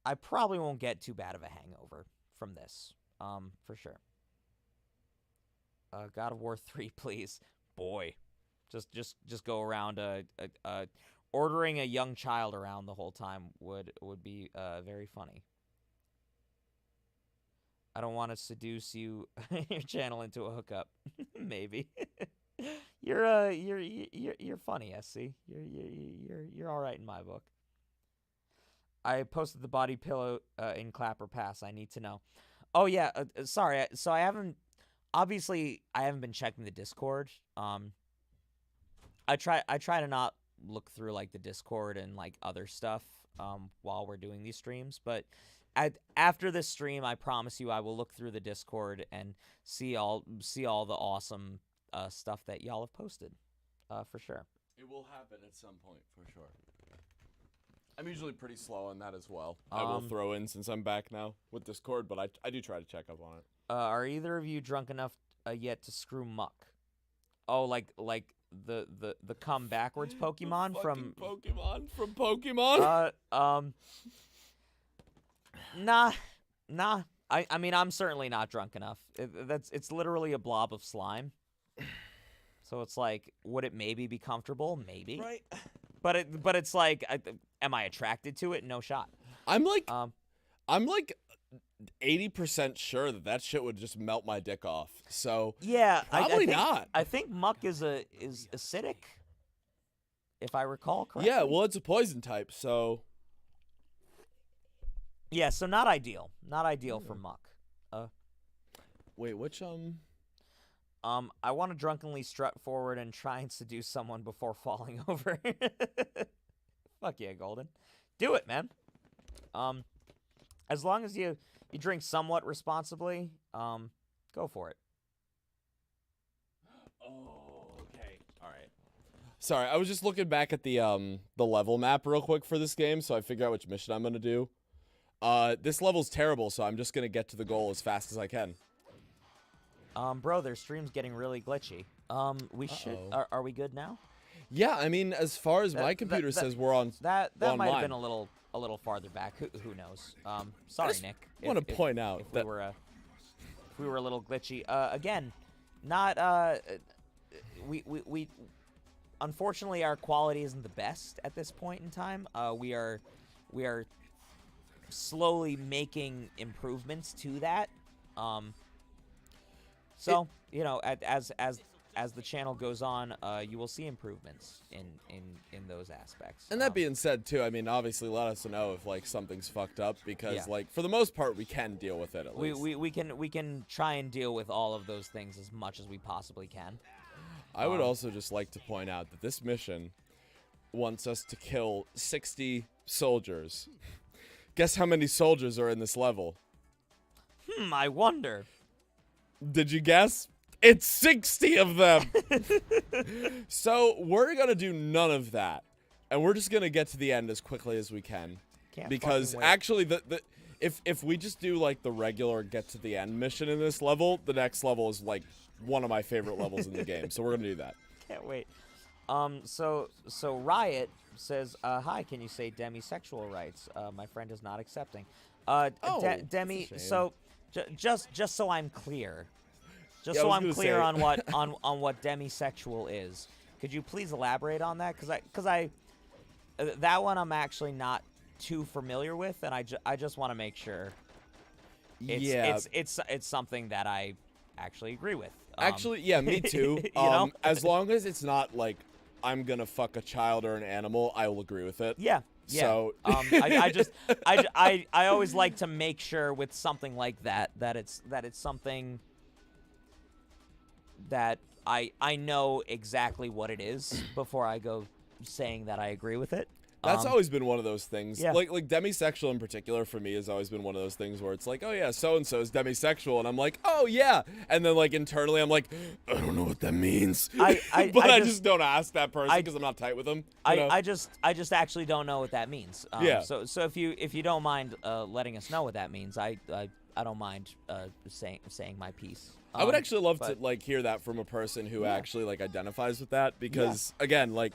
I probably won't get too bad of a hangover from this, for sure. God of War 3, please. Boy, just go around ordering a young child around the whole time would be very funny. I don't want to seduce your channel into a hookup. Maybe. You're funny, SC. You're all right in my book. I posted the body pillow in Clapper Pass. I need to know. Oh yeah, sorry. So I haven't been checking the Discord. I try to not look through like the Discord and like other stuff while we're doing these streams, but after this stream, I promise you I will look through the Discord and see all the awesome stuff that y'all have posted, for sure. It will happen at some point, for sure. I'm usually pretty slow on that as well. I will throw in since I'm back now with Discord, but I do try to check up on it. Are either of you drunk enough yet to screw Muck? Oh, like the come backwards Pokemon from Pokemon. Nah. I mean, I'm certainly not drunk enough. It's literally a blob of slime. So it's like, would it maybe be comfortable? Maybe. Right. But it's like, am I attracted to it? No shot. I'm like 80% sure that shit would just melt my dick off. So yeah, probably not. I think Muck is acidic, if I recall correctly. Yeah, well, it's a poison type, so. Yeah, so not ideal. Not ideal for Muck. Wait, which I want to drunkenly strut forward and try and seduce someone before falling over. Fuck yeah, Golden. Do it, man. As long as you drink somewhat responsibly, go for it. Oh, okay. All right. Sorry, I was just looking back at the level map real quick for this game, so I figure out which mission I'm gonna do. This level's terrible, so I'm just gonna get to the goal as fast as I can. Bro, their stream's getting really glitchy. We should. Are we good now? Yeah, I mean, as far as my computer says, we're on. That online. might have been a little farther back. Who knows? Sorry, Nick. I want to point out if that we were a little glitchy. Again, not we unfortunately our quality isn't the best at this point in time. We are slowly making improvements to that. So, you know, as the channel goes on, you will see improvements in those aspects. And that being said, too, I mean, obviously, let us know if like something's fucked up because, Yeah. like, for the most part, we can deal with it. At least we can try and deal with all of those things as much as we possibly can. I would also just like to point out that this mission wants us to kill 60 soldiers. Guess how many soldiers are in this level? I wonder. Did you guess? It's 60 of them. So we're gonna do none of that, and we're just gonna get to the end as quickly as we can. Can't Because fucking wait. actually, if we just do like the regular get to the end mission in this level, the next level is like one of my favorite levels in the game. So we're gonna do that. Can't wait. So Riot says, hi, can you say demisexual rights? My friend is not accepting. Demi, that's a shame. so just so I'm clear, Yeah, I was I'm gonna clear say- on what on what demisexual is, could you please elaborate on that? Because I that one I'm actually not too familiar with, and I just want to make sure it's something that I actually agree with. Actually, yeah, me too. You know? As long as it's not like I'm gonna fuck a child or an animal, I will agree with it. Yeah. So I always like to make sure with something like that it's something that I know exactly what it is before I go saying that I agree with it. That's always been one of those things. Yeah. Like demisexual in particular for me has always been one of those things where it's like, oh yeah, so and so is demisexual, and I'm like, oh yeah, and then like internally I'm like, I don't know what that means. But I just don't ask that person because I'm not tight with them. I just actually don't know what that means. Yeah. So if you don't mind letting us know what that means, I don't mind saying my piece. I would actually love to but- like hear that from a person who actually like identifies with that because again, like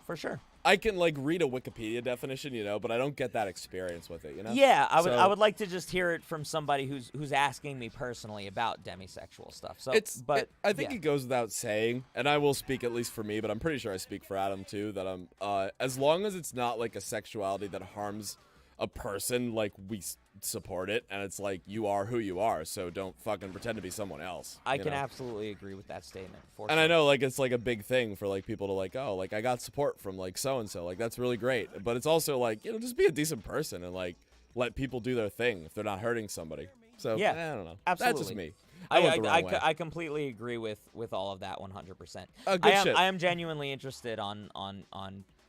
for sure. I can like read a Wikipedia definition, you know, but I don't get that experience with it, you know. Yeah, I So- would like to just hear it from somebody who's asking me personally about demisexual stuff. So I think it goes without saying, and I will speak at least for me, but I'm pretty sure I speak for Adam too, that I'm as long as it's not like a sexuality that harms a person, like we support it, and it's like you are who you are, so don't fucking pretend to be someone else. I you can know? absolutely agree with that statement. For And sure. I know like it's like a big thing for like people to like, oh, like I got support from like so and so, like that's really great. But it's also like, you know, just be a decent person and like let people do their thing if they're not hurting somebody. So Yeah, I don't know. absolutely. That's just me. I went the wrong way. I completely agree with all of that 100%. Good shit. I am genuinely interested on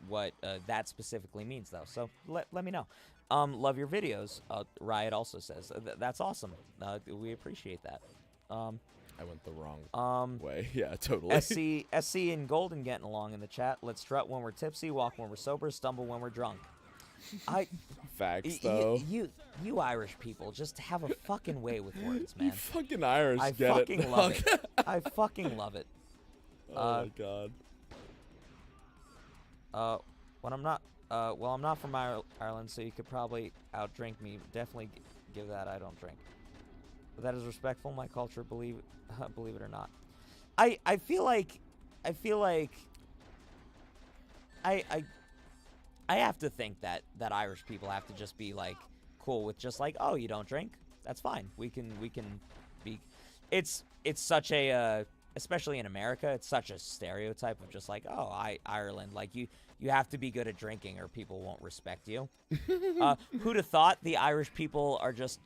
what that specifically means though. So let me know. Love your videos. Riot also says that's awesome. We appreciate that. I went the wrong way. Yeah, totally. SC and Golden getting along in the chat. Let's strut when we're tipsy, walk when we're sober, stumble when we're drunk. Facts, though. You Irish people just have a fucking way with words, man. You fucking Irish I get fucking it. love it. I fucking love it. Oh my god. When I'm not, well, I'm not from Ireland, so you could probably outdrink me. Definitely give that I don't drink. But that is respectful. My culture, believe it or not. I feel like I have to think that Irish people have to just be like cool with just like, oh, you don't drink? That's fine. We can be. It's such a especially in America, it's such a stereotype of just like, oh, Ireland, like you have to be good at drinking or people won't respect you. Who'd have thought the Irish people are just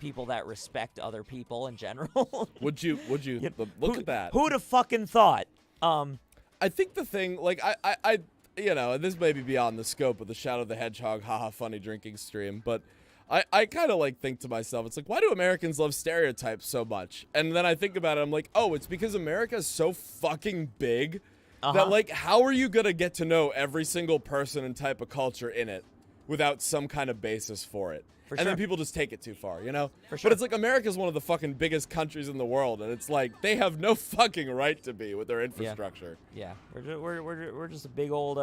people that respect other people in general? Would you look at that? Who'd have fucking thought? I think the thing, like, I you know, and this may be beyond the scope of the Shadow the Hedgehog haha funny drinking stream, but I kind of like think to myself, it's like, why do Americans love stereotypes so much? And then I think about it, I'm like, oh, it's because America is so fucking big that, like, how are you gonna get to know every single person and type of culture in it without some kind of basis for it? And then people just take it too far, you know? For sure. But it's like America's one of the fucking biggest countries in the world, and it's like they have no fucking right to be with their infrastructure. Yeah, we're just a big old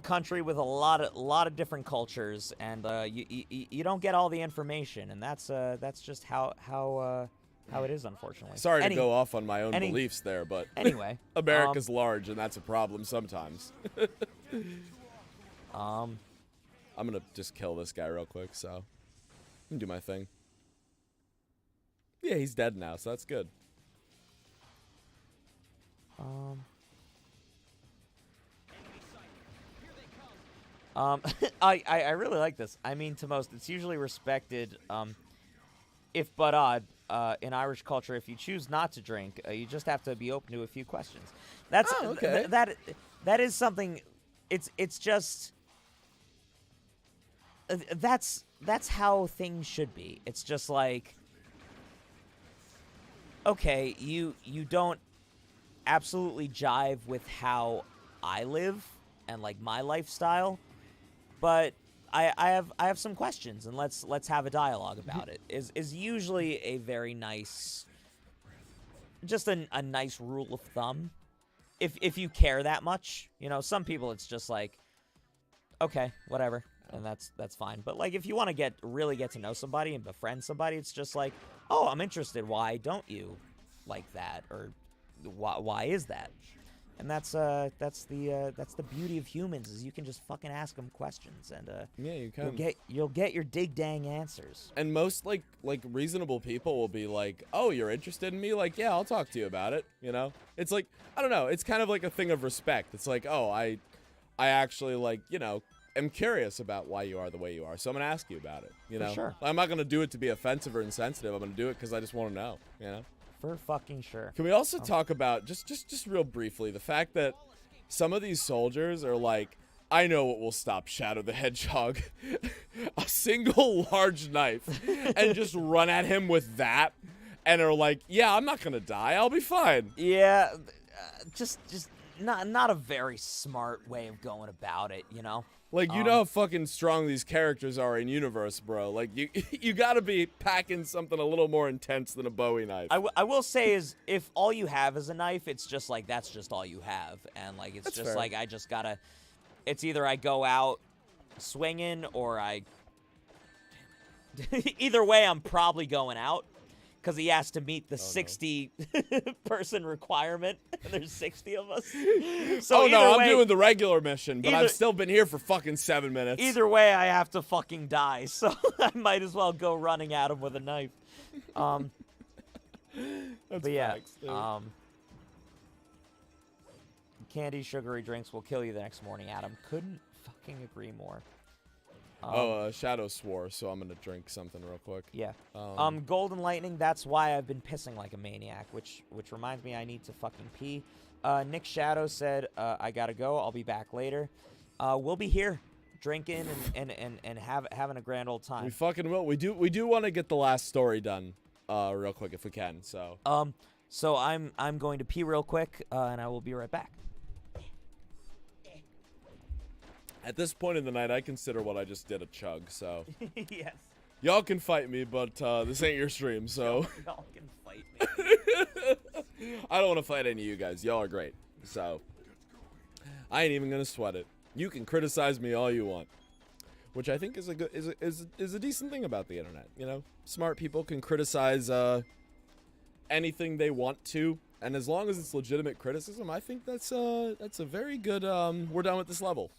country with a lot of different cultures, and you don't get all the information, and that's just how it is, unfortunately. Sorry to go off on my own beliefs there, but anyway, America's large, and that's a problem sometimes. I'm gonna just kill this guy real quick, so I'm gonna do my thing. Yeah, he's dead now, so that's good. I really like this. I mean, to most, it's usually respected, if but odd, in Irish culture. If you choose not to drink, you just have to be open to a few questions. That's okay. That is something. It's just that's how things should be. It's just like, okay, you don't absolutely jive with how I live and like my lifestyle, but I have some questions, and let's have a dialogue about it. Is usually a very nice, just a nice rule of thumb. If you care that much, you know, some people it's just like, okay, whatever, and that's fine. But like if you want to really get to know somebody and befriend somebody, it's just like, oh, I'm interested. Why don't you like that, or why is that? And that's the beauty of humans, is you can just fucking ask them questions, and yeah, you can. You'll get your dig dang answers. And most like reasonable people will be like, oh, you're interested in me? Like, yeah, I'll talk to you about it. You know, it's like, I don't know, it's kind of like a thing of respect. It's like, oh, I actually, like, you know, am curious about why you are the way you are, so I'm gonna ask you about it. You know, For sure. I'm not gonna do it to be offensive or insensitive. I'm gonna do it because I just want to know. You know. For fucking sure. Can we also talk about, just real briefly, the fact that some of these soldiers are like, I know what will stop Shadow the Hedgehog. A single large knife. And just run at him with that. And are like, yeah, I'm not going to die. I'll be fine. Yeah, just not a very smart way of going about it, you know? Like, you know how fucking strong these characters are in universe, bro. Like, you gotta be packing something a little more intense than a Bowie knife. I will say is, if all you have is a knife, it's just like, that's just all you have. And like, it's That's just fair. like, I just gotta, it's either I go out swinging or I, either way, I'm probably going out. Because he has to meet the 60 person requirement, and there's 60 of us. So I'm doing the regular mission, but I've still been here for fucking 7 minutes. Either way, I have to fucking die, so I might as well go running at him with a knife. That's But yeah, facts, dude. candy, sugary drinks will kill you the next morning, Adam. Couldn't fucking agree more. Shadow swore, so I'm gonna drink something real quick. Yeah. Golden Lightning, that's why I've been pissing like a maniac, which reminds me I need to fucking pee. Nick Shadow said, I gotta go, I'll be back later. We'll be here drinking and having a grand old time. We fucking will. We do want to get the last story done. real quick if we can. So. So I'm going to pee real quick, and I will be right back. At this point in the night, I consider what I just did a chug. So. Yes. Y'all can fight me, but this ain't your stream, so. Y'all can fight me. I don't want to fight any of you guys. Y'all are great. So. I ain't even gonna sweat it. You can criticize me all you want, which I think is a good is a decent thing about the internet. You know, smart people can criticize anything they want to, and as long as it's legitimate criticism, I think that's a very good. We're done with this level.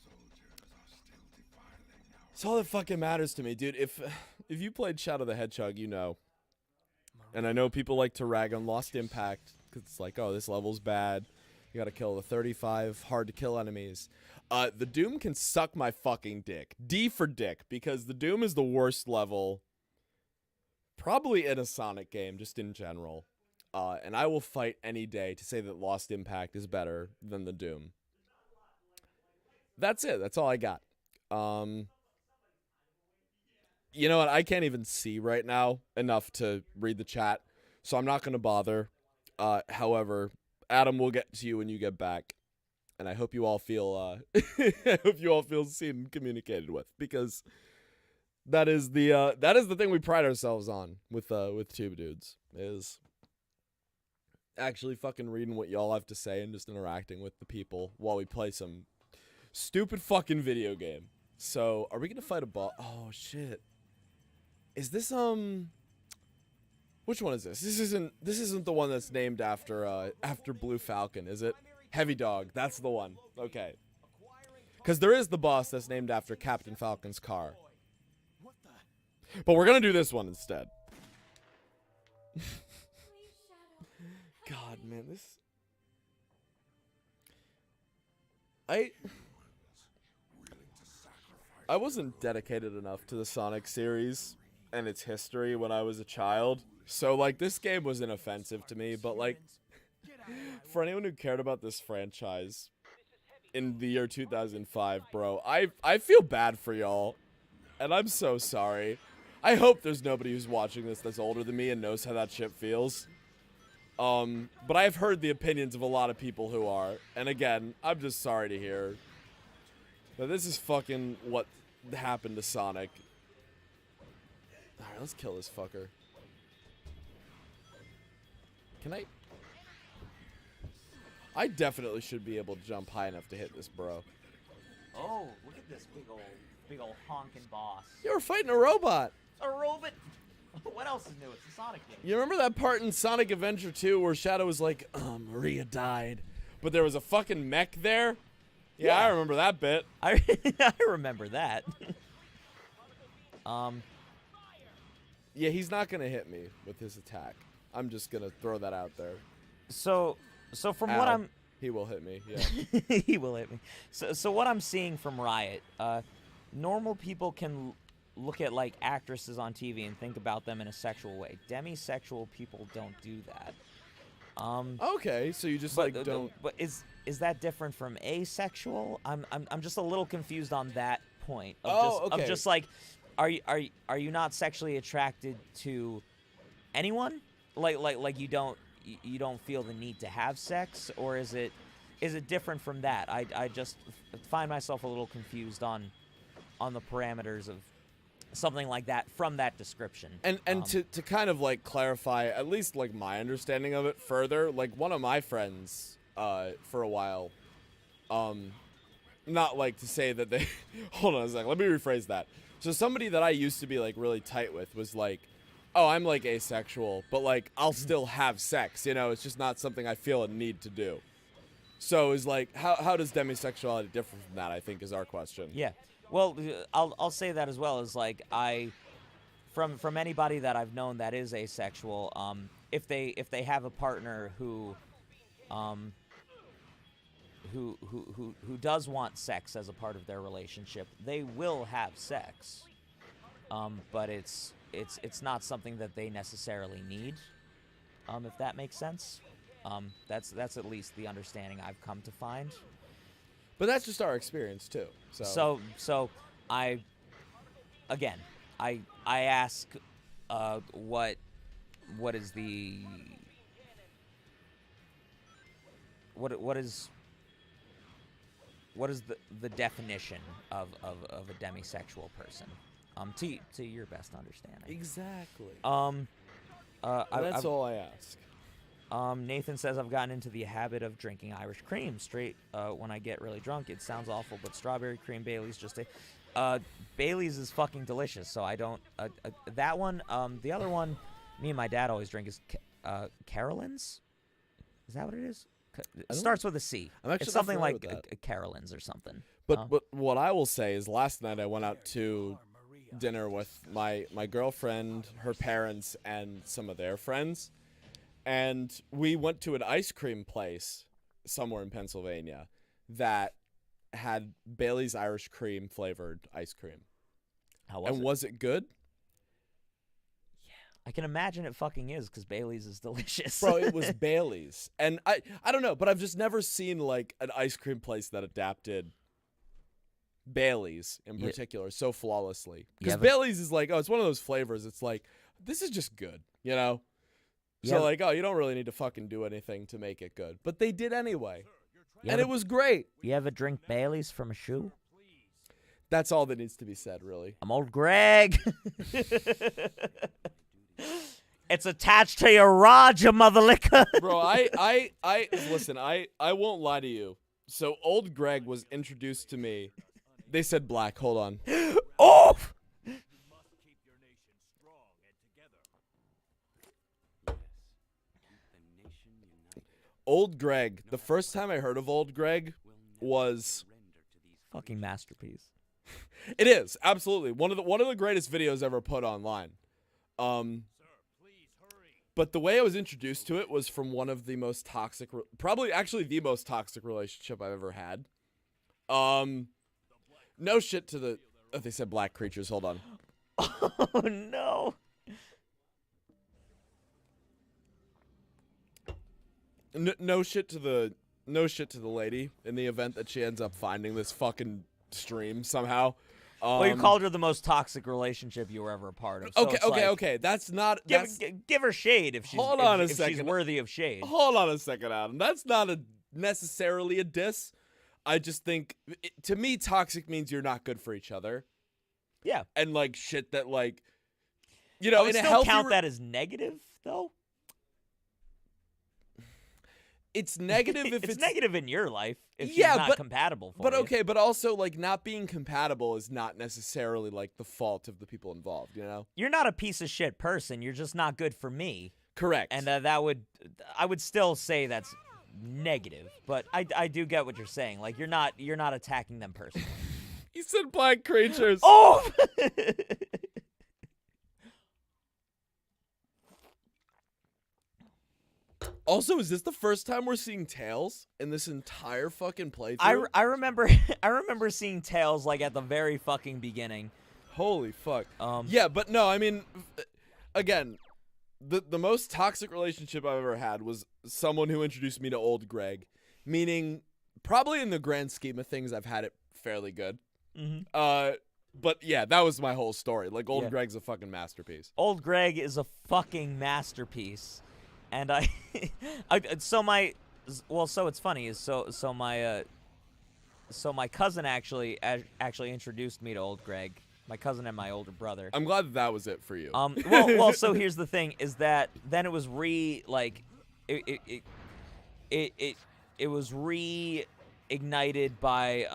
It's all that fucking matters to me, dude. If you played Shadow the Hedgehog, you know. And I know people like to rag on Lost Impact because it's like, oh, this level's bad. You gotta kill the 35 hard-to-kill enemies. The Doom can suck my fucking dick. D for dick, because the Doom is the worst level probably in a Sonic game, just in general. And I will fight any day to say that Lost Impact is better than the Doom. That's it. That's all I got. You know what? I can't even see right now enough to read the chat, so I'm not gonna bother. However, Adam will get to you when you get back, and I hope you all feel I hope you all feel seen and communicated with, because that is the thing we pride ourselves on with Tube Dudes, is actually fucking reading what y'all have to say and just interacting with the people while we play some stupid fucking video game. So, are we gonna fight a boss? Oh shit. Is this which one is this? This isn't the one that's named after Blue Falcon, is it? Heavy Dog, that's the one. Okay. Cuz there is the boss that's named after Captain Falcon's car. But we're going to do this one instead. God, man, this I wasn't dedicated enough to the Sonic series and its history when I was a child. So, like, this game was inoffensive to me, but, like, for anyone who cared about this franchise in the year 2005, bro, I feel bad for y'all, and I'm so sorry. I hope there's nobody who's watching this that's older than me and knows how that shit feels. But I've heard the opinions of a lot of people who are, and again, I'm just sorry to hear that this is fucking what happened to Sonic. Alright, let's kill this fucker. Can I definitely should be able to jump high enough to hit this, bro. Oh, look at this big old honkin' boss. You were fighting a robot. A robot. What else is new? It's a Sonic game. You remember that part in Sonic Adventure 2 where Shadow was like, Maria died, but there was a fucking mech there? Yeah, I remember that bit. I remember that. Yeah, he's not gonna hit me with his attack. I'm just gonna throw that out there. So from what I'm... He will hit me, yeah. He will hit me. So what I'm seeing from Riot, normal people can look at, like, actresses on TV and think about them in a sexual way. Demisexual people don't do that. Okay, so you just, don't... But is that different from asexual? I'm just a little confused on that point. Of just like, are you not sexually attracted to anyone? Like you don't feel the need to have sex, or is it different from that? I just find myself a little confused on the parameters of something like that from that description. And to kind of like clarify at least like my understanding of it further, like one of my friends for a while, not like to say that they hold on a second, let me rephrase that. So somebody that I used to be like really tight with was like, oh, I'm like asexual, but like I'll still have sex, you know, it's just not something I feel a need to do. So it's like, how does demisexuality differ from that, I think is our question. Yeah. Well, I'll say that as well, as like from anybody that I've known that is asexual, if they have a partner who does want sex as a part of their relationship, they will have sex, but it's not something that they necessarily need, if that makes sense. That's at least the understanding I've come to find. But that's just our experience too. So I ask what what is the what is the definition of a demisexual person? To your best understanding. Exactly. That's all I ask. Nathan says, I've gotten into the habit of drinking Irish cream straight when I get really drunk. It sounds awful, but strawberry cream Bailey's Bailey's is fucking delicious, so I don't... that one, the other one me and my dad always drink is Carolyn's? Is that what it is? It starts with a C. I'm actually it's something not like familiar with Carolyn's or something. But what I will say is last night I went out to dinner with my girlfriend, her parents, and some of their friends. And we went to an ice cream place somewhere in Pennsylvania that had Bailey's Irish cream flavored ice cream. How was it? Was it good? I can imagine it fucking is, because Bailey's is delicious. Bro, it was Bailey's. And I don't know, but I've just never seen like an ice cream place that adapted Bailey's in particular so flawlessly. Because Bailey's is like, oh, it's one of those flavors. It's like, this is just good, you know? So like, oh, you don't really need to fucking do anything to make it good. But they did anyway. And it was great. You ever drink Bailey's from a shoe? That's all that needs to be said, really. I'm old Greg. It's attached to your rod, you mother liquor. Bro, listen, I won't lie to you. So old Greg was introduced to me. They said black. Hold on. Oh! Old Greg. The first time I heard of Old Greg was fucking masterpiece. It is absolutely one of the greatest videos ever put online. But the way I was introduced to it was from one of the most toxic, probably actually the most toxic relationship I've ever had. No shit to the. Oh, they said black creatures. Hold on. Oh no. No shit to the lady in the event that she ends up finding this fucking stream somehow. Well, you called her the most toxic relationship you were ever a part of. So Okay. That's not. Give her shade if she's she's worthy of shade. Hold on a second, Adam. That's not necessarily a diss. I just think, to me, toxic means you're not good for each other. Yeah. And like shit that like, you know, in a healthy count that as negative though. It's negative if it's negative in your life if she's not compatible for you. But okay, but also like not being compatible is not necessarily like the fault of the people involved, you know? You're not a piece of shit person, you're just not good for me. Correct. And I would still say that's negative, but I do get what you're saying. Like you're not attacking them personally. You said black creatures. Oh! Also, is this the first time we're seeing tails in this entire fucking playthrough? I remember seeing tails like at the very fucking beginning. Holy fuck. Yeah, but no, I mean, again, the most toxic relationship I've ever had was someone who introduced me to old Greg, meaning probably in the grand scheme of things, I've had it fairly good. Mm-hmm. But yeah, that was my whole story. Like old Greg's a fucking masterpiece. Old Greg is a fucking masterpiece. And so it's funny is so my cousin actually introduced me to old Greg, my cousin and my older brother. I'm glad that was it for you. Well, so here's the thing is that then it was it was reignited by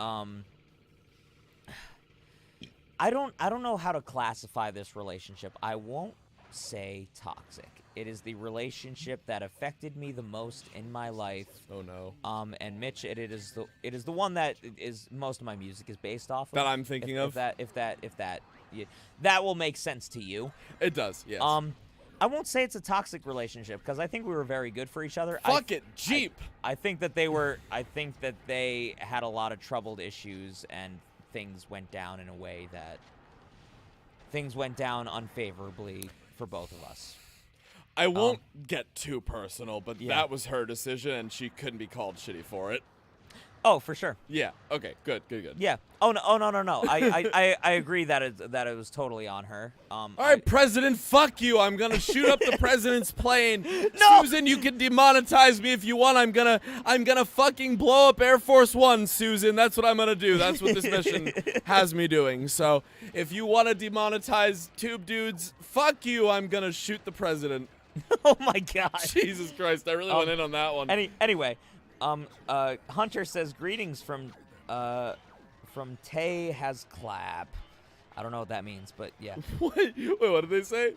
I don't know how to classify this relationship. I won't say toxic. It is the relationship that affected me the most in my life. Oh no. And Mitch, it is the one that is most of my music is based off of. That I'm thinking of. If that will make sense to you. It does. Yes. I won't say it's a toxic relationship because I think we were very good for each other. Fuck it, Jeep. I think that they had a lot of troubled issues and things went down in a way that things went down unfavorably for both of us. I won't get too personal, but that was her decision, and she couldn't be called shitty for it. Oh, for sure. Yeah. Okay. Good. Yeah. Oh no. Oh no. I agree that it was totally on her. All right, President. Fuck you. I'm gonna shoot up the president's plane. No! Susan, you can demonetize me if you want. I'm gonna fucking blow up Air Force One, Susan. That's what I'm gonna do. That's what this mission has me doing. So if you want to demonetize Tube Dudes, fuck you. I'm gonna shoot the president. Oh my god. Jesus Christ. I really went in on that one. Anyway. Hunter says greetings from Tay has clap. I don't know what that means, but yeah. What? Wait, what did they say?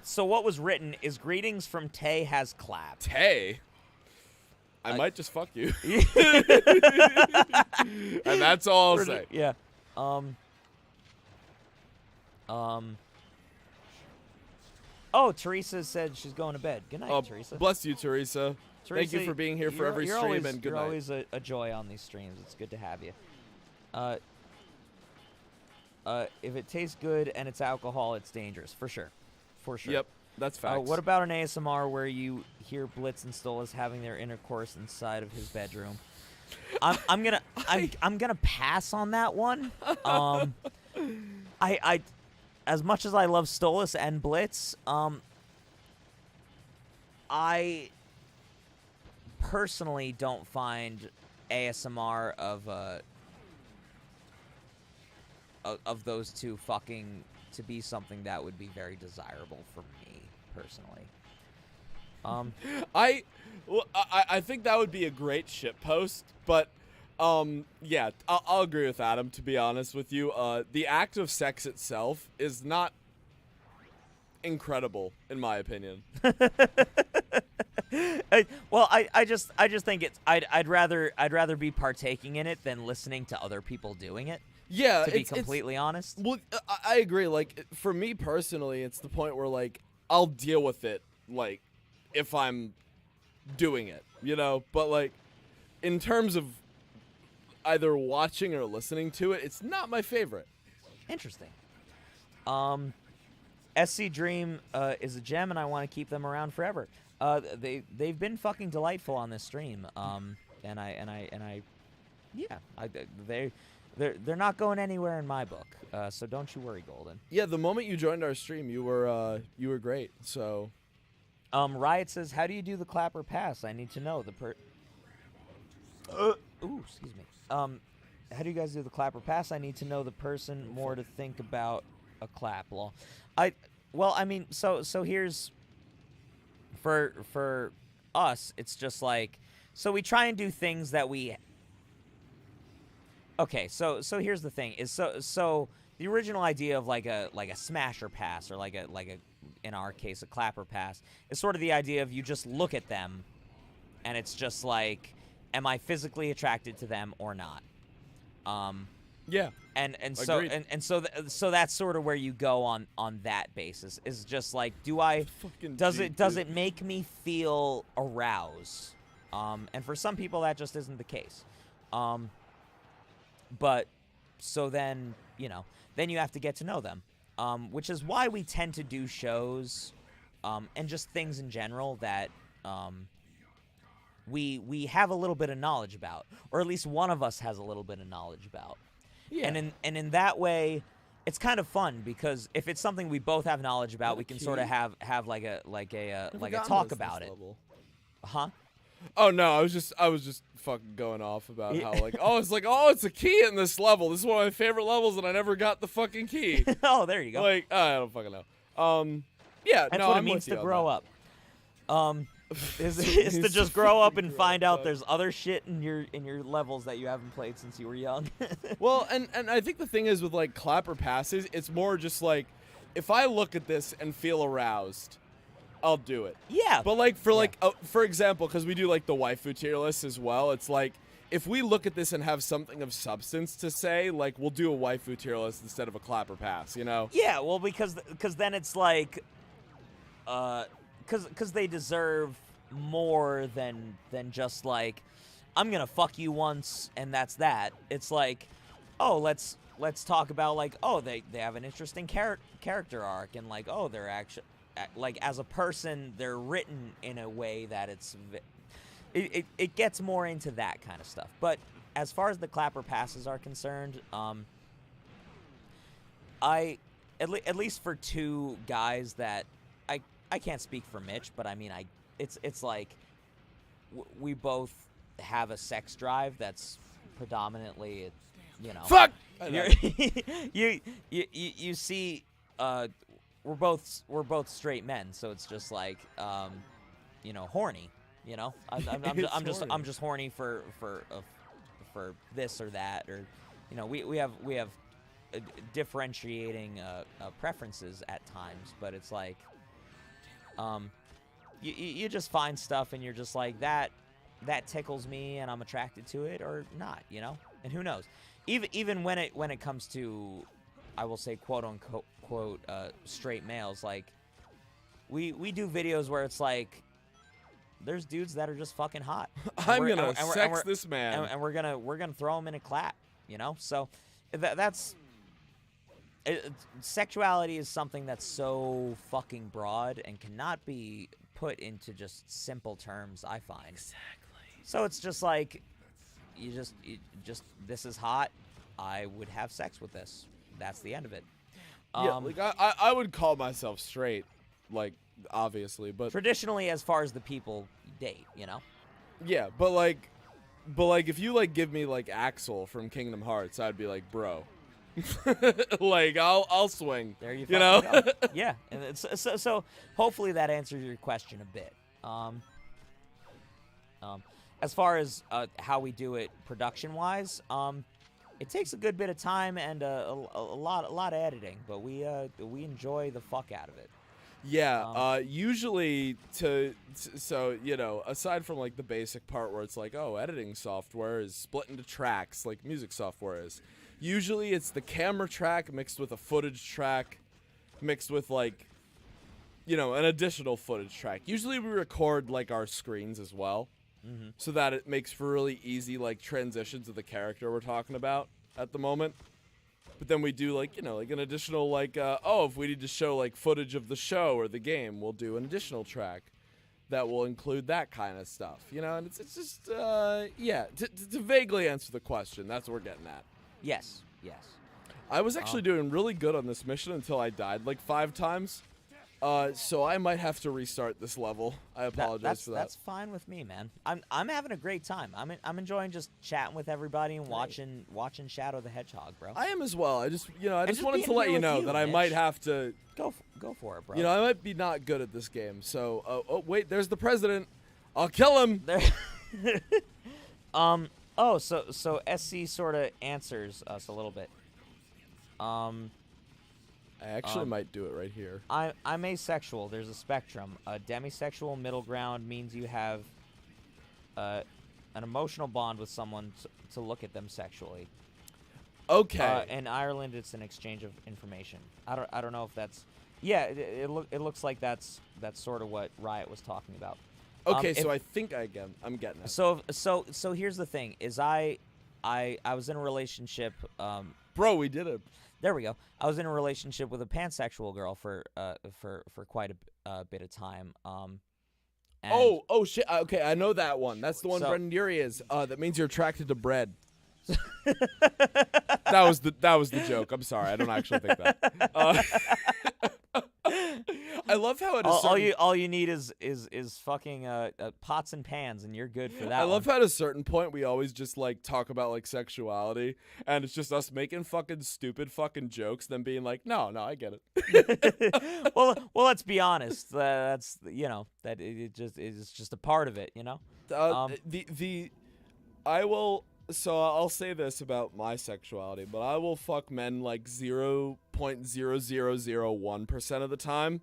So what was written is greetings from Tay has clap. Tay? I might just fuck you. And that's all I'll say. Yeah. Oh, Teresa said she's going to bed. Good night, Teresa. Bless you, Teresa. Thank you for being here for every stream, and good you're night. Always a joy on these streams. It's good to have you. If it tastes good and it's alcohol, it's dangerous. For sure. Yep, that's facts. What about an ASMR where you hear Blitz and Stolas having their intercourse inside of his bedroom? I'm gonna pass on that one. I as much as I love Stolas and Blitz, I personally don't find ASMR of those two fucking to be something that would be very desirable for me personally. I think that would be a great shit post, but yeah, I'll agree with Adam, to be honest with you. The act of sex itself is not incredible, in my opinion. I just think it's I'd rather be partaking in it than listening to other people doing it. Yeah, to be completely honest. Well, I agree. Like, for me personally, it's the point where, like, I'll deal with it, like, if I'm doing it, you know? But, like, in terms of either watching or listening to it, it's not my favorite. Interesting. SC Dream is a gem, and I want to keep them around forever. They've been fucking delightful on this stream. They're not going anywhere in my book. So don't you worry, Golden. Yeah, the moment you joined our stream, you were great. So, Riot says, "How do you do the clap or pass? I need to know the ooh, excuse me. How do you guys do the clap or pass? I need to know the person more to think about a clap. Lol. So here's for us, it's just like, so we try and do things that we. Okay, so here's the thing is so the original idea of like a smasher pass, or like a in our case a clapper pass, is sort of the idea of you just look at them, and it's just like, am I physically attracted to them or not? Yeah. So that's sort of where you go on that basis, is just like, does it make me feel aroused? And for some people that just isn't the case. But so then, then you have to get to know them, which is why we tend to do shows and just things in general that we have a little bit of knowledge about, or at least one of us has a little bit of knowledge about. Yeah. And in that way, it's kind of fun, because if it's something we both have knowledge about, we can sort of have like a talk about it. Huh? Oh no, I was just fucking going off about how it's a key in this level. This is one of my favorite levels, and I never got the fucking key. Oh, there you go. Like, I don't fucking know. Yeah, that's what it means to grow up. Is to just grow up and find out there's other shit in your levels that you haven't played since you were young. Well, and I think the thing is with like clapper passes, it's more just like, if I look at this and feel aroused, I'll do it. Yeah. But like for example, because we do like the waifu tier list as well, it's like, if we look at this and have something of substance to say, like, we'll do a waifu tier list instead of a clapper pass, you know? Yeah, well, because then it's like, because they deserve more than just like, I'm gonna fuck you once and that's that. It's like, oh, let's talk about like, oh, they have an interesting character arc, and like, oh, they're actually, like, as a person, they're written in a way that it's it gets more into that kind of stuff. But as far as the clapper passes are concerned, at least for two guys that I can't speak for Mitch, but I mean it's like we both have a sex drive that's predominantly, you know. Fuck. You see, we're both straight men, so it's just like, you know, horny. You know, I'm just horny for this or that, or, you know, we have differentiating preferences at times, but it's like, you just find stuff and you're just like that tickles me and I'm attracted to it or not, you know, and who knows, even when it comes to, I will say, quote unquote straight males, like we do videos where it's like there's dudes that are just fucking hot. I'm gonna sex this man, and we're gonna throw him in a clap, you know. So that's sexuality is something that's so fucking broad and cannot be put into just simple terms, I find. Exactly. So it's just like you just this is hot. I would have sex with this. That's the end of it. Yeah, like I would call myself straight, like, obviously, but traditionally, as far as the people date, you know. Yeah, but like if you like give me like Axel from Kingdom Hearts, I'd be like, bro, like I'll swing. There you know. Go. Yeah, and so hopefully that answers your question a bit. As far as how we do it production wise, it takes a good bit of time and a lot of editing, but we enjoy the fuck out of it. Yeah, usually so, you know, aside from like the basic part where it's like, oh, editing software is split into tracks like music software is. Usually it's the camera track mixed with a footage track mixed with, like, you know, an additional footage track. Usually we record like our screens as well. Mm-hmm. So that it makes for really easy like transitions of the character we're talking about at the moment. But then we do, like, you know, like an additional, like, if we need to show, like, footage of the show or the game, we'll do an additional track that will include that kind of stuff, you know? And it's just, yeah, to vaguely answer the question, that's what we're getting at. Yes. I was actually doing really good on this mission until I died, like, 5 times. So I might have to restart this level. I apologize for that. That's fine with me, man. I'm having a great time. I'm enjoying just chatting with everybody and watching Shadow the Hedgehog, bro. I am as well. I just wanted to being let here you know with that I Mitch. might have to Go for it, bro. You know, I might be not good at this game. So, oh wait, there's the president. I'll kill him. There. So SC sort of answers us a little bit. I actually might do it right here. I'm asexual. There's a spectrum. Demisexual middle ground means you have an emotional bond with someone to look at them sexually. Okay. In Ireland, it's an exchange of information. I don't know if that's. Yeah, it looks like that's sort of what Riot was talking about. Okay, so I think I'm getting it. So here's the thing: is I was in a relationship. Bro, we did it. There we go. I was in a relationship with a pansexual girl for quite a bit of time. And Oh shit. Okay, I know that one. That's the one Brendan Urie is. That means you're attracted to bread. that was the joke. I'm sorry. I don't actually think that. I love how all you need is fucking pots and pans, and you're good for that. I love how at a certain point we always just like talk about like sexuality, and it's just us making fucking stupid fucking jokes, then being like, no, I get it. well, let's be honest. That's that it's just a part of it, you know. So I'll say this about my sexuality, but I will fuck men like 0.0001% of the time,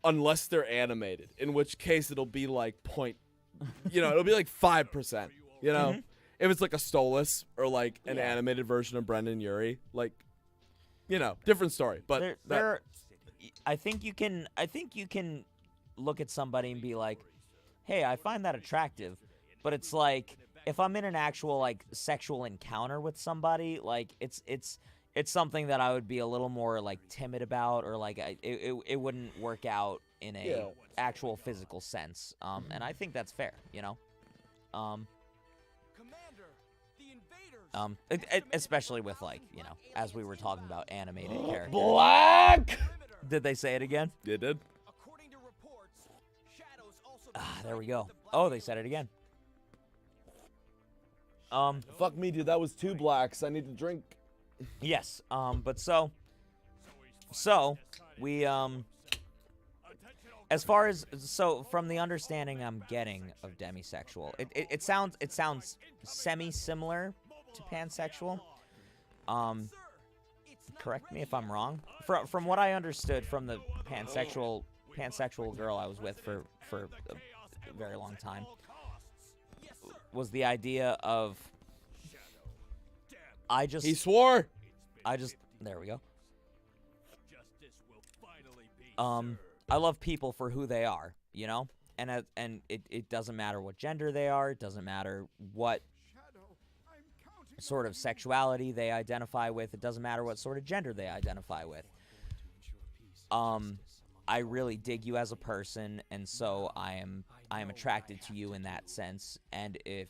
unless they're animated. In which case it'll be like it'll be like 5%. You know, if it's like a Stolas or like an animated version of Brendan Urie, like, you know, different story. But I think you can look at somebody and be like, hey, I find that attractive, but it's like, if I'm in an actual like sexual encounter with somebody, like it's something that I would be a little more like timid about, or like it wouldn't work out in a actual physical sense. And I think that's fair, you know. Commander, the invaders. Especially with, like, you know, as we were talking about animated characters. Black. Did they say it again? You did? According to reports, shadows also There we go. Oh, they said it again. Fuck me, dude. That was 2 blacks. I need to drink. Yes. But so we as far as from the understanding I'm getting of demisexual, it sounds semi-similar to pansexual. Correct me if I'm wrong. From what I understood from the pansexual girl I was with for a very long time, was the idea of He swore. there we go. I love people for who they are, you know? And it doesn't matter what gender they are, it doesn't matter what sort of sexuality they identify with, it doesn't matter what sort of gender they identify with. I really dig you as a person, and so I am attracted to you in that sense. And if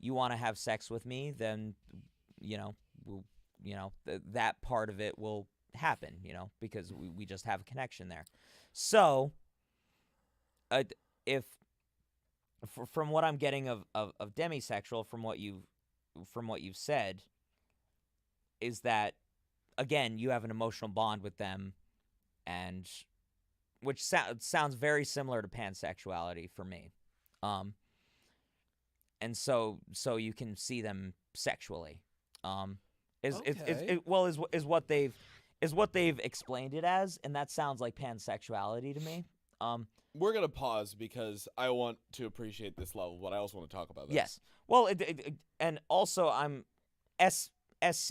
you want to have sex with me, then that part of it will happen, because we just have a connection there. So from what I'm getting of demisexual, from what you've said, is that, again, you have an emotional bond with them, and which sounds very similar to pansexuality for me. And so you can see them sexually. Is what they've explained it as, and that sounds like pansexuality to me. We're gonna pause because I want to appreciate this level, but I also want to talk about this. Yes. Well, and also SC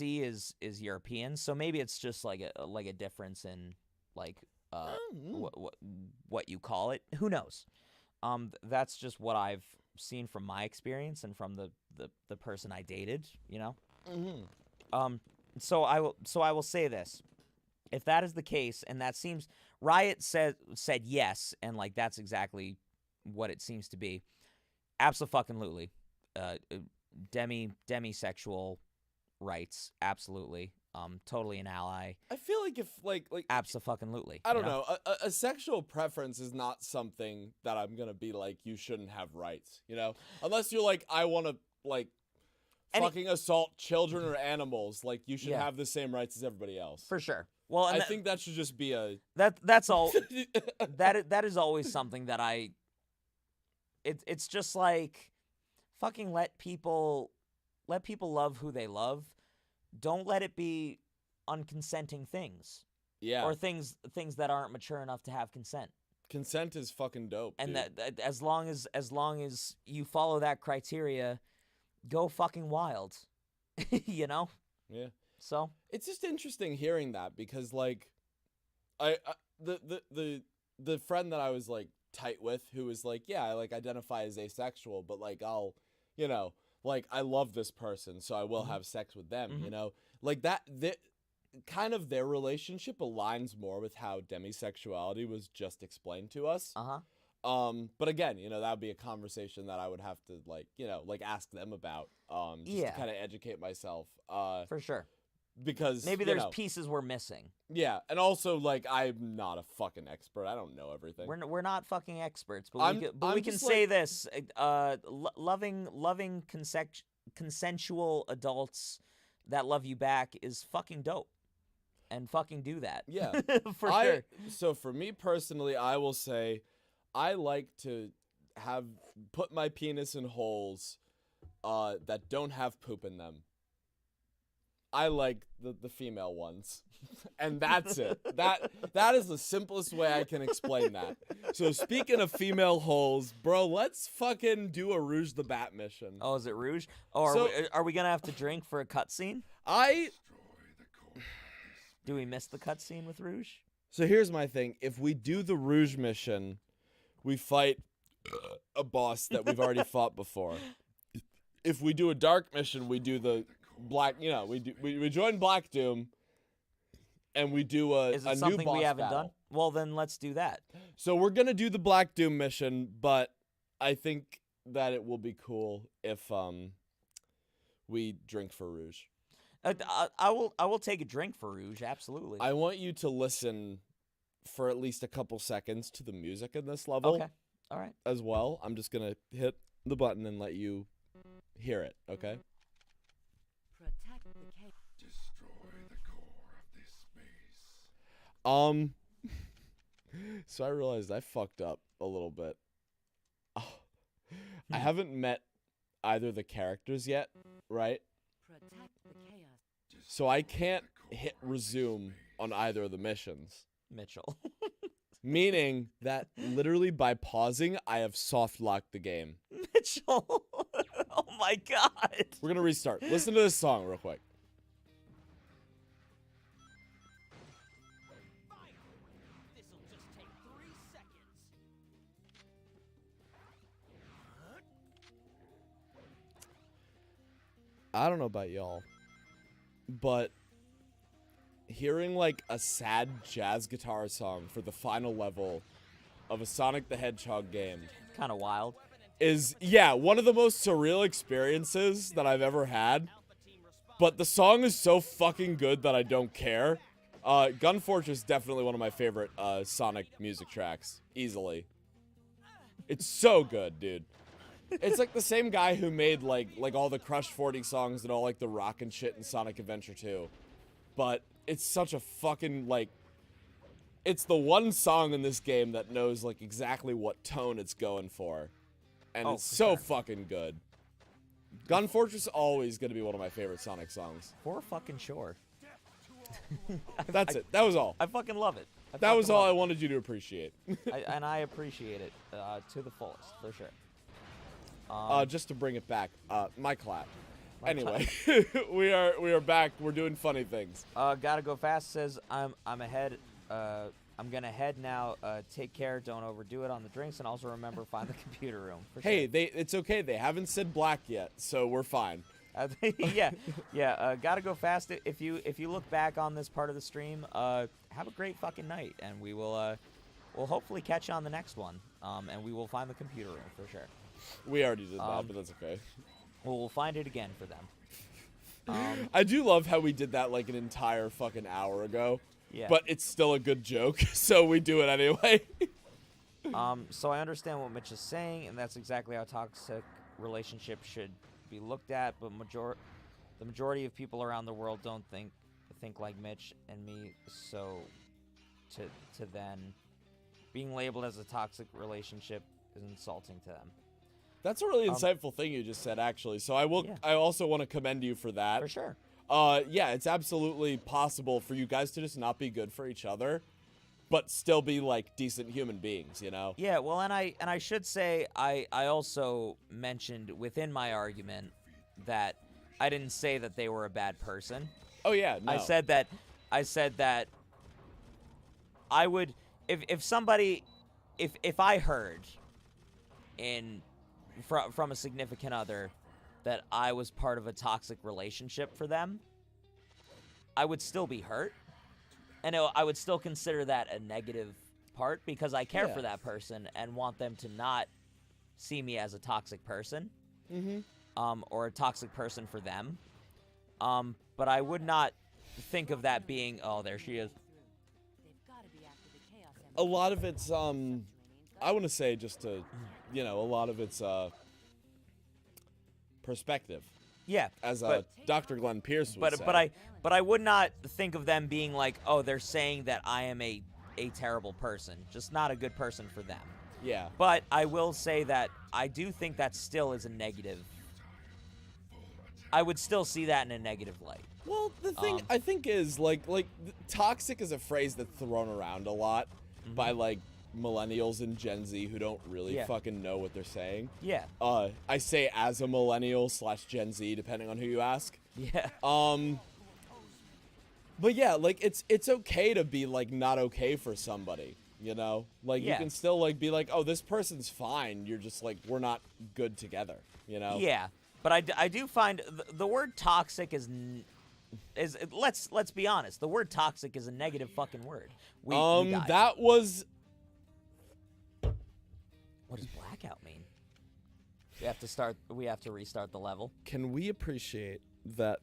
is European, so maybe it's just like a difference in what you call it. Who knows? That's just what I've seen from my experience and from the person I dated. So I will say this: if that is the case, and that seems, Riot said yes, and like that's exactly what it seems to be. Abso-fucking-lutely. Demisexual rights, absolutely. Totally an ally. I feel like if like Abso-fucking-lutely. I don't know. A sexual preference is not something that I'm gonna be like, you shouldn't have rights, unless you're like, I want to like fucking assault children or animals, like you should have the same rights as everybody else. For sure. Well, and I think that should just be a that's all. that is always something that it's just like, fucking let people love who they love. Don't let it be unconsenting things. Yeah. Or things that aren't mature enough to have consent. Consent is fucking dope. And dude. that as long as you follow that criteria, go fucking wild. Yeah. So it's just interesting hearing that, because like the friend that I was like tight with, who was like, yeah, I like identify as asexual, but like I'll like I love this person, so I will have sex with them, like that kind of their relationship aligns more with how demisexuality was just explained to us. But again, that would be a conversation that I would have to like ask them about, just to kind of educate myself. For sure. Because maybe there's pieces we're missing. Yeah, and also like I'm not a fucking expert. I don't know everything. We're not fucking experts, but we can say this: loving consensual adults that love you back is fucking dope, and fucking do that. Yeah, for sure. So for me personally, I will say I like to put my penis in holes that don't have poop in them. I like the female ones, and that's it. That is the simplest way I can explain that. So speaking of female holes, bro, let's fucking do a Rouge the Bat mission. Oh, is it Rouge? Oh, are we gonna have to drink for a cutscene? Do we miss the cutscene with Rouge? So here's my thing: if we do the Rouge mission, we fight a boss that we've already fought before. If we do a dark mission, we do the Black, we join Black Doom, and we do a Is it new something boss we haven't battle. done? Well, then let's do that. So we're gonna do the Black Doom mission, but I think that it will be cool if we drink for Rouge. I will take a drink for Rouge. Absolutely. I want you to listen for at least a couple seconds to the music in this level. Okay. All right. As well. I'm just gonna hit the button and let you hear it. Okay. Protect the cave. Destroy the core of this space. So I realized I fucked up a little bit. I haven't met either the characters yet, right? Protect the chaos. So I can't hit resume on either of the missions. Mitchell. Meaning that literally by pausing, I have soft locked the game. Mitchell. Oh my God. We're gonna restart. Listen to this song real quick. This'll just take 3 seconds. I don't know about y'all, but hearing like a sad jazz guitar song for the final level of a Sonic the Hedgehog game Kind of wild. is, yeah, one of the most surreal experiences that I've ever had. But the song is so fucking good that I don't care. Gun Fortress is definitely one of my favorite Sonic music tracks, easily. It's so good, dude. It's like the same guy who made like all the Crush 40 songs and all like the rock and shit in Sonic Adventure 2. But it's such a fucking like, it's the one song in this game that knows like exactly what tone it's going for. And Oh, it's for so sure. fucking good. Gun Fortress is always going to be one of my favorite Sonic songs. For fucking sure. That's it. That was all. I fucking love it. That was all I wanted you to appreciate. And I appreciate it to the fullest, for sure. Just to bring it back, my clap. My Anyway, we are back. We're doing funny things. Gotta go fast says I'm ahead. I'm gonna head now. Take care. Don't overdo it on the drinks, and also remember find the computer room. For Hey, sure. it's okay. They haven't said black yet, so we're fine. Yeah. Gotta go fast. If you look back on this part of the stream, have a great fucking night, and we will we'll hopefully catch you on the next one. And we will find the computer room for sure. We already did that, but that's okay. We'll find it again for them. I do love how we did that like an entire fucking hour ago. Yeah. But it's still a good joke, so we do it anyway. So I understand what Mitch is saying, and that's exactly how toxic relationships should be looked at. But the majority of people around the world don't think like Mitch and me. So to then being labeled as a toxic relationship is insulting to them. That's a really insightful thing you just said, actually. So I will. Yeah. I also want to commend you for that. For sure. Yeah, it's absolutely possible for you guys to just not be good for each other, but still be like decent human beings, you know? Yeah, well, and I should say I also mentioned within my argument that I didn't say that they were a bad person. Oh yeah, no. I said that I would if somebody if I heard from a significant other that I was part of a toxic relationship for them, I would still be hurt. And I would still consider that a negative part because I care for that person and want them to not see me as a toxic person, or a toxic person for them. But I would not think of that being, oh, there she is. They've got to be after the chaos. A lot of it's I want to say just to, a lot of it's perspective. Yeah, As but Dr. Glenn Pierce would say. but I would not think of them being like, oh, they're saying that I am a terrible person, just not a good person for them. Yeah. But I will say that I do think that still is a negative. I would still see that in a negative light. Well, the thing I think is like toxic is a phrase that's thrown around a lot by like millennials and Gen Z who don't really fucking know what they're saying. Yeah. I say as a millennial / Gen Z, depending on who you ask. Yeah. But yeah, like it's okay to be like not okay for somebody, you know? Like you can still like be like, oh, this person's fine. You're just like, we're not good together, you know? Yeah. But I do find the word toxic is let's be honest. The word toxic is a negative fucking word. We guys. That was What does blackout mean? We have to restart the level. Can we appreciate that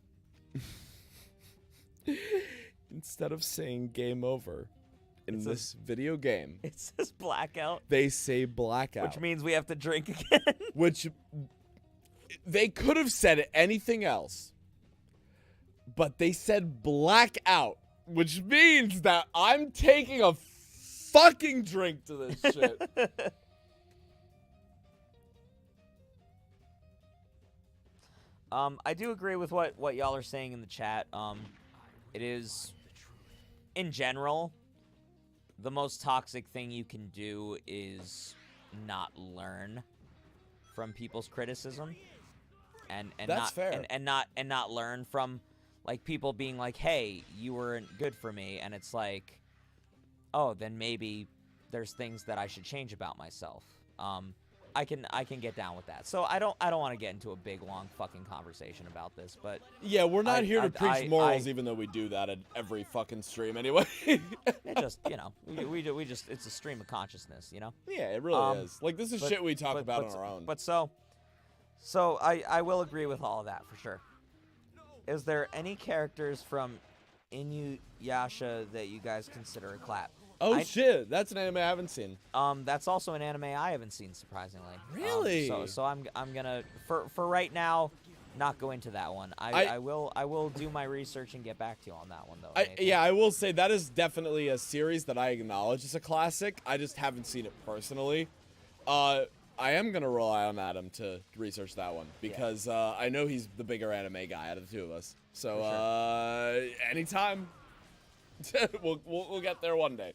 instead of saying game over in this video game, It says blackout, they say blackout. which means we have to drink again. Which they could have said anything else, but they said blackout, which means that I'm taking a fucking drink to this shit. I do agree with what y'all are saying in the chat. It is, in general, the most toxic thing you can do is not learn from people's criticism, and That's not fair. and not learn from like people being like, hey, you weren't good for me, and it's like, oh, then maybe there's things that I should change about myself. I can get down with that. So I don't want to get into a big long fucking conversation about this, but Yeah, we're not here to preach morals, I- even though we do that at every fucking stream anyway. it just, we just it's a stream of consciousness, Yeah, it really is. Like, this is but- shit we talk but- about but- on our own. But so I will agree with all of that for sure. Is there any characters from Inuyasha that you guys consider a clap? Oh shit, that's an anime I haven't seen. That's also an anime I haven't seen, surprisingly. Really? So I'm gonna for right now not go into that one. I will do my research and get back to you on that one though. Nathan. Yeah, I will say that is definitely a series that I acknowledge as a classic. I just haven't seen it personally. I am gonna rely on Adam to research that one because I know he's the bigger anime guy out of the two of us. So anytime, we'll get there one day.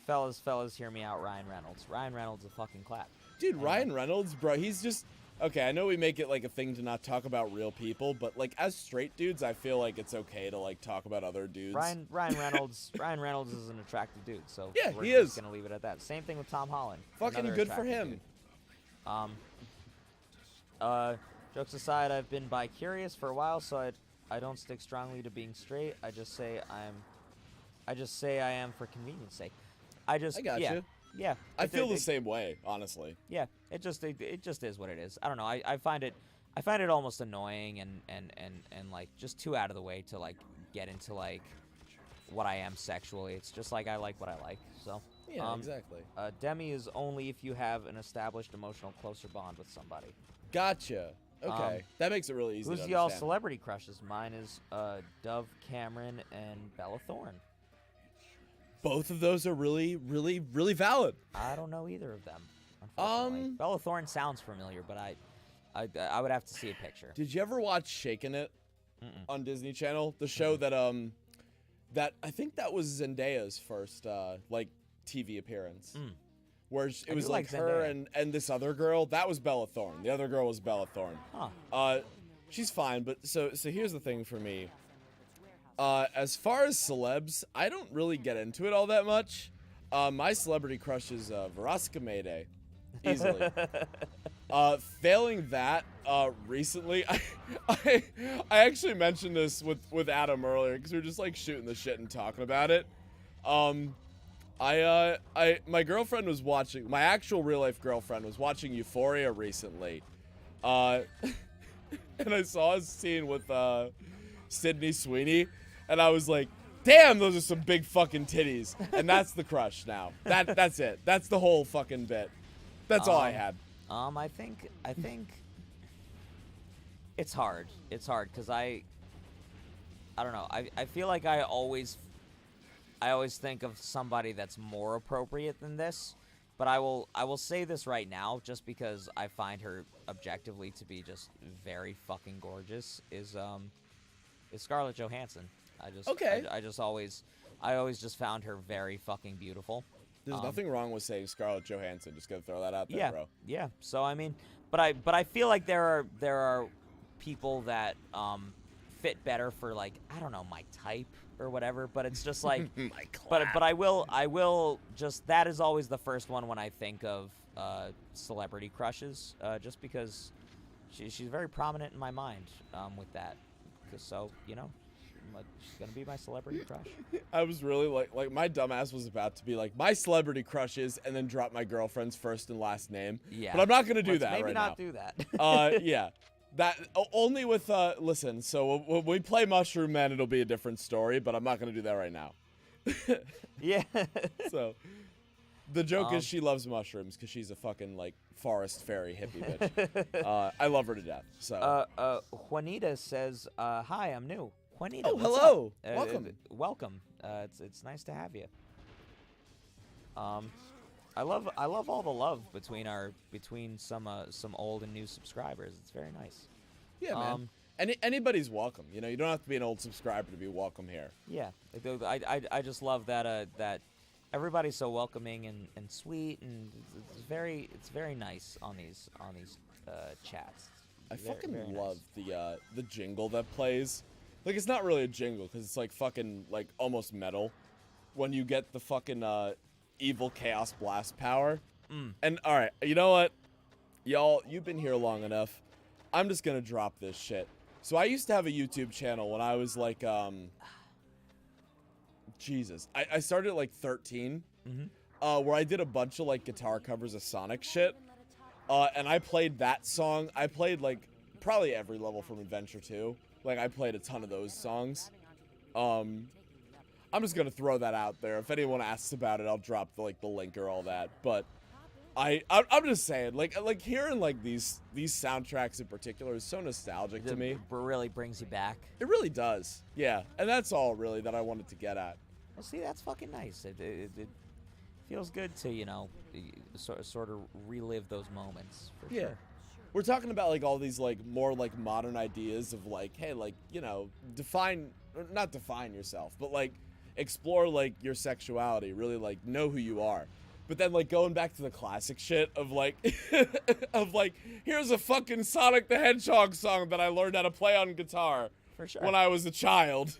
Fellas, hear me out. Ryan Reynolds a fucking clap. Dude, Ryan Reynolds, bro, he's just okay. I know we make it like a thing to not talk about real people, but like as straight dudes, I feel like it's okay to like talk about other dudes. Ryan Reynolds is an attractive dude, so Yeah, we're he just is. gonna leave it at that. Same thing with Tom Holland. Fucking another good for attractive him. dude. Jokes aside, I've been bi-curious for a while, so I don't stick strongly to being straight. I just say I am for convenience sake. I got you. Yeah. I feel the same way, honestly. Yeah, it just is what it is. I don't know. I find it almost annoying and like just too out of the way to like get into like what I am sexually. It's just like I like what I like. So Yeah, exactly. Demi is only if you have an established emotional closer bond with somebody. Gotcha. Okay, that makes it really easy. Who's to y'all understand. celebrity crushes? Mine is Dove Cameron and Bella Thorne. Both of those are really, really, really valid. I don't know either of them. Unfortunately. Bella Thorne sounds familiar, but I would have to see a picture. Did you ever watch Shakin' It on Disney Channel? The show that that I think that was Zendaya's first like TV appearance. Where it was do like like her Zendaya. and this other girl. That was Bella Thorne. The other girl was Bella Thorne. Huh. She's fine, but so here's the thing for me. As far as celebs, I don't really get into it all that much. My celebrity crush is Veronica Mayday, easily. Failing that, recently, I actually mentioned this with Adam earlier because we were just like shooting the shit and talking about it. My girlfriend was watching, my actual real life girlfriend was watching Euphoria recently, and I saw a scene with Sydney Sweeney, and I was like, damn, those are some big fucking titties, and that's the crush now. That's it. That's the whole fucking bit. That's all I had. I think it's hard. It's hard because I don't know. I feel like I always think of somebody that's more appropriate than this, but I will say this right now just because I find her objectively to be just very fucking gorgeous is Scarlett Johansson. Okay. I always just found her very fucking beautiful. There's nothing wrong with saying Scarlett Johansson. Just gonna throw that out there, Yeah, bro. yeah. So I mean, but I feel like there are people that fit better for like I don't know my type or whatever. But it's just like, but I will just that is always the first one when I think of celebrity crushes, just because she's very prominent in my mind with that. So she's gonna be my celebrity crush. I was really like my dumbass was about to be like my celebrity crushes and then drop my girlfriend's first and last name. Yeah. But I'm not gonna do Let's that maybe right not now. do that. Yeah. That only with listen. So when we play Mushroom Man, it'll be a different story. But I'm not gonna do that right now. Yeah. So the joke is she loves mushrooms because she's a fucking like forest fairy hippie bitch. I love her to death. So Juanita says, "Hi, I'm new." Juanita, Oh, what's hello. up? Welcome. Welcome. It's nice to have you. I love all the love between some old and new subscribers. It's very nice. yeah, man. Anybody's welcome. You know, you don't have to be an old subscriber to be welcome here. Yeah, I just love that that everybody's so welcoming and sweet, and it's very nice on these chats. I Very- fucking very nice. love the jingle that plays. Like, it's not really a jingle because it's like fucking like almost metal. When you get the fucking evil chaos blast power. And all right, you know what, y'all, you've been here long enough. I'm just gonna drop this shit. So I used to have a YouTube channel when I was like Jesus, I started at like 13. Where I did a bunch of like guitar covers of Sonic shit. And I played that song. I played like probably every level from Adventure 2. Like I played a ton of those songs. I'm just gonna throw that out there. If anyone asks about it, I'll drop the link or all that. But I'm just saying, like hearing like these soundtracks in particular is so nostalgic to me. It really brings you back. It really does. Yeah, and that's all really that I wanted to get at. Well, see, that's fucking nice. It feels good to sort of relive those moments. For Yeah. sure. We're talking about like all these like more like modern ideas of like, hey, like, you know, not define yourself, but like explore like your sexuality, really like know who you are. But then like going back to the classic shit of like of like here's a fucking Sonic the Hedgehog song that I learned how to play on guitar For sure. when I was a child.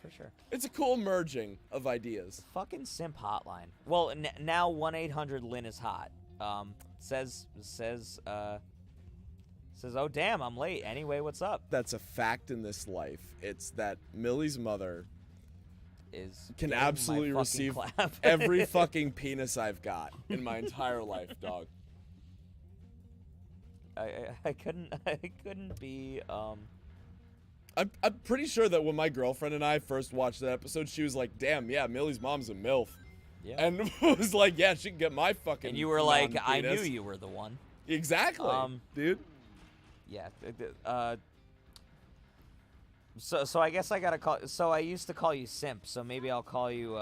For sure. It's a cool merging of ideas. Fucking simp hotline. Well, now 1-800-LYN is hot. Says, oh damn, I'm late. Anyway, what's up? That's a fact in this life. It's that Millie's mother Is can getting my absolutely fucking receive clap. every fucking penis I've got in my entire life, dog. I couldn't be I'm pretty sure that when my girlfriend and I first watched that episode, she was like, "Damn, yeah, Millie's mom's a MILF," yeah. and was like, "Yeah, she can get my fucking." And you were like, I non-penis." knew you were the one. Exactly, dude. Yeah. So I guess I gotta call. So I used to call you simp. So maybe I'll call you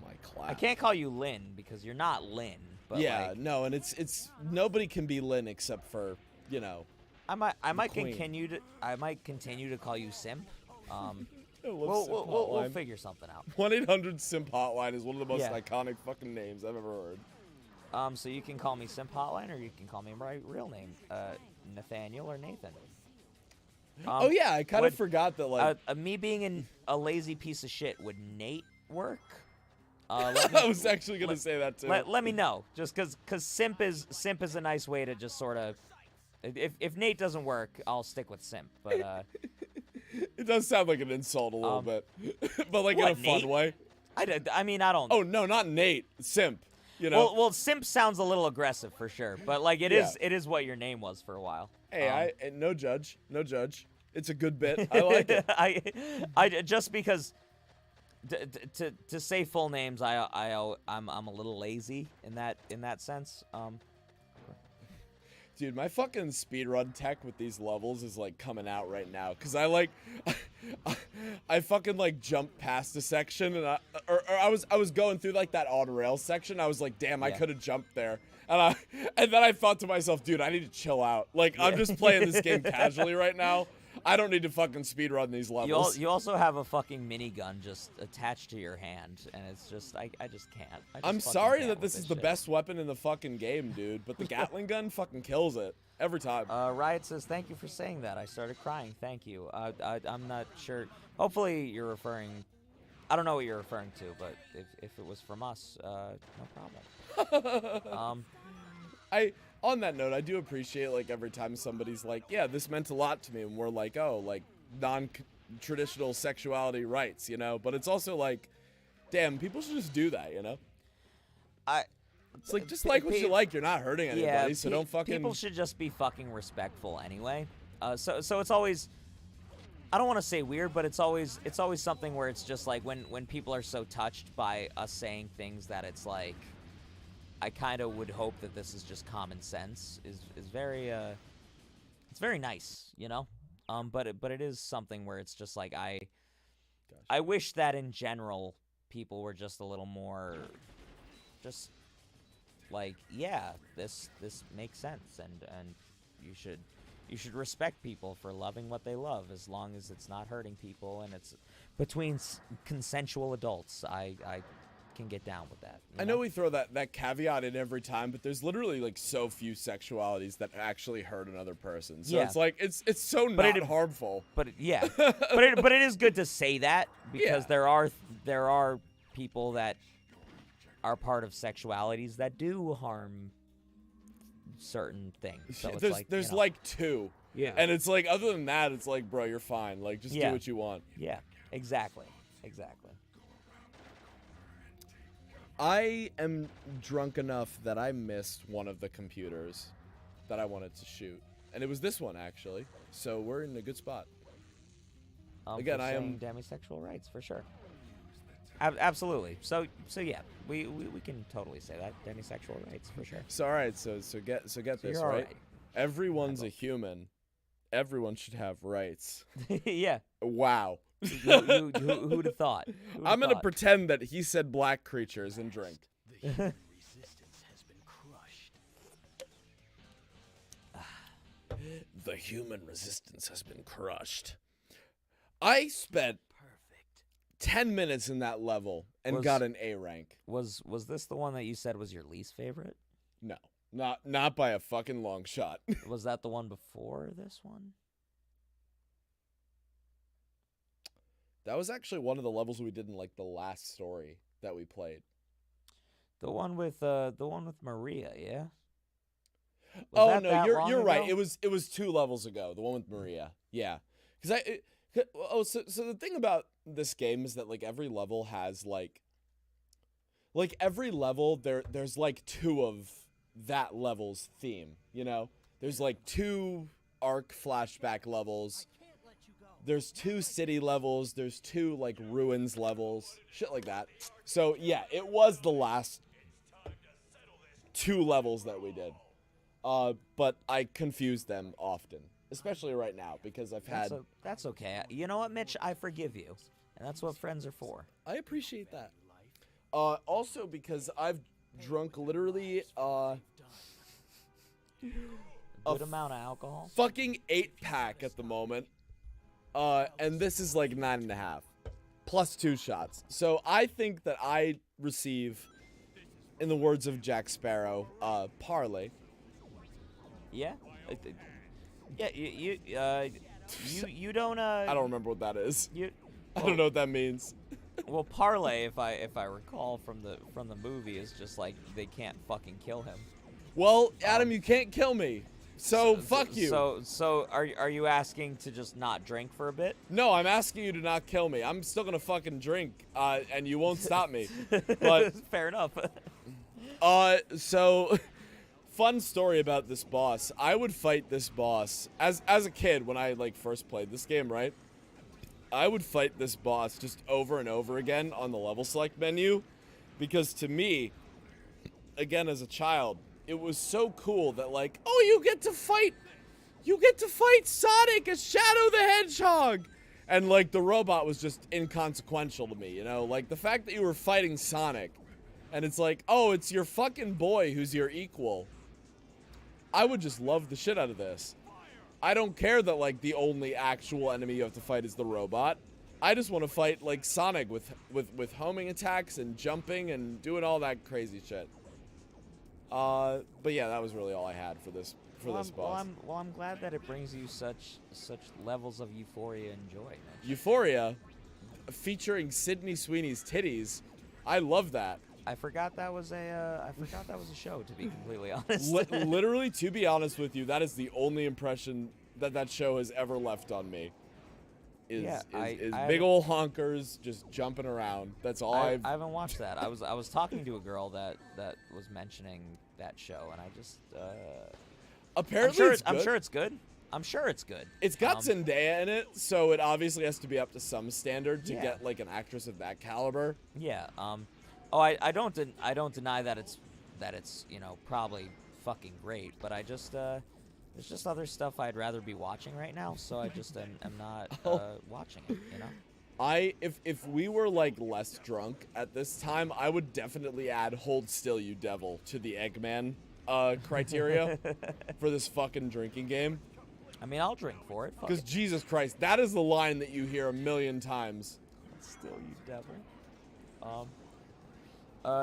My clap. I can't call you Lynn because you're not Lynn. But Yeah, like, no, and it's nobody can be Lynn except for, you know. I might queen. continue to call you simp. Simp We'll Hotline. figure something out. 1-800 Simp Hotline is one of the most Yeah. iconic fucking names I've ever heard. So you can call me simp hotline, or you can call me my real name, Nathaniel or Nathan. Oh yeah, I kind of would- forgot that like Me being a lazy piece of shit, would Nate work? I was actually gonna say that too. Let me know, just cause simp is a nice way to just sort of. If Nate doesn't work, I'll stick with simp. But It does sound like an insult a little bit, but like what, in a fun Nate? way. I mean I don't. Oh no, not Nate. Simp. You know. Well, simp sounds a little aggressive for sure, but like it is what your name was for a while. Hey, no judge. It's a good bit. I like it. I just because to say full names, I'm a little lazy in that sense. Dude, my fucking speedrun tech with these levels is like coming out right now, cause I I fucking like jumped past a section and I was going through like that on rails section. I was like, damn, I Yeah. could have jumped there, and then I thought to myself, dude, I need to chill out. Like I'm just playing this game casually right now. I don't need to fucking speedrun these levels. You also have a fucking minigun just attached to your hand, and it's just I just can't. I just I'm fucking sorry can't that with this is the shit. best weapon in the fucking game, dude, but the Gatling gun fucking kills it every time. Riot says, thank you for saying that. I started crying. Thank you. I'm not sure. Hopefully you're referring. I don't know what you're referring to, but if it was from us, no problem. On that note, I do appreciate like every time somebody's like, yeah, this meant a lot to me, and we're like, oh, like non-traditional sexuality rights, you know. But it's also like, damn, people should just do that, you know. It's like just like what you like. You're not hurting anybody, so don't fucking. People should just be fucking respectful anyway. So it's always. I don't want to say weird, but it's always something where it's just like when people are so touched by us saying things that it's like. I kind of would hope that this is just common sense. Is very it's very nice, you know. But it is something where it's just like I wish that in general people were just a little more, just like yeah, this makes sense, and you should respect people for loving what they love as long as it's not hurting people and it's between consensual adults. I can get down with that. I know we throw that caveat in every time, but there's literally like so few sexualities that actually hurt another person. So it's like it's so not harmful. But yeah, but it is good to say that because there are people that are part of sexualities that do harm certain things. So there's like two. Yeah. And it's like other than that, it's like, bro, you're fine. Like just do what you want. Yeah. Exactly. I am drunk enough that I missed one of the computers that I wanted to shoot. And it was this one, actually. So we're in a good spot. Again, I am demisexual rights, for sure. Absolutely. So yeah, we can totally say that. Demisexual rights, for sure. So, all right, so get this, right? Everyone's a human. Everyone should have rights. Yeah. Wow. Who'd have thought? I'm going to pretend that he said black creatures and drink. The human resistance has been crushed. The human resistance has been crushed. I spent 10 minutes in that level and got an A rank. Was this the one that you said was your least favorite? No. Not by a fucking long shot. Was that the one before this one? That was actually one of the levels we did in like the last story that we played. The one with Maria, yeah. Oh no, you're right. It was 2 levels ago. The one with Maria, yeah. So the thing about this game is that like every level has like every level there's like 2 of that level's theme. You know, there's like 2 arc flashback levels. There's 2 city levels. There's 2 like ruins levels, shit like that. So yeah, it was the last 2 levels that we did. But I confuse them often, especially right now because I've had. That's okay. You know what, Mitch? I forgive you, and that's what friends are for. I appreciate that. Also because I've drunk literally good amount of alcohol. Fucking 8-pack at the moment. And this is like 9.5 plus 2 shots. So I think that I receive, in the words of Jack Sparrow, parlay. Yeah. Yeah. You don't. I don't remember what that is. I Well, don't know what that means. Well, parlay, if I recall from the movie, is just like they can't fucking kill him. Well, Adam, you can't kill me. So fuck you. So are you asking to just not drink for a bit? No, I'm asking you to not kill me. I'm still gonna fucking drink, and you won't stop me. But fair enough. So fun story about this boss. I would fight this boss as a kid when I like first played this game, right? I would fight this boss just over and over again on the level select menu because to me, again as a child, it was so cool that like, oh, you get to fight Sonic as Shadow the Hedgehog. And like the robot was just inconsequential to me, you know? Like the fact that you were fighting Sonic and it's like, oh, it's your fucking boy who's your equal. I would just love the shit out of this. I don't care that like the only actual enemy you have to fight is the robot. I just want to fight like Sonic with homing attacks and jumping and doing all that crazy shit. But yeah, that was really all I had for this boss. Well, I'm glad that it brings you such levels of euphoria and joy, Mitch. Euphoria, featuring Sydney Sweeney's titties. I love that. I forgot that was a show. To be completely honest. Literally, to be honest with you, that is the only impression that show has ever left on me. Is I big old honkers just jumping around. That's all I haven't watched that. I was talking to a girl that was mentioning that show, and I just apparently I'm sure it's good. I'm sure it's good. It's got Zendaya in it, so it obviously has to be up to some standard to get like an actress of that caliber. Yeah. I don't deny that it's probably fucking great, but I just there's just other stuff I'd rather be watching right now, so I just am not watching it. If we were like less drunk at this time, I would definitely add "Hold Still, You Devil" to the Eggman criteria for this fucking drinking game. I mean, I'll drink for it. Because Jesus Christ, that is the line that you hear a million times. Still, you devil.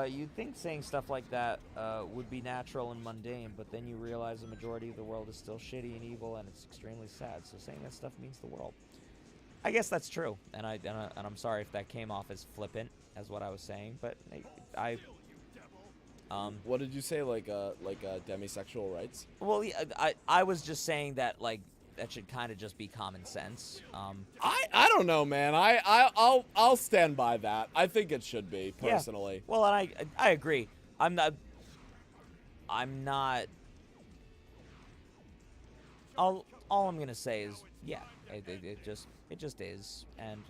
You'd think saying stuff like that would be natural and mundane, but then you realize the majority of the world is still shitty and evil, and it's extremely sad. So saying that stuff means the world. I guess that's true, and I'm sorry if that came off as flippant, as what I was saying, but what did you say, like demisexual rights? Well, yeah, I was just saying that like that should kind of just be common sense. I don't know, man. I'll stand by that. I think it should be personally. Yeah. Well, and I agree. I'm not. All I'm gonna say is it just is, and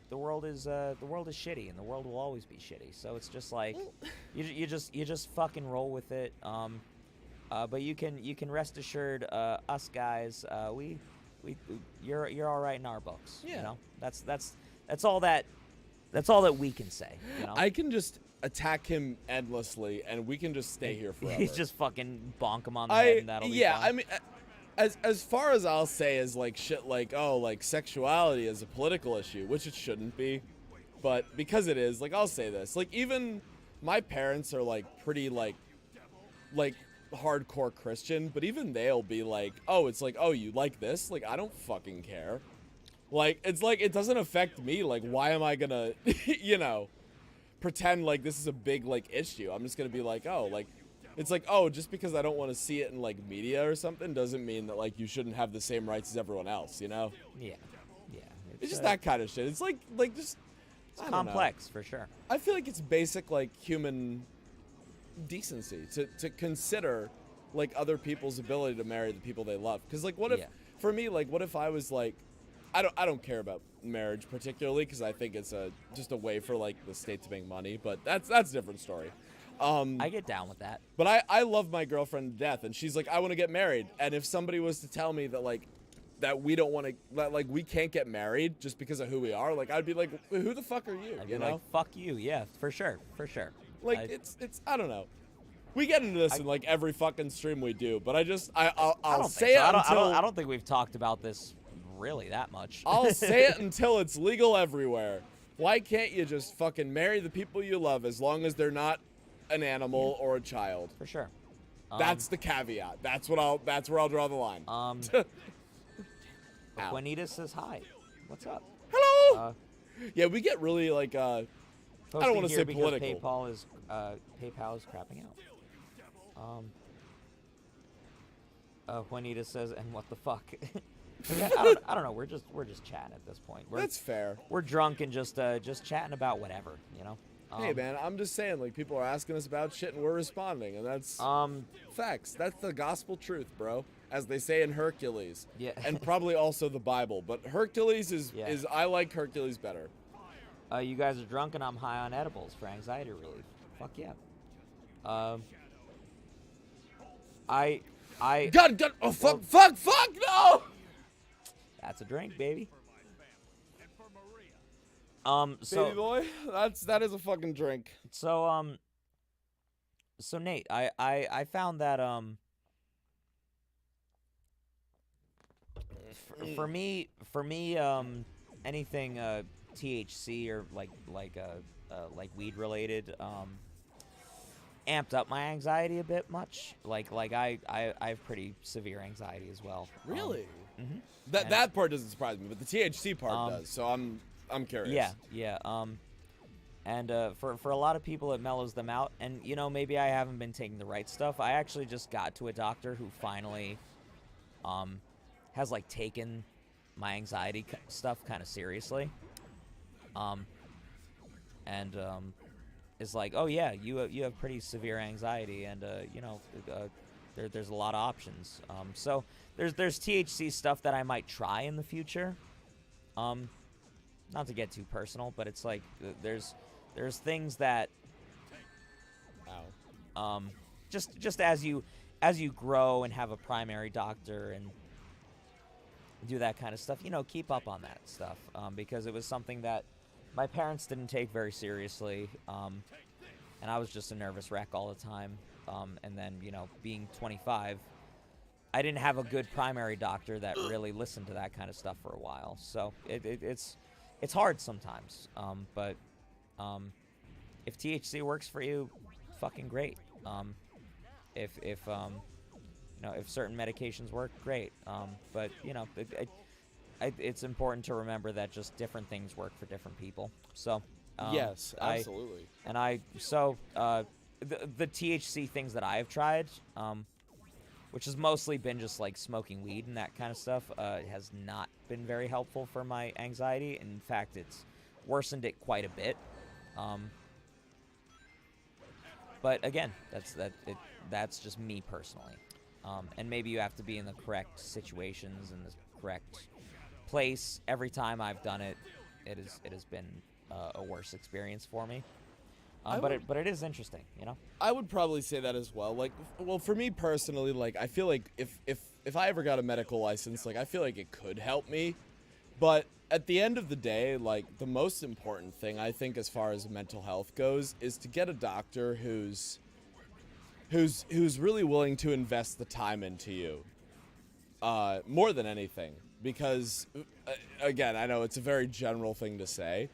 the world is shitty, and the world will always be shitty. So it's just like you just fucking roll with it. But you can rest assured, us guys, you're all right in our books. Yeah. That's all that we can say. I can just attack him endlessly, and we can just stay here forever. He's just fucking bonk him on the head, and that'll be fine. I mean, as far as I'll say is like shit like sexuality is a political issue, which it shouldn't be, but because it is, like I'll say this, like even my parents are like pretty like hardcore Christian, but even they'll be like, oh, it's like, oh, you like this? Like, I don't fucking care. Like, it's like, it doesn't affect me. Like, why am I gonna, pretend like this is a big, like, issue? I'm just gonna be like, oh, like, it's like, oh, just because I don't want to see it in, like, media or something doesn't mean that, like, you shouldn't have the same rights as everyone else, Yeah. It's just that kind of shit. It's like just, it's complex, for sure. I feel like it's basic, like, human decency to consider like other people's ability to marry the people they love, because like what if for me, like what if I was like I don't care about marriage particularly, because I think it's just a way for like the state to make money, but that's a different story. I get down with that, but I love my girlfriend to death, and she's like, I want to get married, and if somebody was to tell me that like that we don't want to, like we can't get married just because of who we are, like I'd be like, who the fuck are you? I'd be like, fuck you. Yeah, for sure. Like it's I don't know. We get into this in like every fucking stream we do, but I'll say it until I don't think we've talked about this really that much. I'll say it until it's legal everywhere. Why can't you just fucking marry the people you love as long as they're not an animal or a child? For sure. That's the caveat. That's where I'll draw the line. Juanita says hi. What's up? Hello. Yeah, we get really like I don't want to say political. PayPal is crapping out. Juanita says, and what the fuck? I don't know. We're just chatting at this point. That's fair. We're drunk and just chatting about whatever, Hey man, I'm just saying, like people are asking us about shit and we're responding, and that's facts. That's the gospel truth, bro, as they say in Hercules. Yeah. And probably also the Bible, but Hercules is I like Hercules better. You guys are drunk and I'm high on edibles for anxiety relief. Fuck yeah. God, oh fuck, no! That's a drink, baby. Baby boy, that is a fucking drink. So Nate, I found that for me anything THC or like weed related amped up my anxiety a bit much. Like I have pretty severe anxiety as well. Really? Mm-hmm. That part doesn't surprise me, but the THC part does. So I'm curious. Yeah. And for a lot of people, it mellows them out. And, you know, maybe I haven't been taking the right stuff. I actually just got to a doctor who finally has, like, taken my anxiety stuff kind of seriously. And is like, oh, yeah, you have pretty severe anxiety. And, you know, there's a lot of options. So there's THC stuff that I might try in the future. Not to get too personal, but it's like there's things that just as you grow and have a primary doctor and do that kind of stuff, you know, keep up on that stuff, because it was something that my parents didn't take very seriously, and I was just a nervous wreck all the time, and then, you know, being 25, I didn't have a good primary doctor that really listened to that kind of stuff for a while, so it's hard sometimes, but if THC works for you, fucking great. If you know, if certain medications work, great. But you know, it's important to remember that just different things work for different people. So Yes, absolutely. The THC things that I've tried, which has mostly been just like smoking weed and that kind of stuff, has not been very helpful for my anxiety. In fact, it's worsened it quite a bit. But again, that's just me personally. And maybe you have to be in the correct situations and the correct place. Every time I've done it, it has been a worse experience for me. But it is interesting, you know. I would probably say that as well. Like, well, for me personally, like, I feel like if I ever got a medical license, like, I feel like it could help me. But at the end of the day, like, the most important thing, I think, as far as mental health goes, is to get a doctor who's really willing to invest the time into you, more than anything. Because, again, I know it's a very general thing to say,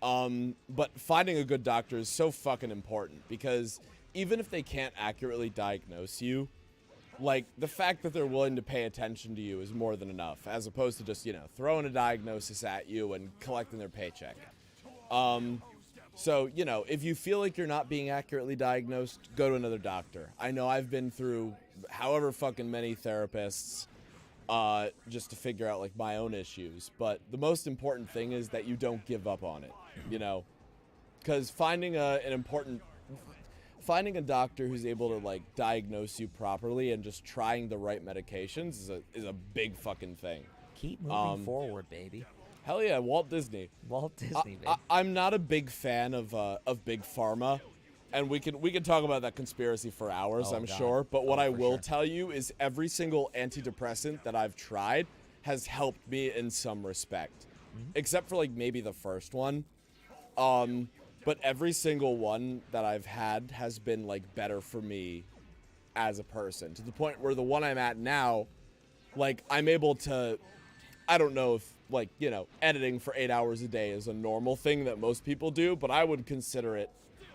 but finding a good doctor is so fucking important, because even if they can't accurately diagnose you, like, the fact that they're willing to pay attention to you is more than enough, as opposed to just, you know, throwing a diagnosis at you and collecting their paycheck. So, you know, if you feel like you're not being accurately diagnosed, go to another doctor. I know I've been through however fucking many therapists just to figure out, like, my own issues. But the most important thing is that you don't give up on it, you know? Because finding a doctor who's able to, like, diagnose you properly and just trying the right medications is a big fucking thing. Keep moving forward, baby. Hell yeah, Walt Disney. Walt Disney, baby. I'm not a big fan of big pharma, and we can talk about that conspiracy for hours, I'm sure. But what I will tell you is every single antidepressant that I've tried has helped me in some respect, except for, like, maybe the first one. But every single one that I've had has been, like, better for me as a person, to the point where the one I'm at now, like, I'm able to, I don't know if, like, you know, editing for 8 hours a day is a normal thing that most people do, but I would consider it,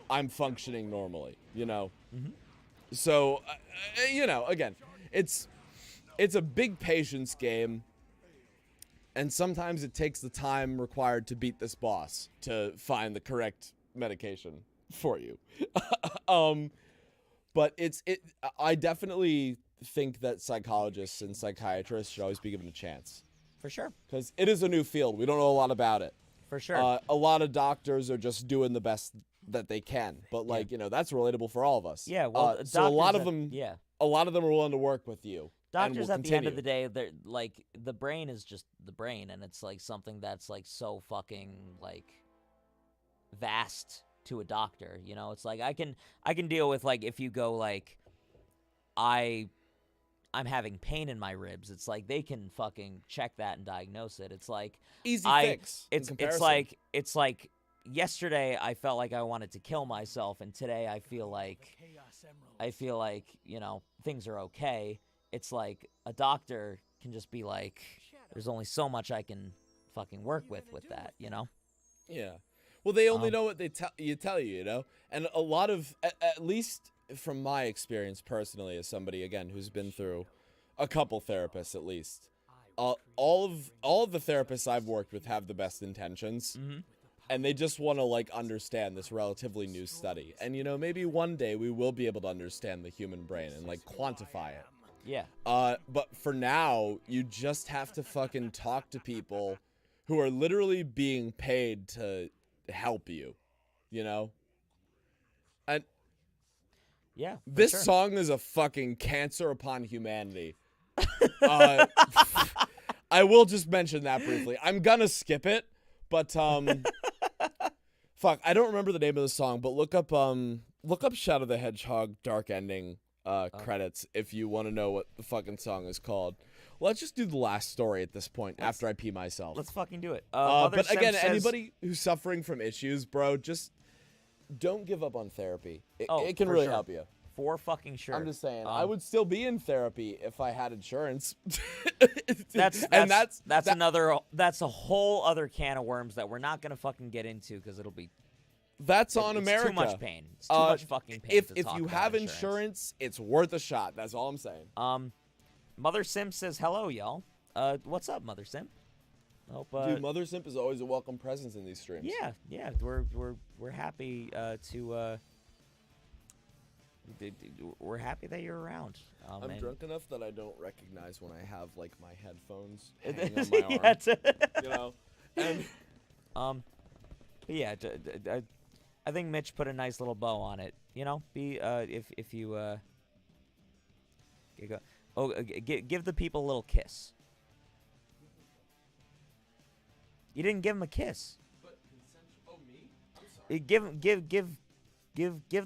I'm functioning normally, you know? So, you know, again, it's a big patience game, and sometimes it takes the time required to beat this boss to find the correct medication for you. But I definitely think that psychologists and psychiatrists should always be given a chance. For sure. Because it is a new field. We don't know a lot about it. For sure. A lot of doctors are just doing the best that they can. But, like, you know, that's relatable for all of us. Yeah, well, so a lot of doctors them, a lot of them are willing to work with you. Doctors at the end of the day, they're like, the brain is just the brain, and it's like something that's like so fucking like vast to a doctor, you know? It's like I can deal with, like, if you go like I'm having pain in my ribs. It's like they can fucking check that and diagnose it. It's like easy fix. It's like yesterday I felt like I wanted to kill myself, and today I feel like you know, things are okay. It's like a doctor can just be like, there's only so much I can fucking work with that, you know? Yeah. Well, they only know what they tell you, you know? And a lot of, at least from my experience personally, as somebody, again, who's been through a couple therapists at least, all of the therapists I've worked with have the best intentions. and they just want to like understand this relatively new study. And you know, maybe one day we will be able to understand the human brain and like quantify it. Yeah. But for now, you just have to fucking talk to people who are literally being paid to help you, you know? And Yeah. for this sure. song is a fucking cancer upon humanity. I will just mention that briefly. I'm gonna skip it, but fuck, I don't remember the name of the song, but look up Shadow the Hedgehog Dark Ending credits if you want to know what the fucking song is called. Let's just do the last story at this point after I pee myself. Let's fucking do it. But again, anybody who's suffering from issues, bro, just don't give up on therapy. It can for really sure. help you. For fucking sure. I'm just saying, I would still be in therapy if I had insurance. That's a whole other can of worms that we're not gonna fucking get into because it'll be. That's on it's America. Too much pain. It's too much fucking pain. If to talk you about have insurance, it's worth a shot. That's all I'm saying. Mother Simp says hello, y'all. What's up, Mother Simp? Hope, Dude, Mother Simp is always a welcome presence in these streams. yeah. We're happy we're happy that you're around. I'm and- drunk enough that I don't recognize when I have like my headphones hanging on my arm. Yeah, You know, and but yeah, I think Mitch put a nice little bow on it. You know, if you give the people a little kiss. You didn't give him a kiss. But consensual. Oh, me? I'm sorry. Give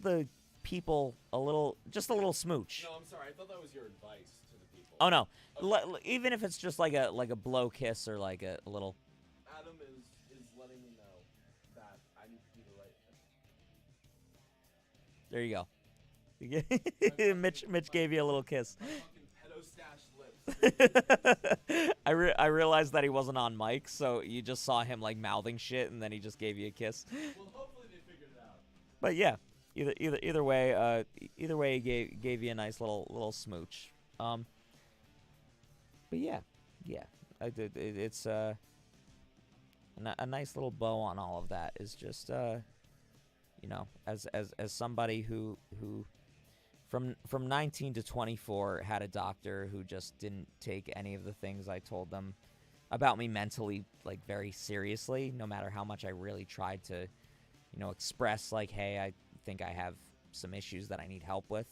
the people just a little smooch. No, I'm sorry. I thought that was your advice to the people. Oh no, even if it's just like a blow kiss or like a little. Adam is letting me know that I need to do the right thing. There you go. Mitch gave you a little kiss. My fucking pedo-stash lips. I realized that he wasn't on mic, so you just saw him like mouthing shit, and then he just gave you a kiss. Well, hopefully they figured it out. But yeah, either way, he gave you a nice little smooch. But yeah, it's a nice little bow on all of that is just you know, as somebody who from 19 to 24 had a doctor who just didn't take any of the things I told them about me mentally like very seriously, no matter how much I really tried to, you know, express like, hey, I think I have some issues that I need help with.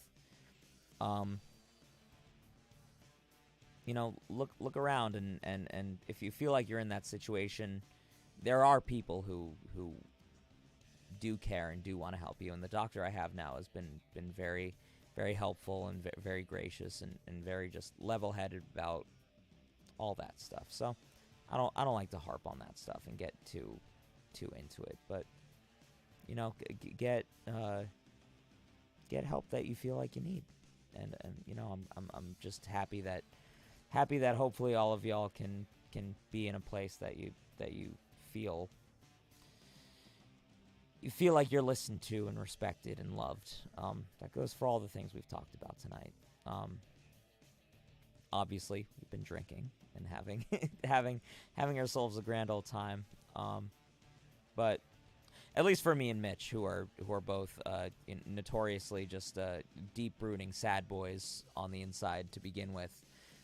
You know, look around and if you feel like you're in that situation, there are people who do care and do want to help you, and the doctor I have now has been very, very helpful and very gracious and very just level-headed about all that stuff. So I don't like to harp on that stuff and get too into it, but you know, get help that you feel like you need, and you know, I'm just happy that hopefully all of y'all can be in a place that you feel like you're listened to and respected and loved. That goes for all the things we've talked about tonight. Obviously, we've been drinking and having ourselves a grand old time. But at least for me and Mitch, who are both notoriously just deep brooding sad boys on the inside to begin with,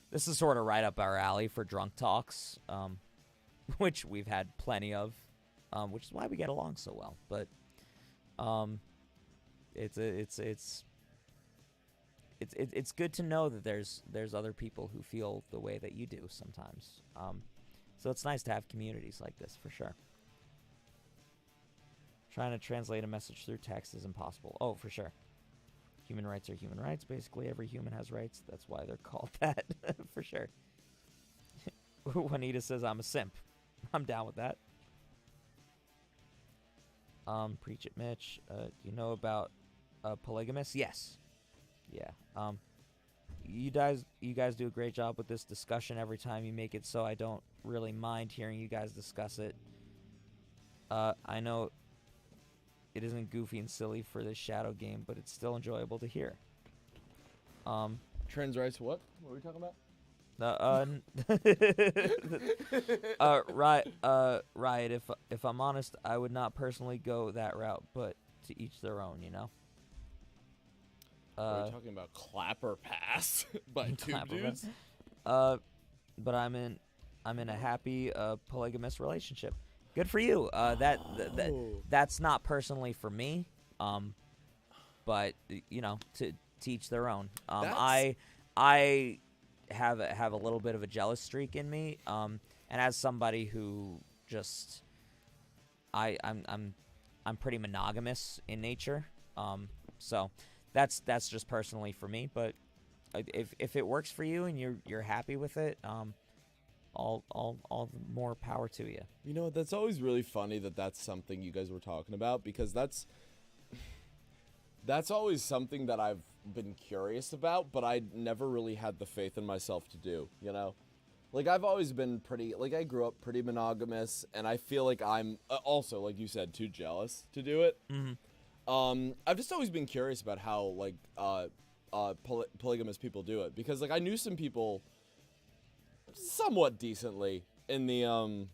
this is sort of right up our alley for drunk talks, which we've had plenty of. Which is why we get along so well. But it's good to know that there's other people who feel the way that you do sometimes. So it's nice to have communities like this for sure. Trying to translate a message through text is impossible. Oh, for sure. Human rights are human rights. Basically, every human has rights. That's why they're called that, for sure. Juanita says, I'm a simp. I'm down with that. Preach it, Mitch. You know about polygamous? Yes. Yeah. You guys do a great job with this discussion every time you make it, so I don't really mind hearing you guys discuss it. I know it isn't goofy and silly for this shadow game, but it's still enjoyable to hear. Trans rights, what? What are we talking about? Riot. If I'm honest, I would not personally go that route, but to each their own, you know. Are we talking about clapper pass by two Clapper dudes? But I'm in a happy polygamous relationship. Good for you. That's not personally for me. But you know, to each their own. I have a little bit of a jealous streak in me. And as somebody who just I'm pretty monogamous in nature. So that's just personally for me. But if it works for you and you're happy with it, all the more power to you. You know, that's always really funny that's something you guys were talking about, because that's always something that I've been curious about, but I never really had the faith in myself to do, you know? Like, I've always been pretty, like, I grew up pretty monogamous, and I feel like I'm also, like you said, too jealous to do it. Mm-hmm. I've just always been curious about how, like, polygamous people do it, because, like, I knew some people somewhat decently in the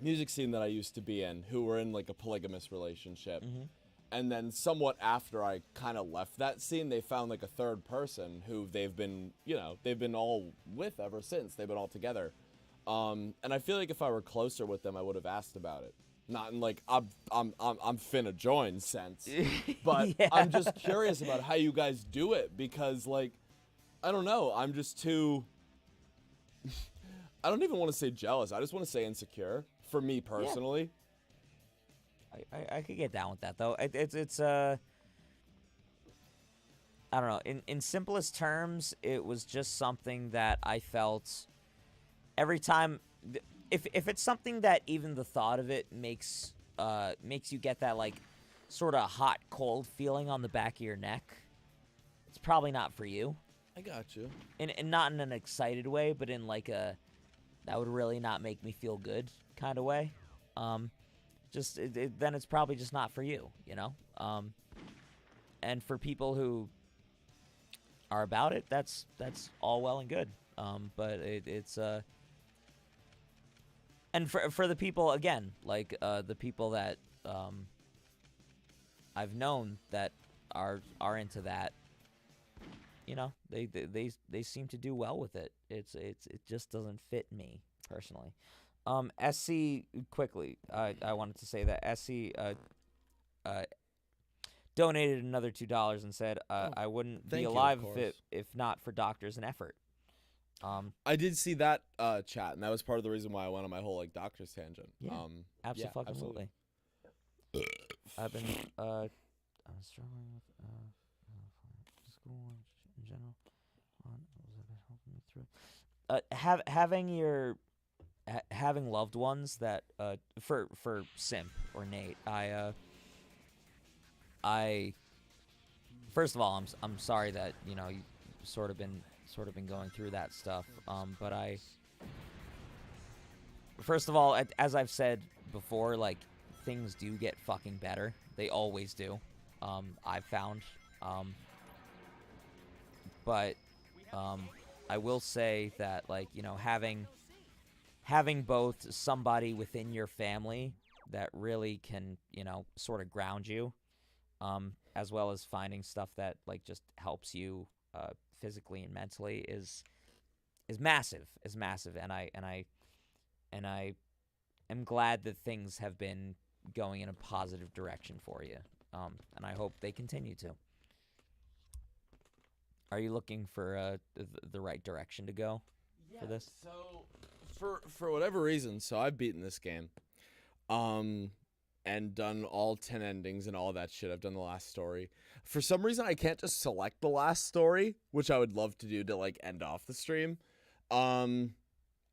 music scene that I used to be in who were in, like, a polygamous relationship. Mm-hmm. And then somewhat after I kind of left that scene, they found, like, a third person who they've been, you know, they've been all with ever since. They've been all together. And I feel like if I were closer with them, I would have asked about it. Not in, like, I'm finna join sense. But Yeah. I'm just curious about how you guys do it, because, like, I don't know. I'm just too... I don't even want to say jealous. I just want to say insecure, for me personally. I could get down with that, though. It's I don't know. In simplest terms, it was just something that I felt every time. If it's something that even the thought of it makes you get that, like, sort of hot cold feeling on the back of your neck, it's probably not for you. I got you. And not in an excited way, but in, like, a that would really not make me feel good kind of way. Then it's probably just not for you, you know? And for people who are about it, that's all well and good. But it's and for the people, again, like, the people that I've known that are into that, you know, they seem to do well with it. It just doesn't fit me personally. SC, quickly, I wanted to say that SC donated another $2 and said, I wouldn't be thank you, of alive course. if not for doctors and effort. I did see that chat, and that was part of the reason why I went on my whole, like, doctor's tangent. Yeah, yeah, absolutely. I've been I was struggling with school in general. Helping me through. Having loved ones that for Simp or Nate, I first of all, I'm sorry that, you know, you sort of been going through that stuff. But first of all, as I've said before, like, things do get fucking better. They always do. I've found. But I will say that, like, you know, having both somebody within your family that really can, you know, sort of ground you, as well as finding stuff that, like, just helps you physically and mentally is massive. And I am glad that things have been going in a positive direction for you. And I hope they continue to. Are you looking for the right direction to go for this? So, for whatever reason, so I've beaten this game, and done all 10 endings and all that shit. I've done the last story. For some reason, I can't just select the last story, which I would love to do to, like, end off the stream.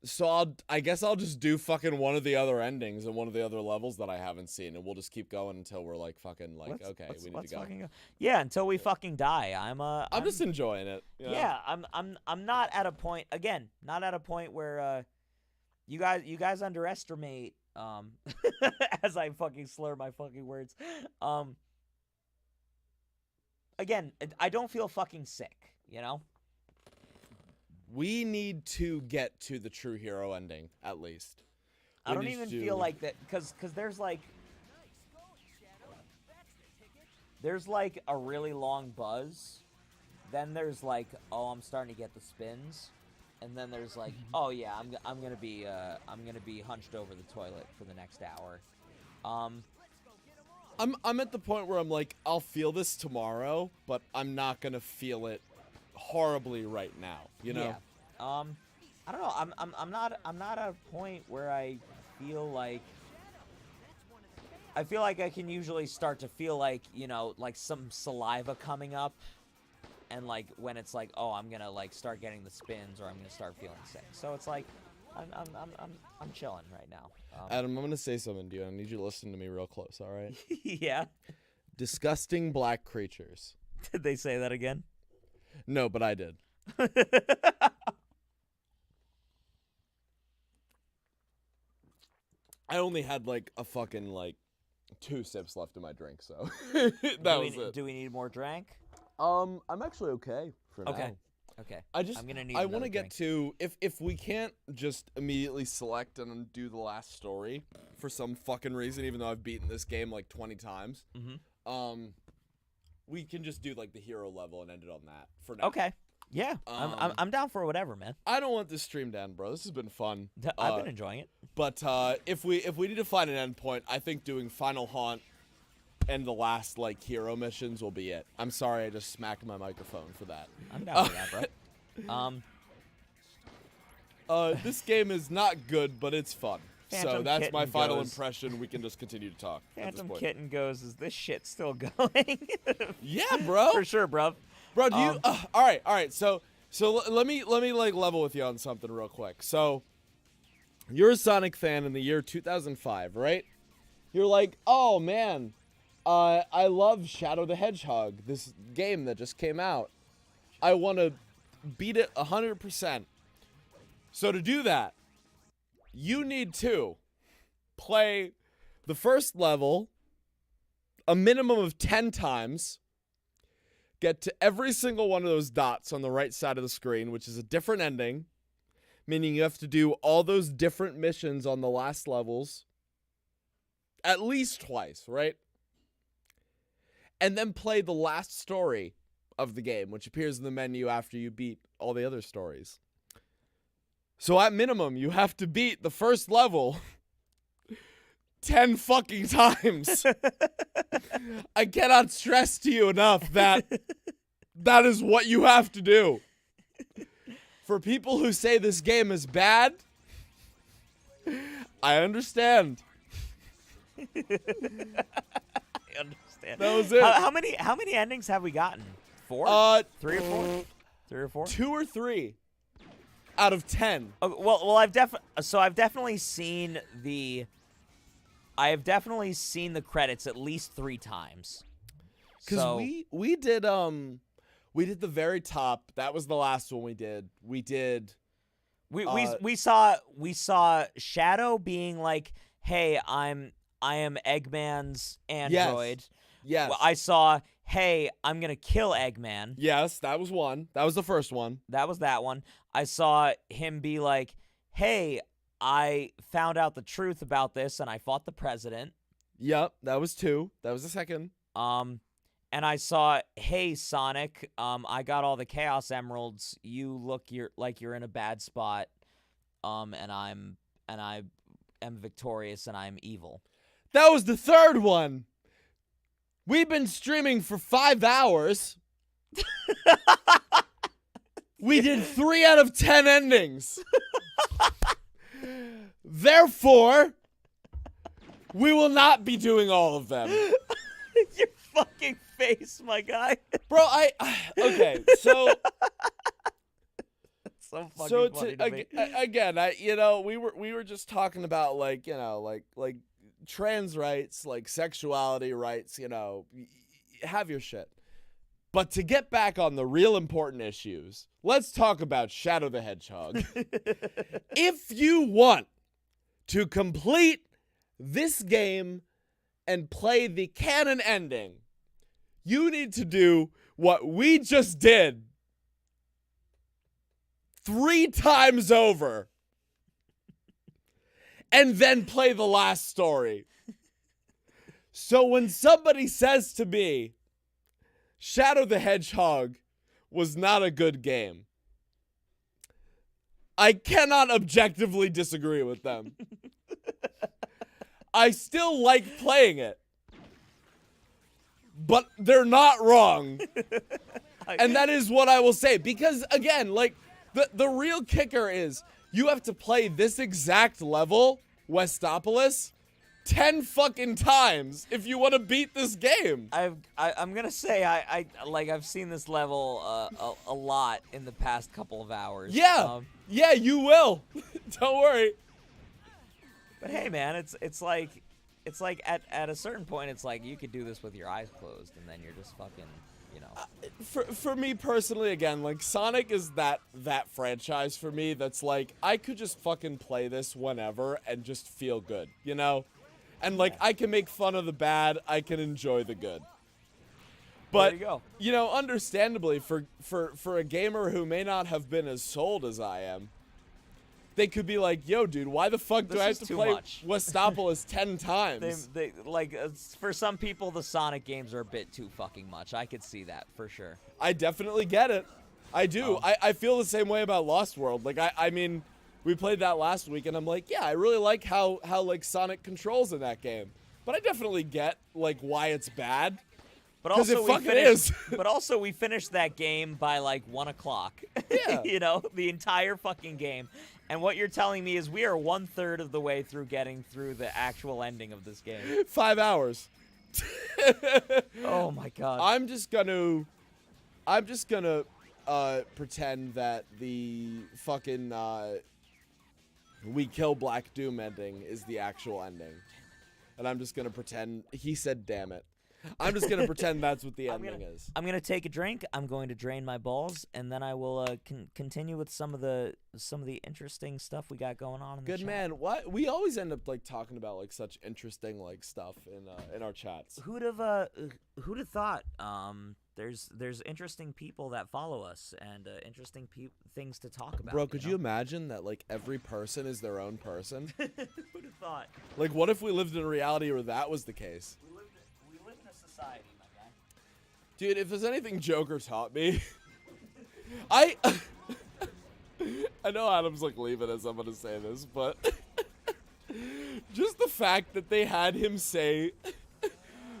So I guess I'll just do fucking one of the other endings and one of the other levels that I haven't seen, and we'll just keep going until we're, like, fucking, like, okay, we need to go. Fucking go. Yeah, until we fucking die. I'm just enjoying it. You know? Yeah, I'm not at a point, again, not at a point where you guys underestimate as I fucking slur my fucking words. Again, I don't feel fucking sick, you know? We need to get to the true hero ending, at least. I don't even feel like that, because there's like a really long buzz, then there's like, oh, I'm starting to get the spins, and then there's like, oh yeah, I'm gonna be hunched over the toilet for the next hour. I'm at the point where I'm like, I'll feel this tomorrow, but I'm not gonna feel it horribly right now. You know? Yeah. I don't know. I'm not at a point where I feel like I can usually start to feel like, you know, like some saliva coming up, and like when it's like, oh, I'm gonna like start getting the spins, or I'm gonna start feeling sick. So it's like I'm chilling right now. Adam, I'm gonna say something to you. I need you to listen to me real close. All right? Yeah. Disgusting black creatures. Did they say that again? No, but I did. I only had like a fucking like 2 sips left in my drink, so that was it. Do we need more drink? I'm actually okay for now. Okay. I'm gonna need I another want to get drink. to if we can't just immediately select and do the last story for some fucking reason, even though I've beaten this game like 20 times. We can just do like the hero level and end it on that for now. Okay. Yeah. I'm down for whatever, man. I don't want this stream to end, bro. This has been fun. I've been enjoying it. But if we need to find an end point, I think doing Final Haunt and the last like hero missions will be it. I'm sorry, I just smacked my microphone for that. I'm down for that, bro. This game is not good, but it's fun. Phantom So that's my Kitten final goes. impression. We can just continue to talk. at this Phantom point. Kitten goes, is this shit still going? Yeah, bro. For sure, bro. Bro, do you? All right. So let me like level with you on something real quick. So you're a Sonic fan in the year 2005, right? You're like, oh man, I love Shadow the Hedgehog, this game that just came out. I want to beat it 100%. So to do that, you need to play the first level a minimum of 10 times. Get to every single one of those dots on the right side of the screen, which is a different ending, meaning you have to do all those different missions on the last levels at least twice, right? And then play the last story of the game, which appears in the menu after you beat all the other stories. So at minimum, you have to beat the first level 10 fucking times. I cannot stress to you enough that that is what you have to do. For people who say this game is bad, I understand. I understand. That was it. How many endings have we gotten? 4? 3 or 4? 3 or 4? 2 or 3 out of 10. Oh, well, I've definitely seen the credits at least 3 times. Because So, we did the very top. That was the last one we did. We did. we saw Shadow being like, "Hey, I am Eggman's android." Yes. Well, I saw, "Hey, I'm gonna kill Eggman." Yes, that was one. That was the first one. That was that one. I saw him be like, "Hey, I found out the truth about this and I fought the president." Yep, that was 2. That was the second. And I saw, "Hey, Sonic, I got all the Chaos Emeralds. You look like you're in a bad spot. And I am victorious and I'm evil." That was the third one. We've been streaming for 5 hours. We did 3 out of 10 endings. Therefore, we will not be doing all of them. Your fucking face, my guy. Bro, okay, so So fucking funny to me. again, we were just talking about like trans rights, like sexuality rights, have your shit. But to get back on the real important issues, let's talk about Shadow the Hedgehog. If you want to complete this game and play the canon ending, you need to do what we just did 3 times over and then play the last story. So when somebody says to me, Shadow the Hedgehog was not a good game, I cannot objectively disagree with them. I still like playing it, but they're not wrong. And that is what I will say. Because, again, like, the real kicker is you have to play this exact level, Westopolis, 10 fucking times if you want to beat this game. I'm gonna say I've seen this level a lot in the past couple of hours. Yeah, yeah, you will. Don't worry. But hey, man, it's like at a certain point, it's like you could do this with your eyes closed, and then you're just fucking, you know. For me personally, again, like Sonic is that franchise for me that's like I could just fucking play this whenever and just feel good, you know? And like I can make fun of the bad, I can enjoy the good. But There you go. you know, understandably for a gamer who may not have been as sold as I am, they could be like, "Yo, dude, why the fuck do This I have is to too play much." Westopolis 10 times?" They like for some people the Sonic games are a bit too fucking much. I could see that for sure. I definitely get it. I do. I feel the same way about Lost World. Like I mean, we played that last week and I'm like, yeah, I really like how like Sonic controls in that game. But I definitely get like why it's bad. But 'Cause also it we fucking finished, is. but also we finished that game by like 1 o'clock. Yeah. You know, the entire fucking game. And what you're telling me is we are 1/3 of the way through getting through the actual ending of this game. 5 hours. Oh my god. I'm just gonna pretend that the fucking we kill Black Doom ending is the actual ending. And I'm just gonna pretend he said damn it. I'm just gonna pretend that's what the ending is. I'm gonna take a drink. I'm going to drain my balls, and then I will continue with some of the interesting stuff we got going on in the Good chat. man. What we always end up like talking about like such interesting like stuff in our chats. Who'd have thought? There's interesting people that follow us and interesting things to talk about. Bro, could you imagine that like every person is their own person? Who'd have thought? Like what if we lived in a reality where that was the case? We live in a society, my guy. Dude, if there's anything Joker taught me, I know Adam's like leaving as I'm gonna say this, but just the fact that they had him say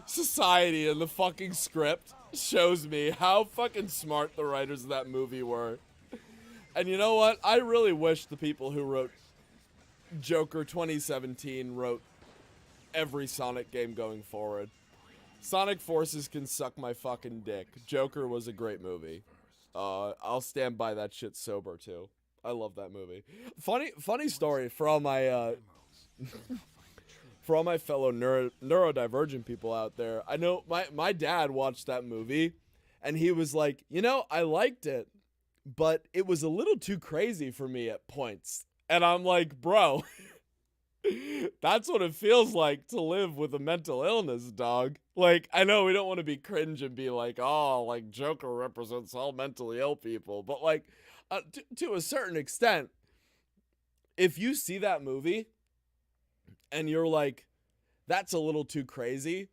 society in the fucking script shows me how fucking smart the writers of that movie were. And you know what? I really wish the people who wrote Joker 2017 wrote every Sonic game going forward. Sonic Forces can suck my fucking dick. Joker was a great movie. I'll stand by that shit sober too. I love that movie. Funny story for all my for all my fellow neurodivergent people out there. I know my dad watched that movie and he was like, you know, I liked it, but it was a little too crazy for me at points. And I'm like, bro, that's what it feels like to live with a mental illness, dog. Like, I know we don't want to be cringe and be like, oh, like Joker represents all mentally ill people. But like, to a certain extent, if you see that movie and you're like, that's a little too crazy,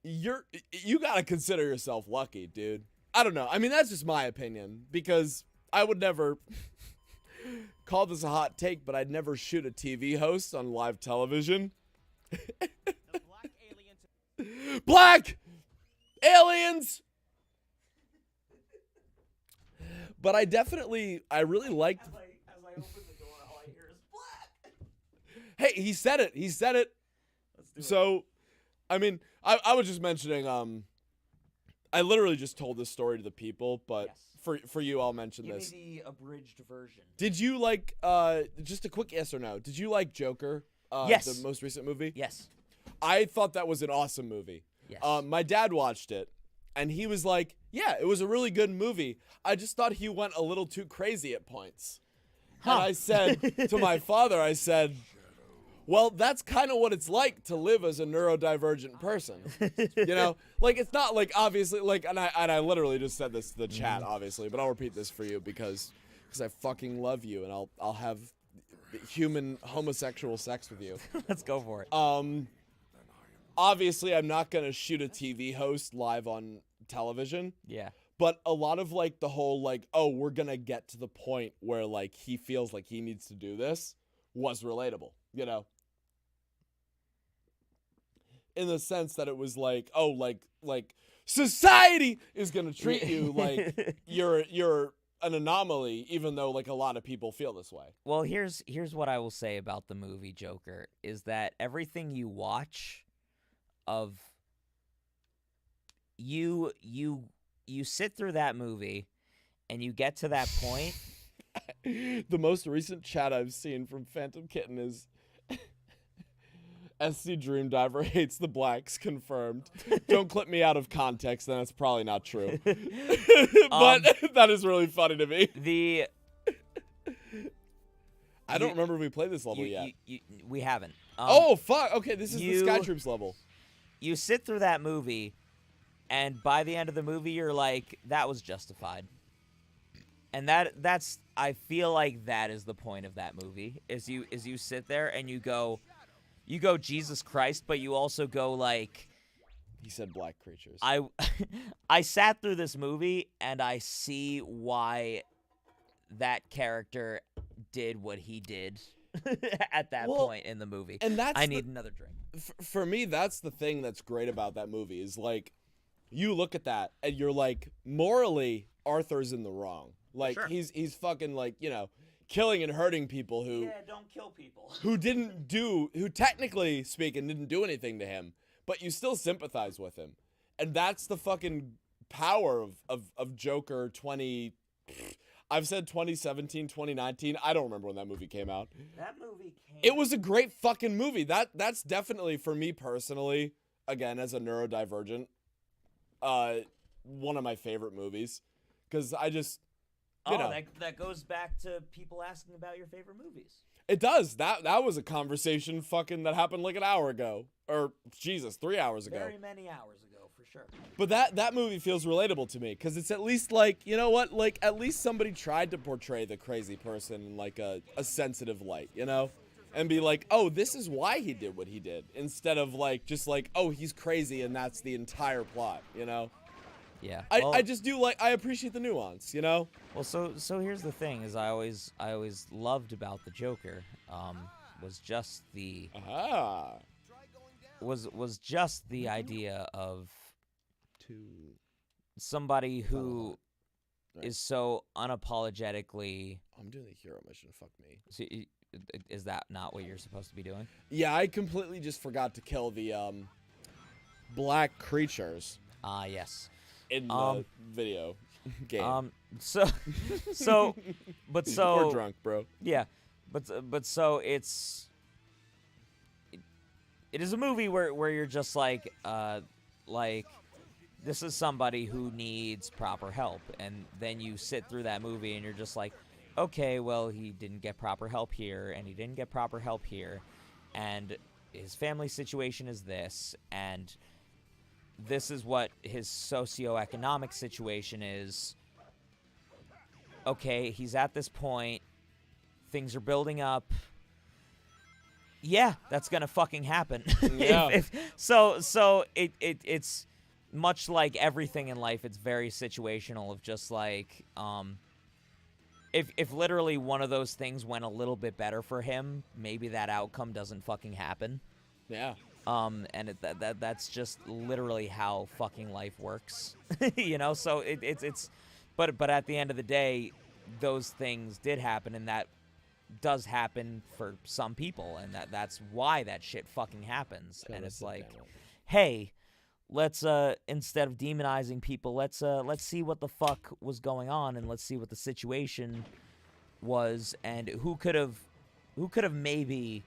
you gotta consider yourself lucky, dude. I don't know. I mean, that's just my opinion because I would never call this a hot take, but I'd never shoot a TV host on live television. Black aliens! But I really liked... As I open the door, all I hear is black. Hey, he said it. Let's do it. So, I mean, I was just mentioning, I literally just told this story to the people, but Yes. for you, I'll mention Give this. me the abridged version. Did you like, just a quick yes or no, did you like Joker? Yes. The most recent movie? Yes. I thought that was an awesome movie. Yes. My dad watched it, and he was like, yeah, it was a really good movie. I just thought he went a little too crazy at points. And I said to my father, I said, well, that's kind of what it's like to live as a neurodivergent person. You know, like it's not like obviously like, and I literally just said this to the chat, obviously, but I'll repeat this for you because because I fucking love you, and I'll have human homosexual sex with you. Let's go for it. Obviously, I'm not gonna shoot a TV host live on television. Yeah. But a lot of, like, the whole, like, oh, we're gonna get to the point where, like, he feels like he needs to do this was relatable, you know? In the sense that it was like, oh, like society is gonna treat you like you're an anomaly, even though, like, a lot of people feel this way. Well, here's what I will say about the movie Joker is that everything you watch of you sit through that movie and you get to that point. The most recent chat I've seen from Phantom Kitten is SC Dream Diver hates the blacks, confirmed. Don't clip me out of context, then that's probably not true. But that is really funny to me. I don't remember if we played this level yet. We haven't. Oh, fuck. Okay, this is the Sky Troops level. You sit through that movie, and by the end of the movie, you're like, that was justified. And that's I feel like that is the point of that movie. Is you sit there and you go Jesus Christ, but you also go like, he said black creatures. I sat through this movie and I see why that character did what he did at that point in the movie. And I need another drink. For me, that's the thing that's great about that movie is, like, you look at that and you're like, morally, Arthur's in the wrong. Like, Sure. he's fucking, like, you know, killing and hurting people who don't kill people. who technically speaking didn't do anything to him, but you still sympathize with him. And that's the fucking power of Joker 20 I've said 2017, 2019. I don't remember when that movie came out. That movie came It was a great fucking movie. That's definitely, for me personally, again, as a neurodivergent, one of my favorite movies. Because I just, you know. That goes back to people asking about your favorite movies. It does. That was a conversation fucking that happened like an hour ago. Or, Jesus, 3 hours ago. Very many hours ago, for sure. But that movie feels relatable to me. Because it's at least like, you know what? Like, at least somebody tried to portray the crazy person in like a sensitive light, you know? And be like, oh, this is why he did what he did. Instead of like, just like, oh, he's crazy and that's the entire plot, you know? Yeah. I just do like, I appreciate the nuance, you know? Well, so here's the thing: is I always loved about the Joker, was just the was just the idea of somebody who is so unapologetically. I'm doing the hero mission. Fuck me. So, is that not what you're supposed to be doing? Yeah, I completely just forgot to kill the black creatures Yes. in the video game. But We're drunk, bro. Yeah, but so it is a movie where you're just like this is somebody who needs proper help, and then you sit through that movie and you're just like, okay, well, he didn't get proper help here, and he didn't get proper help here, and his family situation is this, and this is what his socioeconomic situation is. Okay, he's at this point. Things are building up. Yeah, that's gonna fucking happen. Yeah. So it's much like everything in life. It's very situational. Of just like, if literally one of those things went a little bit better for him, maybe that outcome doesn't fucking happen. Yeah. And that's just literally how fucking life works, you know. So it's, but at the end of the day, those things did happen, and that does happen for some people, and that's why that shit fucking happens. And it's like, hey, let's instead of demonizing people, let's see what the fuck was going on, and let's see what the situation was, and who could have maybe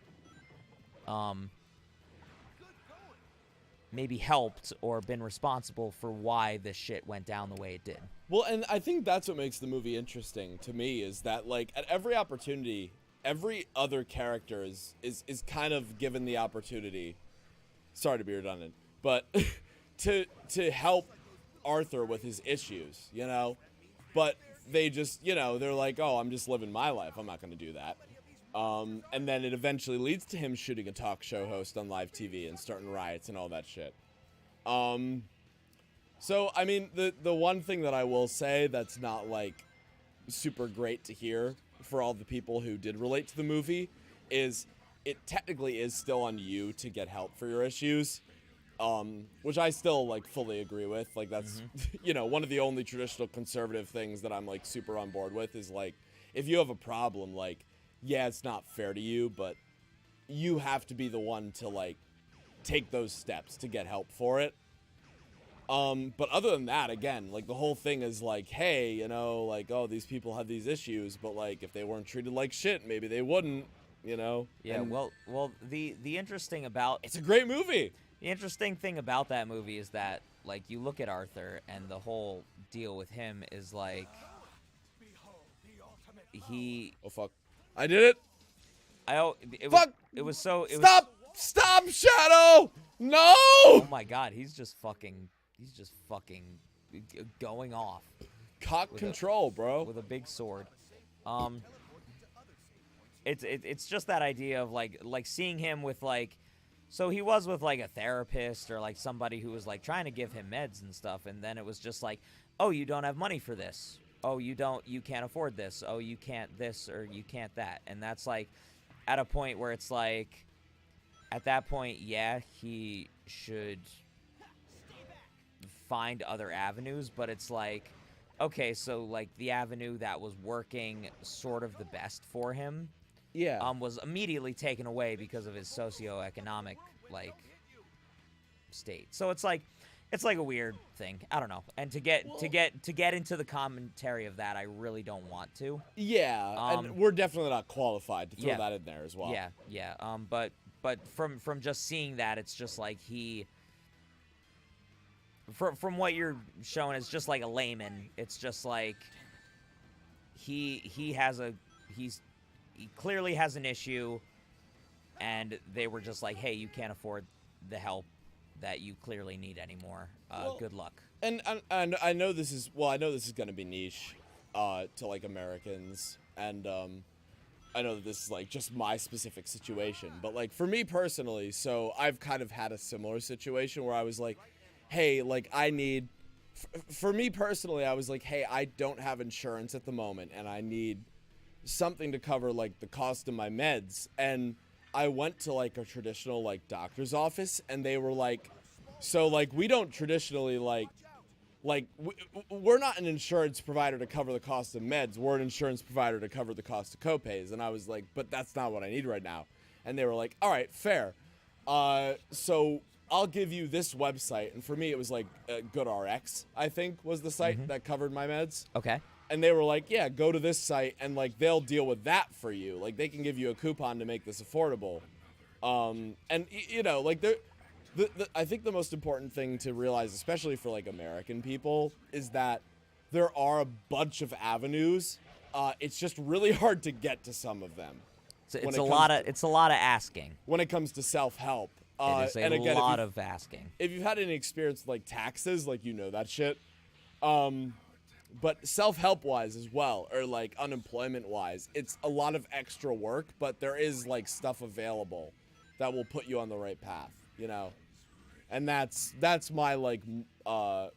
helped or been responsible for why this shit went down the way it did. Well, and I think that's what makes the movie interesting to me, is that, like, at every opportunity, every other character is kind of given the opportunity, sorry to be redundant, but to help Arthur with his issues, you know? But they just, they're like, oh, I'm just living my life. I'm not going to do that. And then it eventually leads to him shooting a talk show host on live TV and starting riots and all that shit. So, I mean, the one thing that I will say that's not, like, super great to hear for all the people who did relate to the movie is it technically is still on you to get help for your issues, which I still, like, fully agree with. Like, that's, one of the only traditional conservative things that I'm, like, super on board with is, like, if you have a problem, like, yeah, it's not fair to you, but you have to be the one to, like, take those steps to get help for it. But other than that, again, like, the whole thing is like, hey, like, oh, these people have these issues, but, like, if they weren't treated like shit, maybe they wouldn't, Yeah, And well, the interesting about it's a great movie. The interesting thing about that movie is that, like, you look at Arthur, and the whole deal with him is, like, Oh, fuck. I did it. Fuck! It was so... Stop, Shadow! No! Oh, my God. He's just fucking going off. Cock control, bro. With a big sword. It's just that idea of, like seeing him with, like... So he was with, like, a therapist or, like, somebody who was, like, trying to give him meds and stuff, and then it was just like, oh, you don't have money for this. Oh, you can't afford this. Oh, you can't this or you can't that. And that's, like, at a point where it's, like, at that point, yeah, he should find other avenues, but it's like, okay, so, like, the avenue that was working sort of the best for him was immediately taken away because of his socioeconomic, like, state. So it's like a weird thing. I don't know. And to get into the commentary of that, I really don't want to. Yeah, and we're definitely not qualified to throw that in there as well. Yeah. But from just seeing that, it's just like from what you're showing, it's just like a layman. It's just like he clearly has an issue, and they were just like, hey, you can't afford the help that you clearly need anymore. Good luck. And I know this is going to be niche to, like, Americans, and I know that this is, like, just my specific situation, but, like, for me personally, so I've kind of had a similar situation where I was like, hey, like, I need for me personally, I was like, hey, I don't have insurance at the moment, and I need something to cover, like, the cost of my meds. And I went to, like, a traditional, like, doctor's office, and they were like, so, like, we don't traditionally, we're not an insurance provider to cover the cost of meds. We're an insurance provider to cover the cost of copays. And I was like, but that's not what I need right now. And they were like, all right, fair. So I'll give you this website. And for me, it was like GoodRx, I think, was the site that covered my meds. Okay. And they were like, yeah, go to this site, and, like, they'll deal with that for you. Like, they can give you a coupon to make this affordable. And, you know, like, I think the most important thing to realize, especially for, like, American people, is that there are a bunch of avenues. It's just really hard to get to some of them. It's a lot of asking. When it comes to self-help. It is a lot of asking. If you've had any experience with, like, taxes, like, you know that shit. But self-help-wise as well, or, like, unemployment-wise, it's a lot of extra work, but there is, like, stuff available that will put you on the right path, you know? And that's my, like,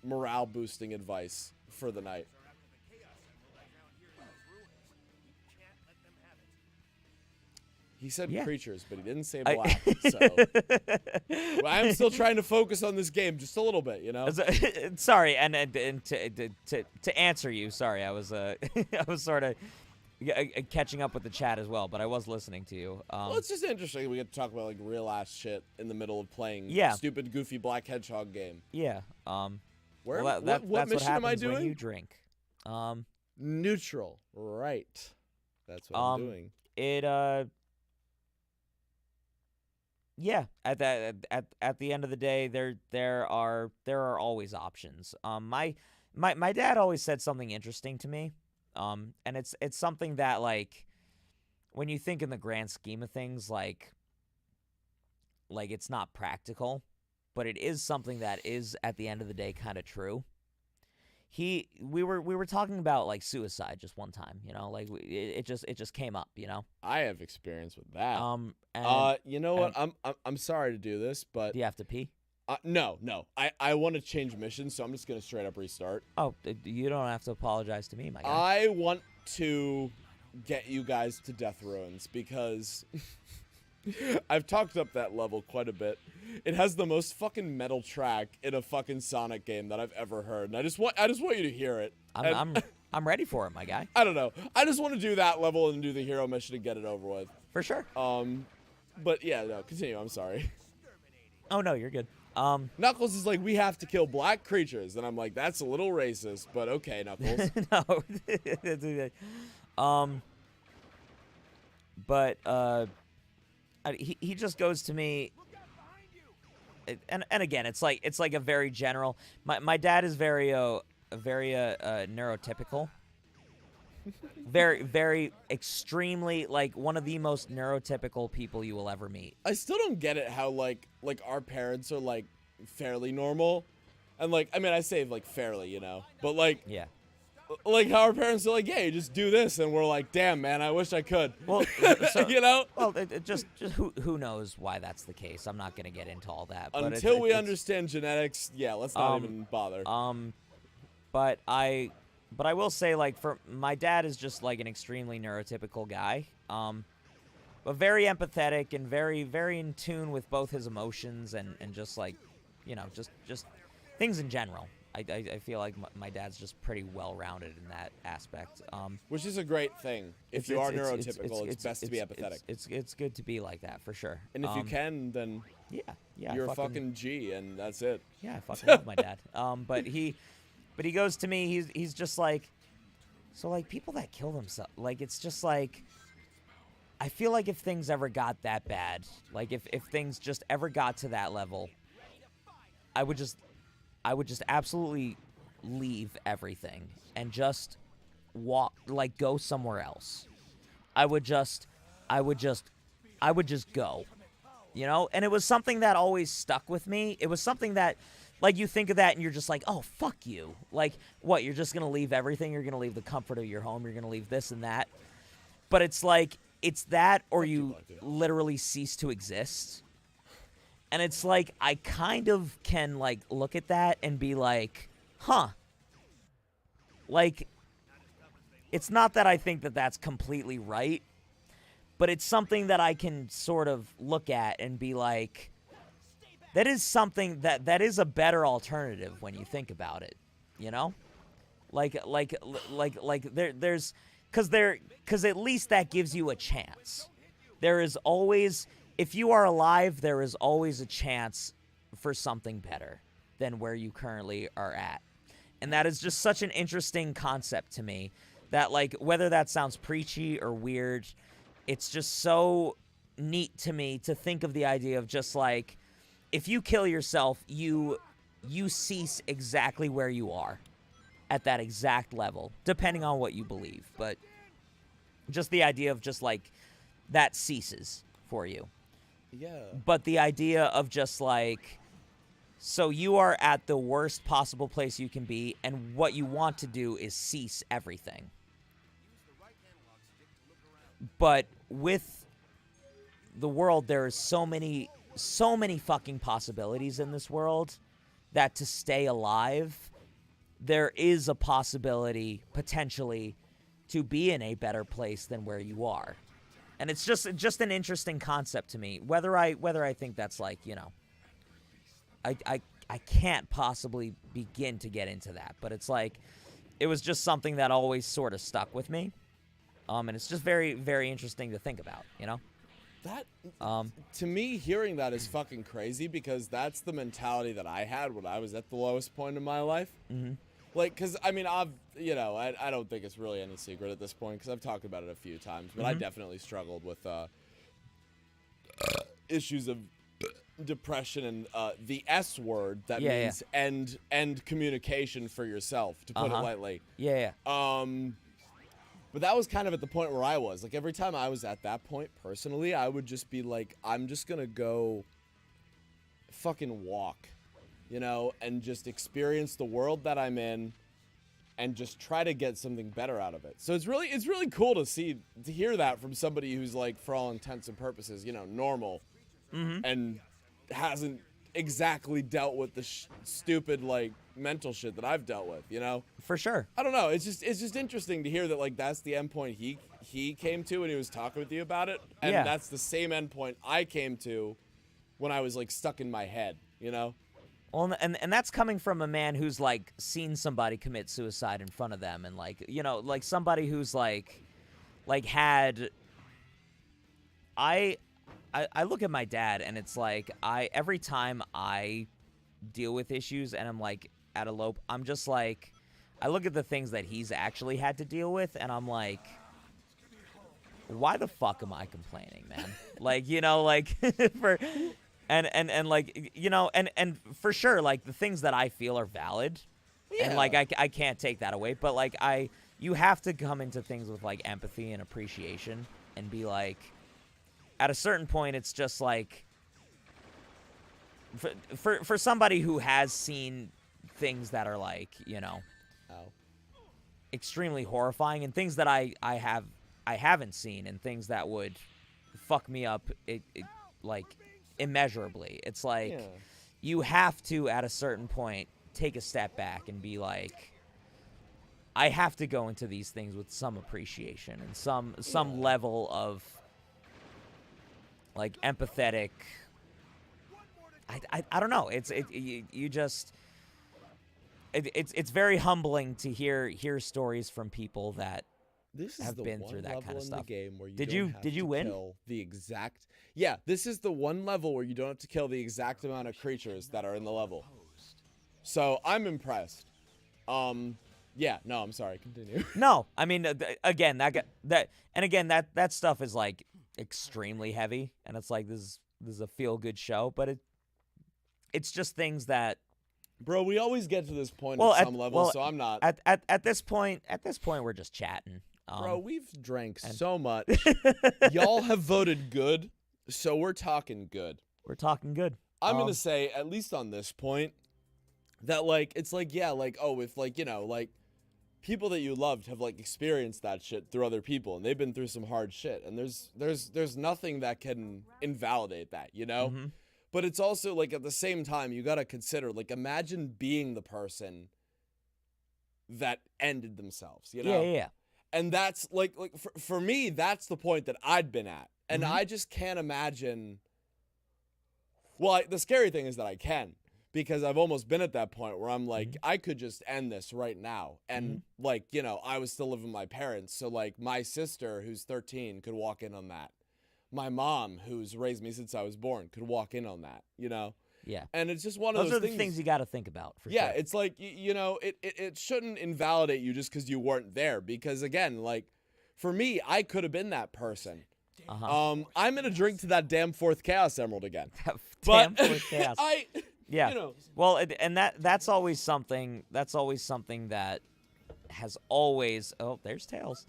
morale-boosting advice for the night. He said creatures, but he didn't say black, so... Well, I'm still trying to focus on this game just a little bit, you know? Sorry, and to answer you, sorry, I was I was sort of catching up with the chat as well, but I was listening to you. Well, it's just interesting we get to talk about, like, real-ass shit in the middle of playing stupid, goofy Black Hedgehog game. Yeah. What that's mission am I doing? When you drink. Neutral. Right. That's what I'm doing. Yeah, at the end of the day, there are always options. My dad always said something interesting to me, and it's something that, like, when you think in the grand scheme of things, like it's not practical, but it is something that is at the end of the day kind of true. we were talking about like suicide just one time, you know, like it just came up, you know. I have experience with that. And You know what? I'm sorry to do this, but do you have to pee? no. I want to change missions, so I'm just gonna straight up restart. Oh, you don't have to apologize to me, my guy. I want to get you guys to Death Ruins because I've talked up that level quite a bit. It has the most fucking metal track in a fucking Sonic game that I've ever heard, and I just want you to hear it. I'm ready for it, my guy. I don't know. I just want to do that level and do the hero mission and get it over with. For sure. But yeah, no, continue. I'm sorry. Oh no, you're good. Knuckles is like, we have to kill black creatures, and I'm like, that's a little racist, but okay, Knuckles. No. But he just goes to me, and again, it's like a very general. My dad is very neurotypical. Very extremely, like, one of the most neurotypical people you will ever meet. I still don't get it how like our parents are like fairly normal, and like, I mean, I say like fairly, you know, but like, Yeah. like how our parents are like, yeah, you just do this, and we're like, damn, man, I wish I could. Well, so, you know. Well, it just who knows why that's the case. I'm not gonna get into all that. But Until we understand genetics, yeah, let's not even bother. But I will say, like, for my dad is just like an extremely neurotypical guy. But very empathetic and very in tune with both his emotions and just like, you know, just things in general. I feel like my dad's just pretty well-rounded in that aspect. Which is a great thing. If you are neurotypical, it's best to be empathetic. It's good to be like that, for sure. And if you can, then yeah, you're a fucking G, and that's it. Yeah, I fucking love my dad. But he goes to me. He's just like, so like people that kill themselves, like it's just like, I feel like if things ever got that bad, like if things just ever got to that level, I would just absolutely leave everything and just walk, like go somewhere else. I would just go, you know? And it was something that always stuck with me. It was something that, like, you think of that and you're just like, oh, fuck you. Like, what, you're just going to leave everything? You're going to leave the comfort of your home? You're going to leave this and that? But it's like, it's that or you literally cease to exist. And it's like, I kind of can, like, look at that and be like, huh. Like, it's not that I think that that's completely right, but it's something that I can sort of look at and be like, that is something that is a better alternative when you think about it, you know? Like there's, because at least that gives you a chance. There is always, if you are alive, there is always a chance for something better than where you currently are at. And that is just such an interesting concept to me that, like, whether that sounds preachy or weird, it's just so neat to me to think of the idea of just like, if you kill yourself, you cease exactly where you are at that exact level, depending on what you believe. But just the idea of just like that ceases for you. Yeah. But the idea of just like, so you are at the worst possible place you can be, and what you want to do is cease everything. But with the world, there is so many fucking possibilities in this world that to stay alive, there is a possibility, potentially, to be in a better place than where you are. And it's just an interesting concept to me. Whether I think that's like, you know, I can't possibly begin to get into that. But it's like, it was just something that always sort of stuck with me. And it's just very, very interesting to think about, you know? That, to me, hearing that is fucking crazy, because that's the mentality that I had when I was at the lowest point in my life. Mm-hmm. Like, because, I mean, I don't think it's really any secret at this point, because I've talked about it a few times, but I definitely struggled with issues of depression and the S word that means end communication for yourself, to put it lightly. Yeah. But that was kind of at the point where I was. Like, every time I was at that point, personally, I would just be like, I'm just gonna go fucking walk, you know, and just experience the world that I'm in, and just try to get something better out of it. So it's really cool to hear that from somebody who's like, for all intents and purposes, you know, normal, and hasn't exactly dealt with the stupid like mental shit that I've dealt with, you know. For sure. I don't know. It's just interesting to hear that like that's the endpoint he came to when he was talking with you about it, and Yeah. that's the same endpoint I came to when I was like stuck in my head, you know. Well, and that's coming from a man who's like seen somebody commit suicide in front of them, and like, you know, like somebody who's like had. I look at my dad, and it's like every time I deal with issues and I'm like at a low, I'm just like, I look at the things that he's actually had to deal with, and I'm like, why the fuck am I complaining, man? Like, you know, like for. And like, you know, and for sure, like, the things that I feel are valid, and like I can't take that away, but like you have to come into things with like empathy and appreciation, and be like, at a certain point, it's just like, for somebody who has seen things that are like, you know, extremely horrifying, and things that I haven't seen, and things that would fuck me up like immeasurably. It's like you have to, at a certain point, take a step back and be like, I have to go into these things with some appreciation and some level of like empathetic. I don't know. It's very humbling to hear stories from people that This is have the been one through that level kind of in stuff. the game where you Did don't you- have did you to win? kill the exact. Yeah, this is the one level where you don't have to kill the exact amount of creatures that are in the level. So I'm impressed. Yeah, no, I'm sorry. Continue. No, I mean, again, that stuff is like extremely heavy, and it's like this is a feel good show, but it's just things that. Bro, we always get to this point Well, at at- some level, well, so I'm not. At this point, we're just chatting. Bro, we've drank so much. Y'all have voted good, so we're talking good. We're talking good. I'm gonna say, at least on this point, that like it's like, yeah, like, oh, if like, you know, like people that you loved have like experienced that shit through other people, and they've been through some hard shit, and there's nothing that can invalidate that, you know. Mhm. But it's also like, at the same time, you gotta consider, like, imagine being the person that ended themselves, you know. Yeah. And that's like for me, that's the point that I'd been at, and Mhm. I just can't imagine. Well, the scary thing is that I can, because I've almost been at that point where I'm like, I could just end this right now, and like, you know, I was still living with my parents, so like my sister, who's 13, could walk in on that. My mom, who's raised me since I was born, could walk in on that, you know. Yeah. And it's just one of Those those are the things. things you got to think about. For Yeah, sure. it's like, you know, it shouldn't invalidate you just because you weren't there. Because again, like, for me, I could have been that person. Uh-huh. I'm gonna drink to that damn fourth Chaos Emerald again. Damn But fourth chaos. you know, Well, and that's always something. That's always something that has always. Oh, there's Tails.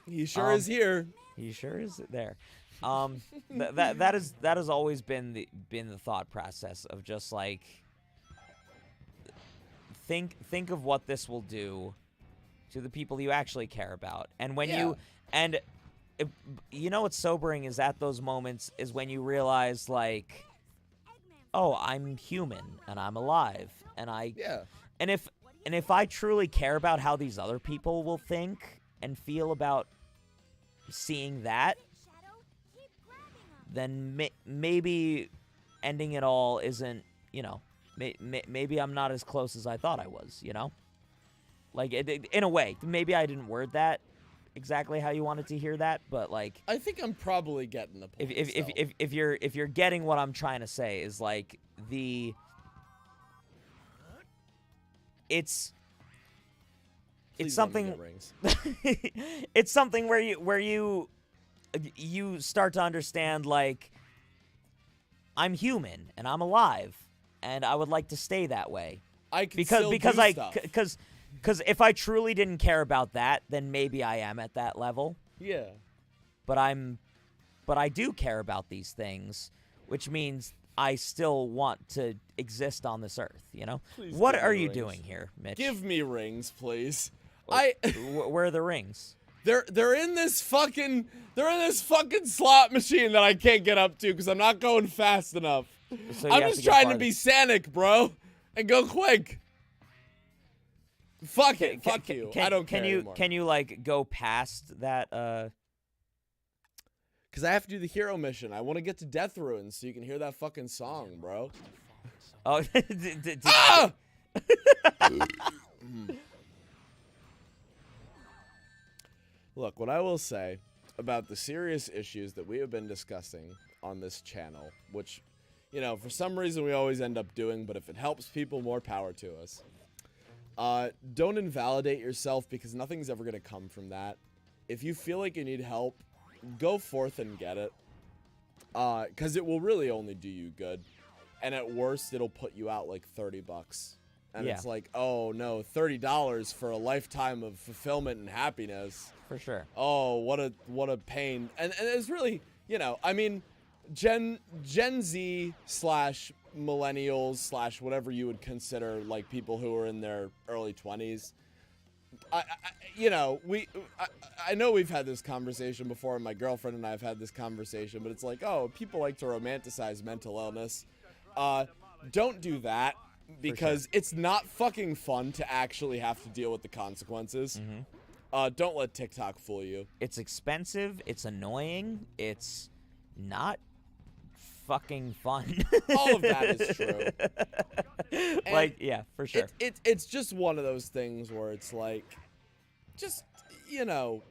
he sure is here. He sure is there. That has always been the thought process of just like think of what this will do to the people you actually care about, and when you know what's sobering is at those moments is when you realize like, oh, I'm human and I'm alive, and and if I truly care about how these other people will think and feel about seeing that, then maybe ending it all isn't, you know, maybe I'm not as close as I thought I was, you know? Like, in a way, maybe I didn't word that exactly how you wanted to hear that, but like, I think I'm probably getting the point. if you're getting what I'm trying to say is like it's something it's something where you start to understand like I'm human and I'm alive and I would like to stay that way. I can because if I truly didn't care about that, then maybe I am at that level. Yeah. But I do care about these things, which means I still want to exist on this earth, you know? Please What give are me you rings. doing here, Mitch? Give me rings, please. Where are the rings? They're in this fucking slot machine that I can't get up to because I'm not going fast enough. So you I'm have just to get trying to farther. be Sonic, bro, and go quick. Fuck it, fuck you. I don't care anymore. Can you like go past that? Because I have to do the hero mission. I want to get to Death Ruins so you can hear that fucking song, bro. Oh, Ah! Look, what I will say about the serious issues that we have been discussing on this channel, which, you know, for some reason we always end up doing, but if it helps people, more power to us. Don't invalidate yourself because nothing's ever going to come from that. If you feel like you need help, go forth and get it. Because it will really only do you good. And at worst, it'll put you out like $30. And Yeah. it's like, oh no, $30 for a lifetime of fulfillment and happiness. for sure. Oh, what a pain. And it's really, you know, I mean, Gen Z / millennials / whatever you would consider like people who are in their early 20s. You know, I know we've had this conversation before, and my girlfriend and I have had this conversation, but it's like, oh, people like to romanticize mental illness. Don't do that because it's not fucking fun to actually have to deal with the consequences. Don't let TikTok fool you. It's expensive. It's annoying. It's not fucking fun. All of that is true. Like, yeah, for sure. It's just one of those things where it's like, just, you know,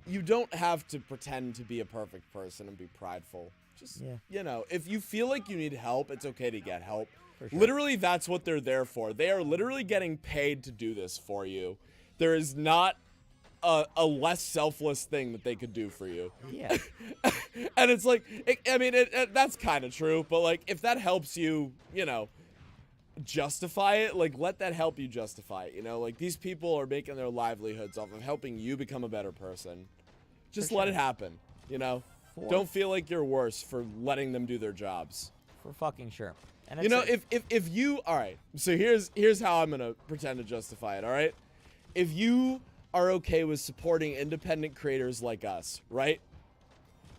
you don't have to pretend to be a perfect person and be prideful. Just, Yeah. you know, if you feel like you need help, it's okay to get help. For sure. Literally, that's what they're there for. They are literally getting paid to do this for you. There is not a less selfless thing that they could do for you. Yeah. And it's like, that's kind of true, but like, if that helps you, you know, justify it, like, let that help you justify it, you know? Like, these people are making their livelihoods off of helping you become a better person. Just let it happen, you know? Don't feel like you're worse for letting them do their jobs. For fucking sure. And You it's know, if you, all right, so here's how I'm going to pretend to justify it, all right? If you are okay with supporting independent creators like us, right?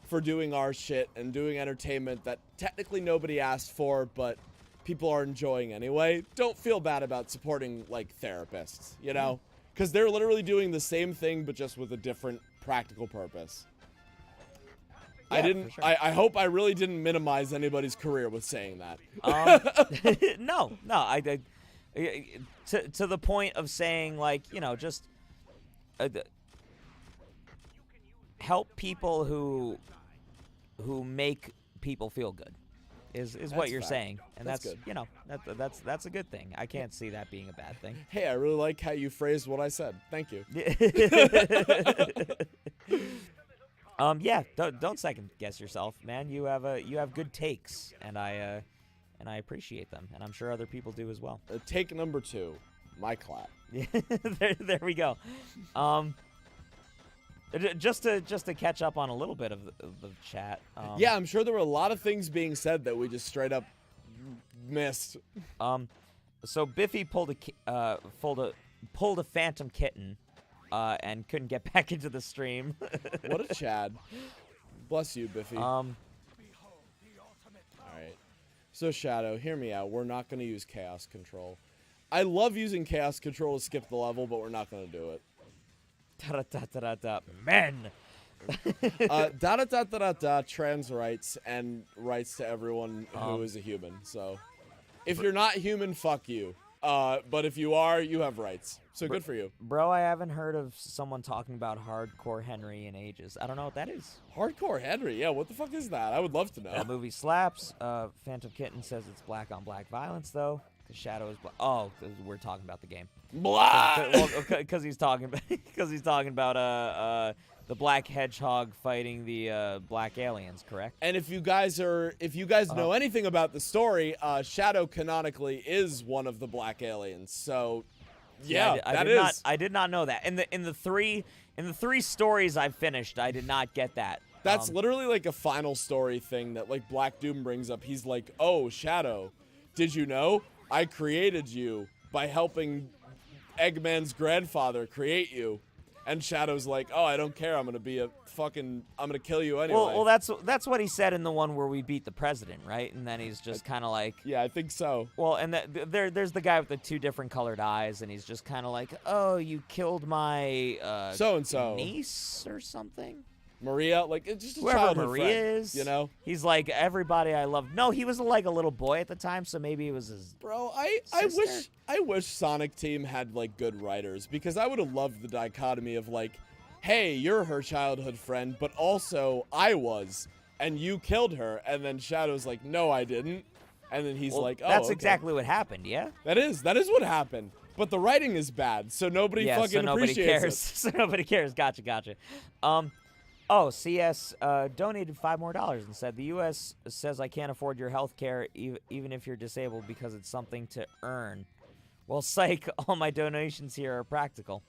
For doing our shit and doing entertainment that technically nobody asked for, but people are enjoying anyway, don't feel bad about supporting, like, therapists, you know? Because they're literally doing the same thing, but just with a different practical purpose. Yeah, for sure. I hope I really didn't minimize anybody's career with saying that. No, I to the point of saying, like, you know, just help people who make people feel good is what That's you're fact. saying, and That's that's good. you know, that's a good thing. I can't see that being a bad thing. Hey, I really like how you phrased what I said. Thank you. Yeah, don't second guess yourself, man. You have good takes, and I appreciate them, and I'm sure other people do as well. Take number 2, my clap. there we go. Just to catch up on a little bit of the chat. Yeah, I'm sure there were a lot of things being said that we just straight up missed. So Biffy pulled a phantom kitten, and couldn't get back into the stream. What a Chad. Bless you, Biffy. All right. So Shadow, hear me out. We're not going to use Chaos Control. I love using Chaos Control to skip the level, but we're not going to do it. Da-da-da-da-da. Men. Da-da-da-da-da-da, trans rights and rights to everyone who is a human. So if you're not human, fuck you. But if you are, you have rights. So good for you. Bro, I haven't heard of someone talking about Hardcore Henry in ages. I don't know what that is. Hardcore Henry? Yeah, what the fuck is that? I would love to know. That movie slaps. Phantom Kitten says it's black on black violence, though. Because Shadow is black. Oh, 'cause we're talking about the game. Blah! Because he's talking about the black hedgehog fighting the black aliens, correct? And if you guys know anything about the story, Shadow canonically is one of the black aliens. So yeah, that is. I did not know that. In the three stories I've finished, I did not get that. That's literally like a final story thing that like Black Doom brings up. He's like, oh, Shadow, did you know I created you by helping Eggman's grandfather create you? And Shadow's like, oh, I don't care. I'm going to kill you anyway. Well, that's what he said in the one where we beat the president, right? And then he's just kind of like, yeah, I think so. well, and there's the guy with the 2 different colored eyes, and he's just kind of like, oh, you killed my So-and-so. niece or something? Maria, like, it's just a Whoever childhood Maria friend, is, you know? He's like, everybody I love. No, he was like a little boy at the time, so maybe it was his. Bro, I wish Sonic Team had like good writers, because I would have loved the dichotomy of like, hey, you're her childhood friend, but also I was, and you killed her, and then Shadow's like, no, I didn't, and then he's like, oh, that's okay. exactly what happened, yeah. That is what happened, but the writing is bad, so nobody Yeah, fucking so nobody appreciates cares. it. So nobody cares. Gotcha. Oh, CS donated $5 more and said, the U.S. says I can't afford your health care even if you're disabled because it's something to earn. Well, psych, all my donations here are practical.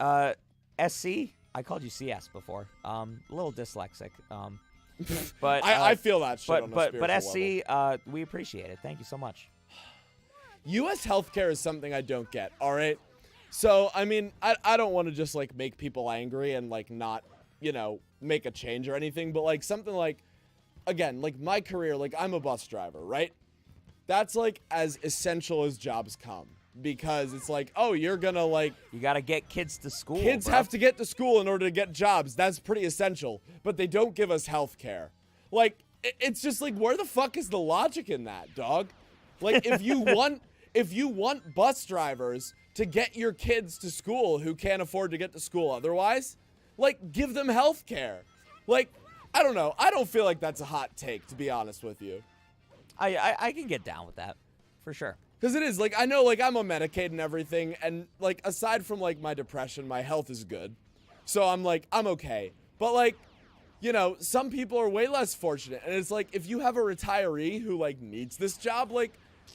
SC, I called you CS before. A little dyslexic. But I feel that shit on a but spiritual SC, level. we appreciate it. Thank you so much. U.S. healthcare is something I don't get, all right? So, I mean, I don't want to just, like, make people angry and, like, not, you know, make a change or anything, but, like, something like, again, like, my career, like, I'm a bus driver, right? That's, like, as essential as jobs come, because it's like, oh, you're gonna, like... You gotta get kids to school, Kids bro. have to get to school in order to get jobs. That's pretty essential, but they don't give us healthcare. Like, it's just, like, where the fuck is the logic in that, dog? Like, if you want bus drivers to get your kids to school who can't afford to get to school otherwise, like, give them health care. Like, I don't know. I don't feel like that's a hot take, to be honest with you. I can get down with that, for sure. Because it is, like, I know, like, I'm on Medicaid and everything, and, like, aside from, like, my depression, my health is good. So I'm, like, I'm okay. But, like, you know, some people are way less fortunate, and it's, like, if you have a retiree who, like, needs this job, like,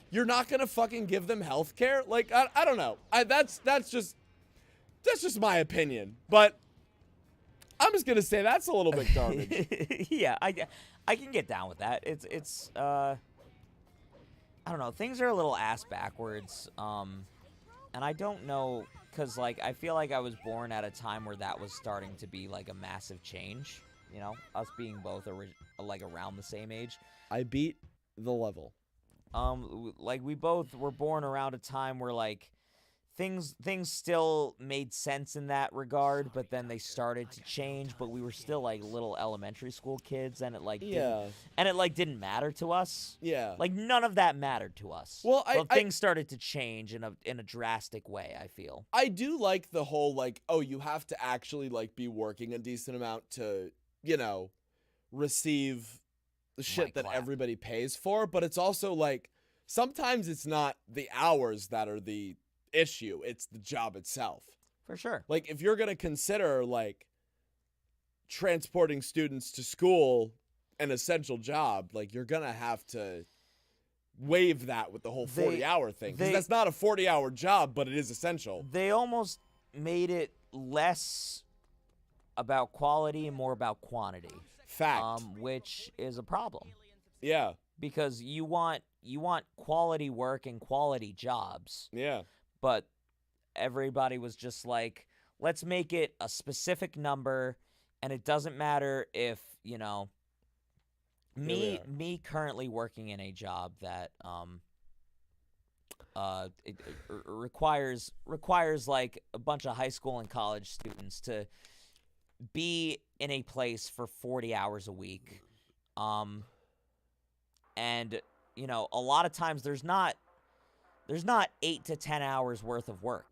you're not gonna fucking give them health care? Like, I don't know. That's just my opinion. But I'm just gonna say that's a little bit garbage. Yeah, I can get down with that. It's I don't know. Things are a little ass backwards. And I don't know, cause like I feel like I was born at a time where that was starting to be like a massive change. You know, us being both like around the same age. I beat the level. Like we both were born around a time where like things still made sense in that regard, but then they started to change, but we were still like little elementary school kids, and it like didn't matter to us. Yeah. Like none of that mattered to us. Well, but things started to change in a drastic way, I feel. I do like the whole like, oh, you have to actually like be working a decent amount to, you know, receive the shit that everybody pays for, but it's also like sometimes it's not the hours that are the issue, it's the job itself. For sure. Like if you're going to consider like transporting students to school an essential job, like you're going to have to waive that with the whole 40-hour thing, because that's not a 40-hour job, but it is essential. They almost made it less about quality and more about quantity. Fact. Which is a problem. Yeah. Because you want quality work and quality jobs. Yeah. But everybody was just like, let's make it a specific number, and it doesn't matter if, you know, me currently working in a job that it requires like a bunch of high school and college students to be in a place for 40 hours a week. And, you know, a lot of times there's not 8 to 10 hours worth of work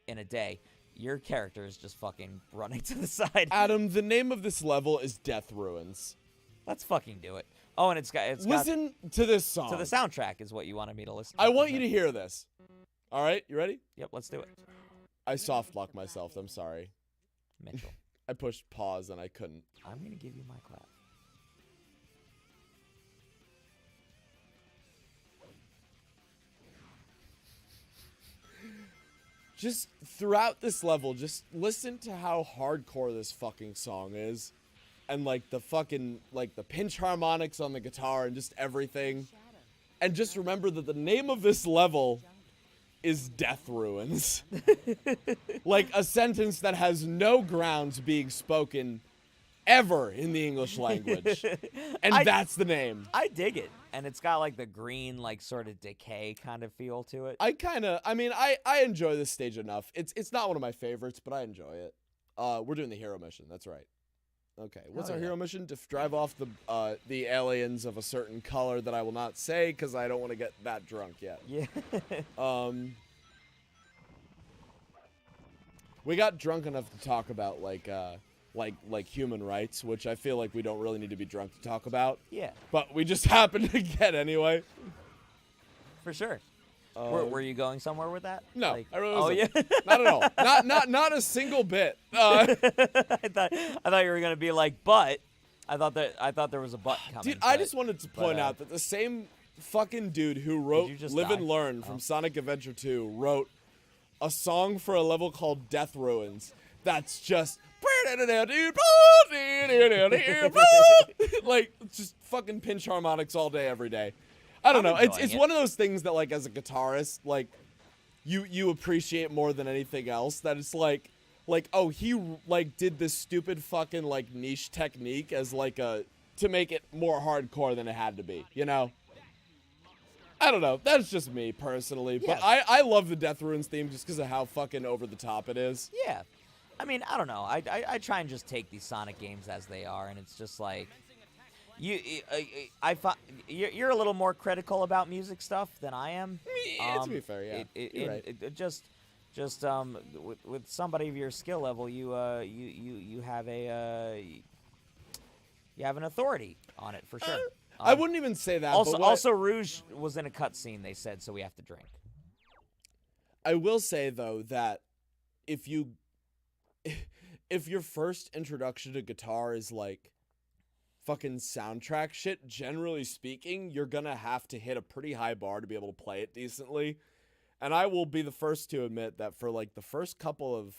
in a day. Your character is just fucking running to the side. Adam, the name of this level is Death Ruins. Let's fucking do it. Oh, and it's listen to this song. To the soundtrack is what you wanted me to listen to. I want you to hear this. All right, you ready? Yep, let's do it. I soft locked myself. I'm sorry. Mitchell. I pushed pause and I couldn't. I'm going to give you my clap. Just throughout this level, just listen to how hardcore this fucking song is. and like the fucking like the pinch harmonics on the guitar and just everything. And just remember that the name of this level is Death Ruins. Like a sentence that has no grounds being spoken ever in the English language. And that's the name. I dig it. And it's got like the green, like sort of decay kind of feel to it. I enjoy this stage enough. It's not one of my favorites, but I enjoy it. We're doing the hero mission. That's right. Okay, what's our hero mission? To drive off the aliens of a certain color that I will not say because I don't want to get that drunk yet. Yeah. We got drunk enough to talk about like human rights, which I feel like we don't really need to be drunk to talk about. Yeah. But we just happened to get anyway. For sure. Were you going somewhere with that? No, Like, I really oh wasn't. yeah. Not at all. Not a single bit. I thought you were gonna be like, but I thought there was a but coming. Dude, I just wanted to point out that the same fucking dude who wrote you just Live die? and Learn from Sonic Adventure 2 wrote a song for a level called Death Ruins. That's just like just fucking pinch harmonics all day, every day. I don't know. It's one of those things that like as a guitarist, like you appreciate more than anything else. That it's like oh, he like did this stupid fucking like niche technique as like to make it more hardcore than it had to be, you know? I don't know. That's just me personally, but I love the Death Ruins theme just because of how fucking over the top it is. Yeah. I mean, I don't know. I try and just take these Sonic games as they are, and it's just like you're a little more critical about music stuff than I am. To be fair, yeah. You're right. Just with somebody of your skill level, you have an authority on it for sure. I wouldn't even say that. Also, Rouge was in a cutscene. They said, so we have to drink. I will say though that if your first introduction to guitar is like fucking soundtrack shit, generally speaking, you're gonna have to hit a pretty high bar to be able to play it decently. And I will be the first to admit that for like the first couple of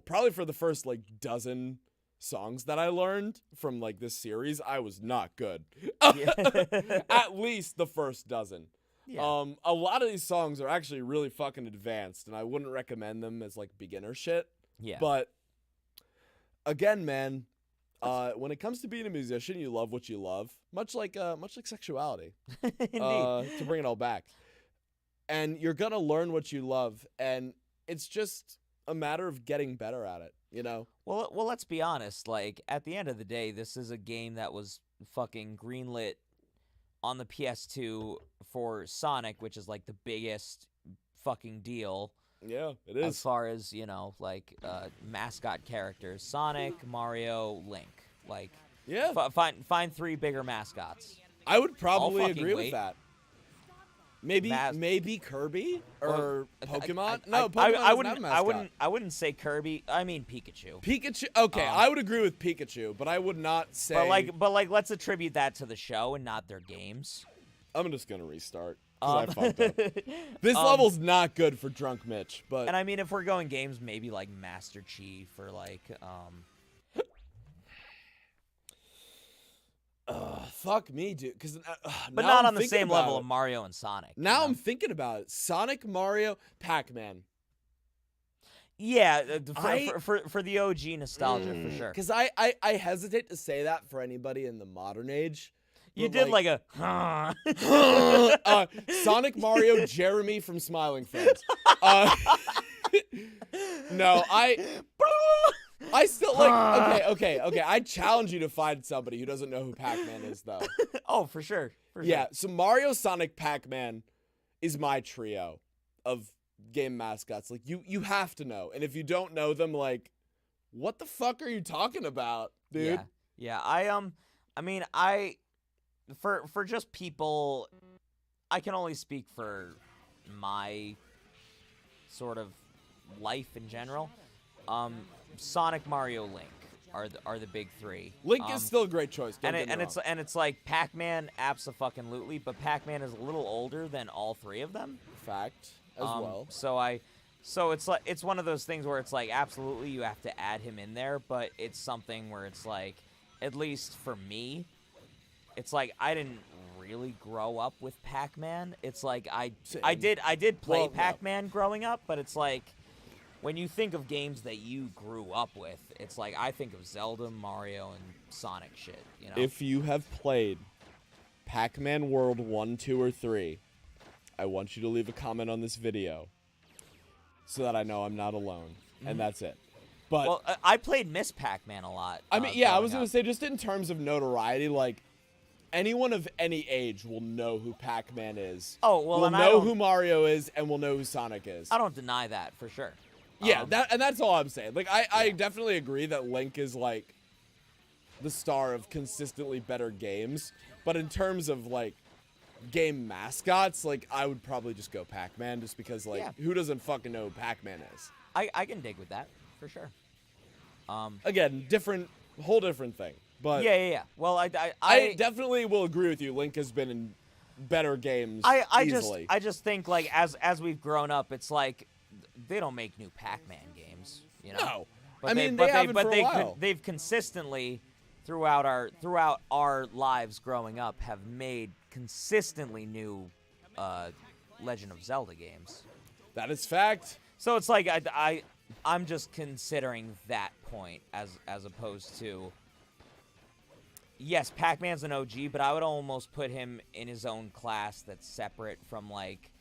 probably for the first like dozen songs that I learned from like this series, I was not good. At least the first dozen. Yeah. A lot of these songs are actually really fucking advanced, and I wouldn't recommend them as like beginner shit. Yeah. But again, man, when it comes to being a musician, you love what you love, much like sexuality. Indeed. To bring it all back, and you're gonna learn what you love, and it's just a matter of getting better at it, you know? Well, let's be honest. Like, at the end of the day, this is a game that was fucking greenlit on the PS2 for Sonic, which is like the biggest fucking deal. Yeah, it is. As far as, you know, like mascot characters, Sonic, Mario, Link. Like, yeah, find three bigger mascots. I would probably fucking agree wait. with that. Maybe Kirby or Pokemon. No, Pokemon doesn't have a mascot. I wouldn't say Kirby. I mean Pikachu. Pikachu. Okay, I would agree with Pikachu, but I would not say. But like, let's attribute that to the show and not their games. I'm just gonna restart because I fucked up. This level's not good for drunk Mitch, but. And I mean, if we're going games, maybe like Master Chief or like. Fuck me, dude. But not on the same level of Mario and Sonic. Now I'm thinking about it. Sonic, Mario, Pac-Man. Yeah, for the OG nostalgia, for sure. Because I hesitate to say that for anybody in the modern age. You did like a... Sonic, Mario, Jeremy from Smiling Friends. No, I still like. Okay. I challenge you to find somebody who doesn't know who Pac-Man is, though. Oh, for sure. Yeah. So Mario, Sonic, Pac-Man is my trio of game mascots. Like you have to know, and if you don't know them, like, what the fuck are you talking about, dude? Yeah. I mean, for just people, I can only speak for my sort of life in general. Sonic, Mario, Link are the big three. Link is still a great choice. And it's like Pac-Man, abso-fucking-lutely, but Pac-Man is a little older than all three of them. Fact as well. So I So it's one of those things where it's like absolutely you have to add him in there, but it's something where it's like, at least for me, it's like I didn't really grow up with Pac-Man. It's like I did play Pac-Man growing up, but it's like when you think of games that you grew up with, it's like I think of Zelda, Mario, and Sonic shit. You know. If you have played Pac-Man World 1, 2, or 3, I want you to leave a comment on this video so that I know I'm not alone, and that's it. But well, I played Miss Pac-Man a lot. I mean, yeah, I growing was gonna up. say just in terms of notoriety, like anyone of any age will know who Pac-Man is. Oh, well, will and I know don't- who Mario is, and will know who Sonic is. I don't deny that for sure. Yeah, that's all I'm saying. Like, I definitely agree that Link is like the star of consistently better games, but in terms of like game mascots, like I would probably just go Pac-Man, just because like who doesn't fucking know who Pac-Man is? I can dig with that for sure. Again, whole different thing. But Yeah. Well, I definitely will agree with you. Link has been in better games easily. I just think like as we've grown up, it's like they don't make new Pac-Man games, you know. No. But I mean, they haven't for a while. They've consistently throughout our lives growing up have made consistently new Legend of Zelda games. That is fact. So it's like I'm just considering that point as opposed to, yes, Pac-Man's an OG, but I would almost put him in his own class that's separate from like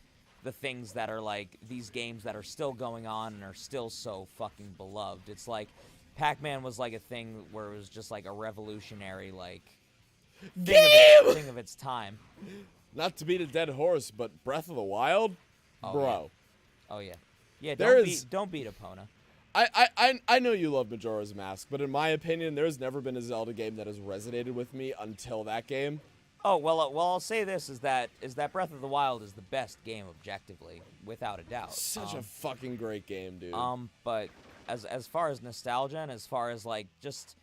the things that are like these games that are still going on and are still so fucking beloved. It's like Pac-Man was like a thing where it was just like a revolutionary like thing of its time. Not to beat a dead horse, but Breath of the Wild, bro. Oh yeah. Yeah, There don't beat Epona. I know you love Majora's Mask, but in my opinion, there's never been a Zelda game that has resonated with me until that game. Oh, well, I'll say this, is that Breath of the Wild is the best game objectively, without a doubt. Such a fucking great game, dude. But as far as nostalgia and as far as, like, just...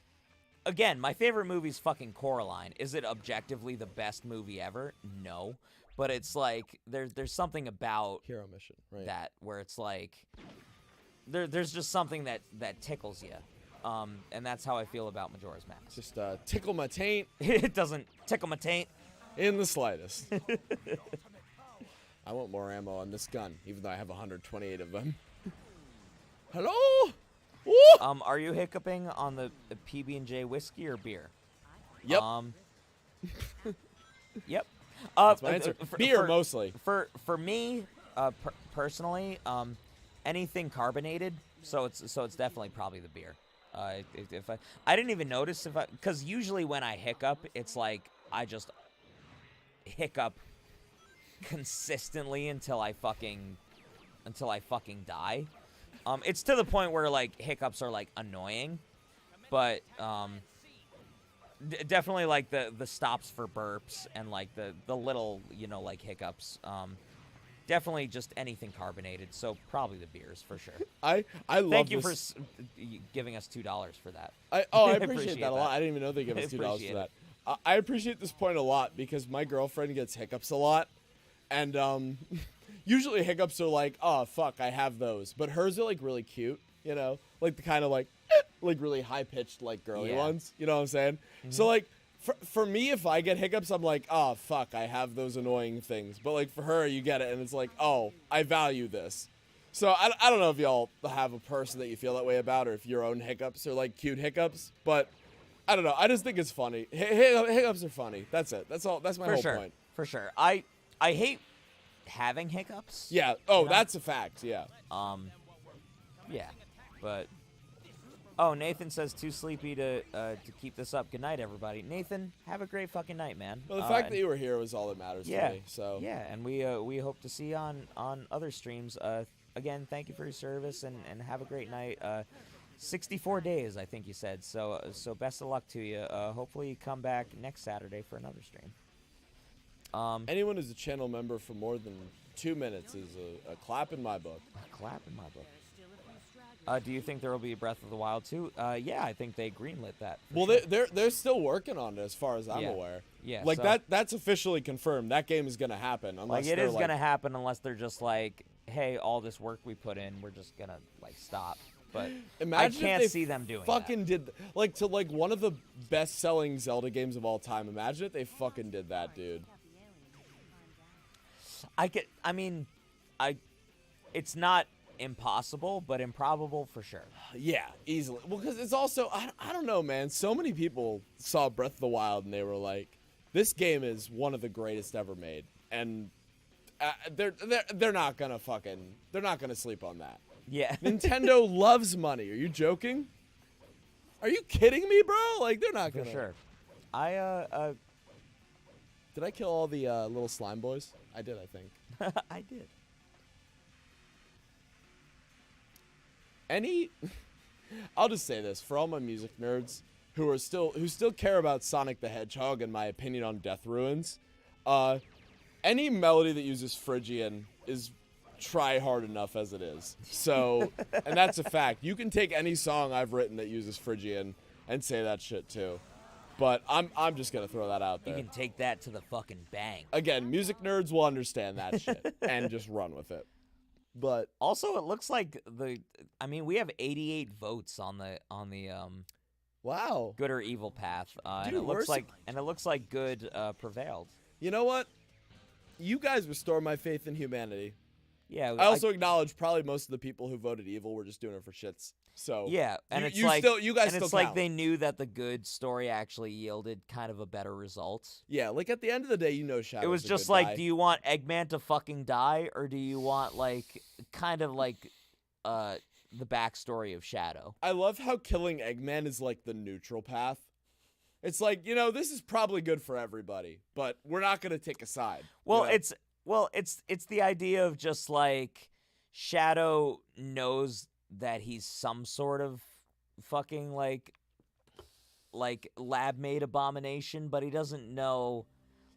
Again, my favorite movie's fucking Coraline. Is it objectively the best movie ever? No. But it's, like, there's something about Hero Mission, right? that where it's, like... There's just something that tickles you. And that's how I feel about Majora's Mask. Just tickle my taint It doesn't tickle my taint. in the slightest. I want more ammo on this gun, even though I have 128 of them. Hello? Woo! Are you hiccuping on the PB&J whiskey or beer? Yep. Yep. That's my answer. Beer, mostly. For me, personally, anything carbonated. So it's definitely probably the beer. If I didn't even notice because usually when I hiccup, it's like I just hiccup consistently until I fucking die. It's to the point where like hiccups are like annoying, but definitely like the stops for burps and like the little like hiccups. Definitely just anything carbonated, so probably the beers for sure. I love Thank you this. for giving us $2 for that. I appreciate that a lot. I didn't even know they give us $2 for Appreciate that. I appreciate this point a lot because my girlfriend gets hiccups a lot, and usually hiccups are like, oh fuck, I have those, but hers are like really cute, like the kind of like really high pitched like girly ones. You know what I'm saying? Mm-hmm. So like. For me, if I get hiccups, I'm like, oh, fuck, I have those annoying things. But, like, for her, you get it, and it's like, oh, I value this. So, I don't know if y'all have a person that you feel that way about, or if your own hiccups are, like, cute hiccups. But, I don't know. I just think it's funny. Hiccups are funny. That's it. That's all. That's my whole point. For sure. I hate having hiccups. Yeah. Oh, that's a fact. Yeah. Yeah. But... Oh, Nathan says too sleepy to keep this up. Good night, everybody. Nathan, have a great fucking night, man. Well, the fact that you were here was all that matters to me. So yeah, and we hope to see you on other streams. Again, thank you for your service and have a great night. 64 days, I think you said. So best of luck to you. Hopefully you come back next Saturday for another stream. Anyone who's a channel member for more than 2 minutes is a clap in my book. A clap in my book. Do you think there will be a Breath of the Wild 2? Yeah, I think they greenlit that. Well, sure. they're still working on it, as far as I'm aware. Yeah, like that's officially confirmed. That game is gonna happen unless it is gonna happen unless they're just like hey, all this work we put in, we're just gonna like stop. But Imagine I can't if they see them doing fucking that. did like to like one of the best-selling Zelda games of all time. Imagine if they fucking did that, dude. It's not impossible, but improbable for sure. Yeah, easily. Well, because it's also I don't know, man. So many people saw Breath of the Wild and they were like, "This game is one of the greatest ever made," and they're not gonna sleep on that. Yeah. Nintendo loves money. Are you joking? Are you kidding me, bro? Like they're not For gonna. sure. Did I kill all the little slime boys? I did, I think. I did. I'll just say this for all my music nerds who still care about Sonic the Hedgehog and my opinion on Death Ruins. Any melody that uses Phrygian is try hard enough as it is. So, and that's a fact. You can take any song I've written that uses Phrygian and say that shit too. But I'm just gonna throw that out there. You can take that to the fucking bank. Again, music nerds will understand that shit and just run with it. But Also, it looks like we have 88 votes on the wow. good or evil path, and Dude, it looks like good prevailed. You know what? You guys restore my faith in humanity. Yeah. I also acknowledge probably most of the people who voted evil were just doing it for shits. So yeah, and you, it's you like still, you guys and still it's like count. they knew that the good story actually yielded kind of a better result. Yeah, like at the end of the day, you know, Shadow's It was a just good like, guy. do you want Eggman to fucking die, or do you want like kind of like the backstory of Shadow? I love how killing Eggman is like the neutral path. It's like, you know, this is probably good for everybody, but we're not gonna take a side. Well, you know? it's the idea of just like Shadow knows that he's some sort of fucking like lab made abomination, but he doesn't know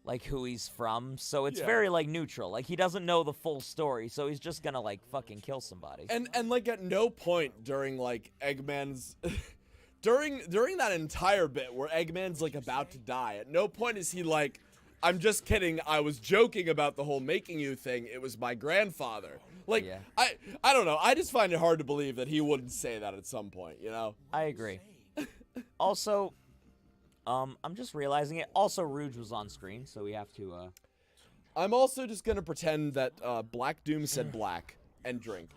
like who he's from, so it's Yeah. very like neutral. Like he doesn't know the full story, so he's just gonna like fucking kill somebody. And like at no point during like Eggman's during that entire bit where Eggman's like about to die, at no point is he like, I'm just kidding, I was joking about the whole making you thing, it was my grandfather. Like, Yeah. I don't know, I just find it hard to believe that he wouldn't say that at some point, you know? I agree. Also, I'm just realizing it. Also, Rouge was on screen, so we have to. I'm also just gonna pretend that Black Doom said black and drink.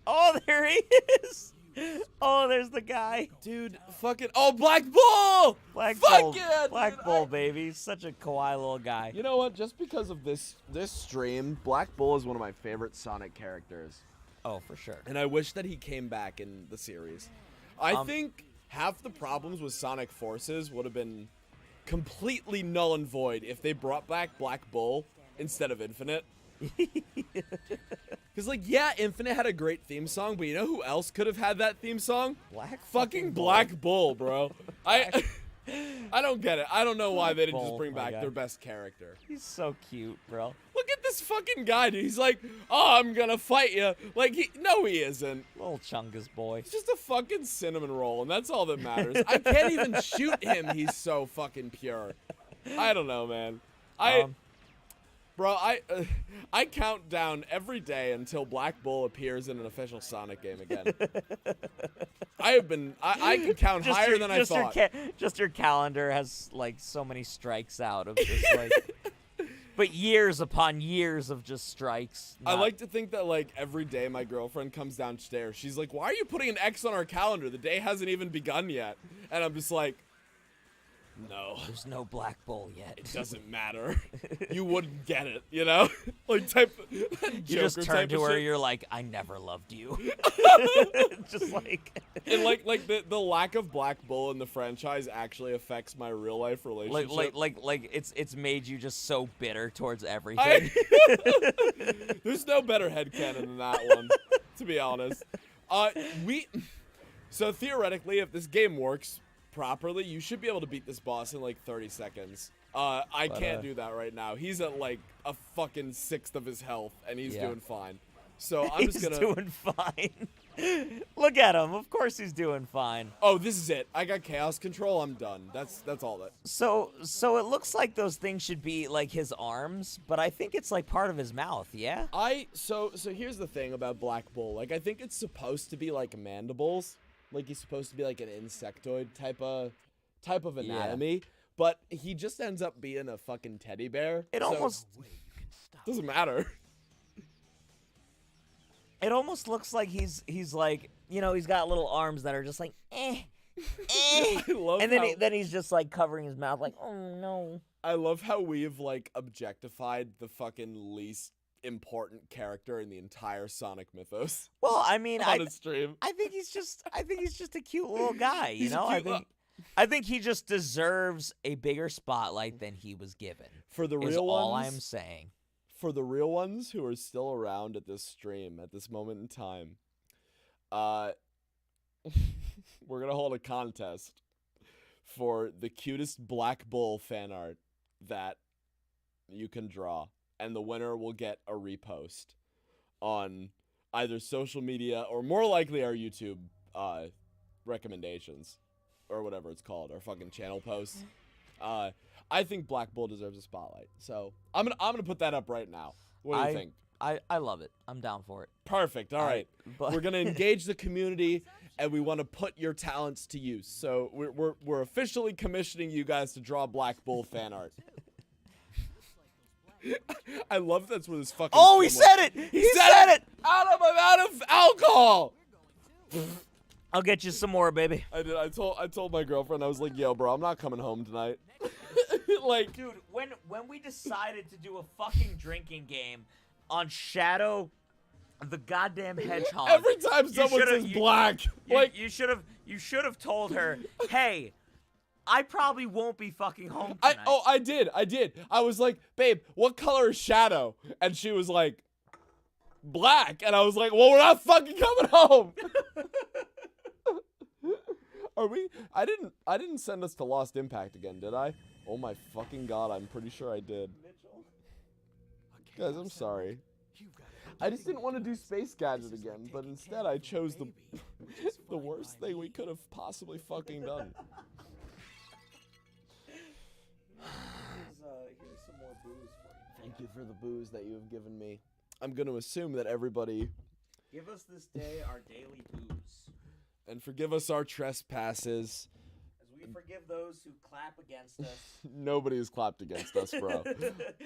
Oh, there he is! Oh, there's the guy. Dude, fucking, oh, Black Bull! Black Fuck Bull, yeah, dude, Black Bull, baby. He's such a kawaii little guy. You know what? Just because of this stream, Black Bull is one of my favorite Sonic characters. Oh, for sure. And I wish that he came back in the series. I think half the problems with Sonic Forces would have been completely null and void if they brought back Black Bull instead of Infinite. Because, like, yeah, Infinite had a great theme song, but you know who else could have had that theme song? Black Fucking Bull. Black Bull, bro. I don't get it. I don't know why they didn't Bull, just bring my back God. their best character. He's so cute, bro. Look at this fucking guy, dude. He's like, oh, I'm gonna fight you. Like, no, he isn't. Little Chungus boy. He's just a fucking cinnamon roll, and that's all that matters. I can't even shoot him. He's so fucking pure. I don't know, man. Bro, I count down every day until Black Bull appears in an official Sonic game again. I can count higher than I thought. Just your calendar has like so many strikes out of just like, but years upon years of just strikes. I like to think that like every day my girlfriend comes downstairs, she's like, "Why are you putting an X on our calendar? The day hasn't even begun yet." And I'm just like, no. There's no Black Bull yet. It doesn't matter. You wouldn't get it, you know? Like type You Joker just turn type to of her, shit. you're like, I never loved you. Just like And like the lack of Black Bull in the franchise actually affects my real life relationship. like it's made you just so bitter towards everything. There's no better headcanon than that one, to be honest. So theoretically, if this game works properly, you should be able to beat this boss in like 30 seconds. I can't do that right now. He's at like a fucking sixth of his health, and he's Yeah. doing fine. So I'm just He's gonna. doing fine. Look at him. Of course he's doing fine. Oh, this is it. I got chaos control. I'm done. That's all that. So it looks like those things should be like his arms, but I think it's like part of his mouth. Yeah. So here's the thing about Black Bull. Like, I think it's supposed to be like mandibles. Like, he's supposed to be like an insectoid type of anatomy. But he just ends up being a fucking teddy bear. It so almost doesn't matter. It almost looks like he's like, you know, he's got little arms that are just like, eh. I love And then how, then he's just like covering his mouth like, oh no. I love how we've like objectified the fucking least important character in the entire Sonic mythos Well, I mean, on a stream. I think he's just a cute little guy, you He's a know? cute I think he just deserves a bigger spotlight than he was given. For the Is real all ones, I'm saying. for the real ones who are still around at this stream at this moment in time, we're gonna hold a contest for the cutest Black Bull fan art that you can draw, and the winner will get a repost on either social media or more likely our YouTube recommendations or whatever it's called, our fucking channel posts. I think Black Bull deserves a spotlight, so I'm gonna put that up right now. What do you think? I love it. I'm down for it. Perfect. All right, but- we're gonna engage the community, and we want to put your talents to use. So we're officially commissioning you guys to draw Black Bull fan art. I love that's where this fucking. Oh, he said it. He said it. Out of alcohol. I'll get you some more, baby. I did. I told my girlfriend, I was like, "Yo, bro, I'm not coming home tonight." Like, Dude, when we decided to do a fucking drinking game on Shadow the goddamn Hedgehog. every time someone should've- says black, you should have told her, "Hey, I probably won't be fucking home tonight." I did. I was like, "Babe, what color is Shadow?" And she was like, "Black." And I was like, "Well, we're not fucking coming home." Are we? I didn't send us to Lost Impact again, did I? Oh my fucking god, I'm pretty sure I did. Guys, I'm sorry. I just didn't want to do Space Gadget again, but instead I chose the the worst thing we could have possibly fucking done. Here's some more booze for you. Thank you for the booze that you have given me. I'm going to assume that everybody... Give us this day our daily booze. And forgive us our trespasses. As we forgive those who clap against us. Nobody has clapped against us, bro.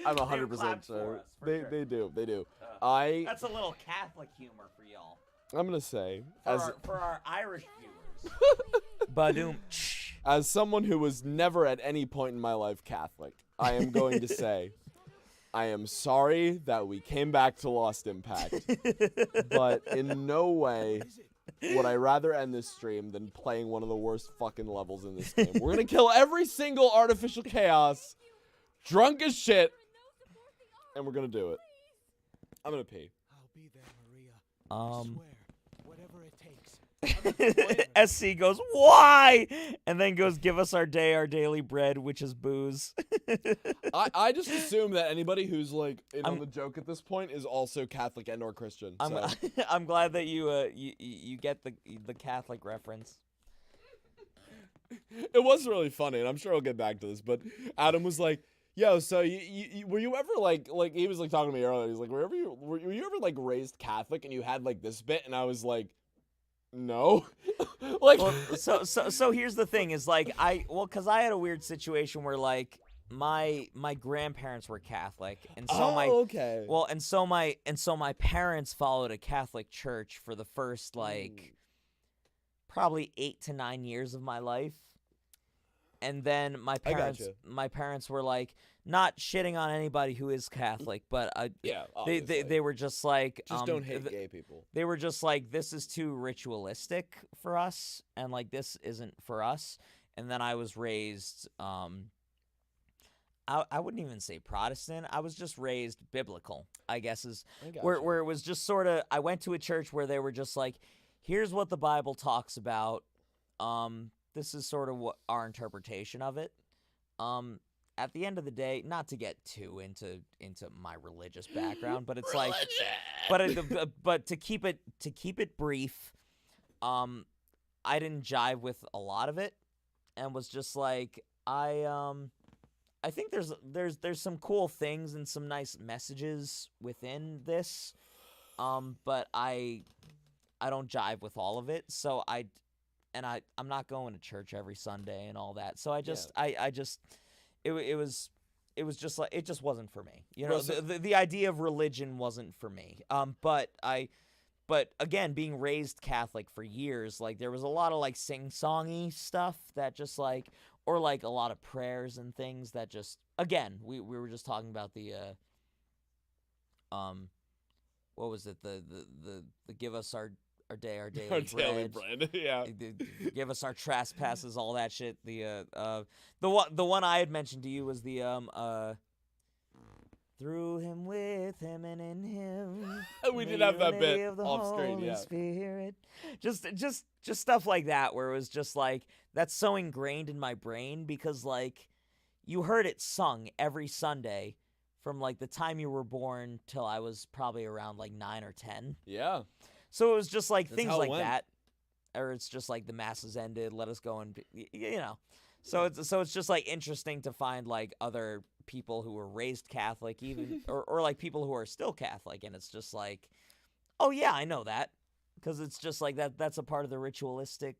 I'm 100% sure. They do. That's a little Catholic humor for y'all. I'm going to say... For our Irish viewers. Badoom. As someone who was never at any point in my life Catholic, I am going to say, I am sorry that we came back to Lost Impact, but in no way would I rather end this stream than playing one of the worst fucking levels in this game. We're gonna kill every single artificial chaos, drunk as shit, and we're gonna do it. I'm gonna pee. I'll be there, Maria. I swear, whatever it takes. SC goes, "Why?" And then goes, "Give us our daily bread, which is booze." I just assume that anybody who's like in on the joke at this point is also Catholic and or Christian. So. I'm glad that you get the Catholic reference. It was really funny, and I'm sure I'll get back to this. But Adam was like, "Yo, so were you ever like he was like talking to me earlier? He's like, were you ever like raised Catholic and you had like this bit?" And I was like, "No." Like, Well, so here's the thing: is like because I had a weird situation where like my grandparents were Catholic, and so okay. Well, and so my parents followed a Catholic church for the first like probably 8 to 9 years of my life. And then my parents were like not shitting on anybody who is Catholic, but yeah, they were just like just don't hate gay people. They were just like, this is too ritualistic for us, and like this isn't for us. And then I was raised I wouldn't even say Protestant. I was just raised biblical, I guess, is where it was just sort of, I went to a church where they were just like, here's what the Bible talks about. This is sort of what our interpretation of it. At the end of the day, not to get too into my religious background, but it's like, but to keep it brief, I didn't jive with a lot of it, and was just like, I think there's some cool things and some nice messages within this, but I don't jive with all of it. So I'm not going to church every Sunday and all that. So I just it was just like, it just wasn't for me. You know, the idea of religion wasn't for me. But again, being raised Catholic for years, like there was a lot of like sing-songy stuff that just like, or like a lot of prayers and things that just, again, we were just talking about the what was it, the give us our daily bread, yeah. Give us our trespasses, all that shit. The one I had mentioned to you was the through him, with him, and in him. We the did have that bit unity of the off screen, Holy yeah. Spirit. Just stuff like that, where it was just like, that's so ingrained in my brain, because like you heard it sung every Sunday from like the time you were born till I was probably around like 9 or 10. Yeah. So it was just like That's things how it like went. that, or it's just like the masses ended, let us go and you know. So it's just like interesting to find like other people who were raised Catholic, even or like people who are still Catholic, and it's just like, oh yeah, I know that, because it's just like that's a part of the ritualistic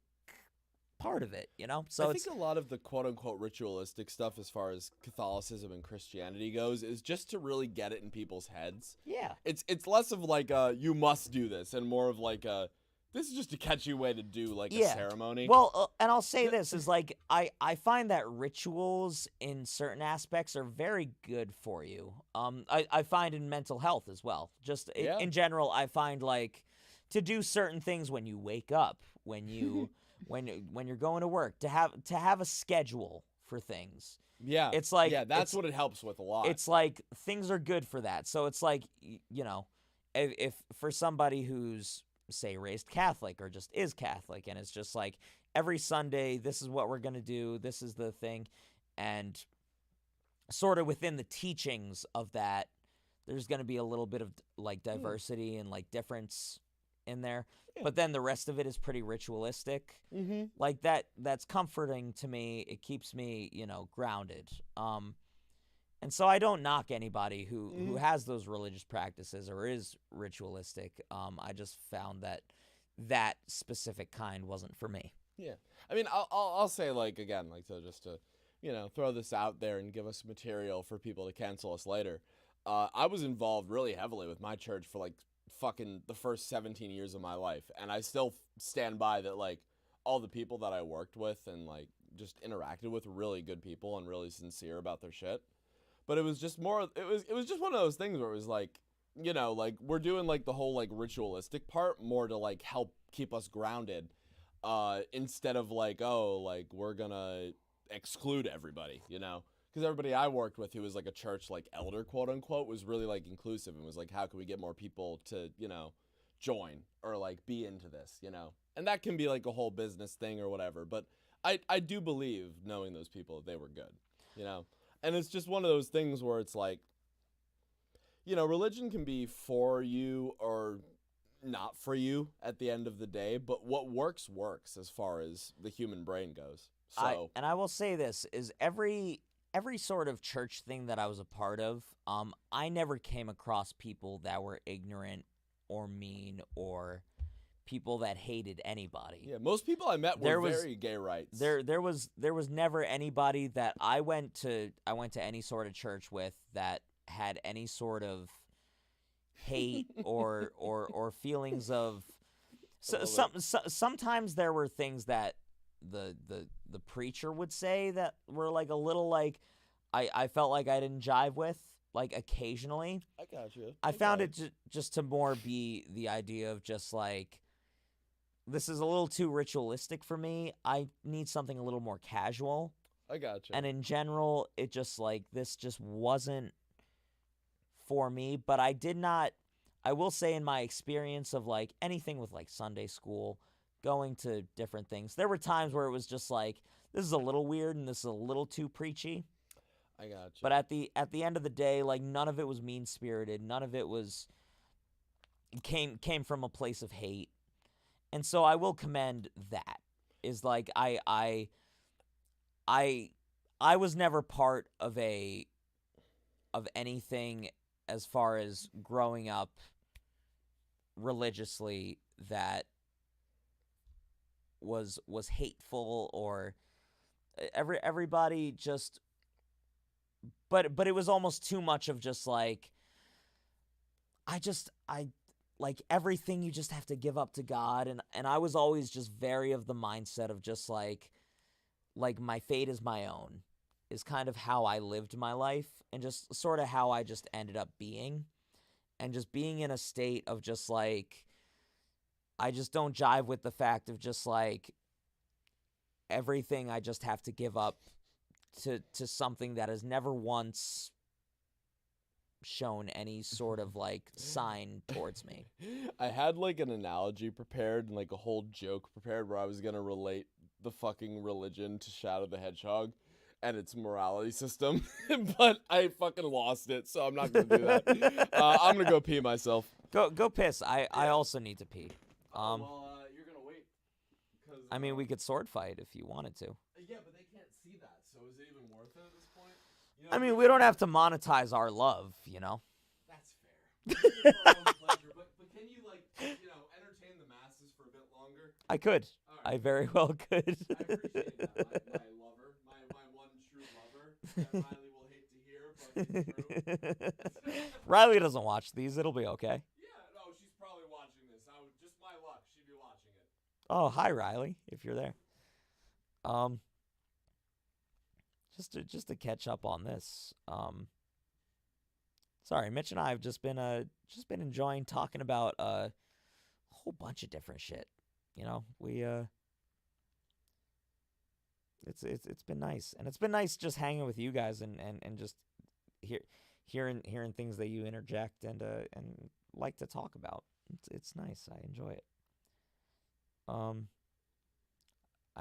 part of it, you know. So I think a lot of the quote unquote ritualistic stuff, as far as Catholicism and Christianity goes, is just to really get it in people's heads. yeah. It's less of like you must do this, and more of like this is just a catchy way to do like a ceremony. Well, and I'll say this is like, I find that rituals in certain aspects are very good for you. I find in mental health as well. Just in general, I find like to do certain things when you wake up, when you when you're going to work, to have a schedule for things. Yeah. It's like, that's what it helps with a lot. It's like things are good for that. So it's like, you know, if for somebody who's, say, raised Catholic or just is Catholic, and it's just like every Sunday, this is what we're going to do, this is the thing, and sort of within the teachings of that, there's going to be a little bit of like diversity and like difference in there. Yeah. But then the rest of it is pretty ritualistic. Mm-hmm. Like that's comforting to me. It keeps me, you know, grounded. And so I don't knock anybody who has those religious practices or is ritualistic. I just found that specific kind wasn't for me. Yeah. I mean, I'll say, like, again, like, so just to, you know, throw this out there and give us material for people to cancel us later. I was involved really heavily with my church for like fucking the first 17 years of my life, and I still stand by that. Like, all the people that I worked with and like just interacted with were really good people and really sincere about their shit. But it was just more, it was just one of those things where it was like, you know, like we're doing like the whole like ritualistic part more to like help keep us grounded, instead of like, oh, like we're gonna exclude everybody, you know? Because everybody I worked with who was like a church like elder, quote unquote, was really like inclusive and was like, how can we get more people to, you know, join or like be into this, you know? And that can be like a whole business thing or whatever. But I do believe, knowing those people, that they were good, you know? And it's just one of those things where it's like, you know, religion can be for you or not for you at the end of the day, but what works as far as the human brain goes. So I will say this is every sort of church thing that I was a part of, I never came across people that were ignorant or mean or people that hated anybody. yeah, most people I met were very gay rights. There was never anybody that I went to any sort of church with that had any sort of hate or feelings of sometimes there were things that the preacher would say that were like a little like I felt like I didn't jive with, like occasionally. I got you. I found it just to more be the idea of just like, this is a little too ritualistic for me. I need something a little more casual. I got you. And in general, it just like, this just wasn't for me. But I will say in my experience of like anything with like Sunday school, going to different things, there were times where it was just like, this is a little weird and this is a little too preachy. I got you. But at the end of the day, like none of it was mean-spirited. None of it was came from a place of hate. And so I will commend that. Is like I was never part of anything as far as growing up religiously that was hateful or everybody just but it was almost too much of just like I like everything you just have to give up to God, and I was always just very of the mindset of just like my fate is my own is kind of how I lived my life, and just sort of how I just ended up being, and just being in a state of just like I just don't jive with the fact of just like everything I just have to give up to something that has never once shown any sort of like sign towards me. I had like an analogy prepared and like a whole joke prepared where I was gonna relate the fucking religion to Shadow the Hedgehog and its morality system, but I fucking lost it, so I'm not gonna do that. I'm gonna go pee myself. Go piss. I also need to pee. You're gonna wait. I mean, we could sword fight if you wanted to. Yeah, but they can't see that, so is it even worth it at this point? You know, I mean, we don't have to monetize our love, you know? That's fair. Pleasure, but can you, like, entertain the masses for a bit longer? I could. All right. I very well could. I appreciate that, my lover, my one true lover, that Riley will hate to hear, but it's true. Riley doesn't watch these. It'll be okay. Yeah, no, she's probably watching this. Just my luck, she'd be watching it. Oh, hi, Riley, if you're there. Just to catch up on this. Sorry, Mitch and I have just been enjoying talking about a whole bunch of different shit. You know, we it's been nice, and it's been nice just hanging with you guys and just hearing things that you interject and like to talk about. It's nice. I enjoy it. I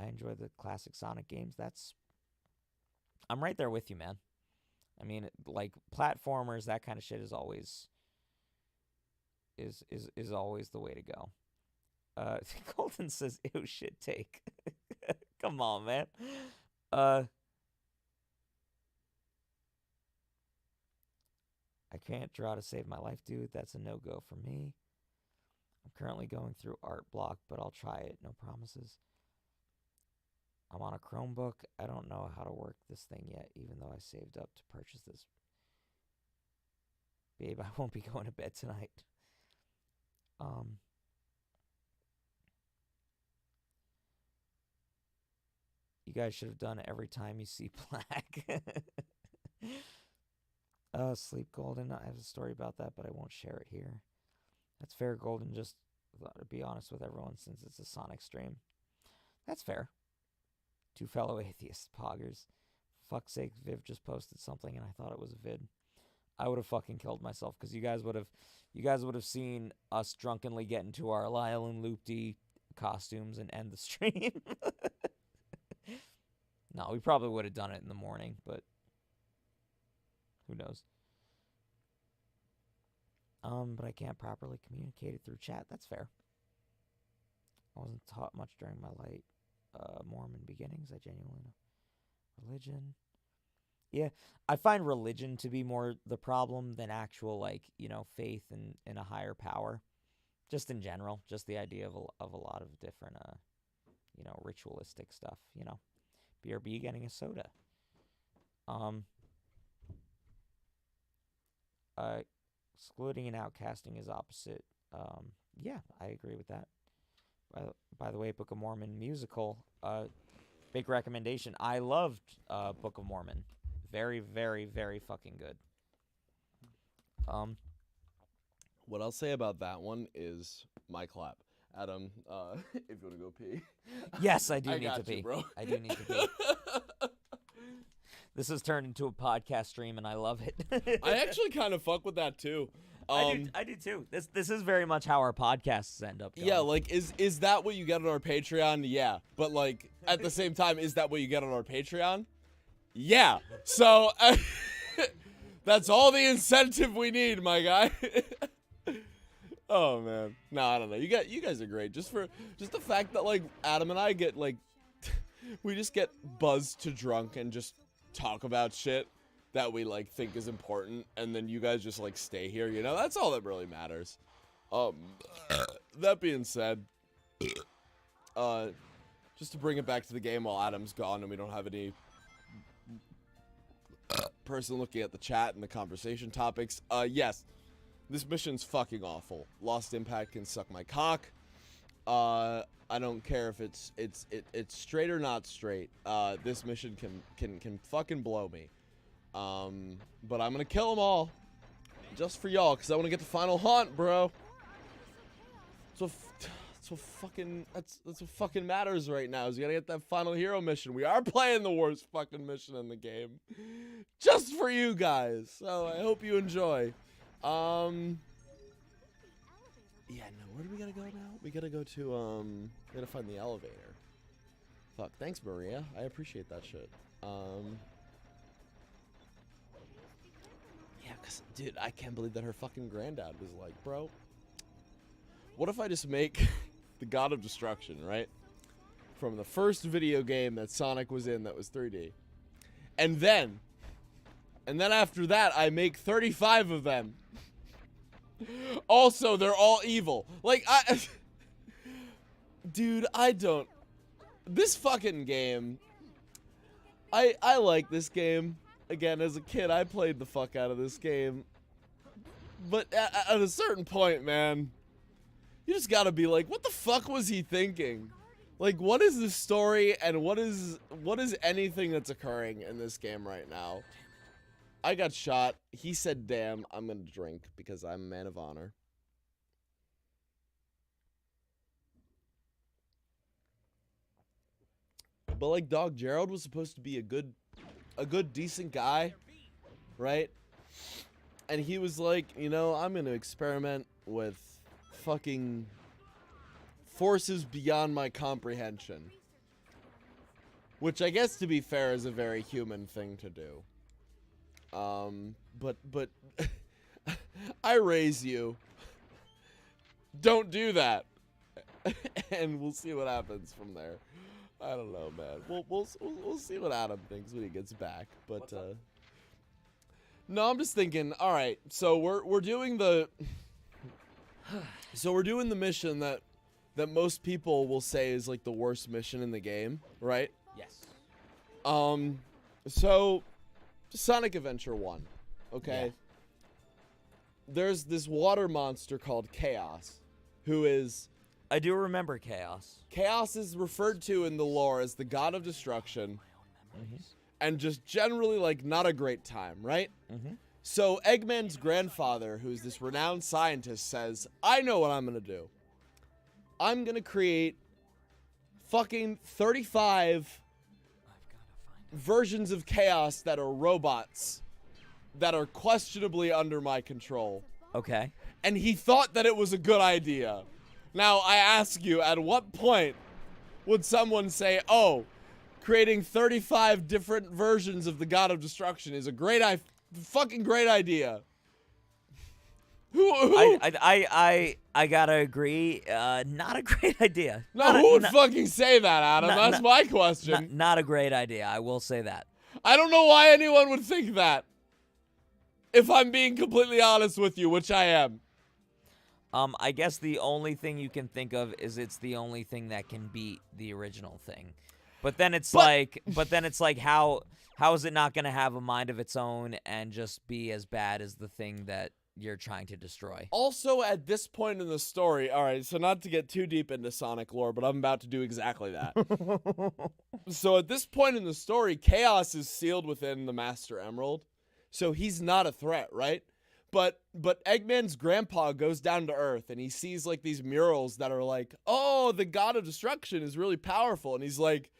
enjoy the classic Sonic games. I'm right there with you, man. I mean, like platformers, that kind of shit is always always the way to go. Colton says, "Ew, shit take." Come on, man. I can't draw to save my life, dude. That's a no-go for me. I'm currently going through art block, but I'll try it. No promises. I'm on a Chromebook. I don't know how to work this thing yet, even though I saved up to purchase this. Babe, I won't be going to bed tonight. You guys should have done it every time you see black. Sleep Golden. I have a story about that, but I won't share it here. That's fair, Golden. Just to be honest with everyone, since it's a Sonic stream. That's fair. Two fellow atheists, poggers. Fuck's sake, Viv just posted something and I thought it was a vid. I would have fucking killed myself because you guys would have seen us drunkenly get into our Lyle and Loopty costumes and end the stream. No, we probably would have done it in the morning, but who knows? But I can't properly communicate it through chat. That's fair. I wasn't taught much during my light Mormon beginnings. I genuinely know. Religion. Yeah, I find religion to be more the problem than actual, like, faith in a higher power. Just in general, just the idea of a lot of different, ritualistic stuff, BRB getting a soda. Excluding and outcasting is opposite. Yeah, I agree with that. By the way, Book of Mormon musical, big recommendation. I loved Book of Mormon. Very, very, very fucking good. What I'll say about that one is my clap. Adam, if you want to go pee. Yes, I do I need got to pee. you, bro. I do need to pee. This has turned into a podcast stream, and I love it. I actually kind of fuck with that too. I do too. This is very much how our podcasts end up going. Yeah, like is that what you get on our Patreon? Yeah, but like at the same time, is that what you get on our Patreon? Yeah. So that's all the incentive we need, my guy. Oh man, no, I don't know. You guys are great. Just the fact that like Adam and I get like, we just get buzzed to drunk and just talk about shit that we like think is important, and then you guys just like stay here. You know, that's all that really matters. That being said, just to bring it back to the game while Adam's gone and we don't have any person looking at the chat and the conversation topics. Yes. This mission's fucking awful. Lost Impact can suck my cock. I don't care if it's straight or not straight. This mission can fucking blow me. But I'm gonna kill them all, just for y'all, cause I want to get the final haunt, bro. That's what fucking matters right now. Is you gotta get that final hero mission. We are playing the worst fucking mission in the game, just for you guys. So I hope you enjoy. Yeah, no, where do we gotta go now? We gotta go to, we gotta find the elevator. Fuck, thanks, Maria. I appreciate that shit. Yeah, cause, dude, I can't believe that her fucking granddad was like, bro, what if I just make the God of Destruction, right? From the first video game that Sonic was in that was 3D. And then after that, I make 35 of them. Also, they're all evil. Like, dude, I don't... This fucking game... I like this game. Again, as a kid, I played the fuck out of this game. But at a certain point, man, you just gotta be like, what the fuck was he thinking? Like, what is the story and what is anything that's occurring in this game right now? I got shot. He said, damn, I'm gonna drink because I'm a man of honor. But like, dog, Gerald was supposed to be a good, decent guy, right? And he was like, you know, I'm gonna experiment with fucking forces beyond my comprehension. Which I guess, to be fair, is a very human thing to do. But I raise you. Don't do that. And we'll see what happens from there. I don't know, man. We'll see what Adam thinks when he gets back. But no, I'm just thinking. All right, so we're doing the mission that most people will say is like the worst mission in the game, right? Yes. So Sonic Adventure 1, okay? Yeah. There's this water monster called Chaos, who is... I do remember Chaos. Chaos is referred to in the lore as the god of destruction, and just generally, like, not a great time, right? So Eggman's grandfather, who's this renowned scientist, says, I know what I'm gonna do. I'm gonna create fucking 35 versions of Chaos that are robots that are questionably under my control. Okay. And he thought that it was a good idea. Now, I ask you, at what point would someone say, oh, creating 35 different versions of the God of Destruction is a fucking great idea? Who? I gotta agree. Not a great idea. No, who would fucking say that, Adam? That's my question. Not a great idea. I will say that. I don't know why anyone would think that. If I'm being completely honest with you, which I am. I guess the only thing you can think of is it's the only thing that can beat the original thing. But then it's like how is it not gonna have a mind of its own and just be as bad as the thing that you're trying to destroy? Also, at this point in the story, all right, so not to get too deep into Sonic lore, but I'm about to do exactly that. So at this point in the story, Chaos is sealed within the Master Emerald, so he's not a threat, right? But Eggman's grandpa goes down to Earth and he sees like these murals that are like, oh, the God of Destruction is really powerful, and he's like,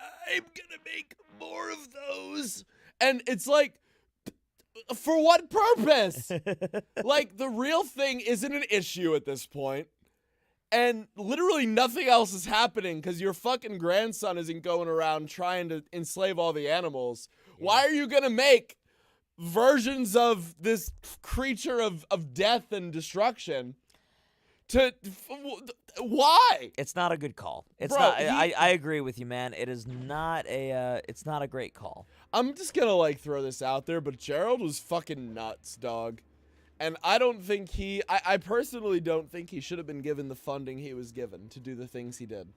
I'm gonna make more of those. And it's like, for what purpose? Like, the real thing isn't an issue at this point, and literally nothing else is happening because your fucking grandson isn't going around trying to enslave all the animals. Yeah. Why are you gonna make versions of this creature of death and destruction Why? It's not a good call. It's Bro, not. he- I agree with you, man. It is not a. It's not a great call. I'm just gonna like throw this out there, but Gerald was fucking nuts, dog. And I don't think I personally don't think he should have been given the funding he was given to do the things he did.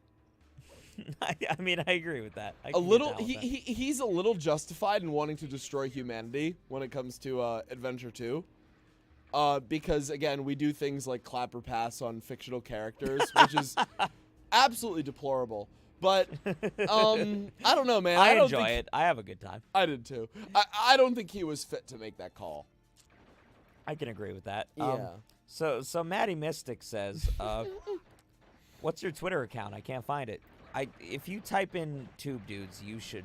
I mean, I agree with that. I A can get little, down with that. he's a little justified in wanting to destroy humanity when it comes to Adventure 2. Because again, we do things like clap or pass on fictional characters, which is absolutely deplorable. But I don't know, man. I don't enjoy think, it. I have a good time. I did too. I don't think he was fit to make that call. I can agree with that. Yeah. So Maddie Mystic says, "What's your Twitter account? I can't find it. If you type in Tube Dudes, you should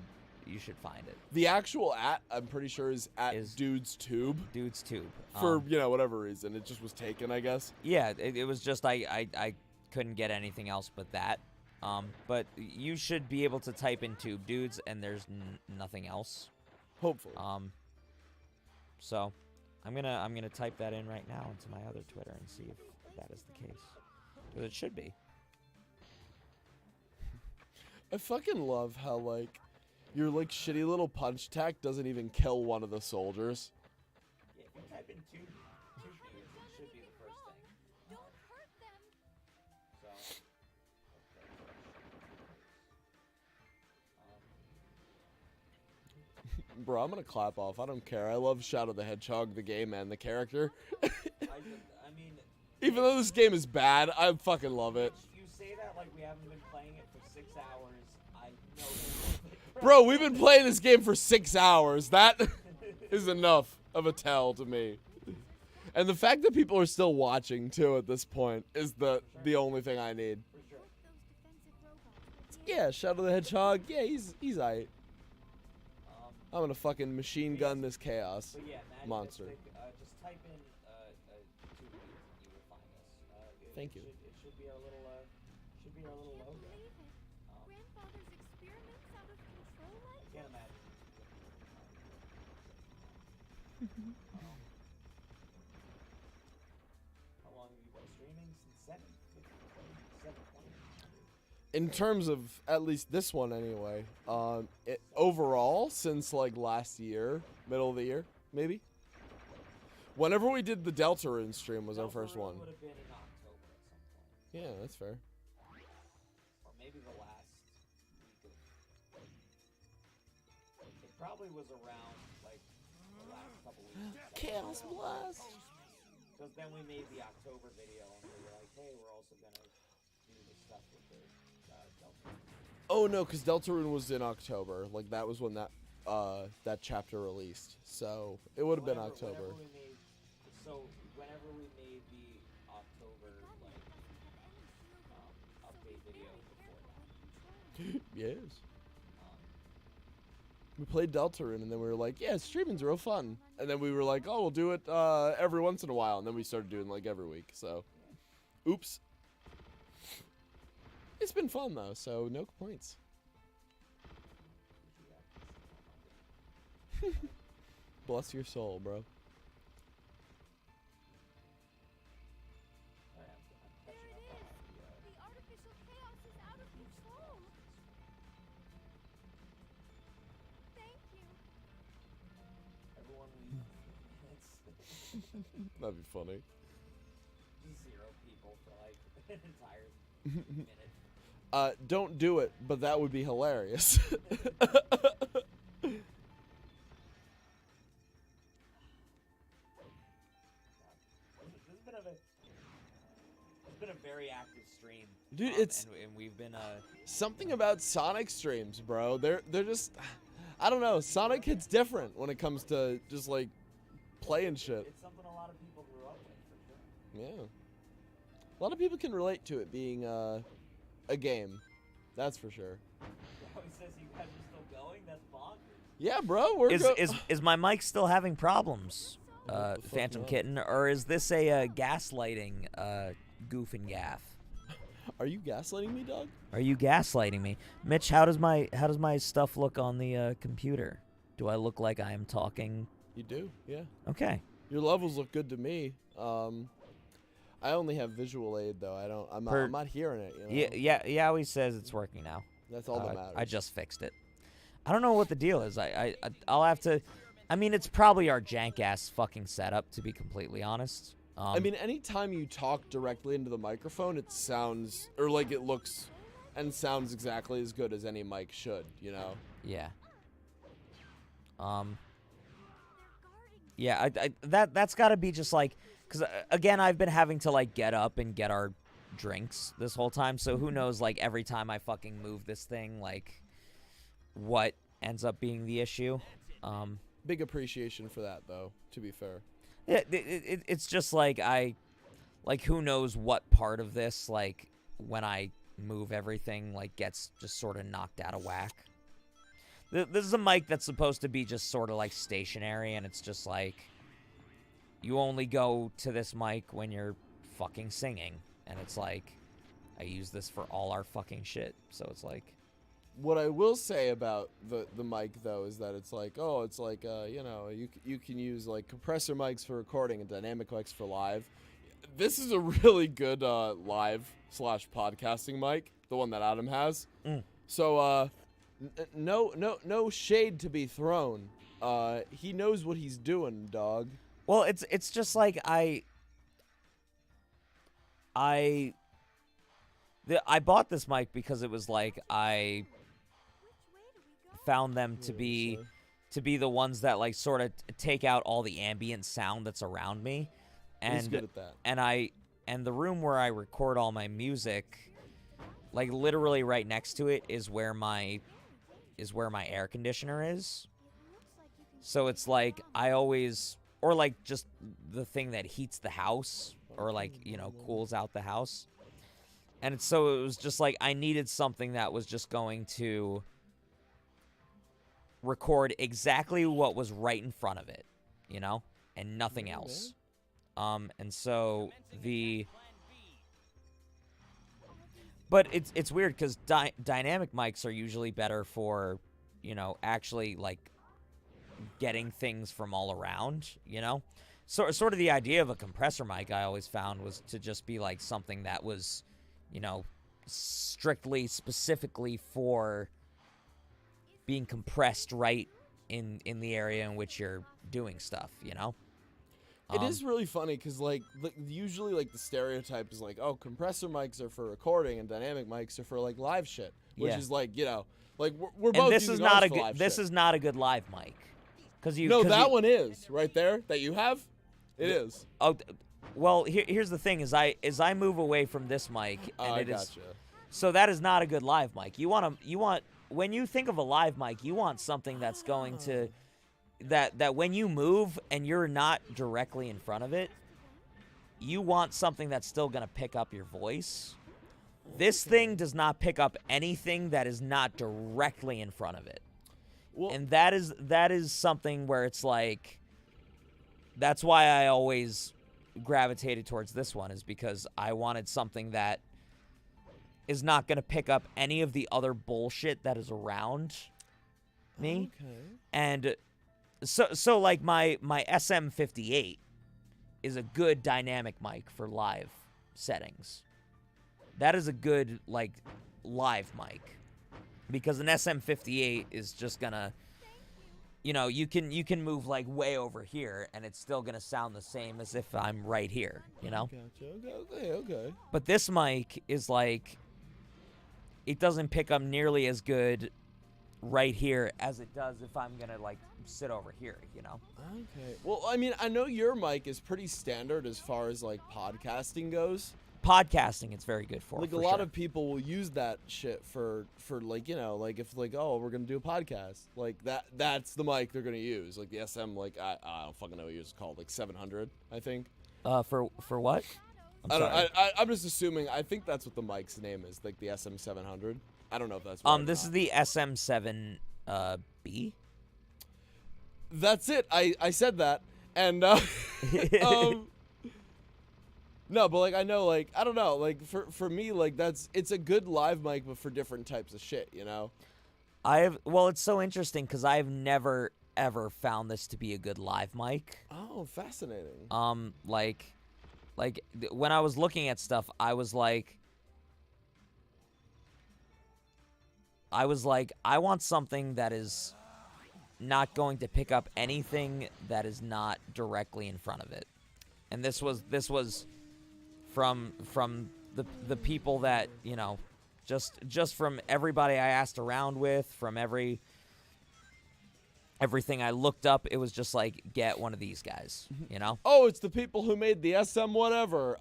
find it. The actual I'm pretty sure is Dude's Tube. Dudes Tube. For whatever reason, it just was taken, I guess. Yeah, it was just I couldn't get anything else but that. But you should be able to type in Tube Dudes, and there's nothing else. Hopefully. So I'm gonna type that in right now into my other Twitter and see if that is the case. Because it should be. I fucking love how like your like shitty little punch tack doesn't even kill one of the soldiers. Yeah, if you type in Tube Dudes, it should be the first thing. Don't hurt them. Bro, I'm gonna clap off. I don't care. I love Shadow the Hedgehog, the game, and the character. I mean, Even though this game is bad, I fucking love it. you say that like we haven't been playing it for 6 hours. I know. Bro, we've been playing this game for 6 hours. That is enough of a tell to me. And the fact that people are still watching too at this point is the only thing I need. Yeah, Shadow the Hedgehog. Yeah, he's aight. I'm gonna fucking machine gun this chaos But yeah, Maddie monster. Mystic, just type in Tube Dudes and you will find us. Thank you. It should be our little logo. Grandfather's experiments out of control like Can't imagine. How long have you been streaming? Since 7:20. In terms of at least this one anyway, overall since like last year, middle of the year, maybe. Whenever we did the Deltarune stream was our first one. Would have been in October at some point, Yeah, that's fair. or maybe the last week of. It probably was around like the last couple weeks. Chaos Blast. Because then we made the October video and we were like, hey, we're also gonna do the stuff with the Delta. Oh no, because Deltarune was in October. Like that was when that chapter released. So it would have been October. Whenever we made the October like update video before that. Yes. We played Deltarune and then we were like, yeah, streaming's real fun. And then we were like, oh, we'll do it every once in a while. And then we started doing like every week. So, oops. It's been fun though, so no complaints. Bless your soul, bro. there it is. The artificial chaos is out of control. Thank you. Everyone leaves. That'd be funny. It's 0 people for like an entire minute. Don't do it, but that would be hilarious. It's been a very active stream. Dude, it's and we've been something about Sonic streams, bro. They're just, I don't know. Sonic hits different when it comes to just like playing shit. it's something a lot of people grew up with for sure. Yeah. A lot of people can relate to it being a game. That's for sure. He says you guys are still going. That's bonkers. Yeah, bro. We're Is my mic still having problems, the fuck Phantom not? Kitten, or is this a gaslighting goof and gaff? Are you gaslighting me, dog? Are you gaslighting me, Mitch? How does my stuff look on the computer? Do I look like I am talking? You do, yeah. Okay. Your levels look good to me. I only have visual aid though. I'm not hearing it. You know? Yeah. He says it's working now. That's all that matters. I just fixed it. I don't know what the deal is. I'll have to. I mean, it's probably our jank ass fucking setup, to be completely honest. I mean, anytime you talk directly into the microphone, it sounds or like it looks and sounds exactly as good as any mic should. You know. Yeah. Yeah. That's got to be just like, because again, I've been having to like get up and get our drinks this whole time. So who knows? Like every time I fucking move this thing, like what ends up being the issue. Big appreciation for that, though. To be fair. Yeah, it's just like who knows what part of this, like when I move everything, like gets just sort of knocked out of whack. This is a mic that's supposed to be just sort of like stationary, and it's just like you only go to this mic when you're fucking singing, and it's like I use this for all our fucking shit. So it's like. What I will say about the mic though is that it's like, you know, you can use like compressor mics for recording and dynamic mics for live. This is a really good live/podcasting mic, the one that Adam has. So no shade to be thrown. He knows what he's doing, dog. Well, it's just like I bought this mic because it was like I found them to be the ones that like sort of take out all the ambient sound that's around me, and He's good at that. And the room where I record all my music, like literally right next to it is where my air conditioner is. So it's like I always, or like just the thing that heats the house or like, you know, cools out the house. And so it was just like I needed something that was just going to record exactly what was right in front of it, you know, and nothing else. And so but it's weird because dynamic mics are usually better for, you know, actually like getting things from all around, you know. So sort of the idea of a compressor mic I always found was to just be like something that was, you know, strictly specifically for being compressed right in the area in which you're doing stuff, you know. It is really funny because like usually like the stereotype is like, oh, compressor mics are for recording and dynamic mics are for like live shit, which is like, you know, like we're both. And this using is not ours a for good. live This shit. is not a good live mic, because you. No, that you, one is right there that you have. It is. Oh, well, here's the thing: is I move away from this mic, and it is. Gotcha. So that is not a good live mic. You want when you think of a live mic, you want something that's going to that when you move and you're not directly in front of it, you want something that's still going to pick up your voice. This thing does not pick up anything that is not directly in front of it. Well, And that is something where it's like, that's why I always gravitated towards this one, is because I wanted something that is not going to pick up any of the other bullshit that is around me. Okay. And so like my SM58 is a good dynamic mic for live settings. That is a good like live mic, because an SM58 is just gonna, you know, you can move like way over here and it's still gonna sound the same as if I'm right here, you know. Gotcha. Okay. But this mic is like, it doesn't pick up nearly as good right here as it does if I'm gonna like sit over here, you know. Okay. Well, I mean, I know your mic is pretty standard as far as like podcasting goes. Podcasting, it's very good for. Like for a lot sure. of people will use that shit for like, you know, like if like, oh, we're gonna do a podcast, like that's the mic they're gonna use, like the SM, like I don't fucking know what it's called, like 700, I think. For what? I'm just assuming. I think that's what the mic's name is, like the SM700. I don't know if that's right or This not. is the SM7 B. That's it. I said that, and no, but like I know, like I don't know, like for me, like it's a good live mic, but for different types of shit, you know. Well, it's so interesting because I've never ever found this to be a good live mic. Oh, fascinating. Like, like when I was looking at stuff, I was like, I want something that is not going to pick up anything that is not directly in front of it. And this was from the people that, you know, just from everybody I asked around with, from everything I looked up, it was just like, get one of these guys, you know? Oh, it's the people who made the SM whatever.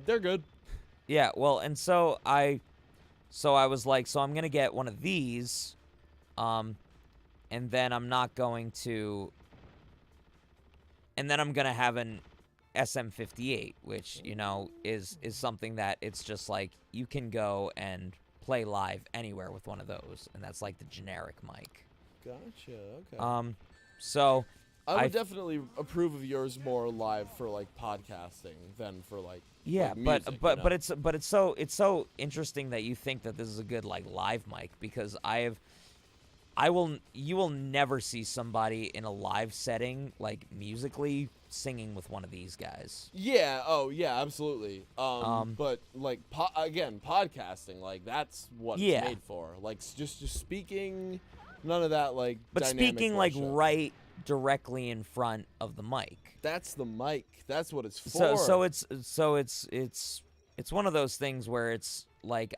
They're good. Yeah, well, and so I was like, so I'm going to get one of these, and then I'm not going to, and then I'm going to have an SM58, which, you know, is something that it's just like, you can go and play live anywhere with one of those, and that's like the generic mic. Gotcha. Okay. So I would definitely approve of yours more live for like podcasting than for like yeah, like music, but you know? it's so interesting that you think that this is a good like live mic, because you will never see somebody in a live setting like musically singing with one of these guys. Yeah. Oh yeah. Absolutely. But like again, podcasting, like that's what Yeah. it's made for. Like just speaking. None of that, like, But dynamic speaking like bullshit. right directly in front of the mic. That's the mic. That's what it's for. So it's one of those things where it's like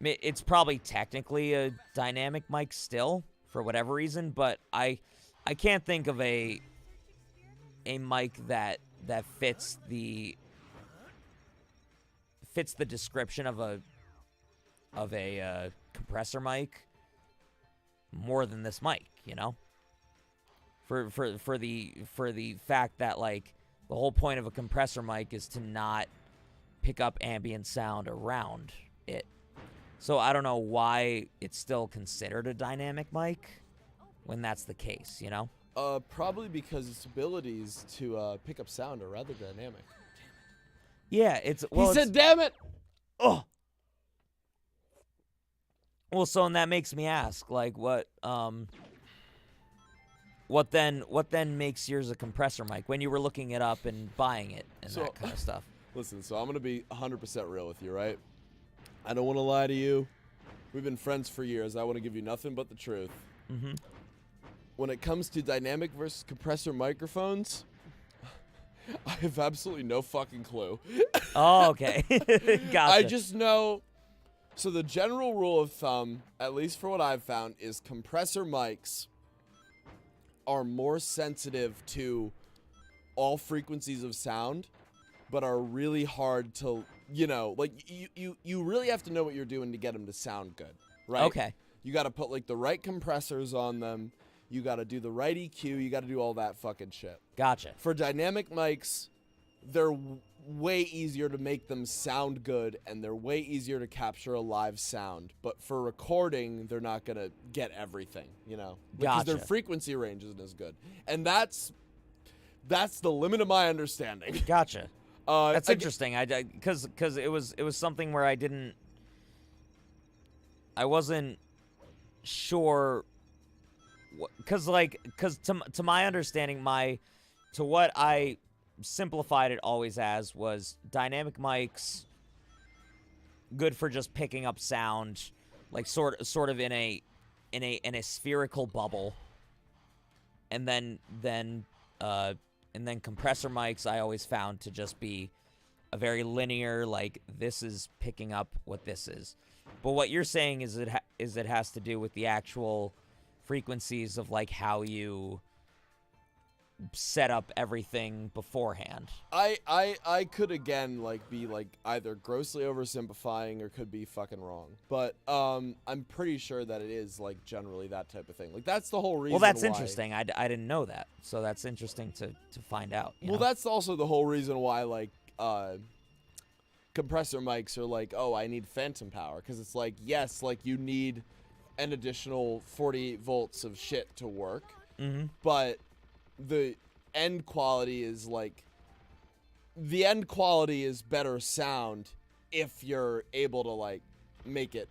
it's probably technically a dynamic mic still for whatever reason, but I can't think of a mic that fits the description of a compressor mic more than this mic, you know? For the fact that like the whole point of a compressor mic is to not pick up ambient sound around it. So I don't know why it's still considered a dynamic mic when that's the case, you know? Probably because its abilities to pick up sound are rather dynamic. Yeah, it's He said, "Damn it!" oh. Well, so and that makes me ask, like, what then makes yours a compressor mic when you were looking it up and buying it and So- that kind of stuff? Listen, so I'm gonna be 100% real with you, right? I don't want to lie to you. We've been friends for years. I want to give you nothing but the truth. Mm-hmm. When it comes to dynamic versus compressor microphones, I have absolutely no fucking clue. Oh, okay. Gotcha. I just know. So the general rule of thumb, at least for what I've found, is compressor mics are more sensitive to all frequencies of sound, but are really hard to, you know, like you really have to know what you're doing to get them to sound good, right? Okay. You got to put like the right compressors on them. You got to do the right EQ. You got to do all that fucking shit. Gotcha. For dynamic mics, they're way easier to make them sound good, and they're way easier to capture a live sound. But for recording, they're not gonna get everything, you know, because their Gotcha. frequency range isn't as good. And that's the limit of my understanding. Gotcha. That's again- interesting. Because it was something where I wasn't sure. Because to my understanding, to what I simplified it always as was dynamic mics good for just picking up sound, like sort of in a spherical bubble, and then compressor mics I always found to just be a very linear, like this is picking up what this is. But what you're saying is it has to do with the actual frequencies of like how you set up everything beforehand. I could again like be like either grossly oversimplifying or could be fucking wrong, but I'm pretty sure that it is like generally that type of thing. Like that's the whole reason. Well, that's why. interesting. I didn't know that, so that's interesting to find out. You Well, know? that's also the whole reason why like compressor mics are like, oh, I need phantom power, because it's like, yes, like you need an additional 48 volts of shit to work, but the end quality is like, the end quality is better sound if you're able to like make it,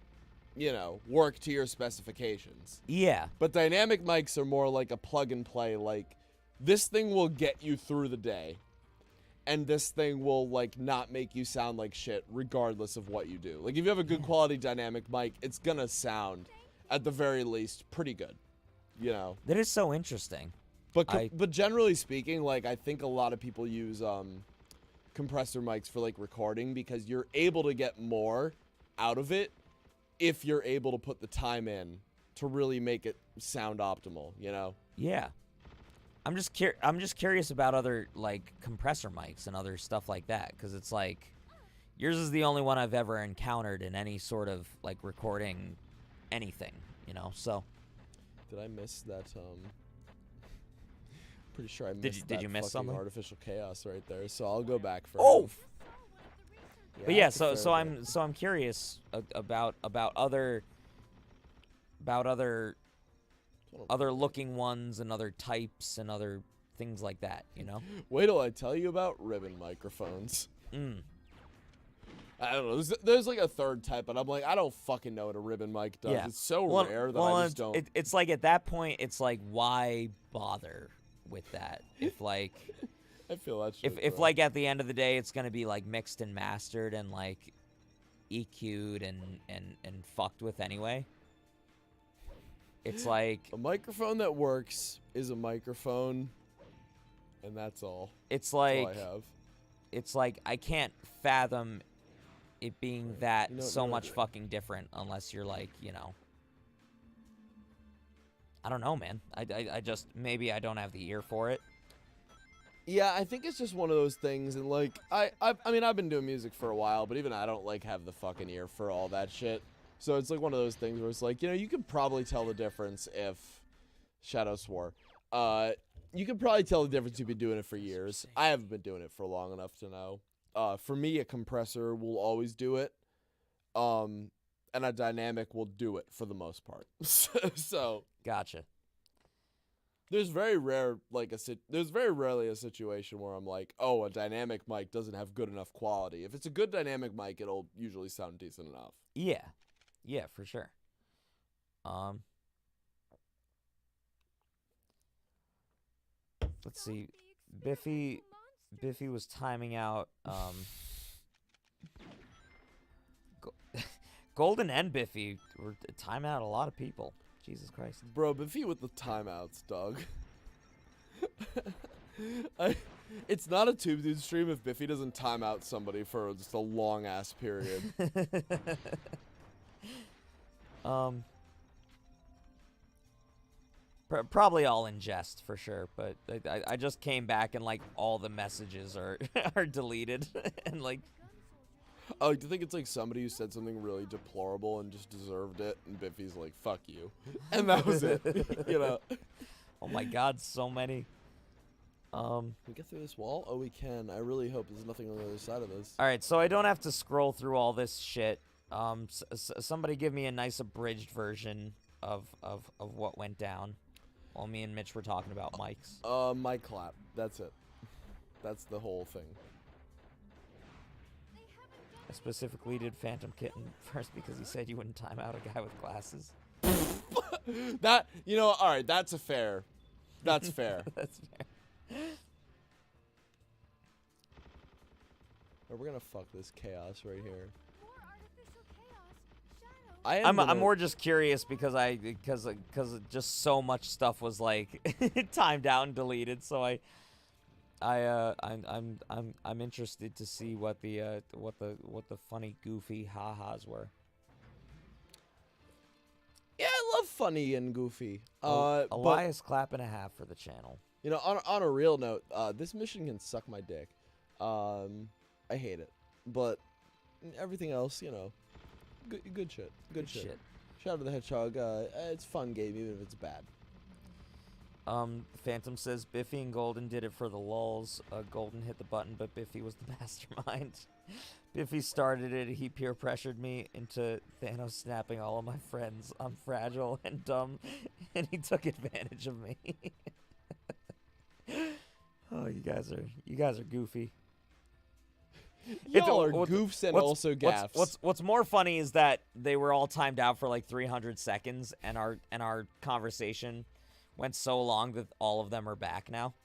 you know, work to your specifications. Yeah. But dynamic mics are more like a plug and play, like this thing will get you through the day. and this thing will like not make you sound like shit regardless of what you do. Like if you have a good quality dynamic mic, it's gonna sound at the very least pretty good, you know. That is so interesting. But generally speaking, like I think a lot of people use compressor mics for like recording because you're able to get more out of it if you're able to put the time in to really make it sound optimal, you know. Yeah. I'm just curious about other like compressor mics and other stuff like that, because it's like yours is the only one I've ever encountered in any sort of like recording anything, you know. So did I miss that? Pretty sure I missed did you miss fucking something? artificial chaos right there. So I'll go back for. Oh. But yeah, that's a so fair bit. I'm curious about other looking ones and other types and other things like that, you know. Wait till I tell you about ribbon microphones. Mm. I don't know. There's like a third type, but I'm like, I don't fucking know what a ribbon mic does. Yeah. It's so Well, rare that well, I just don't. It's like at that point, it's like, why bother with that? If like, I feel that shit. if bro. like at the end of the day, it's gonna be like mixed and mastered and like EQ'd and fucked with anyway. It's like a microphone that works is a microphone, and that's all. it's That's like all I have. it's like I can't fathom it being that You know- so you know- much fucking different unless you're like, you know. I don't know, man. I just maybe I don't have the ear for it. Yeah, I think it's just one of those things, and like I mean I've been doing music for a while, but even I don't like have the fucking ear for all that shit. So it's like one of those things where it's like, you know, you could probably tell the difference if Shadow swore. You could probably tell the difference if you've been doing it for years. I haven't been doing it for long enough to know. For me, a compressor will always do it. And a dynamic will do it for the most part. So Gotcha. there's very rarely a situation where I'm like, oh, a dynamic mic doesn't have good enough quality. If it's a good dynamic mic, it'll usually sound decent enough. Yeah. Yeah, for sure. Let's see. Biffy was timing out Golden and Biffy were timing out a lot of people. Jesus Christ. Bro, Biffy with the timeouts, dog. It's not a Tube Dude stream if Biffy doesn't time out somebody for just a long ass period. Probably all in jest for sure, but I just came back and like all the messages are are deleted and like Oh, do you think it's like somebody who said something really deplorable and just deserved it, and Biffy's like, "Fuck you," and that was it, you know? oh my God, so many. Can we get through this wall? Oh, we can. I really hope there's nothing on the other side of this. All right, so I don't have to scroll through all this shit. Somebody give me a nice abridged version of what went down while me and Mitch were talking about mics. Mic clap. That's it. That's the whole thing. I specifically did Phantom Kitten first because he said you wouldn't time out a guy with glasses. That, you know, all right, that's fair. That's fair. That's fair. We're gonna fuck this chaos right here. More artificial chaos. Shadow. I'm more just curious because because just so much stuff was like timed out and deleted. So I'm interested to see what the funny goofy ha-has were. Yeah, I love funny and goofy. But, Elias clap and a half for the channel. you know, on a real note, this mission can suck my dick. I hate it, but everything else, you know, good shit. Good shit. Shout out to the Hedgehog. It's a fun game, even if it's bad. Phantom says Biffy and Golden did it for the lulz. Golden hit the button, but Biffy was the mastermind. Biffy started it. He peer pressured me into Thanos snapping all of my friends. I'm fragile and dumb, and he took advantage of me. Oh, you guys are goofy. Y'all are goofs and also gaffs. What's more funny is that they were all timed out for like 300 seconds, and our conversation Went so long that all of them are back now.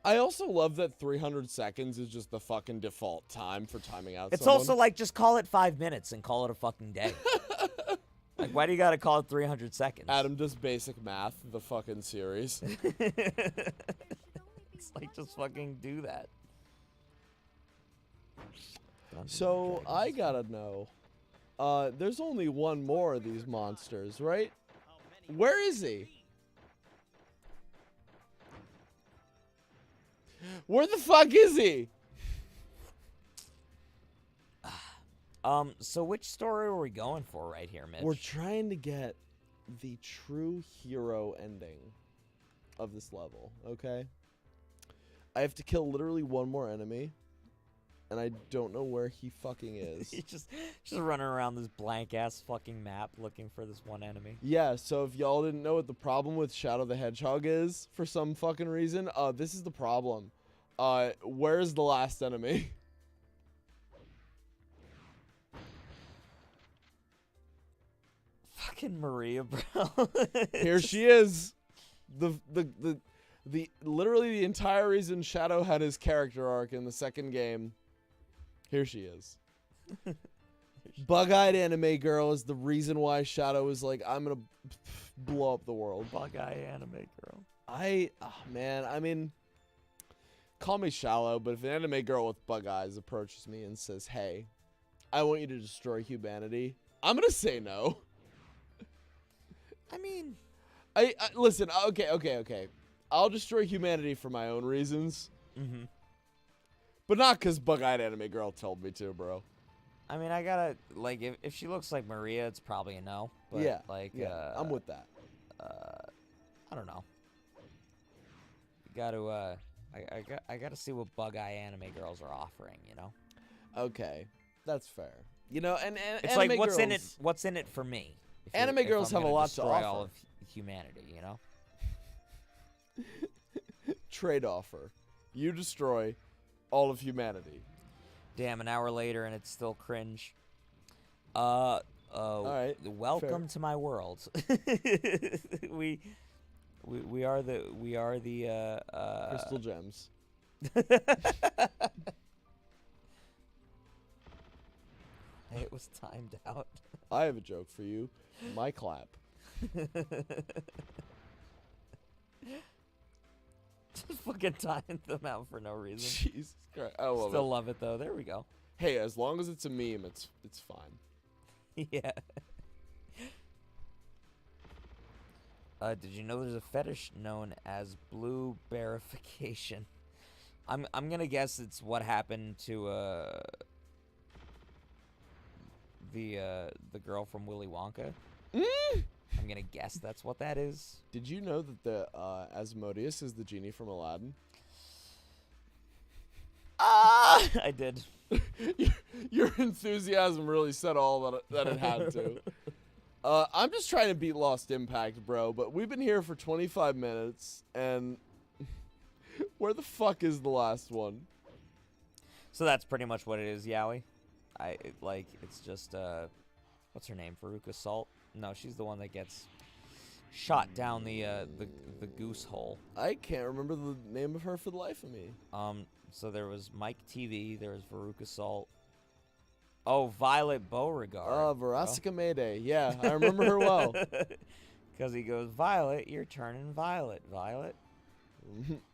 I also love that 300 seconds is just the fucking default time for timing out It's someone. also like, just call it 5 minutes and call it a fucking day. Like, why do you gotta call it 300 seconds? Adam does basic math, the fucking series. It's like, just fucking do that. So, I gotta know. There's only one more of these monsters, right? Where is he? Where the fuck is he? So which story are we going for right here, Mitch? We're trying to get the true hero ending of this level, okay? I have to kill literally one more enemy, and I don't know where he fucking is. He's just running around this blank-ass fucking map looking for this one enemy. Yeah, so if y'all didn't know what the problem with Shadow the Hedgehog is, for some fucking reason, this is the problem. Where's the last enemy? Fucking Maria, bro. Here she is. The literally the entire reason Shadow had his character arc in the second game. Here she is. Bug-eyed anime girl is the reason why Shadow was like, I'm gonna blow up the world. Bug-eye anime girl. Man, I mean, call me shallow, but if an anime girl with bug eyes approaches me and says, hey, I want you to destroy humanity, I'm gonna say no. I mean, I listen, okay. I'll destroy humanity for my own reasons. mm-hmm. But not because bug-eyed anime girl told me to, bro. I mean, I gotta, like, if she looks like Maria, it's probably a no. But, Yeah, like, yeah, I'm with that. I don't know. You gotta, I gotta see what bug-eye anime girls are offering, you know? Okay, that's fair. You know, and It's anime like, girls, what's in it for me? Anime girls have a lot to destroy all offer. of humanity, you know? Trade offer. You destroy all of humanity. Damn, an hour later and it's still cringe. right, Welcome fair. to my world. we are the Crystal gems. It was timed out. I have a joke for you. My clap. Just fucking timed them out for no reason. Jesus Christ. I love Still it. love it though. There we go. Hey, as long as it's a meme, it's fine. Yeah. Did you know there's a fetish known as blue bearification? I'm gonna guess it's what happened to the girl from Willy Wonka. I'm gonna guess that's what that is. Did you know that the Asmodeus is the genie from Aladdin? I did. Your enthusiasm really said all that it had to. I'm just trying to beat Lost Impact, bro, but we've been here for 25 minutes, and where the fuck is the last one? So that's pretty much what it is, Yowie. It's just what's her name? Veruca Salt? No, she's the one that gets shot down the goose hole. I can't remember the name of her for the life of me. So there was Mike TV, there was Veruca Salt. Oh, Violet Beauregard. Verasika Mayday. Yeah, I remember her well. Because he goes, Violet, you're turning violet, Violet.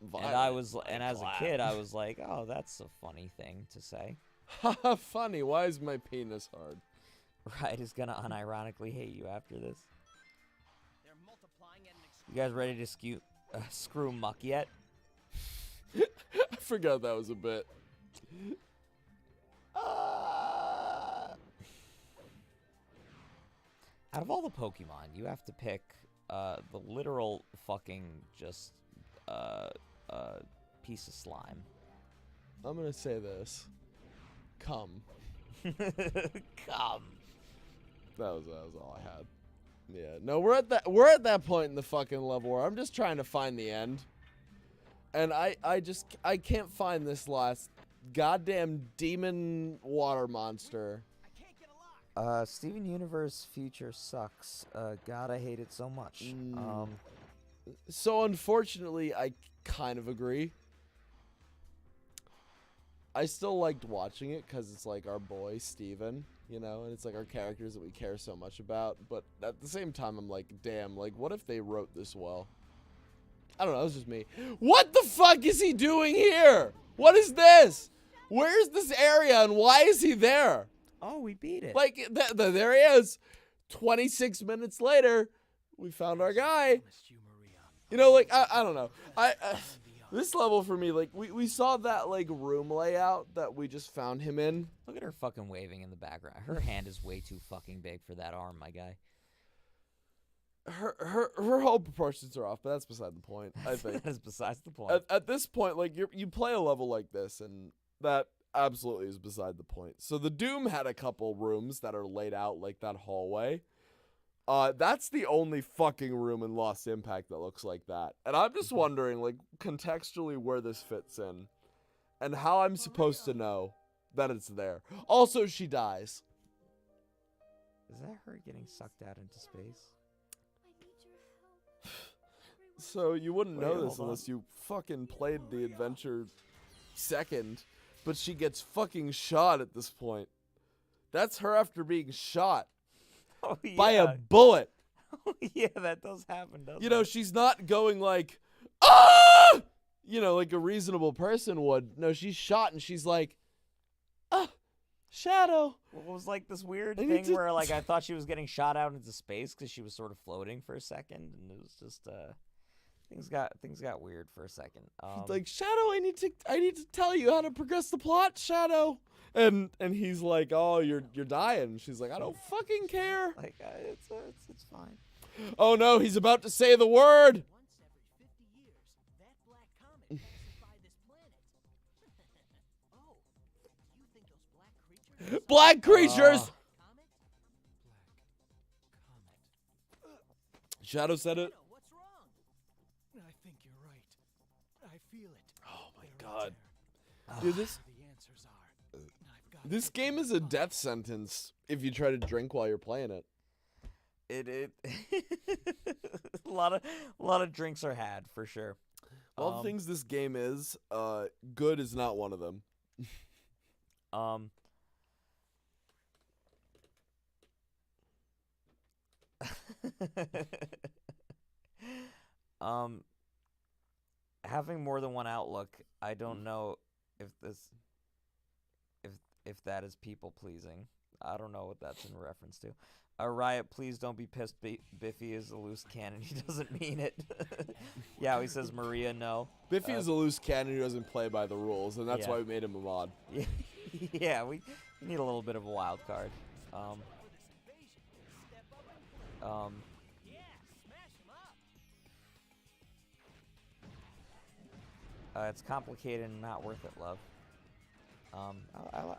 Violet, And as a kid, I was like, oh, that's a funny thing to say. Haha, funny. Why is my penis hard? Right, is gonna unironically hate you after this. You guys ready to screw Muck yet? I forgot that was a bit. Out of all the Pokemon, you have to pick the literal fucking just piece of slime. I'm gonna say this. Come. Come. That was all I had. Yeah. No, we're at that point in the fucking level where I'm just trying to find the end. And I can't find this last goddamn demon water monster. Steven Universe future sucks. God, I hate it so much. So unfortunately, I kind of agree. I still liked watching it because it's like our boy Steven, you know, and it's like our characters that we care so much about. But at the same time, I'm like, damn, like, what if they wrote this well? I don't know, it's just me. What the fuck is he doing here? What is this? Where's this area and why is he there? Oh, we beat it. Like, there he is. 26 minutes later, we found our guy. You know, like, I don't know. This level for me, like, we saw that, like, room layout that we just found him in. Look at her fucking waving in the background. Her hand is way too fucking big for that arm, my guy. Her whole proportions are off, but that's beside the point, I think. That is besides the point. At this point, like, you play a level like this, and that absolutely is beside the point. So the Doom had a couple rooms that are laid out like that hallway. That's the only fucking room in Lost Impact that looks like that. And I'm just wondering, like, contextually where this fits in. And how I'm supposed to know that it's there. Also, she dies. Is that her getting sucked out into space? I need your help. So you wouldn't Wait, know this hold on. unless you fucking played the adventure second. But she gets fucking shot at this point. That's her after being shot Oh, yeah. by a bullet. Oh, yeah, that does happen, doesn't You know, it? she's not going like, ah! You know, like a reasonable person would. No, she's shot and she's like, ah, Shadow. Well, it was like this weird I need thing to- where, like, I thought she was getting shot out into space because she was sort of floating for a second, and it was just, things got weird for a second. It's like, Shadow, I need to tell you how to progress the plot, Shadow. And he's like, oh, you're dying. She's like, I don't fucking care. like it's fine. Oh no, he's about to say the word. Once every 50 years, that black comet passes by this planet. Oh, you think those black creatures? Black creatures. Comet? Shadow said it. What's wrong? I think you're right. I feel it. Oh my They're god. right Dude, there. this The answers are. I've got this game is a death sentence if you try to drink while you're playing it. It a lot of drinks are had for sure. All the things this game is, good is not one of them. Having more than one outlook, I don't know if that is people pleasing. I don't know what that's in reference to. Riot, please don't be pissed. Biffy is a loose cannon. He doesn't mean it. Yeah, he says Maria, no. Biffy is a loose cannon who doesn't play by the rules, and that's Yeah. why we made him a mod. Yeah, we need a little bit of a wild card. It's complicated and not worth it, love.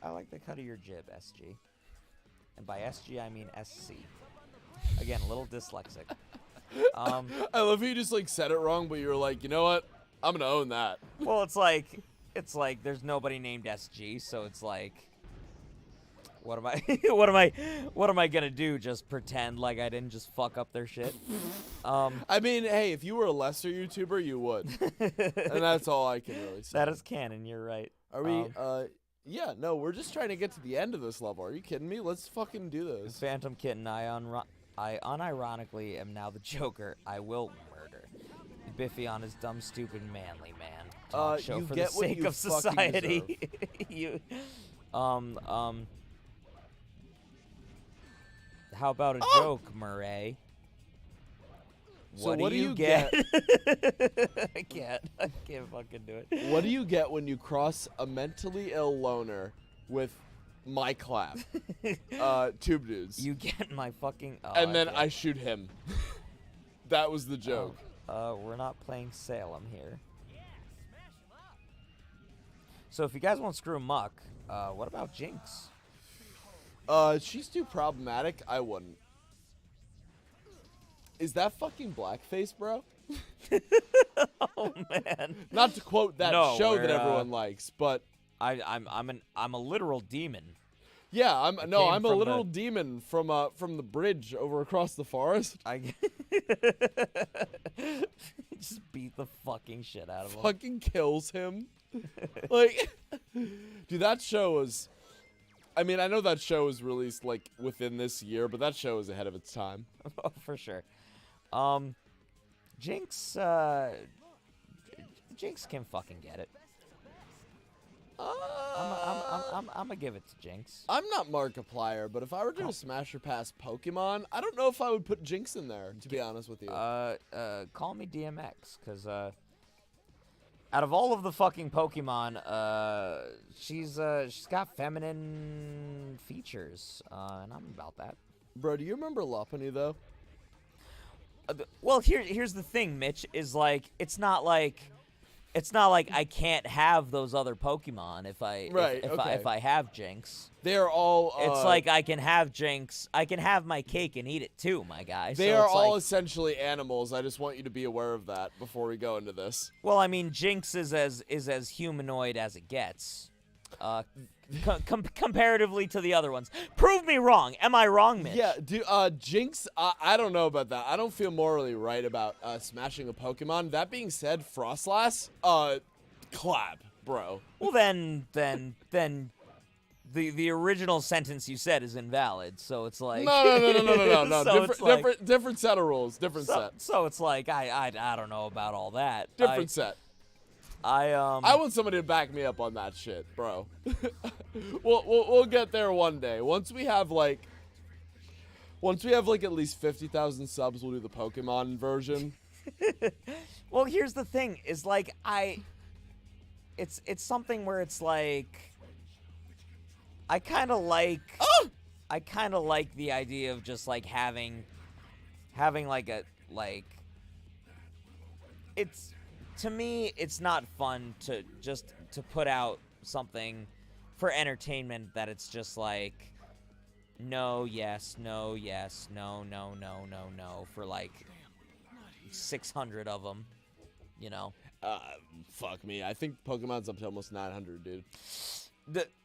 I like the cut of your jib, SG. And by SG, I mean SC. Again, a little dyslexic. I love how you just like said it wrong, but you were like, you know what? I'm gonna own that. Well, it's like there's nobody named SG, so it's like, what am I, what am I gonna do? Just pretend like I didn't just fuck up their shit? I mean, hey, if you were a lesser YouTuber, you would, and that's all I can really say. That is canon. You're right. Are we? Yeah, no, we're just trying to get to the end of this level. Are you kidding me? Let's fucking do this. Phantom Kitten, I unironically am now the Joker. I will murder. Biffy on his dumb, stupid, manly man. Talk show you for get the what sake you of fucking society. You, how about a joke, Murray? So What what do do you you get? I can't fucking do it. What do you get when you cross a mentally ill loner with my clap? Tube dudes. You get my fucking. Oh, and then get I it. shoot him. That was the joke. We're not playing Salem here. So if you guys want Screw Muck, what about Jinx? She's too problematic. I wouldn't. Is that fucking blackface, bro? Oh man. Not to quote that No, show that we're, everyone likes, but I'm a literal demon. Yeah, I'm came a from literal demon from the bridge over across the forest. I just beat the fucking shit out of him. Fucking kills him. Like, dude, that show was. I mean, I know that show was released like within this year, but that show was ahead of its time. Oh, for sure. Jinx, Jinx can fucking get it. I'm gonna give it to Jinx. I'm not Markiplier, but if I were to do a Smash or Pass Pokemon, I don't know if I would put Jinx in there, to be honest with you. Call me DMX, cause out of all of the fucking Pokemon, she's got feminine features, and I'm about that. Bro, do you remember Lopunny, though? Well, here's the thing, Mitch, is like it's not like I can't have those other Pokemon if I have Jinx. They're all. It's like I can have Jinx. I can have my cake and eat it too, my guy. They so are it's all like, essentially animals. I just want you to be aware of that before we go into this. well, I mean, Jinx is as humanoid as it gets, comparatively to the other ones. Prove me wrong. Am I wrong, Mitch? Yeah, dude, Jinx, I don't know about that. I don't feel morally right about smashing a Pokemon. That being said, Frostlass, clap, bro. Well, then the original sentence you said is invalid. So it's like No. So it's like, different set of rules. Different set. So it's like I don't know about all that. Different set. I want somebody to back me up on that shit, bro. we'll get there one day. Once we have like at least 50,000 subs, we'll do the Pokemon version. Well, here's the thing: is like it's something where it's like I kind of like the idea of just like having like a like it's. To me, it's not fun to put out something for entertainment that it's just like no, yes, no, yes, no, no, no, no, no for like 600 of them, you know. Fuck me. I think Pokemon's up to almost 900, dude.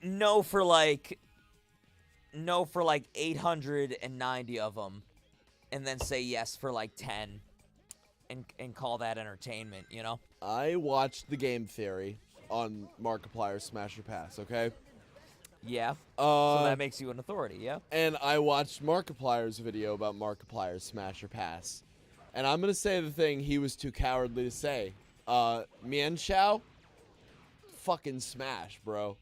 No for like 890 of them, and then say yes for like 10. And call that entertainment, you know? I watched the game theory on Markiplier's Smash or Pass, okay? Yeah. So that makes you an authority, yeah? And I watched Markiplier's video about Markiplier's Smash or Pass. And I'm going to say the thing he was too cowardly to say. Mienshao, fucking smash, bro.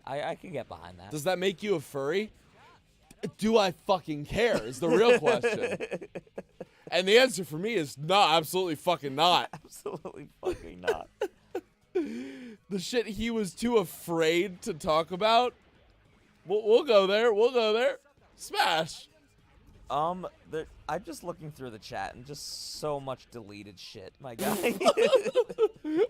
I can get behind that. Does that make you a furry? Do I fucking care is the real question. And the answer for me is no, absolutely fucking not. Absolutely fucking not. The shit he was too afraid to talk about. We'll go there. We'll go there. Smash. I'm just looking through the chat and just so much deleted shit, my guy.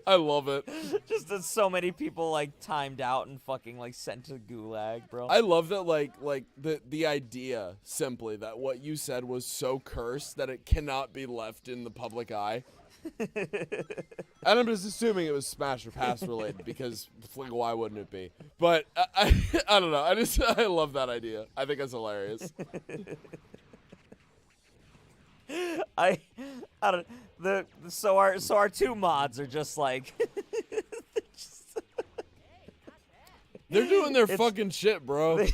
I love it. Just that so many people like timed out and fucking like sent to gulag, bro. I love that like the idea simply that what you said was so cursed that it cannot be left in the public eye. And I'm just assuming it was Smash or Pass related because like why wouldn't it be? But I don't know. I love that idea. I think that's hilarious. I don't. So our two mods are just like. They're doing their fucking shit, bro.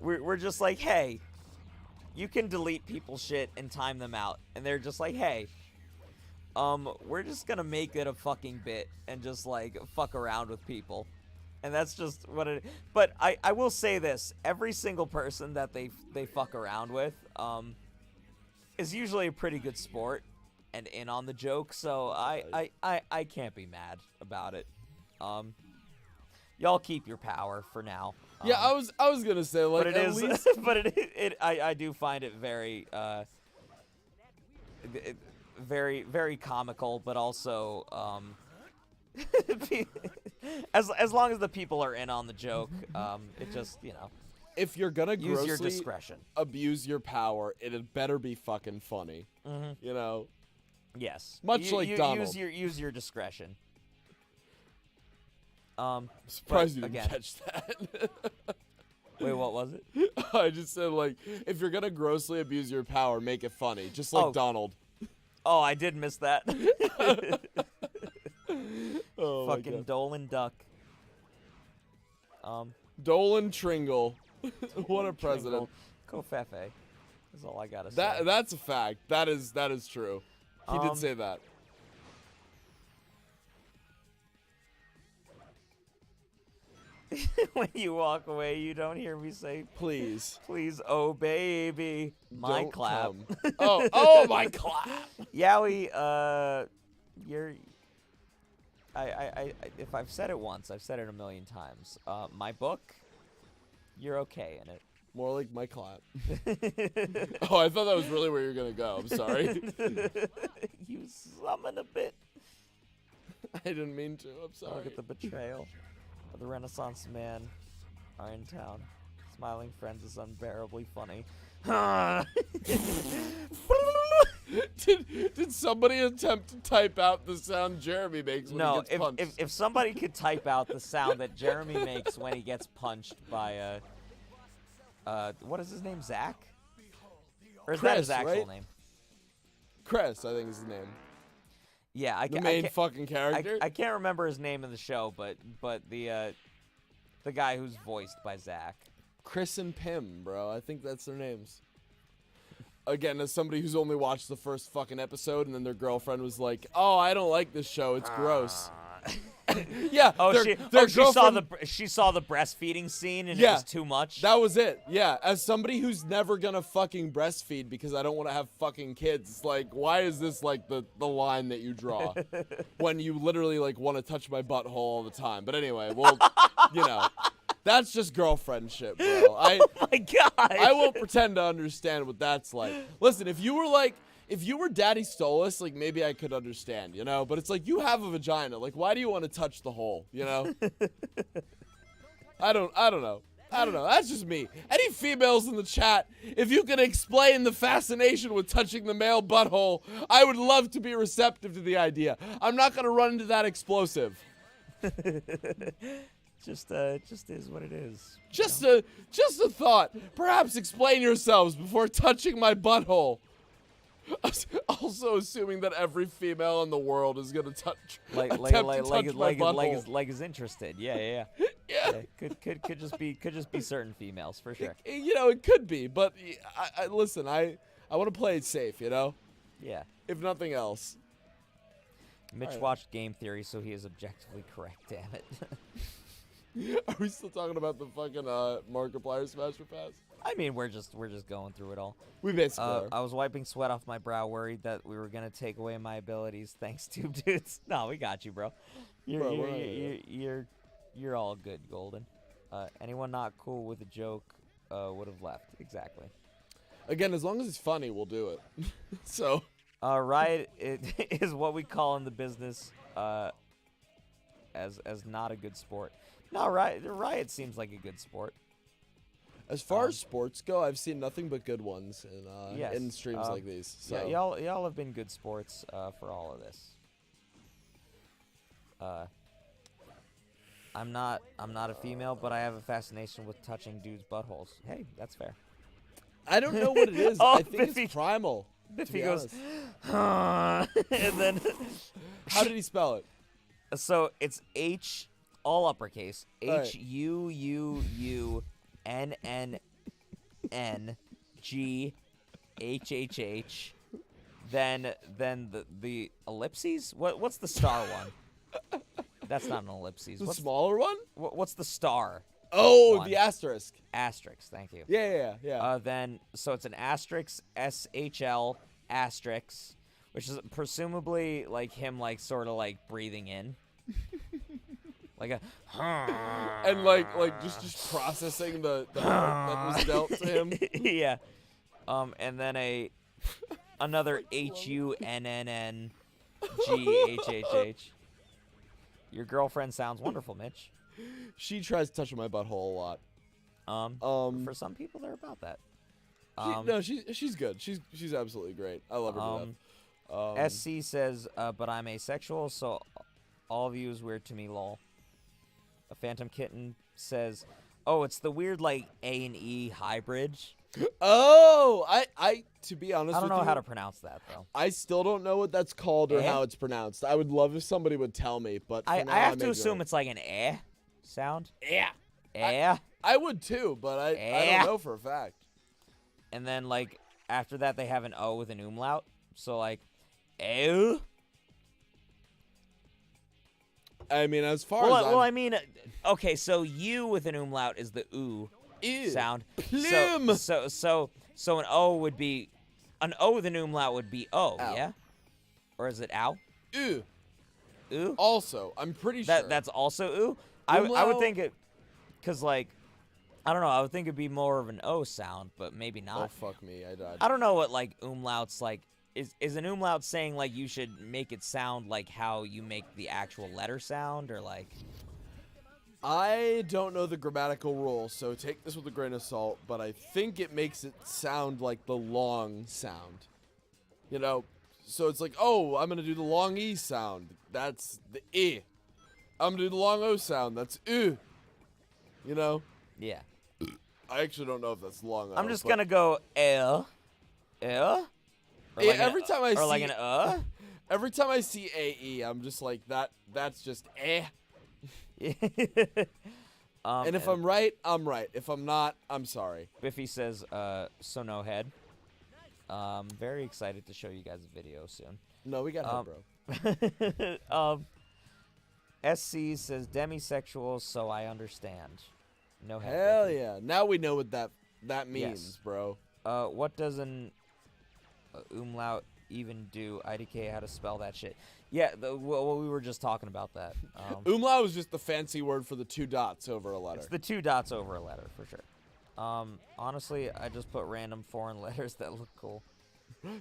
We're just like, hey, you can delete people's shit and time them out, and they're just like, hey, we're just gonna make it a fucking bit and just like fuck around with people, and that's just what it. But I will say this: every single person that they fuck around with, is usually a pretty good sport and in on the joke, so I can't be mad about it. Y'all keep your power for now. Yeah, I was gonna say like but it at is, least but I do find it very very very comical, but also as long as the people are in on the joke, it just if you're gonna use your grossly discretion. abuse your power, it had better be fucking funny. You know. Yes. Much like Donald. Use your discretion. Um, Surprised you but didn't again, catch that. wait, what was it? I just said, like, if you're gonna grossly abuse your power, make it funny. Just like Oh. Donald. Oh, I did miss that. Oh, my Fucking God. Dolan Duck. Dolan Tringle. What a president. Kofefe. That's all I gotta say. That's a fact. That is true. He did Um, say that. When you walk away, you don't hear me say, Please. please, oh baby. My Don't clap. come. Oh, my clap. Yowie, you're. If I've said it once, I've said it a million times. My book, you're okay in it. More like my clap. Oh, I thought that was really where you're gonna go. I'm sorry. You summon a bit. I didn't mean to. I'm sorry. Look at the betrayal. The Renaissance man are in town. Smiling friends is unbearably funny. Did somebody attempt to type out the sound Jeremy makes when he No, gets punched? if somebody could type out the sound that Jeremy makes when he gets punched by what is his name, Zach? Or is that his Chris, actual right? name? Chris, I think is his name. Yeah, I The can't. main fucking character. I can't remember his name in the show, but the guy who's voiced by Zach. Chris and Pim, bro. I think that's their names. Again, as somebody who's only watched the first fucking episode, and then their girlfriend was like, "Oh, I don't like this show. It's gross." Yeah. Oh, their she saw the girlfriend- she saw the breastfeeding scene and it Yeah. was too much. That was it. Yeah. As somebody who's never gonna fucking breastfeed because I don't want to have fucking kids, it's like, why is this like the line that you draw when you literally like want to touch my butthole all the time? But anyway, well, you know, that's just girlfriend shit, bro. Oh my god! I won't pretend to understand what that's like. Listen, if you were Daddy Stolas, like maybe I could understand, you know. But it's like you have a vagina. Like, why do you want to touch the hole? You know. I don't know. That's just me. Any females in the chat, if you can explain the fascination with touching the male butthole, I would love to be receptive to the idea. I'm not gonna run into that explosive. Just is what it is. Just a thought. Perhaps explain yourselves before touching my butthole. Also assuming that every female in the world is gonna touch Like my butthole. leg is interested. Yeah. Yeah. Could just be certain females for sure. You know, it could be, but listen, I want to play it safe, you know? Yeah. If nothing else. Mitch Alright. watched game theory, so he is objectively correct. Damn it. Are we still talking about the fucking Markiplier Smasher Pass? I mean, we're just going through it all. We basically are. I was wiping sweat off my brow, worried that we were gonna take away my abilities. Thanks, Tube Dudes. No, we got you, bro. You're all good, Golden. Anyone not cool with a joke would have left. Exactly. Again, as long as it's funny, we'll do it. So. Riot is what we call in the business as not a good sport. No, Riot seems like a good sport. As far as sports go, I've seen nothing but good ones in streams like these. So. Yeah, y'all have been good sports for all of this. I'm not a female, but I have a fascination with touching dudes' buttholes. Hey, that's fair. I don't know what it is. Oh, I think Biffy- it's primal. Biffy to be goes, honest. and then How did he spell it? so it's H, all uppercase, All right. HUUUNNNGHHH, then the ellipses. What's the star one? That's not an ellipses. The What's smaller one? what's the star? Oh, one? the asterisk. Asterisk. Thank you. Yeah. Then so it's an asterisk SHL asterisk, which is presumably like him like sort of like breathing in. Like a And like just processing the hurt that was dealt to him. yeah. And then another HUNNNGHHH. Your girlfriend sounds wonderful, Mitch. She tries touching my butthole a lot. For some people, they're about that. She's good. She's absolutely great. I love her to death. SC says, but I'm asexual, so all of you is weird to me, lol. A Phantom Kitten says, "Oh, it's the weird like A and E hybrid." Oh, I to be honest I don't with know you, how to pronounce that though. I still don't know what that's called or Eh? how it's pronounced. I would love if somebody would tell me, but for I now, have I'm to assume ignorant. it's like an eh sound. Yeah. Eh. I would too, but I Eh. don't know for a fact. And then like after that they have an O with an umlaut. So like ew. I mean, as far Well, as well, I mean, okay, so U with an umlaut is the oo Ew. sound. Plum. So an O would be, an O with an umlaut would be O, Ow. yeah? Or is it ow? Ew. Ooh? Also, I'm pretty sure That's also ooh? I would Umlaut- think it, because like, I don't know, I would think it'd be more of an O sound, but maybe Oh not. fuck me, I died. I don't know what like umlauts like. Is an umlaut saying like you should make it sound like how you make the actual letter sound, or like? I don't know the grammatical rule, so take this with a grain of salt, but I think it makes it sound like the long sound. You know? So it's like, oh, I'm going to do the long E sound. That's the E. I'm going to do the long O sound. That's U. You know? Yeah. I actually don't know if that's long O. I'm just but- gonna go Or Yeah, like every time I or see like an every time I see AE, I'm just like that's just eh. And if I'm right, I'm right. If I'm not, I'm sorry. Biffy says, so no head. Very excited to show you guys a video soon. No, we got head, bro. SC says demisexual, so I understand. No head. Hell Biffy. yeah. Now we know what that means, Yes. bro. What does an umlaut even do? IDK how to spell that shit. Yeah, well, we were just talking about that. Umlaut is just the fancy word for the 2 dots over a letter. It's the 2 dots over a letter, for sure. Honestly, I just put random foreign letters that look cool.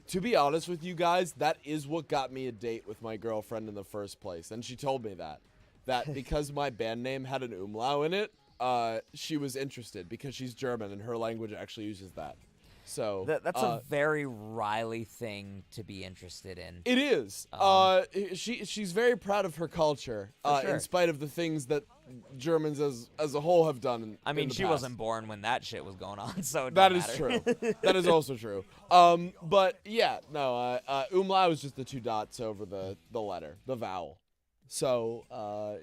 To be honest with you guys, that is what got me a date with my girlfriend in the first place. And she told me that because my band name had an umlaut in it, she was interested because she's German and her language actually uses that. So That's a very Riley thing to be interested in. it is. She's very proud of her culture, sure. in spite of the things that Germans as a whole have done. I mean, in the she past. wasn't born when that shit was going on, so it That don't is matter. true. That is also true. But yeah, no. Umlaut is just the 2 dots over the letter, the vowel. So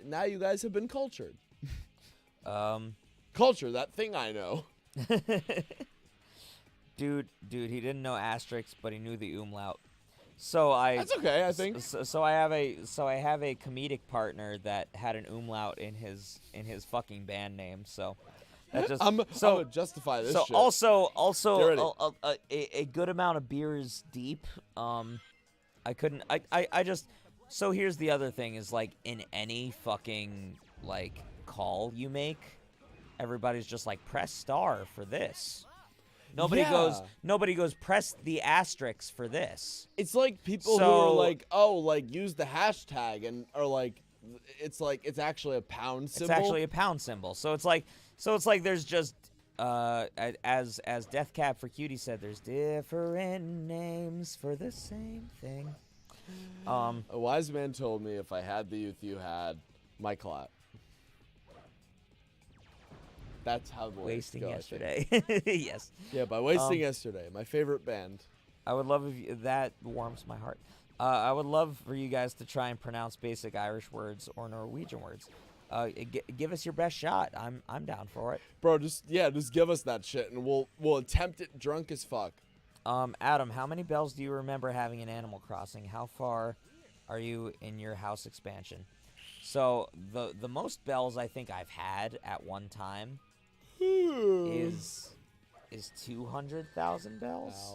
now you guys have been cultured. Culture, that thing I know. Dude, he didn't know asterisks, but he knew the umlaut. So That's okay, I think. So I have a comedic partner that had an umlaut in his fucking band name. So that just I'm gonna justify this so shit. also Get ready. a good amount of beers deep. I couldn't. I just. So here's the other thing: is like in any fucking like call you make, everybody's just like press star for this. Nobody goes press the asterisks for this. It's like people who are like, oh, like use the hashtag and are like it's actually a pound symbol. It's actually a pound symbol. So it's like there's just as Death Cab for Cutie said, there's different names for the same thing. A wise man told me if I had the youth you had, my clap. That's how the lyrics Wasting go, I think. yesterday. Yes. Yeah, by Wasting Yesterday, my favorite band. I would love that warms my heart. I would love for you guys to try and pronounce basic Irish words or Norwegian words. Give us your best shot. I'm down for it. Bro, just give us that shit and we'll attempt it drunk as fuck. Adam, how many bells do you remember having in Animal Crossing? How far are you in your house expansion? So the most bells I think I've had at one time is 200,000 bells.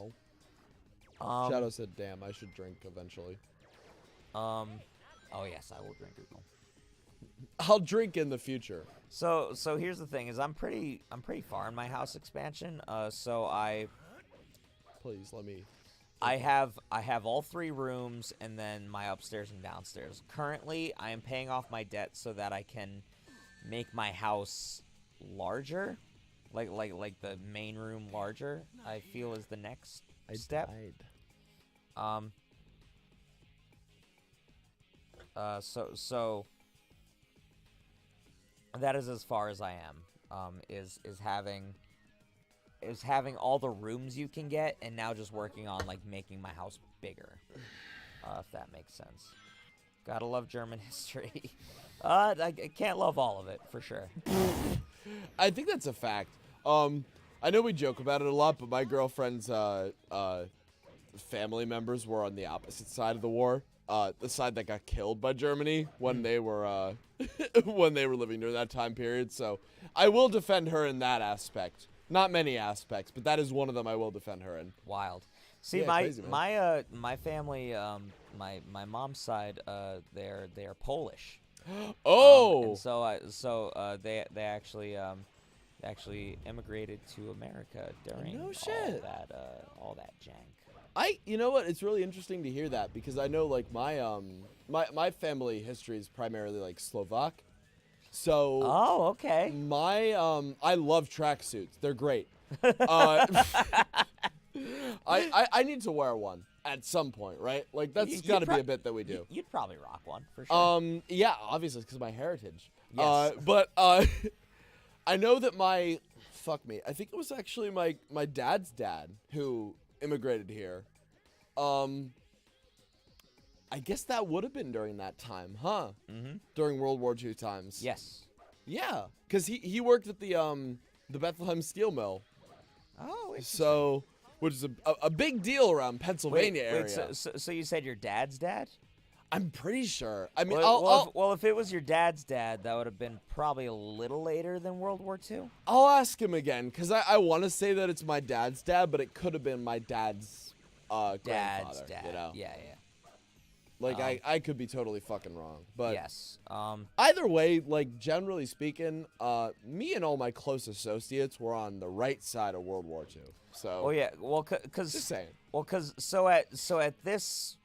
Ow. Shadow said, "Damn, I should drink eventually." Oh yes, I will drink it. I'll drink in the future. So here's the thing: is I'm pretty far in my house expansion. Please let me. I have all 3 rooms and then my upstairs and downstairs. Currently, I am paying off my debt so that I can make my house larger, like the main room larger. I feel is the next step. That is as far as I am. Is having all the rooms you can get, and now just working on like making my house bigger. If that makes sense. Gotta love German history. I can't love all of it for sure. I think that's a fact. I know we joke about it a lot, but my girlfriend's family members were on the opposite side of the war. The side that got killed by Germany when they were when they were living during that time period. So I will defend her in that aspect. Not many aspects, but that is one of them I will defend her in. Wild. See, Yeah, my crazy, man. my family, my mom's side, they're Polish. Oh, And so they actually immigrated to America during No shit. all that jank. you know what? It's really interesting to hear that because I know like my family history is primarily like Slovak. So Oh, okay. I love tracksuits. They're great. I need to wear one at some point, right? Like that's You'd got to be prob- a bit that we do. You'd probably rock one for sure. Yeah, obviously because of my heritage. Yes. But I know that I think it was actually my dad's dad who immigrated here. I guess that would have been during that time, huh? Mm-hmm. During World War II times. Yes. Yeah, because he worked at the Bethlehem Steel Mill. Oh, So, which is a big deal around Pennsylvania area. So you said your dad's dad? I'm pretty sure. I mean, Well, if it was your dad's dad, that would have been probably a little later than World War II. I'll ask him again because I want to say that it's my dad's dad, but it could have been my dad's Dad's grandfather. dad. You know, Yeah. like I could be totally fucking wrong, but Yes. either way, like generally speaking, me and all my close associates were on the right side of World War II. So, Oh yeah. Well, cause just saying. Well, cause so at this.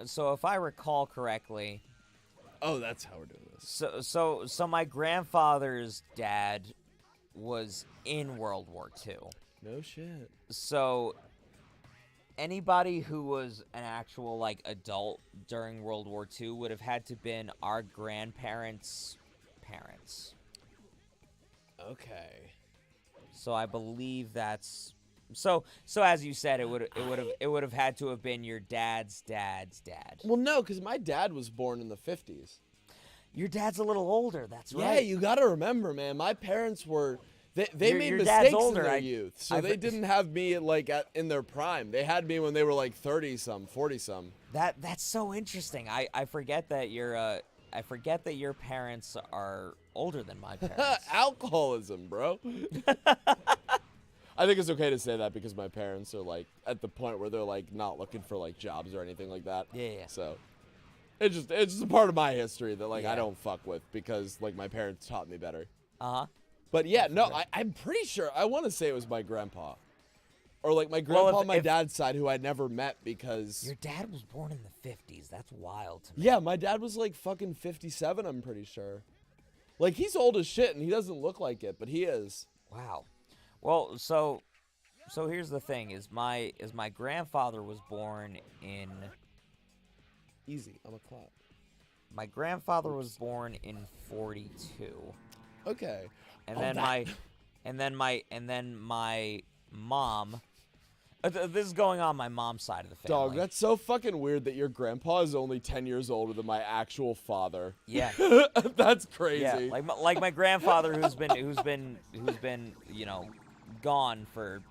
So if I recall correctly, Oh, that's how we're doing this. so my grandfather's dad was in World War II. No shit. So anybody who was an actual like adult during World War II would have had to been our grandparents' parents. Okay. So I believe that's so as you said, it would have had to have been your dad's dad's dad. Well, no, because my dad was born in the 50s. Your dad's a little older, that's Yeah, right. you got to remember, man. My parents were they made your dad's mistakes older. in their I- youth, so I've- they didn't have me like in their prime. They had me when they were like 30-some, 40-some. That's so interesting. I forget that your parents are older than my parents. Alcoholism, bro. I think it's okay to say that because my parents are like at the point where they're like not looking for like jobs or anything like that. Yeah. So it's just a part of my history that like I Yeah. don't fuck with because like my parents taught me better. Uh-huh. But yeah, no, I'm pretty sure I want to say it was my grandpa. Or like my Well, grandpa if- on my if- dad's side who I never met because Your dad was born in the 50s. That's wild to me. yeah, my dad was like fucking 57, I'm pretty sure. Like he's old as shit and he doesn't look like it, but he is. Wow. Well, so here's the thing: is my grandfather was born in. Easy, I'm a clap. My grandfather was born in 42, Okay. and Oh, then that- my mom. This is going on my mom's side of the family. Dog, that's so fucking weird that your grandpa is only 10 years older than my actual father. Yeah. That's crazy. Yeah, like my grandfather who's been gone for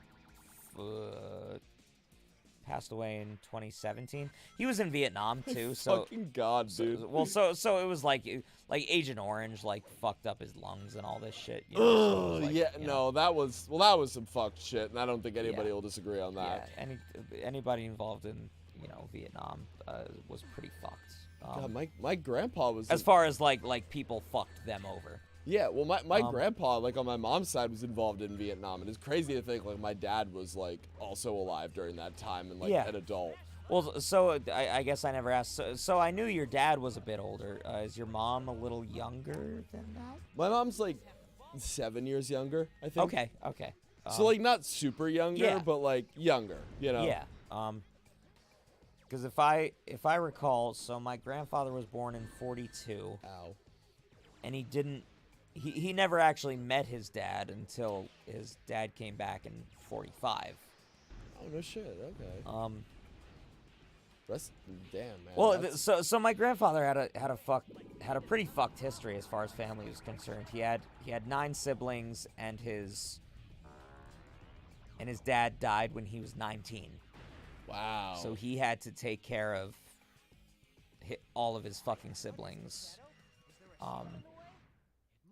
passed away in 2017. He was in Vietnam too, so fucking God, dude. so it was like Agent Orange like fucked up his lungs and all this shit. You know, so it was Ugh, like, yeah, you know, no, that was some fucked shit, and I don't think anybody Yeah. will disagree on yeah. that. Anybody involved in Vietnam was pretty fucked. God, my grandpa was As far as like people fucked them over. yeah, well my grandpa like on my mom's side was involved in Vietnam, and it's crazy to think like my dad was like also alive during that time and like Yeah. an adult. Well, so I guess I never asked. So I knew your dad was a bit older. Is your mom a little younger than that? My mom's like 7 years younger, I think. Okay. So like not super younger, yeah. but like younger, you know. Yeah. Because if I recall, so my grandfather was born in 42, Ow. and he didn't he never actually met his dad until his dad came back in 45. Oh no shit. Okay. That's damn man. Well, that's- so my grandfather had a pretty fucked history as far as family was concerned. He had 9 siblings, and his dad died when he was 19. wow. So he had to take care of all of his fucking siblings.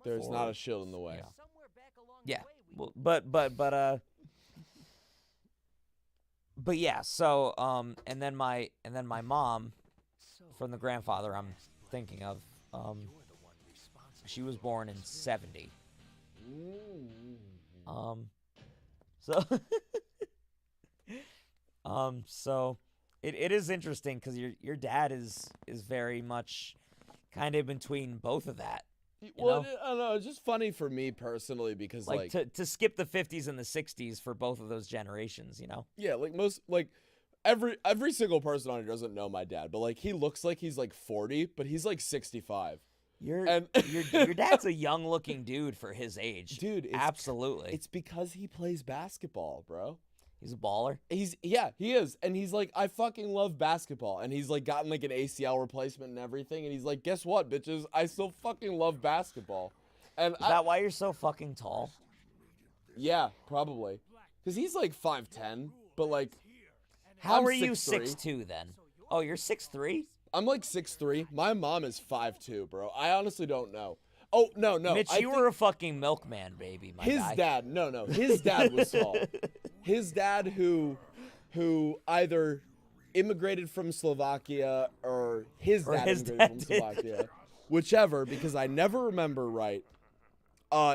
There's not a shield in the way. Yeah. Well, but yeah. So and then my mom, from the grandfather I'm thinking of, she was born in 70. So so it is interesting because your dad is very much kind of between both of that. Well, I don't know. It's just funny for me personally because like to skip the 50s and the 60s for both of those generations, you know? yeah, like most like every single person on here doesn't know my dad, but like he looks like he's like 40, but he's like 65. Your And your dad's a young looking dude for his age. Dude, absolutely. It's because he plays basketball, bro. He's a baller. He is. And he's like, I fucking love basketball. And he's like gotten like an ACL replacement and everything. And he's like, guess what, bitches? I still fucking love basketball. And Is that why you're so fucking tall? yeah, probably. Because he's like 5'10", but like, How I'm are you 6'3". 6'2" then? Oh, you're 6'3"? I'm like 6'3". My mom is 5'2", bro. I honestly don't know. Oh, no. Mitch, I you were a fucking milkman, baby, my his guy. dad, no. His dad was tall. His dad who either immigrated from Slovakia or his dad immigrated from Slovakia. Whichever, because I never remember right.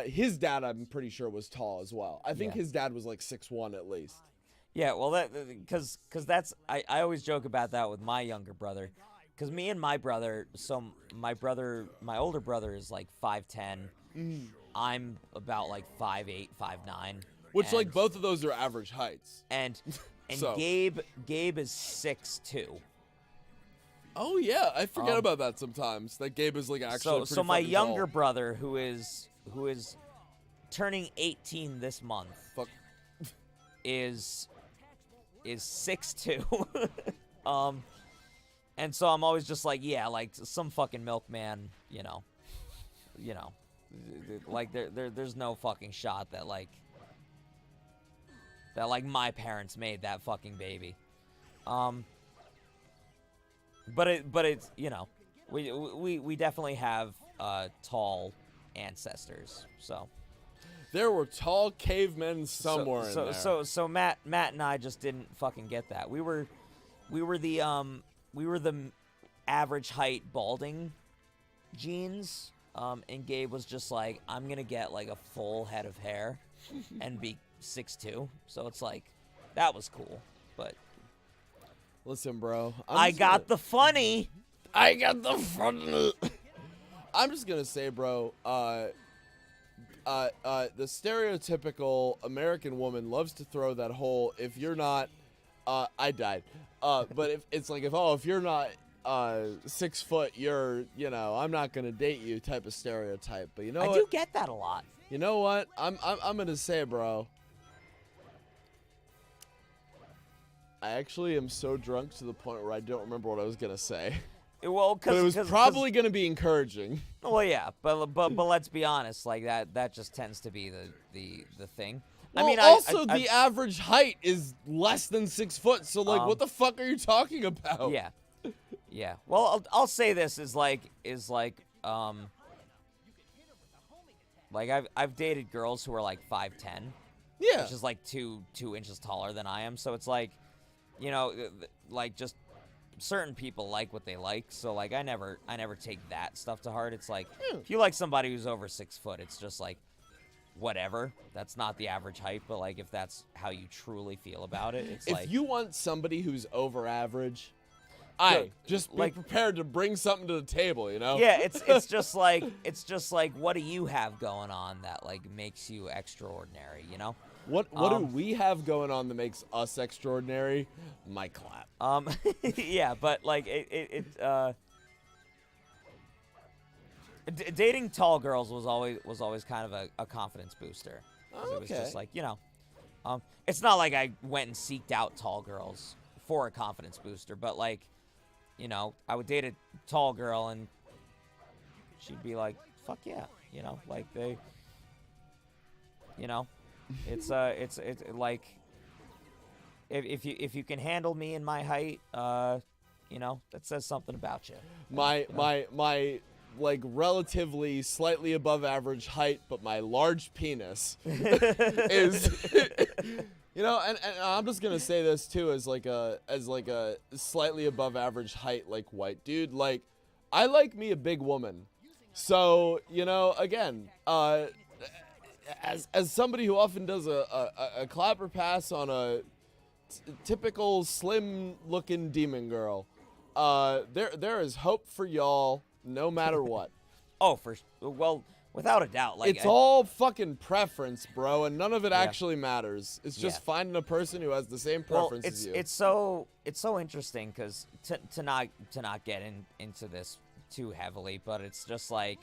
His dad, I'm pretty sure, was tall as well. I think Yeah. his dad was like 6'1" at least. Yeah, well, because that's I always joke about that with my younger brother, because me and my brother, so my older brother is like 5'10", I'm about like 5'8", 5'9", Which, like, and- both of those are average heights. and So- Gabe is 6'2". Oh, yeah. I forget about that sometimes. That Gabe is, like, actually So pretty my fucking younger tall. brother, who is turning 18 this month, Fuck. is 6'2". And so I'm always just like, yeah, like some fucking milkman, you know, like there's no fucking shot that like my parents made that fucking baby. But it's, you know, we definitely have tall ancestors. So There were tall cavemen somewhere in there. so Matt and I just didn't fucking get that. We were the average height balding genes. And Gabe was just like, I'm gonna get like a full head of hair and be 6'2". So it's like, that was cool. But Listen, bro. I got the funny. I got the funny. I'm just gonna say, bro. The stereotypical American woman loves to throw that whole, if you're not, I died. But if you're not 6 foot, you're, I'm not gonna date you type of stereotype. But you know I what? do get that a lot. You know what? I'm gonna say, bro. I actually am so drunk to the point where I don't remember what I was gonna say. Well, But it was probably gonna be encouraging. Well, yeah, but let's be honest, like that just tends to be the thing. Well, I mean, also I the average height is less than 6 foot. So like, what the fuck are you talking about? yeah, yeah. Well, I'll say this is like I've dated girls who are like 5'10", Yeah. which is like 2 inches taller than I am. So it's like, like just certain people like what they like. So like I never take that stuff to heart. It's like if you like somebody who's over 6 foot, it's just like whatever. That's not the average height, but like if that's how you truly feel about it, it's If like you want somebody who's over average, just be like- prepared to bring something to the table. yeah, it's just like what do you have going on that like makes you extraordinary, What do we have going on that makes us extraordinary? My clap. Yeah, but like it dating tall girls was always kind of a confidence booster. 'Cause it was Okay. just like, it's not like I went and seeked out tall girls for a confidence booster, but like, I would date a tall girl and she'd be like, fuck yeah, like they, it's like, if you can handle me and my height, that says something about you. My like relatively slightly above average height, but my large penis is and I'm just gonna say this too as like a slightly above average height like white dude. Like I like me a big woman. So, again, as somebody who often does a clapper pass on a typical slim looking demon girl, there is hope for y'all no matter what. Oh, without a doubt. Like It's all fucking preference, bro, and none of it Yeah. actually matters. It's just Yeah. finding a person who has the same well, preference as you. it's so interesting because to not get into this too heavily, but it's just like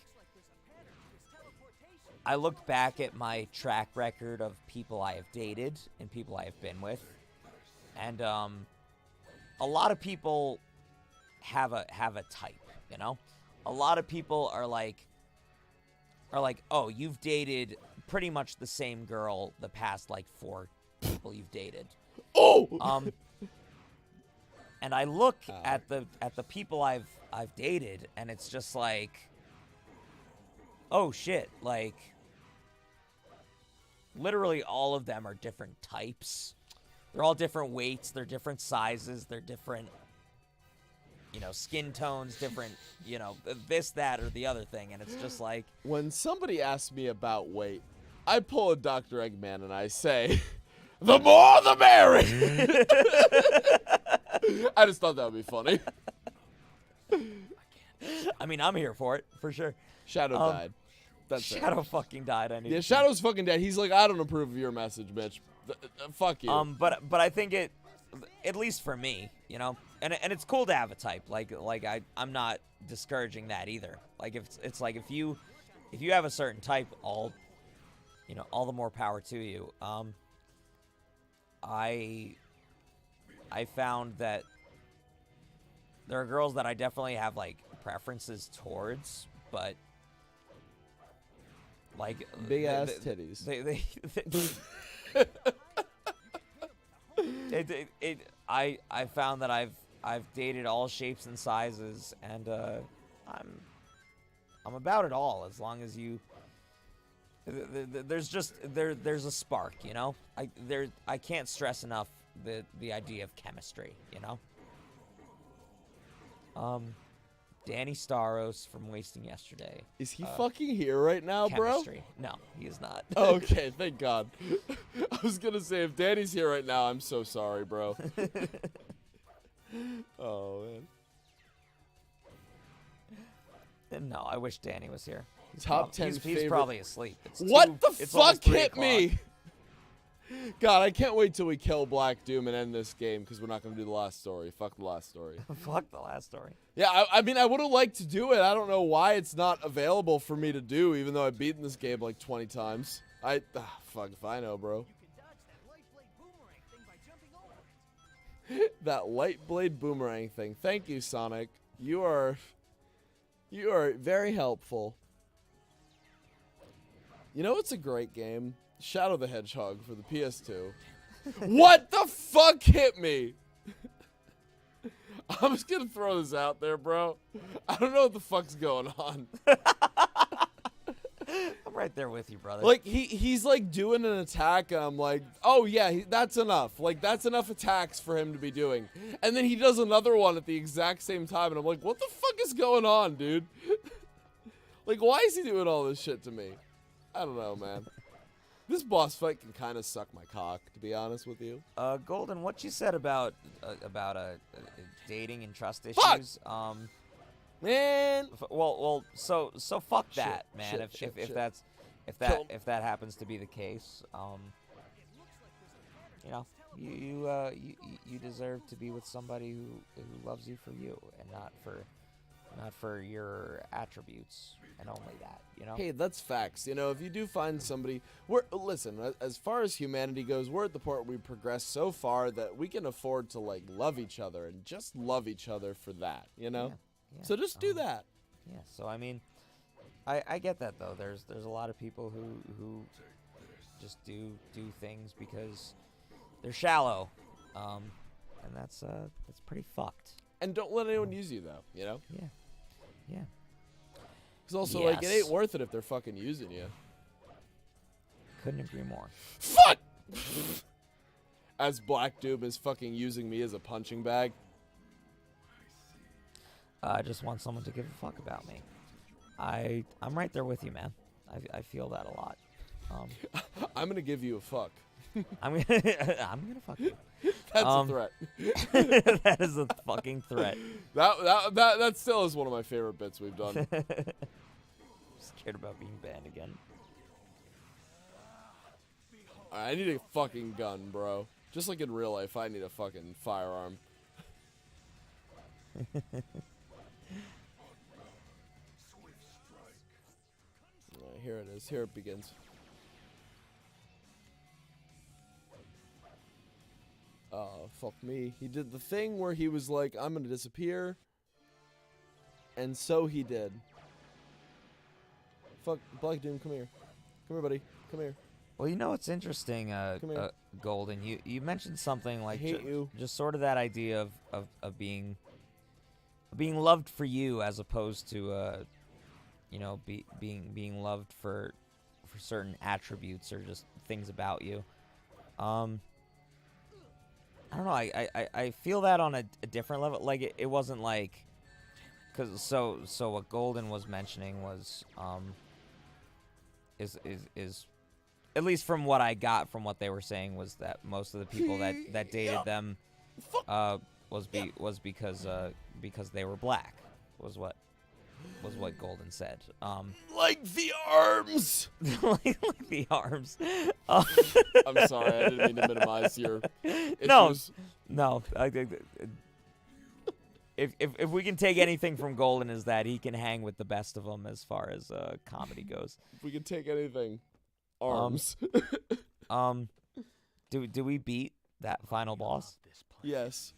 I look back at my track record of people I have dated and people I have been with, and a lot of people have a type, A lot of people are like, oh, you've dated pretty much the same girl the past like 4 people you've dated. Oh! And I look at the people I've dated, and it's just like, oh shit, like literally all of them are different types. They're all different weights, they're different sizes, they're different skin tones, different, this, that, or the other thing, and it's just like... When somebody asks me about weight, I pull a Dr. Eggman and I say, the more the merry! I just thought that would be funny. I mean, I'm here for it, for sure. Shadow died. That's Shadow fucking died. I need Yeah, Shadow's fucking dead. He's like, I don't approve of your message, bitch. Fuck you. But I think it, at least for me, and it's cool to have a type. Like I'm not discouraging that either. Like if you have a certain type, all the more power to you. I found that there are girls that I definitely have like preferences towards, but like Big ass titties. I found that I've dated all shapes and sizes, and I'm about it all as long as you. There's a spark, I can't stress enough the idea of chemistry, Danny Staros from Wasting Yesterday. Is he fucking here right now, bro? Chemistry. No, he is not. Oh, okay, thank God. I was gonna say, if Danny's here right now, I'm so sorry, bro. Oh, man. No, I wish Danny was here. Top 10 he's favorite... probably asleep. What the it's fuck almost 3 hit o'clock. me? God, I can't wait till we kill Black Doom and end this game, because we're not going to do the last story. Fuck the last story. Fuck the last story. Yeah, I mean, I would have liked to do it. I don't know why it's not available for me to do, even though I've beaten this game like 20 times. Fuck if I know, bro. That light blade boomerang thing. Thank you, Sonic. You are very helpful. You know what's a great game? Shadow the Hedgehog for the PS2. What the fuck hit me? I'm just gonna throw this out there, bro. I don't know what the fuck's going on. I'm right there with you, brother. Like, he's like doing an attack, and I'm like, oh yeah, that's enough. Like, that's enough attacks for him to be doing. And then he does another one at the exact same time, and I'm like, what the fuck is going on, dude? Like, why is he doing all this shit to me? I don't know, man. This boss fight can kind of suck my cock, to be honest with you. Golden, what you said about dating and trust Fuck! issues. Man. So fuck Shit, that, man. shit, if shit. that's Kill him. if that happens to be the case, you deserve to be with somebody who loves you for you and not for not for your attributes and only that, you know? Hey, that's facts. You know, if you do find somebody, listen. As far as humanity goes, we're at the point where we progressed so far that we can afford to like love each other and just love each other for that. You know, Yeah, so just do that. Yeah, so I mean, I get that though. There's a lot of people who just do things because they're shallow, and that's pretty fucked. And don't let anyone use you though. You know. Yeah. Because also like it Yes. ain't worth it if they're fucking using you. Couldn't agree more. Fuck. As Black Doom is fucking using me as a punching bag. I just want someone to give a fuck about me. I'm right there with you, man. I feel that a lot. I'm gonna give you a fuck. I'm gonna fuck you. That's a threat. That is a fucking threat. That still is one of my favorite bits we've done. Scared about being banned again. I need a fucking gun, bro. Just like in real life, I need a fucking firearm. Here it is. Here it begins. Fuck me. He did the thing where he was like, I'm gonna disappear. And so he did. Fuck, Black Doom, come here. Come here, buddy. Come here. Well, you know what's interesting, Come here. Golden. You mentioned something like hate you. just sort of that idea of being loved for you as opposed to being loved for certain attributes or just things about you. I don't know. I feel that on a different level. Like it wasn't like, cause so what Golden was mentioning was is at least from what I got from what they were saying was that most of the people that dated them was because they were black was what Golden said. Like the arms. like the arms. I'm sorry, I didn't mean to minimize your issues. No. I think if we can take anything from Golden is that he can hang with the best of them as far as comedy goes. If we can take anything, arms. Do we beat that final boss? Yes.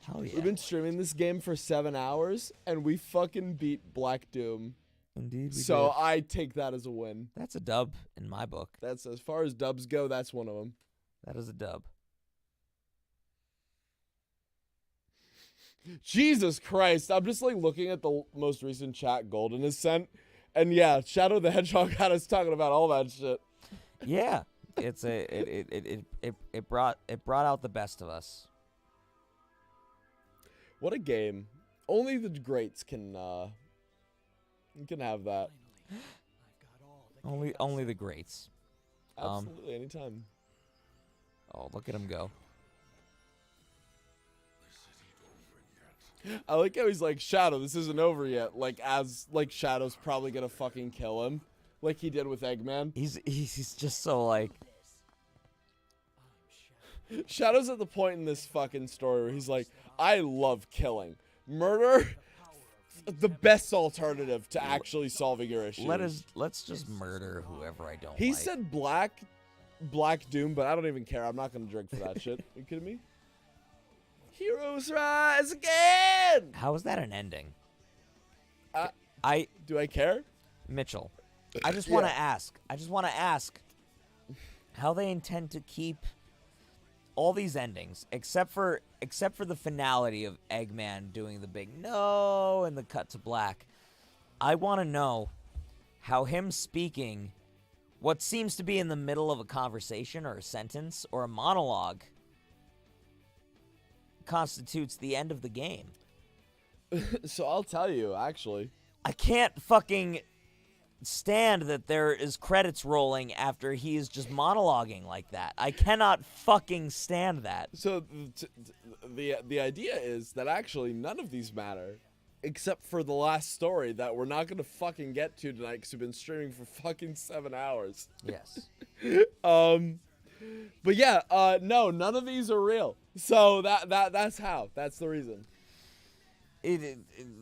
Hell yeah. We've been streaming this game for 7 hours, and we fucking beat Black Doom. Indeed, we So did. I take that as a win. That's a dub in my book. That's as far as dubs go. That's one of them. That is a dub. Jesus Christ! I'm just like looking at the most recent chat Golden has sent, and yeah, Shadow the Hedgehog had us talking about all that shit. Yeah, it brought out the best of us. What a game! Only the greats can have that. Only the greats. Absolutely, anytime. Oh, look at him go. I like how he's like, Shadow, this isn't over yet. Like Shadow's probably gonna fucking kill him, like he did with Eggman. He's just so like. Shadow's at the point in this fucking story where he's like, I love killing. Murder, the best alternative to actually solving your issues. Let's just murder whoever I don't He like. said Black Doom, but I don't even care. I'm not gonna drink for that shit. You kidding me? Heroes rise again. How is that an ending? Do I care? Mitchell, I just want to ask. How they intend to keep all these endings, except for the finality of Eggman doing the big no and the cut to black. I want to know how him speaking what seems to be in the middle of a conversation or a sentence or a monologue constitutes the end of the game. So I'll tell you, actually. I can't fucking stand that there is credits rolling after he is just monologuing like that. I cannot fucking stand that. So the idea is that actually none of these matter, except for the last story that we're not gonna fucking get to tonight because we've been streaming for fucking 7 hours. Yes. But yeah, no, none of these are real. So that's the reason.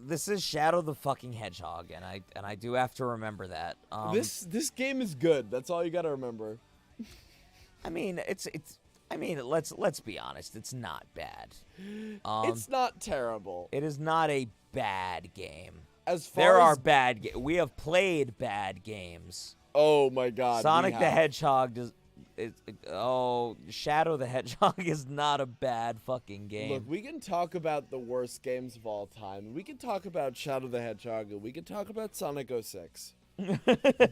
This is Shadow the fucking Hedgehog, and I do have to remember that. This game is good. That's all you gotta remember. I mean, let's be honest. It's not bad. It's not terrible. It is not a bad game. As far There as are bad. We have played bad games. oh my god, Sonic we the have. Hedgehog does. Shadow the Hedgehog is not a bad fucking game. Look, we can talk about the worst games of all time. We can talk about Shadow the Hedgehog, and we can talk about Sonic 06.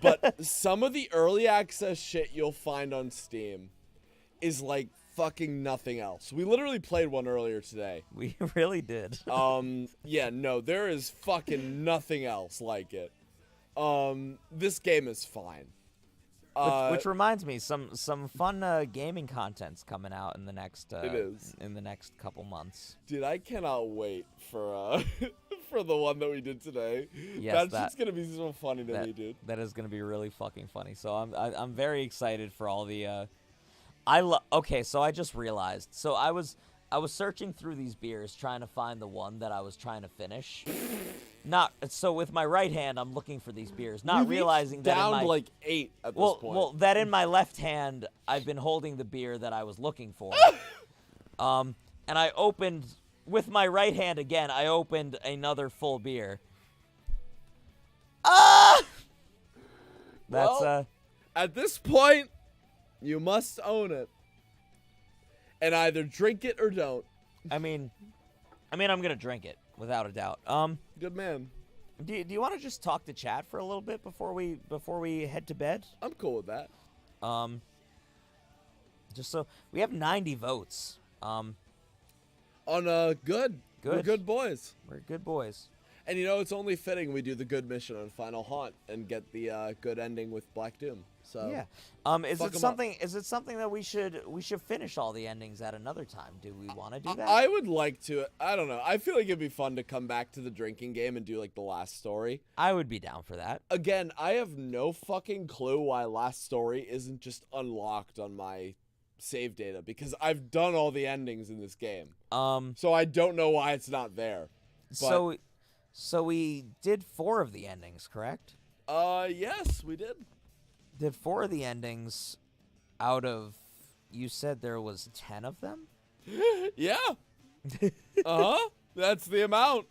But some of the early access shit you'll find on Steam is like fucking nothing else. We literally played one earlier today. We really did. Yeah, no, there is fucking nothing else like it. This game is fine. Which reminds me, some fun gaming content's coming out in the next It is. in the next couple months. Dude, I cannot wait for for the one that we did today. Yes, That's just gonna be so funny to me, dude. That is gonna be really fucking funny. So I'm very excited for all the. Okay, so I just realized. So I was searching through these beers trying to find the one that I was trying to finish. So with my right hand, I'm looking for these beers, not We've realizing each that downed in my like 8 at this point. well, that in my left hand, I've been holding the beer that I was looking for. And I opened with my right hand again. I opened another full beer. Ah! That's Well, at this point, you must own it, and either drink it or don't. I mean, I'm gonna drink it without a doubt. Good man. Do you want to just talk to chat for a little bit before we head to bed? I'm cool with that. Just so we have 90 votes. On good. We're Good. good boys. We're good boys. And you know, it's only fitting we do the good mission on Final Haunt and get the good ending with Black Doom. So Yeah. Is fuck it 'em something? Is it something that we should finish all the endings at another time? Do we want to do that? I would like to. I don't know. I feel like it'd be fun to come back to the drinking game and do like the last story. I would be down for that. Again, I have no fucking clue why last story isn't just unlocked on my save data because I've done all the endings in this game. So I don't know why it's not there. But, So we did 4 of the endings, correct? yes, we did. Did 4 of the endings out of, you said there was 10 of them? Yeah. Uh-huh. That's the amount.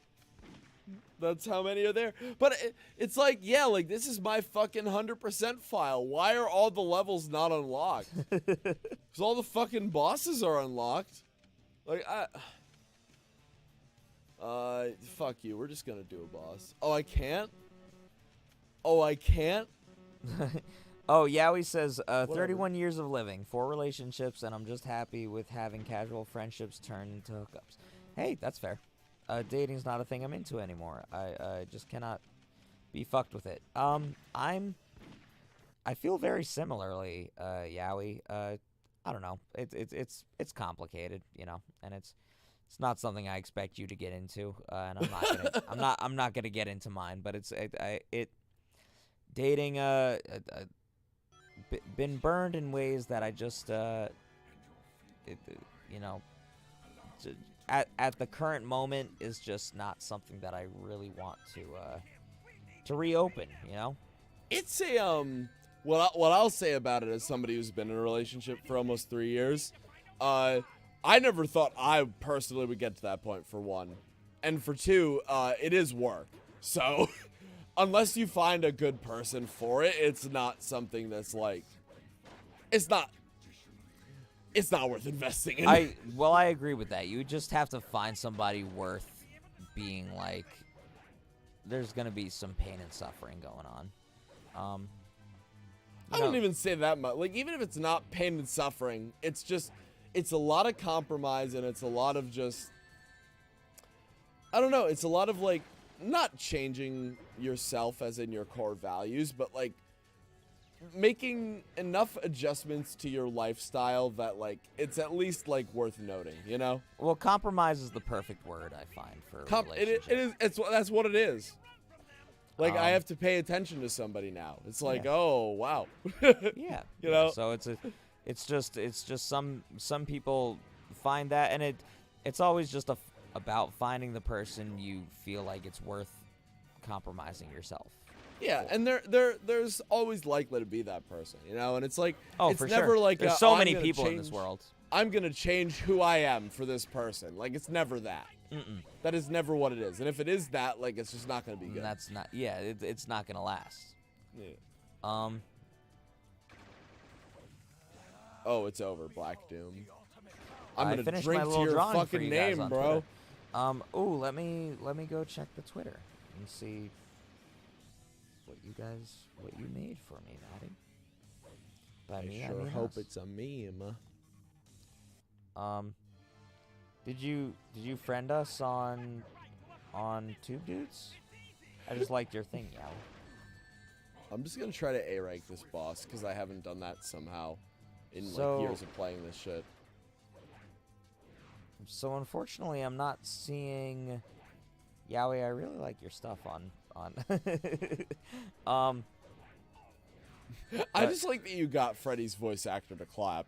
That's how many are there. But it's like, yeah, like this is my fucking 100% file. Why are all the levels not unlocked? Because all the fucking bosses are unlocked. Like, fuck you. We're just gonna do a boss. Oh, I can't? Oh, I can't? Oh, Yowie says, 31 years of living, 4 relationships, and I'm just happy with having casual friendships turn into hookups. Hey, that's fair. Dating's not a thing I'm into anymore. I just cannot be fucked with it. I feel very similarly, Yowie. I don't know. It's complicated, you know, and it's not something I expect you to get into, and I'm not gonna get into mine, but dating been burned in ways that I just you know, at the current moment is just not something that I really want to reopen, you know. It's a what I'll say about it as somebody who's been in a relationship for almost 3 years, I never thought I personally would get to that point, for one, and for two, it is work. So unless you find a good person for it, it's not something that's like, it's not worth investing in. I agree with that. You just have to find somebody worth being like, there's gonna be some pain and suffering going on. I don't even say that much. Like, even if it's not pain and suffering, it's a lot of compromise, and it's a lot of just, I don't know, it's a lot of, like, not changing yourself as in your core values, but, like, making enough adjustments to your lifestyle that, like, it's at least, like, worth noting, you know? Well, compromise is the perfect word, I find, for a relationship. That's what it is. Like, I have to pay attention to somebody now. It's like, oh, wow. Yeah. You know? So it's just some people find that, and it's always just about finding the person you feel like it's worth compromising yourself. Yeah, and there's always likely to be that person, you know, and it's like Oh, it's for never sure. like There's a, so "Oh, I'm many gonna people in this change- world. I'm gonna change who I am for this person. Like it's never that. Mm-mm. That is never what it is. And if it is that, like it's just not gonna be good. That's not. Yeah, it's not gonna last. Yeah. Oh, it's over, Black Doom. I'm I gonna finished drink my to little your drawing for fucking you guys name, on bro. Twitter. Ooh, let me go check the Twitter and see what you made for me, Maddie. By I me, sure mean hope us. it's a meme. Did you friend us on Tube Dudes? I just liked your thing, yo. I'm just gonna try to A-rank this boss because I haven't done that somehow in So- like years of playing this shit. So unfortunately, I'm not seeing Yowie. I really like your stuff on I just like that you got Freddy's voice actor to clap.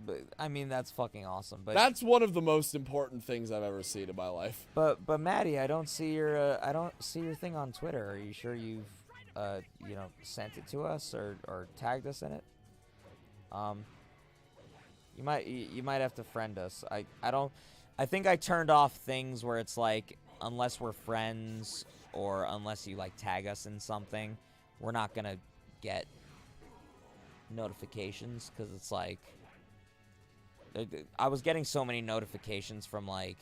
but I mean that's fucking awesome. But That's one of the most important things I've ever seen in my life. but Maddie, I don't see your thing on Twitter. Are you sure you've sent it to us or tagged us in it? You might have to friend us. I think I turned off things where it's like unless we're friends or unless you like tag us in something, we're not gonna get notifications because it's like I was getting so many notifications from like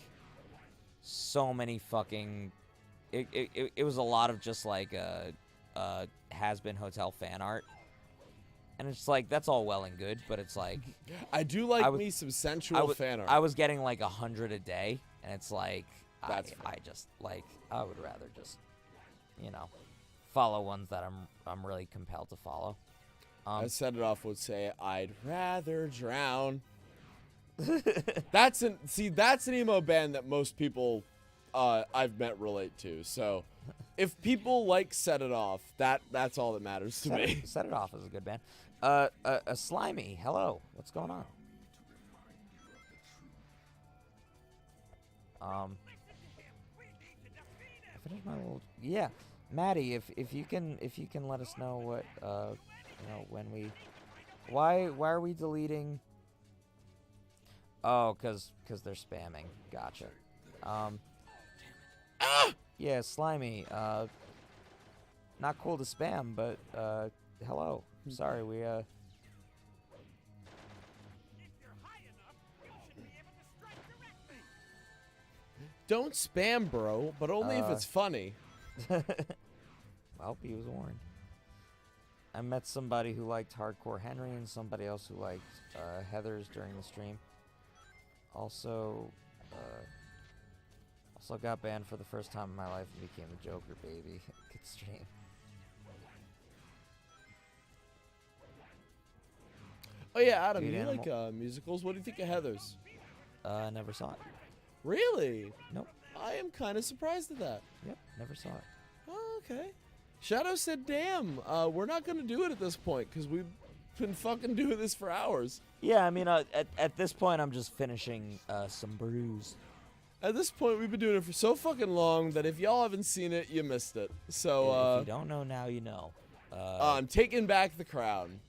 so many fucking it was a lot of just like has-been hotel fan art, and it's like that's all well and good, but it's like I do like I was- me some sensual fan art. I was getting like 100 a day, and it's like That's I just like I would rather just follow ones that I'm really compelled to follow. I set it off would say I'd rather drown. That's an emo band that most people I've met relate to. So if people like Set It Off, that's all that matters to me. Set It Off is a good band. A Slimy, hello. What's going on? I finished my little Maddie, if you can let us know what when we why are we deleting? Oh, cause they're spamming. Gotcha. Yeah, Slimy. Not cool to spam, but hello. Sorry, we Don't spam, bro, but only if it's funny. Well, he was warned. I met somebody who liked Hardcore Henry and somebody else who liked Heathers during the stream. Also got banned for the first time in my life and became a Joker baby. Good stream. Oh yeah, Adam, Dude, you Animal- like musicals? What do you think of Heathers? Never saw it. Really? Nope. I am kind of surprised at that. Yep, never saw it. Oh, okay. Shadow said, "Damn, we're not gonna do it at this point because we've been fucking doing this for hours." Yeah, I mean, at this point, I'm just finishing some brews. At this point, we've been doing it for so fucking long that if y'all haven't seen it, you missed it. If So, you don't know now, you know. I'm taking back the crown.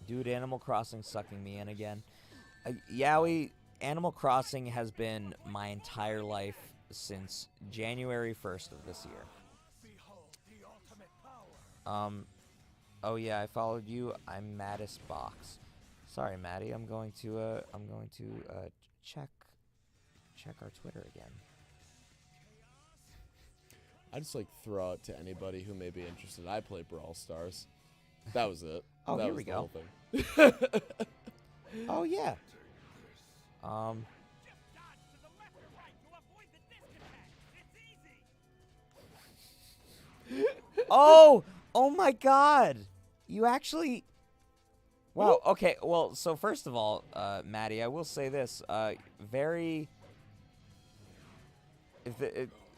Dude, Animal Crossing sucking me in again. Yowie, Animal Crossing has been my entire life since January 1st of this year. Oh yeah, I followed you. I'm Mattis Box. Sorry, Maddie. I'm going to check our Twitter again. I just like throw out to anybody who may be interested. I play Brawl Stars. That was it. Oh, that here was we the go. whole thing. Oh yeah. Oh my God! You actually. Wow. Okay. Well, so first of all, Maddie, I will say this. Very.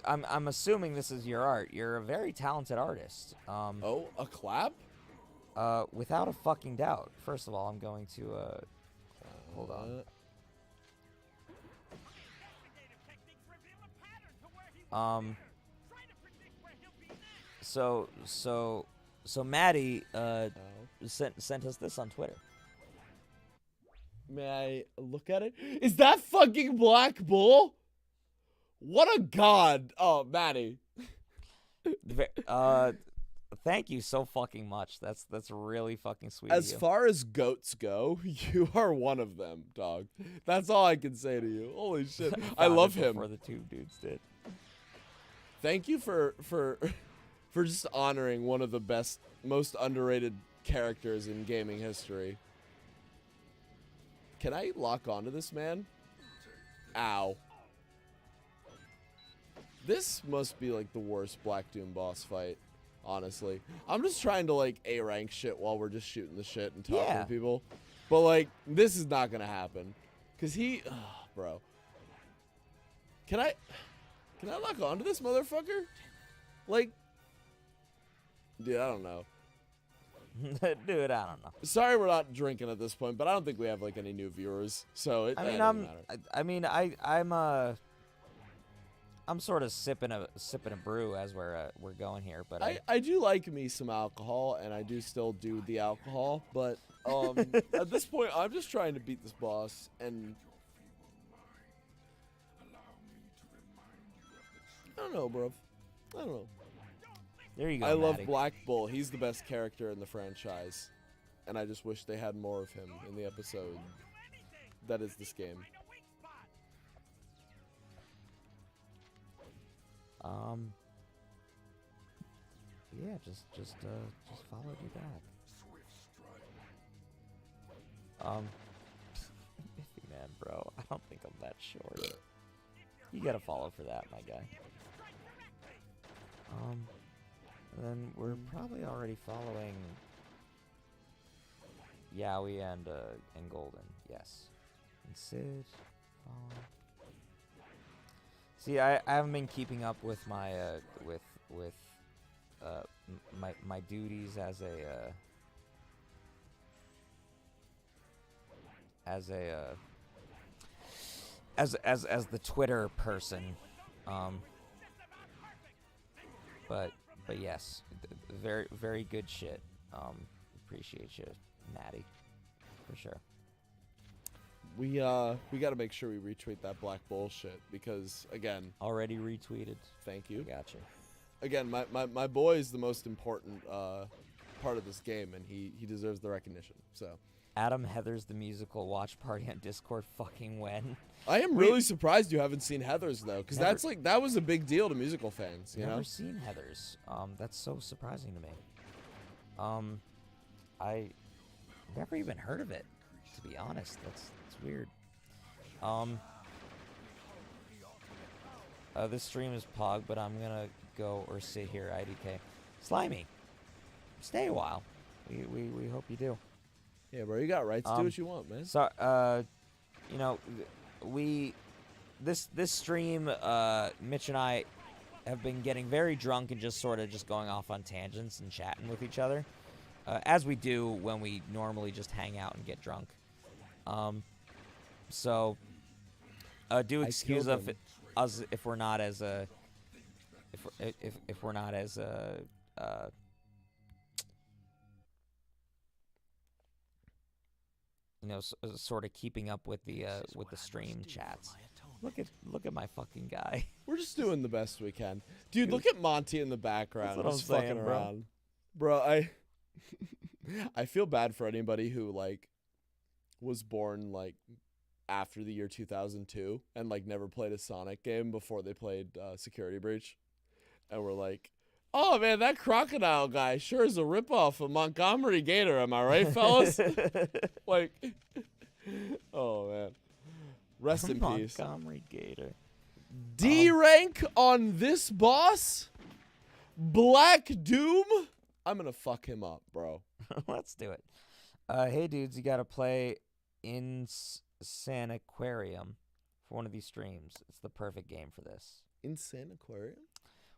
I'm assuming this is your art. You're a very talented artist. Oh, a clap? Without a fucking doubt. First of all, I'm going to hold on. So Maddie sent us this on Twitter. May I look at it? Is that fucking Black Bull? What a god! Oh, Maddie. Thank you so fucking much. That's really fucking sweet. As of you. far as goats go, you are one of them, dog. That's all I can say to you. Holy shit. I Found love it him. before the two dudes did. Thank you for just honoring one of the best, most underrated characters in gaming history. Can I lock onto this man? Ow. This must be like the worst Black Doom boss fight, honestly. I'm just trying to like A-rank shit while we're just shooting the shit and talking Yeah. to people. But like, this is not gonna happen. Cause bro. Can I lock onto this motherfucker? Like, dude, I don't know. Dude, I don't know. Sorry we're not drinking at this point, but I don't think we have like any new viewers, so it doesn't matter. I'm sort of sipping a brew as we're going here, but I do like me some alcohol, and I do still do the alcohol, but at this point I'm just trying to beat this boss, and I don't know, bro. I don't know. there you go. I love Maddie. Black Bull. He's the best character in the franchise, and I just wish they had more of him in the episode that is this game. Yeah, just follow you back. Man, bro, I don't think I'm that short. You gotta follow for that, my guy. And then we're probably already following Yowie and Golden. Yes. And Sid. Follow. See, I haven't been keeping up with my my duties as the Twitter person. But yes, very good shit. Appreciate you, Maddie, for sure. We got to make sure we retweet that Black Bull shit because again, Already retweeted. thank you. Gotcha. Again, my boy is the most important part of this game, and he deserves the recognition. So Adam Heather's the musical watch party on Discord. Fucking when? I am really surprised you haven't seen Heather's though, because Never- that's like that was a big deal to musical fans. You Never know, seen Heather's. That's so surprising to me. I never even heard of it. To be honest, that's weird. This stream is Pog, but I'm gonna go or sit here. IDK, Slimy, stay a while. We hope you do. yeah, bro, you got rights. Do what you want, man. So, you know, this stream, Mitch and I have been getting very drunk and just sort of just going off on tangents and chatting with each other, as we do when we normally just hang out and get drunk. So, do excuse killed him. us if we're not as if we're not as you know, sort of keeping up with the stream chats. Look at my fucking guy. We're just doing the best we can, dude. Look at Monty in the background, That's what just I'm fucking saying, bro. around, bro. I feel bad for anybody who like was born like after the year 2002 and like never played a Sonic game before they played Security Breach, and we're like, oh man, that crocodile guy sure is a ripoff of Montgomery Gator. Am I right, fellas? Like, oh man, rest in peace. Montgomery Gator. D rank on this boss, Black Doom. I'm gonna fuck him up, bro. Let's do it. Hey dudes, you gotta play Insane Aquarium for one of these streams. It's the perfect game for this. Insane Aquarium?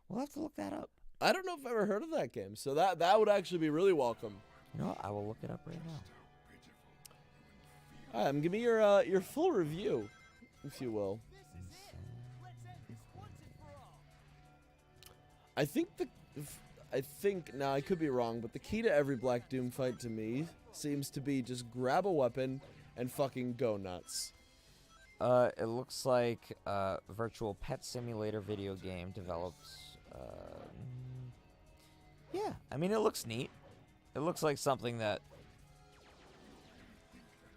We'll have to look that up. I don't know if I've ever heard of that game, so that would actually be really welcome. You know what? I will look it up right now. All right, give me your full review, if you will. I think now I could be wrong, but the key to every Black Doom fight to me seems to be just grab a weapon and fucking go nuts. It looks like virtual pet simulator video game developed. Yeah, I mean, it looks neat. It looks like something that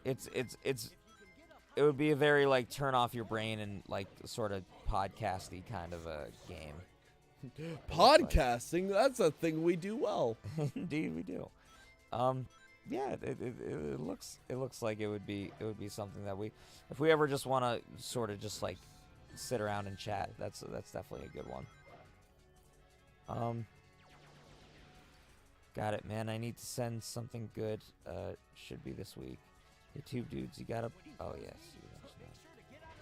it would be a very like turn off your brain and like sort of podcasty kind of a game. Podcasting, that's a thing we do well. Indeed, we do. Yeah, it looks like it would be something that if we ever just want to sort of just like sit around and chat, that's definitely a good one. Got it, man. I need to send something good. Should be this week. YouTube dudes, you gotta. Oh yes, you mentioned that.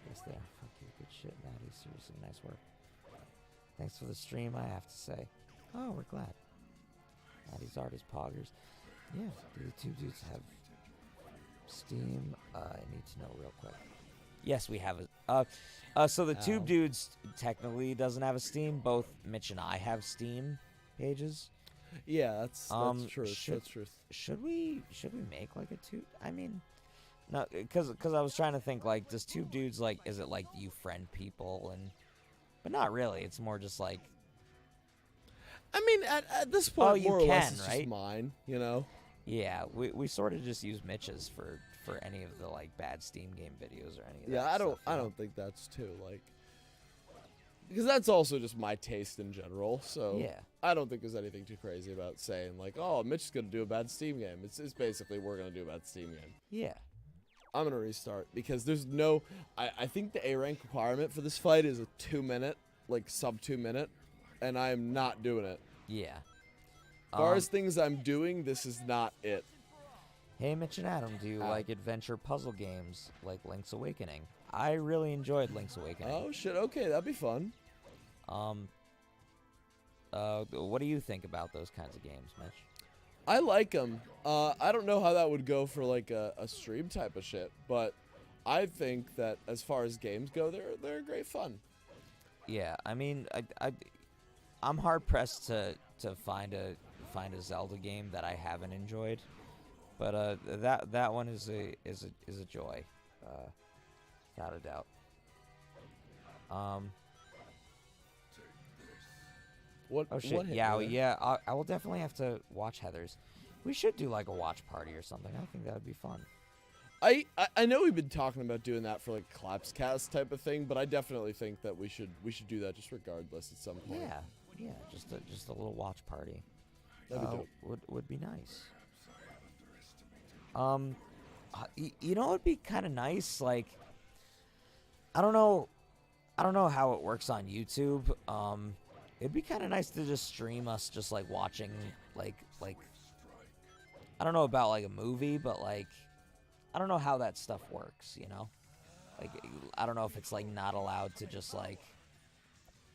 Yes, there. Fuck you. Good shit, Maddie. Seriously, nice work. Thanks for the stream, I have to say. Oh, we're glad. Maddie's artist poggers. Yeah, do the two dudes have Steam? I need to know real quick. Yes, we have it. So the Tube Dudes technically doesn't have a Steam. Both Mitch and I have Steam pages. Yeah, that's true. That's truth. Should we make like a tube? I mean, no, because I was trying to think like, does Tube Dudes like, is it like you friend people but not really. It's more just like. I mean, at this point, more or less, it's right? just mine. You know. Yeah, we sort of just use Mitch's for any of the like bad Steam game videos or any of that. Yeah, I don't think that's too like. Because that's also just my taste in general, so yeah. I don't think there's anything too crazy about saying like, oh, Mitch is gonna do a bad Steam game. It's basically we're gonna do a bad Steam game. Yeah. I'm gonna restart because there's no. I think the A rank requirement for this fight is a 2-minute, like sub 2-minute, and I am not doing it. Yeah. As far as things I'm doing, this is not it. Hey, Mitch and Adam, do you like adventure puzzle games like Link's Awakening? I really enjoyed Link's Awakening. Oh shit! Okay, that'd be fun. What do you think about those kinds of games, Mitch? I like them. I don't know how that would go for like a stream type of shit, but I think that as far as games go, they're great fun. Yeah, I mean, I'm hard pressed to find a Zelda game that I haven't enjoyed, but that one is a joy, without a doubt. What? Oh shit! What hit Yeah, you there? yeah. I will definitely have to watch Heather's. We should do like a watch party or something. I think that would be fun. I know we've been talking about doing that for like Clapscast type of thing, but I definitely think that we should do that just regardless at some point. Yeah, just a little watch party. That'd be dope. Would be nice. You know, it'd be kind of nice. Like, I don't know how it works on YouTube. It'd be kind of nice to just stream us just like watching like I don't know about like a movie, but like I don't know how that stuff works, you know? Like I don't know if it's like not allowed to just like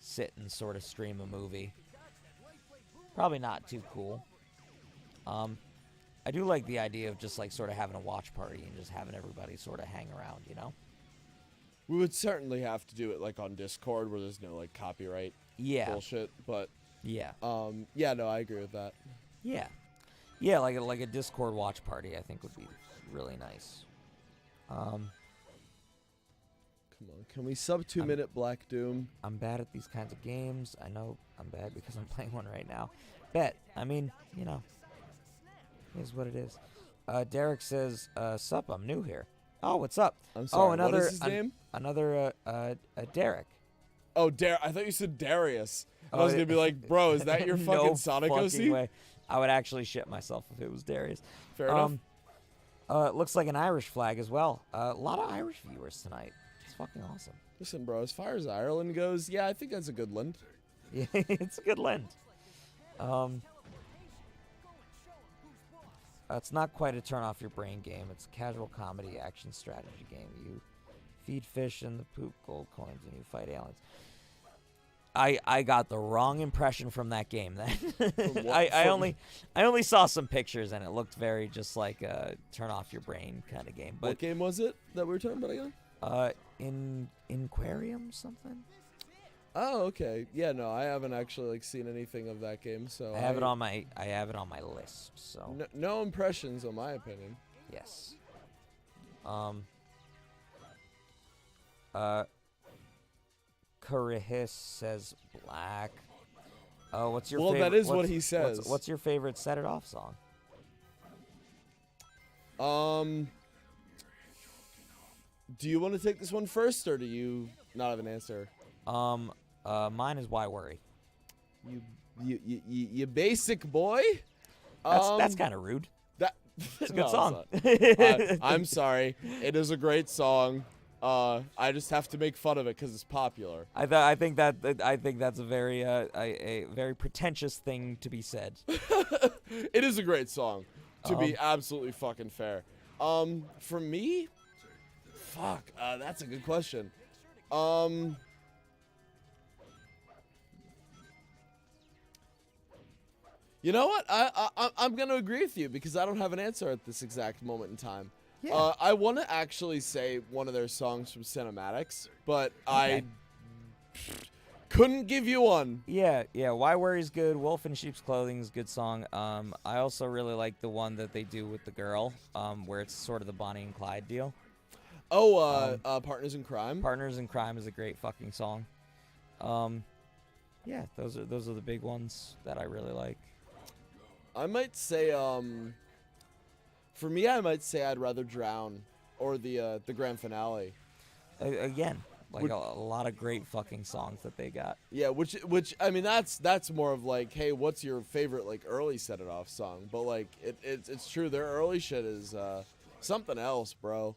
sit and sort of stream a movie. Probably not too cool. I do like the idea of just like sort of having a watch party and just having everybody sort of hang around, you know? We would certainly have to do it like on Discord where there's no like copyright bullshit, but yeah, yeah, no, I agree with that. Yeah, like a Discord watch party I think would be really nice. Come on, can we sub 2-minute Black Doom? I'm bad at these kinds of games. I know I'm bad because I'm playing one right now. Bet. I mean, you know, is what it is. Derek says, sup, I'm new here. Oh, what's up? I'm sorry, oh, another, what is his name? Another, Derek. Oh, I thought you said Darius. And I was going to be like, bro, is that your fucking no Sonic fucking OC? way. I would actually shit myself if it was Darius. Fair enough. It looks like an Irish flag as well. A lot of Irish viewers tonight. It's fucking awesome. Listen, bro, as far as Ireland goes, yeah, I think that's a good land. Yeah, it's a good lend. It's not quite a turn off your brain game. It's a casual comedy action strategy game. You feed fish and the poop gold coins and you fight aliens. I got the wrong impression from that game then. I only saw some pictures and it looked very just like a turn off your brain kind of game. But what game was it that we were talking about again? in Aquarium something? Oh, okay. Yeah, no, I haven't actually like seen anything of that game, so I have it on my list. So no impressions, in my opinion. yes. Karihis says black. Oh, what's your Well, favorite? that is what what's- he says. What's your favorite Set It Off song? Do you want to take this one first, or do you not have an answer? Mine is Why Worry. You basic boy. That's kind of rude. That It's a good song. I'm sorry. It is a great song. I just have to make fun of it because it's popular. I think that's a very pretentious thing to be said. It is a great song, to be absolutely fucking fair. For me, fuck, that's a good question. You know what? I'm gonna agree with you because I don't have an answer at this exact moment in time. Yeah. I want to actually say one of their songs from Cinematics, but I couldn't give you one. Yeah. Why Worry's good. Wolf in Sheep's Clothing is a good song. I also really like the one that they do with the girl, where it's sort of the Bonnie and Clyde deal. Oh, Partners in Crime. Partners in Crime is a great fucking song. Yeah, those are the big ones that I really like. I might say, for me, I might say I'd rather Drown or the grand finale. Again, like a lot of great fucking songs that they got. Yeah, which I mean that's more of like, hey, what's your favorite like early Set It Off song? But like it's true, their early shit is something else, bro.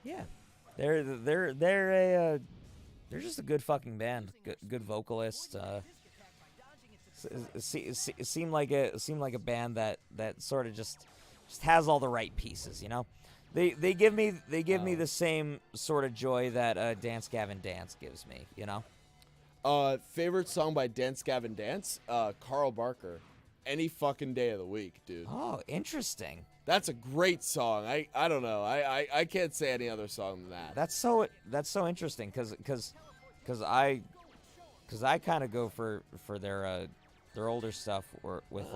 Yeah, they're just a good fucking band. Good vocalist. It seemed like a band that sort of just has all the right pieces, you know. They give me the same sort of joy that Dance Gavin Dance gives me, you know. Favorite song by Dance Gavin Dance? Carl Barker. Any fucking day of the week, dude. Oh, interesting. That's a great song. I don't know. I can't say any other song than that. That's so interesting because I kind of go for their older stuff or with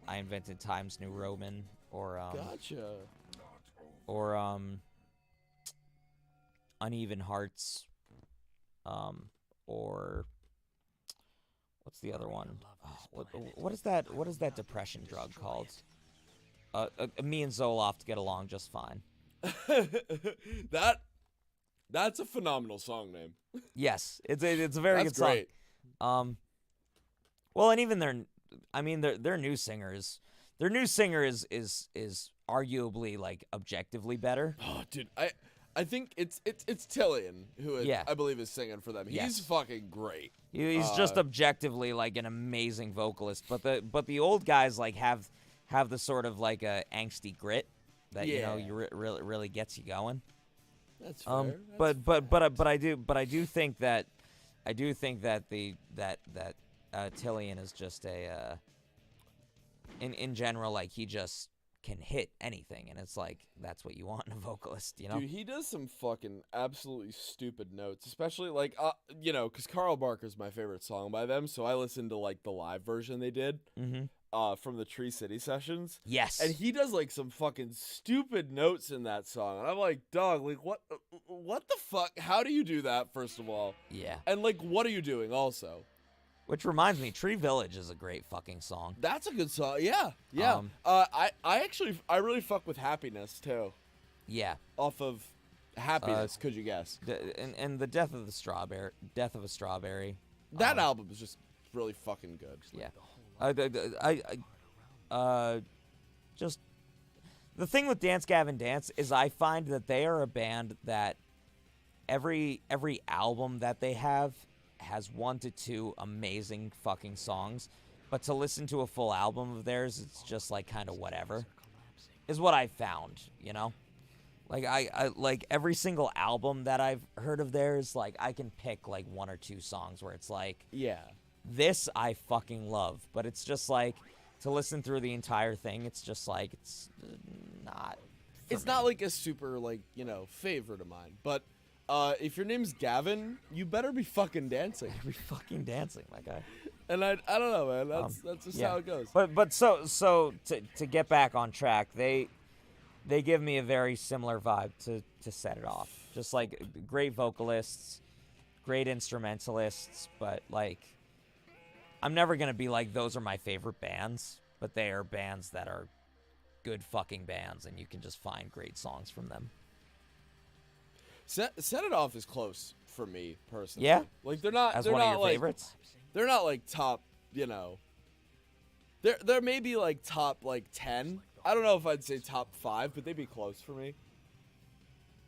I Invented Times New Roman or Gotcha. or Uneven Hearts or what's the other one? Oh, what is that depression drug called? Me and Zoloft get along just fine. That's a phenomenal song name. Yes, it's a very That's good great. song. Well, and even their new singers, their new singer is arguably like objectively better. Oh, dude, I think it's Tillian who I believe is singing for them. He's Yes. fucking great. He's just objectively like an amazing vocalist, but the old guys like have the sort of like a angsty grit that you know really gets you going. That's fair. But I do think that Tillian is just a in general, like he just can hit anything, and it's like that's what you want in a vocalist, you know. Dude, he does some fucking absolutely stupid notes, especially like you know, because Carl Barker's my favorite song by them, so I listened to like the live version they did from the Tree City sessions. Yes, and he does like some fucking stupid notes in that song, and I'm like, dog, like what the fuck? How do you do that? First of all, yeah, and like, what are you doing also? Which reminds me, Tree Village is a great fucking song. That's a good song. Yeah. I really fuck with Happiness too. Yeah. Off of Happiness, could you guess? And the Death of a Strawberry. That album is just really fucking good. Yeah. Just the thing with Dance Gavin Dance is I find that they are a band that every album that they have has 1 to 2 amazing fucking songs, but to listen to a full album of theirs, it's just like kind of whatever, is what I found, you know? Like I like every single album that I've heard of theirs, like I can pick like 1 or 2 songs where it's like, yeah, this I fucking love, but it's just like to listen through the entire thing, it's just like it's not like a super like, you know, favorite of mine, but If your name's Gavin, you better be fucking dancing. Be fucking dancing, my guy. And I don't know, man. That's just Yeah. how it goes. But so to get back on track, they give me a very similar vibe to Set It Off. Just like great vocalists, great instrumentalists, but like I'm never gonna be like those are my favorite bands, but they are bands that are good fucking bands, and you can just find great songs from them. Set It Off is close for me personally. Yeah? Like they're not As they're one of not your like, favorites? They're not like top, you know. They're maybe like top like 10. I don't know if I'd say top 5, but they'd be close for me.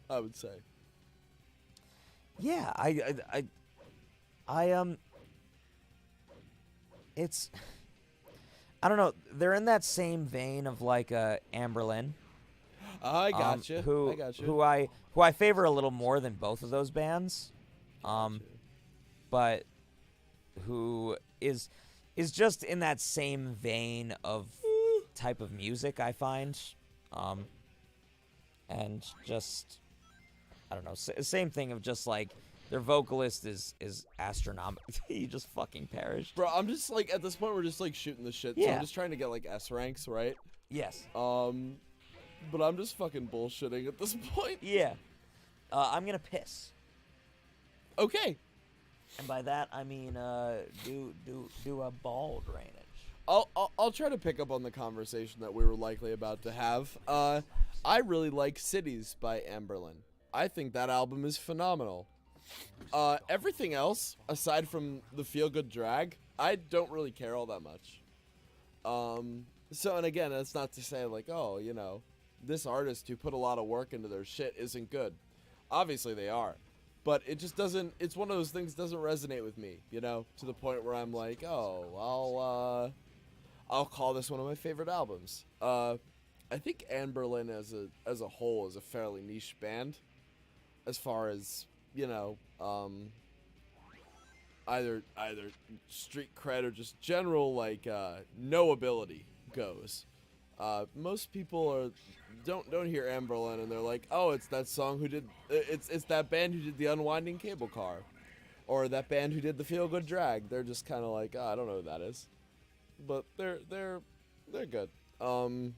I would say. Yeah, it's I don't know. They're in that same vein of like Amberlin. I gotcha. Who I gotcha. who I favor a little more than both of those bands. But who is just in that same vein of type of music, I find. And just I don't know, same thing of just like their vocalist is astronomical. He just fucking perished. Bro, I'm just like at this point we're just like shooting the shit. So Yeah. I'm just trying to get like S ranks, right? Yes. But I'm just fucking bullshitting at this point. Yeah. I'm gonna piss. Okay. And by that I mean do a ball drainage. I'll try to pick up on the conversation that we were likely about to have. I really like Cities by Amberlin. I think that album is phenomenal. Everything else, aside from the feel good drag, I don't really care all that much. So, and again, that's not to say like, oh, you know, this artist who put a lot of work into their shit isn't good. Obviously they are. But it just doesn't, it's one of those things that doesn't resonate with me, you know, to the point where I'm like, oh, I'll call this one of my favorite albums. I think Amberlin as a whole is a fairly niche band as far as, you know, either street cred or just general like knowability goes. Most people don't hear Amberlin and they're like, oh, it's that song who did it's that band who did the Unwinding Cable Car, or that band who did the Feel Good Drag. They're just kind of like, oh, I don't know who that is, but they're good. For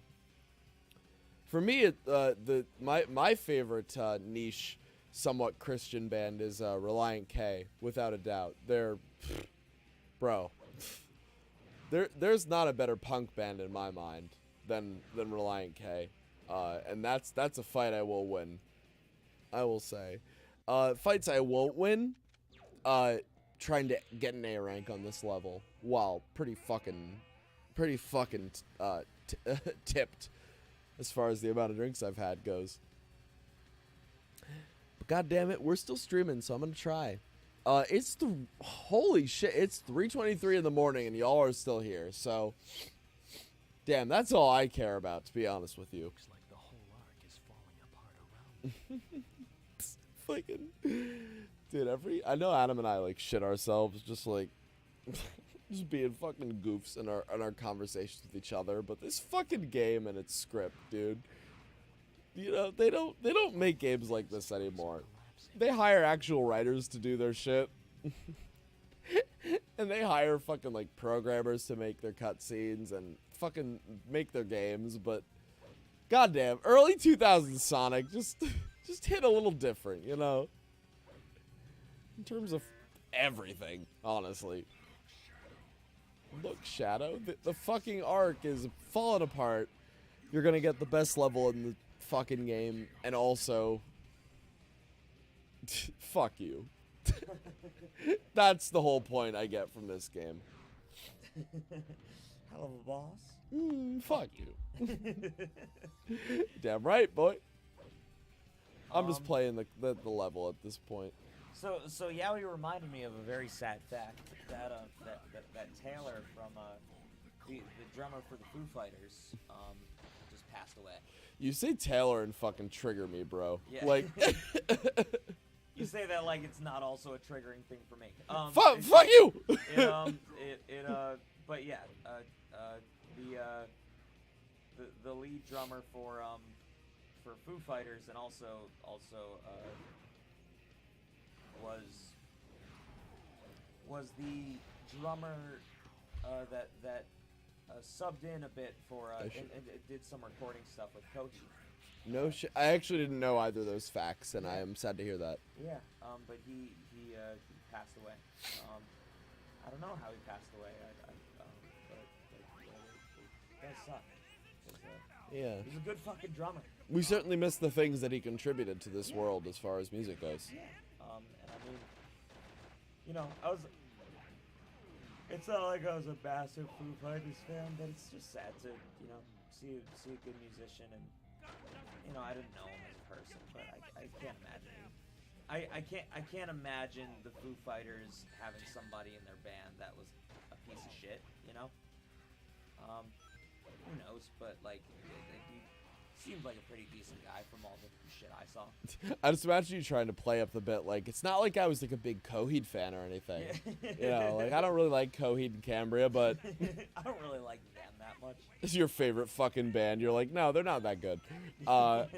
me, my favorite niche, somewhat Christian band is Reliant K, without a doubt. There's not a better punk band in my mind than Reliant K, and that's a fight I will win. I will say, fights I won't win, trying to get an A rank on this level, while pretty fucking tipped as far as the amount of drinks I've had goes. But god damn it, we're still streaming, so I'm gonna try. Holy shit, it's 3:23 in the morning and y'all are still here, so damn, that's all I care about, to be honest with you. Looks like the whole arc is falling apart around me. Fucking dude, I know Adam and I like shit ourselves just like just being fucking goofs in our conversations with each other, but this fucking game and its script, dude. You know, they don't make games like this anymore. They hire actual writers to do their shit. And they hire fucking like programmers to make their cutscenes and fucking make their games, but goddamn, early 2000s Sonic just hit a little different, you know? In terms of everything, honestly. Look, Shadow, the fucking arc is falling apart. You're gonna get the best level in the fucking game, and also fuck you. That's the whole point I get from this game. Hell of a boss. Fuck you. Damn right, boy. I'm just playing the level at this point. So Yowie reminded me of a very sad fact that Taylor from the drummer for the Foo Fighters just passed away. You say Taylor and fucking trigger me, bro. Yeah. Like You say that like it's not also a triggering thing for me. fuck you. But yeah, the lead drummer for Foo Fighters and also was the drummer that subbed in a bit for and did some recording stuff with Kochi. No shit. I actually didn't know either of those facts, and I am sad to hear that. Yeah, but he passed away. I don't know how he passed away. But it does suck. 'Cause, Yeah. he's a good fucking drummer. We certainly miss the things that he contributed to this world as far as music goes. Yeah. And I mean, you know, it's not like I was a massive Foo Fighters fan, but it's just sad to, you know, see a good musician, and you know, I didn't know him as a person, but I can't imagine. I can't imagine the Foo Fighters having somebody in their band that was a piece of shit, you know. Who knows? But like, he seemed like a pretty decent guy from all the shit I saw. I just imagine you trying to play up the bit. Like, it's not like I was like a big Coheed fan or anything. Yeah. You know, like I don't really like Coheed and Cambria, but I don't really like them that much. it's your favorite fucking band. You're like, no, they're not that good. But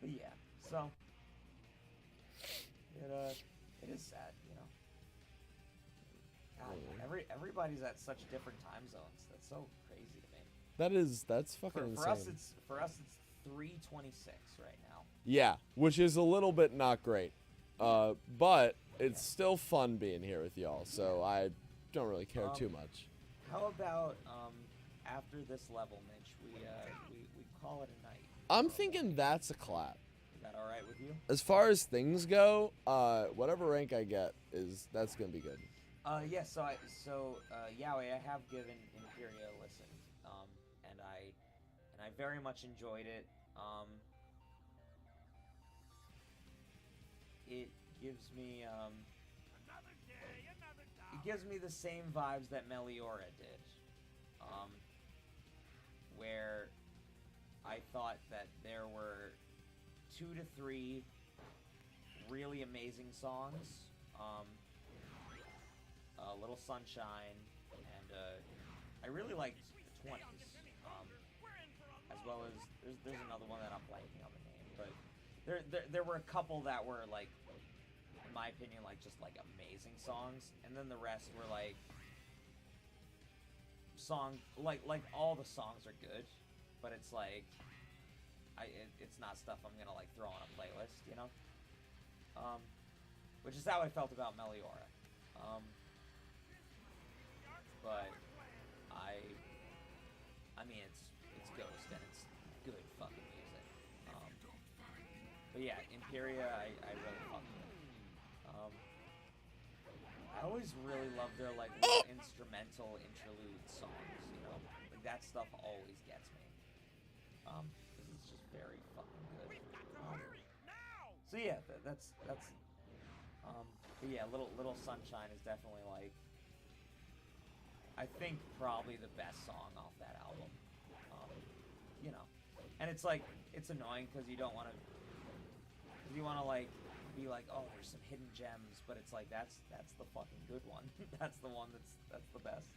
yeah, so it is sad, you know. God, everybody's at such different time zones. That's so crazy to me. That's fucking insane. For us it's 3:26 right now. Yeah, which is a little bit not great, but it's still fun being here with y'all. So I don't really care too much. How about after this level, Mitch, we call it a night? I'm thinking that's a clap. Is that all right with you? As far as things go, whatever rank I get that's gonna be good. Yeah. So Yowie, I have given Imperia a listen, and I very much enjoyed it. It gives me the same vibes that Meliora did, where I thought that there were 2 to 3 really amazing songs. Little Sunshine, and I really liked the 20s, as well as there's another one that I'm blanking on the name, but there were a couple that were like, in my opinion, like just like amazing songs, and then the rest were like like all the songs are good, but it's like it's not stuff I'm gonna like throw on a playlist, you know. Which is how I felt about Meliora. But I mean, it's Ghost and it's good fucking music. But yeah, Imperia, I really fucked with. I always really love their like little instrumental interlude songs, you know, like that stuff always gets me. Because it's just very fucking good. So yeah, that's. But yeah, Little Sunshine is definitely like, I think probably the best song off that album. You know, and it's like, it's annoying because you don't want to, like be like, oh, there's some hidden gems, but it's like that's the fucking good one. That's the one that's the best.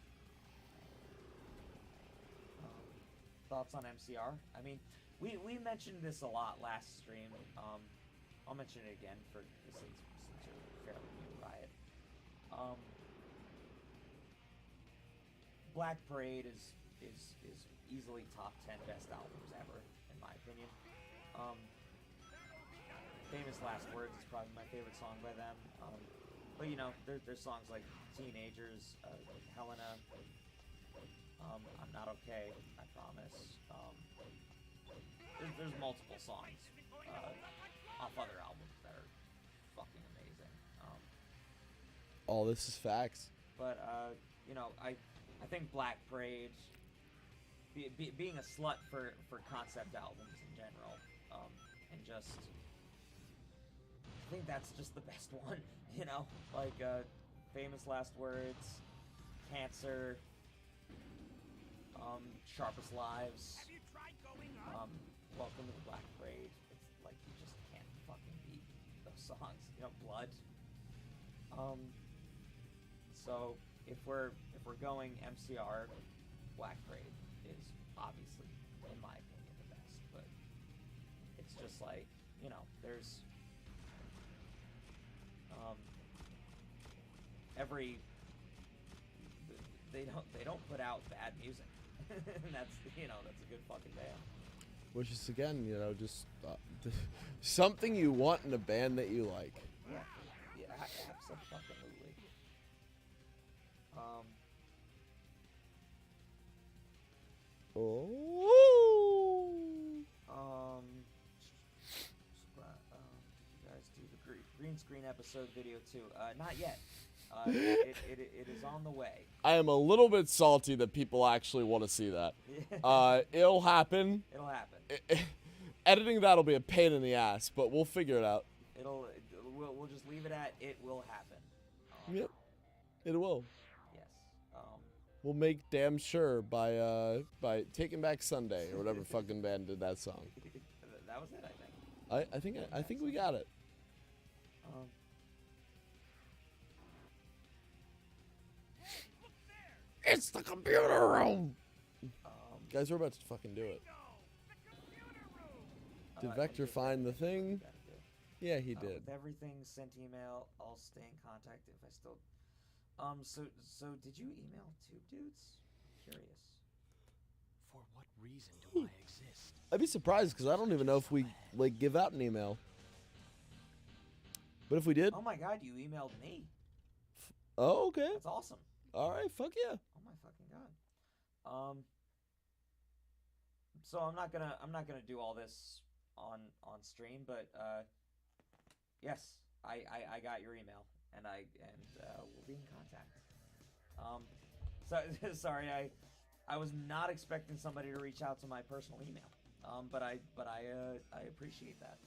Thoughts on MCR? I mean, we mentioned this a lot last stream. I'll mention it again since you're fairly new to Riot. Black Parade is easily top 10 best albums ever, in my opinion. Famous Last Words is probably my favorite song by them. But you know, there's songs like Teenagers, Helena, I'm Not Okay, I Promise. There's multiple songs off other albums that are fucking amazing. All this is facts. But you know, I think Black Parade, being a slut for concept albums in general, and just, I think that's just the best one, you know? Like, Famous Last Words, Cancer, Sharpest Lives, Welcome to the Black Parade. It's like, you just can't fucking beat those songs, you know? Blood. So, if we're going MCR, Black Parade is obviously, in my opinion, the best, but it's just like, you know, there's they don't put out bad music. And that's that's a good fucking band. Which is again, just something you want in a band that you like. Yeah, absolutely. Did you guys do the green screen episode video too? Not yet. It is on the way. I am a little bit salty that people actually want to see that. It'll happen. It'll happen. Editing that'll be a pain in the ass, but we'll figure it out. We'll just leave it at it will happen. Yep, it will. Yes. We'll make damn sure by Taking Back Sunday or whatever fucking band did that song. That was it, I think. I think we got it. It's the computer room. Guys, we're about to fucking do it. Did Vector find the thing? Yeah, he did. With everything, sent email. I'll stay in contact if I still. So did you email Tube Dudes? Curious. For what reason do I exist? I'd be surprised because I don't even know if we give out an email. But if we did, Oh my God, you emailed me. oh okay, That's awesome. all right, fuck yeah. Oh my fucking God. So I'm not gonna do all this on stream, but yes, I got your email and we'll be in contact. So sorry, I was not expecting somebody to reach out to my personal email. But I appreciate that,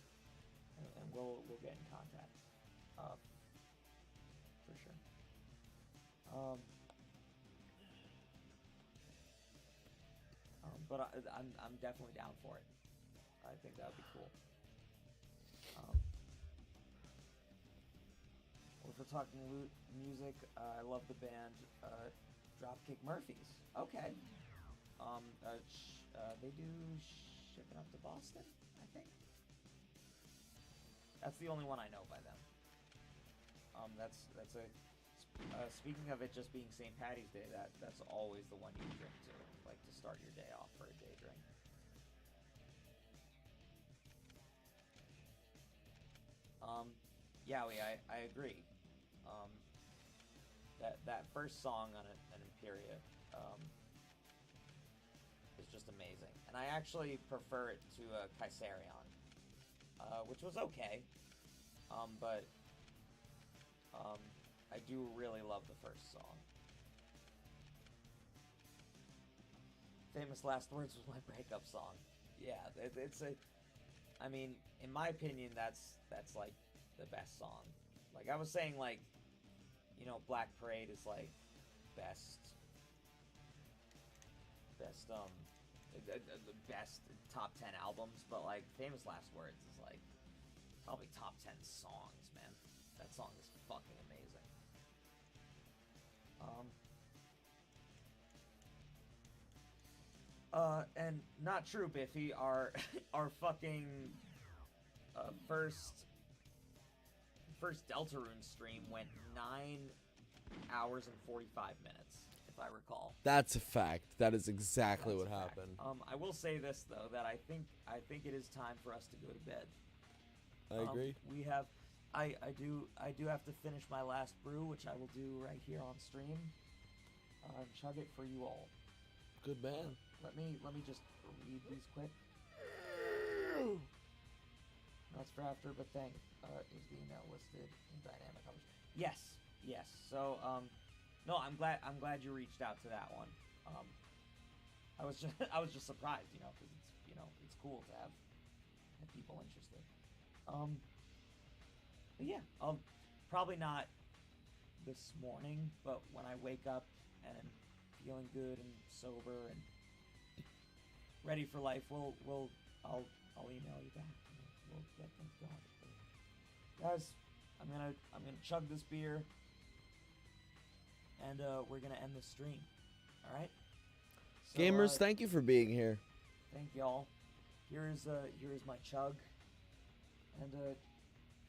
and we'll get in contact. For sure. But I'm definitely down for it. I think that would be cool. If we're talking music, I love the band Dropkick Murphys. Okay. They do Shipping Up to Boston, I think. That's the only one I know by them. That's a. Speaking of it just being St. Patty's Day, that's always the one you drink to, like to start your day off for a day drink. Yowie, I agree. That first song on an Imperia is just amazing, and I actually prefer it to Kaiserion, which was okay, but I do really love the first song. Famous Last Words was my breakup song. Yeah, I mean, in my opinion, that's like the best song. Like I was saying, like, Black Parade is like best the best top 10 albums, but like Famous Last Words is like probably top 10 songs, man. That song is fucking amazing. And not true, Biffy. Our fucking first Deltarune stream went 9 hours and 45 minutes, if I recall. That's a fact. That is exactly That's what a fact. happened. I will say this though, that I think it is time for us to go to bed. I agree. We have, I do have to finish my last brew, which I will do right here on stream. Chug it for you all. Good man. Let me just read these quick. That's for after, but thank is the email listed in dynamic. Yes. So no, I'm glad you reached out to that one. I was just surprised, because it's cool to have people interested. But yeah, probably not this morning, but when I wake up and I'm feeling good and sober and ready for life, I'll email you back. And we'll get things going. Guys, I'm gonna chug this beer, and we're gonna end the stream. All right. So, Gamers, thank you for being here. Thank y'all. Here's my chug. And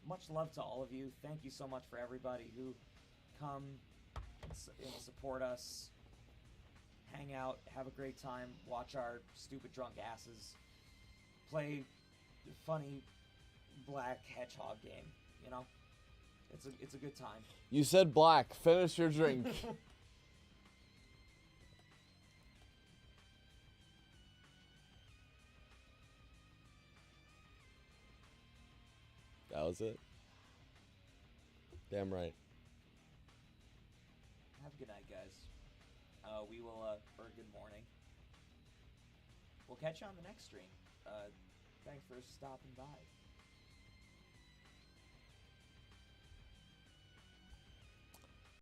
much love to all of you. Thank you so much for everybody who come and support us, hang out, have a great time, watch our stupid drunk asses play funny black hedgehog game. You know, it's a good time. You said black. Finish your drink. That was it. Damn right. Have a good night, guys. We will, or good morning. We'll catch you on the next stream. Thanks for stopping by.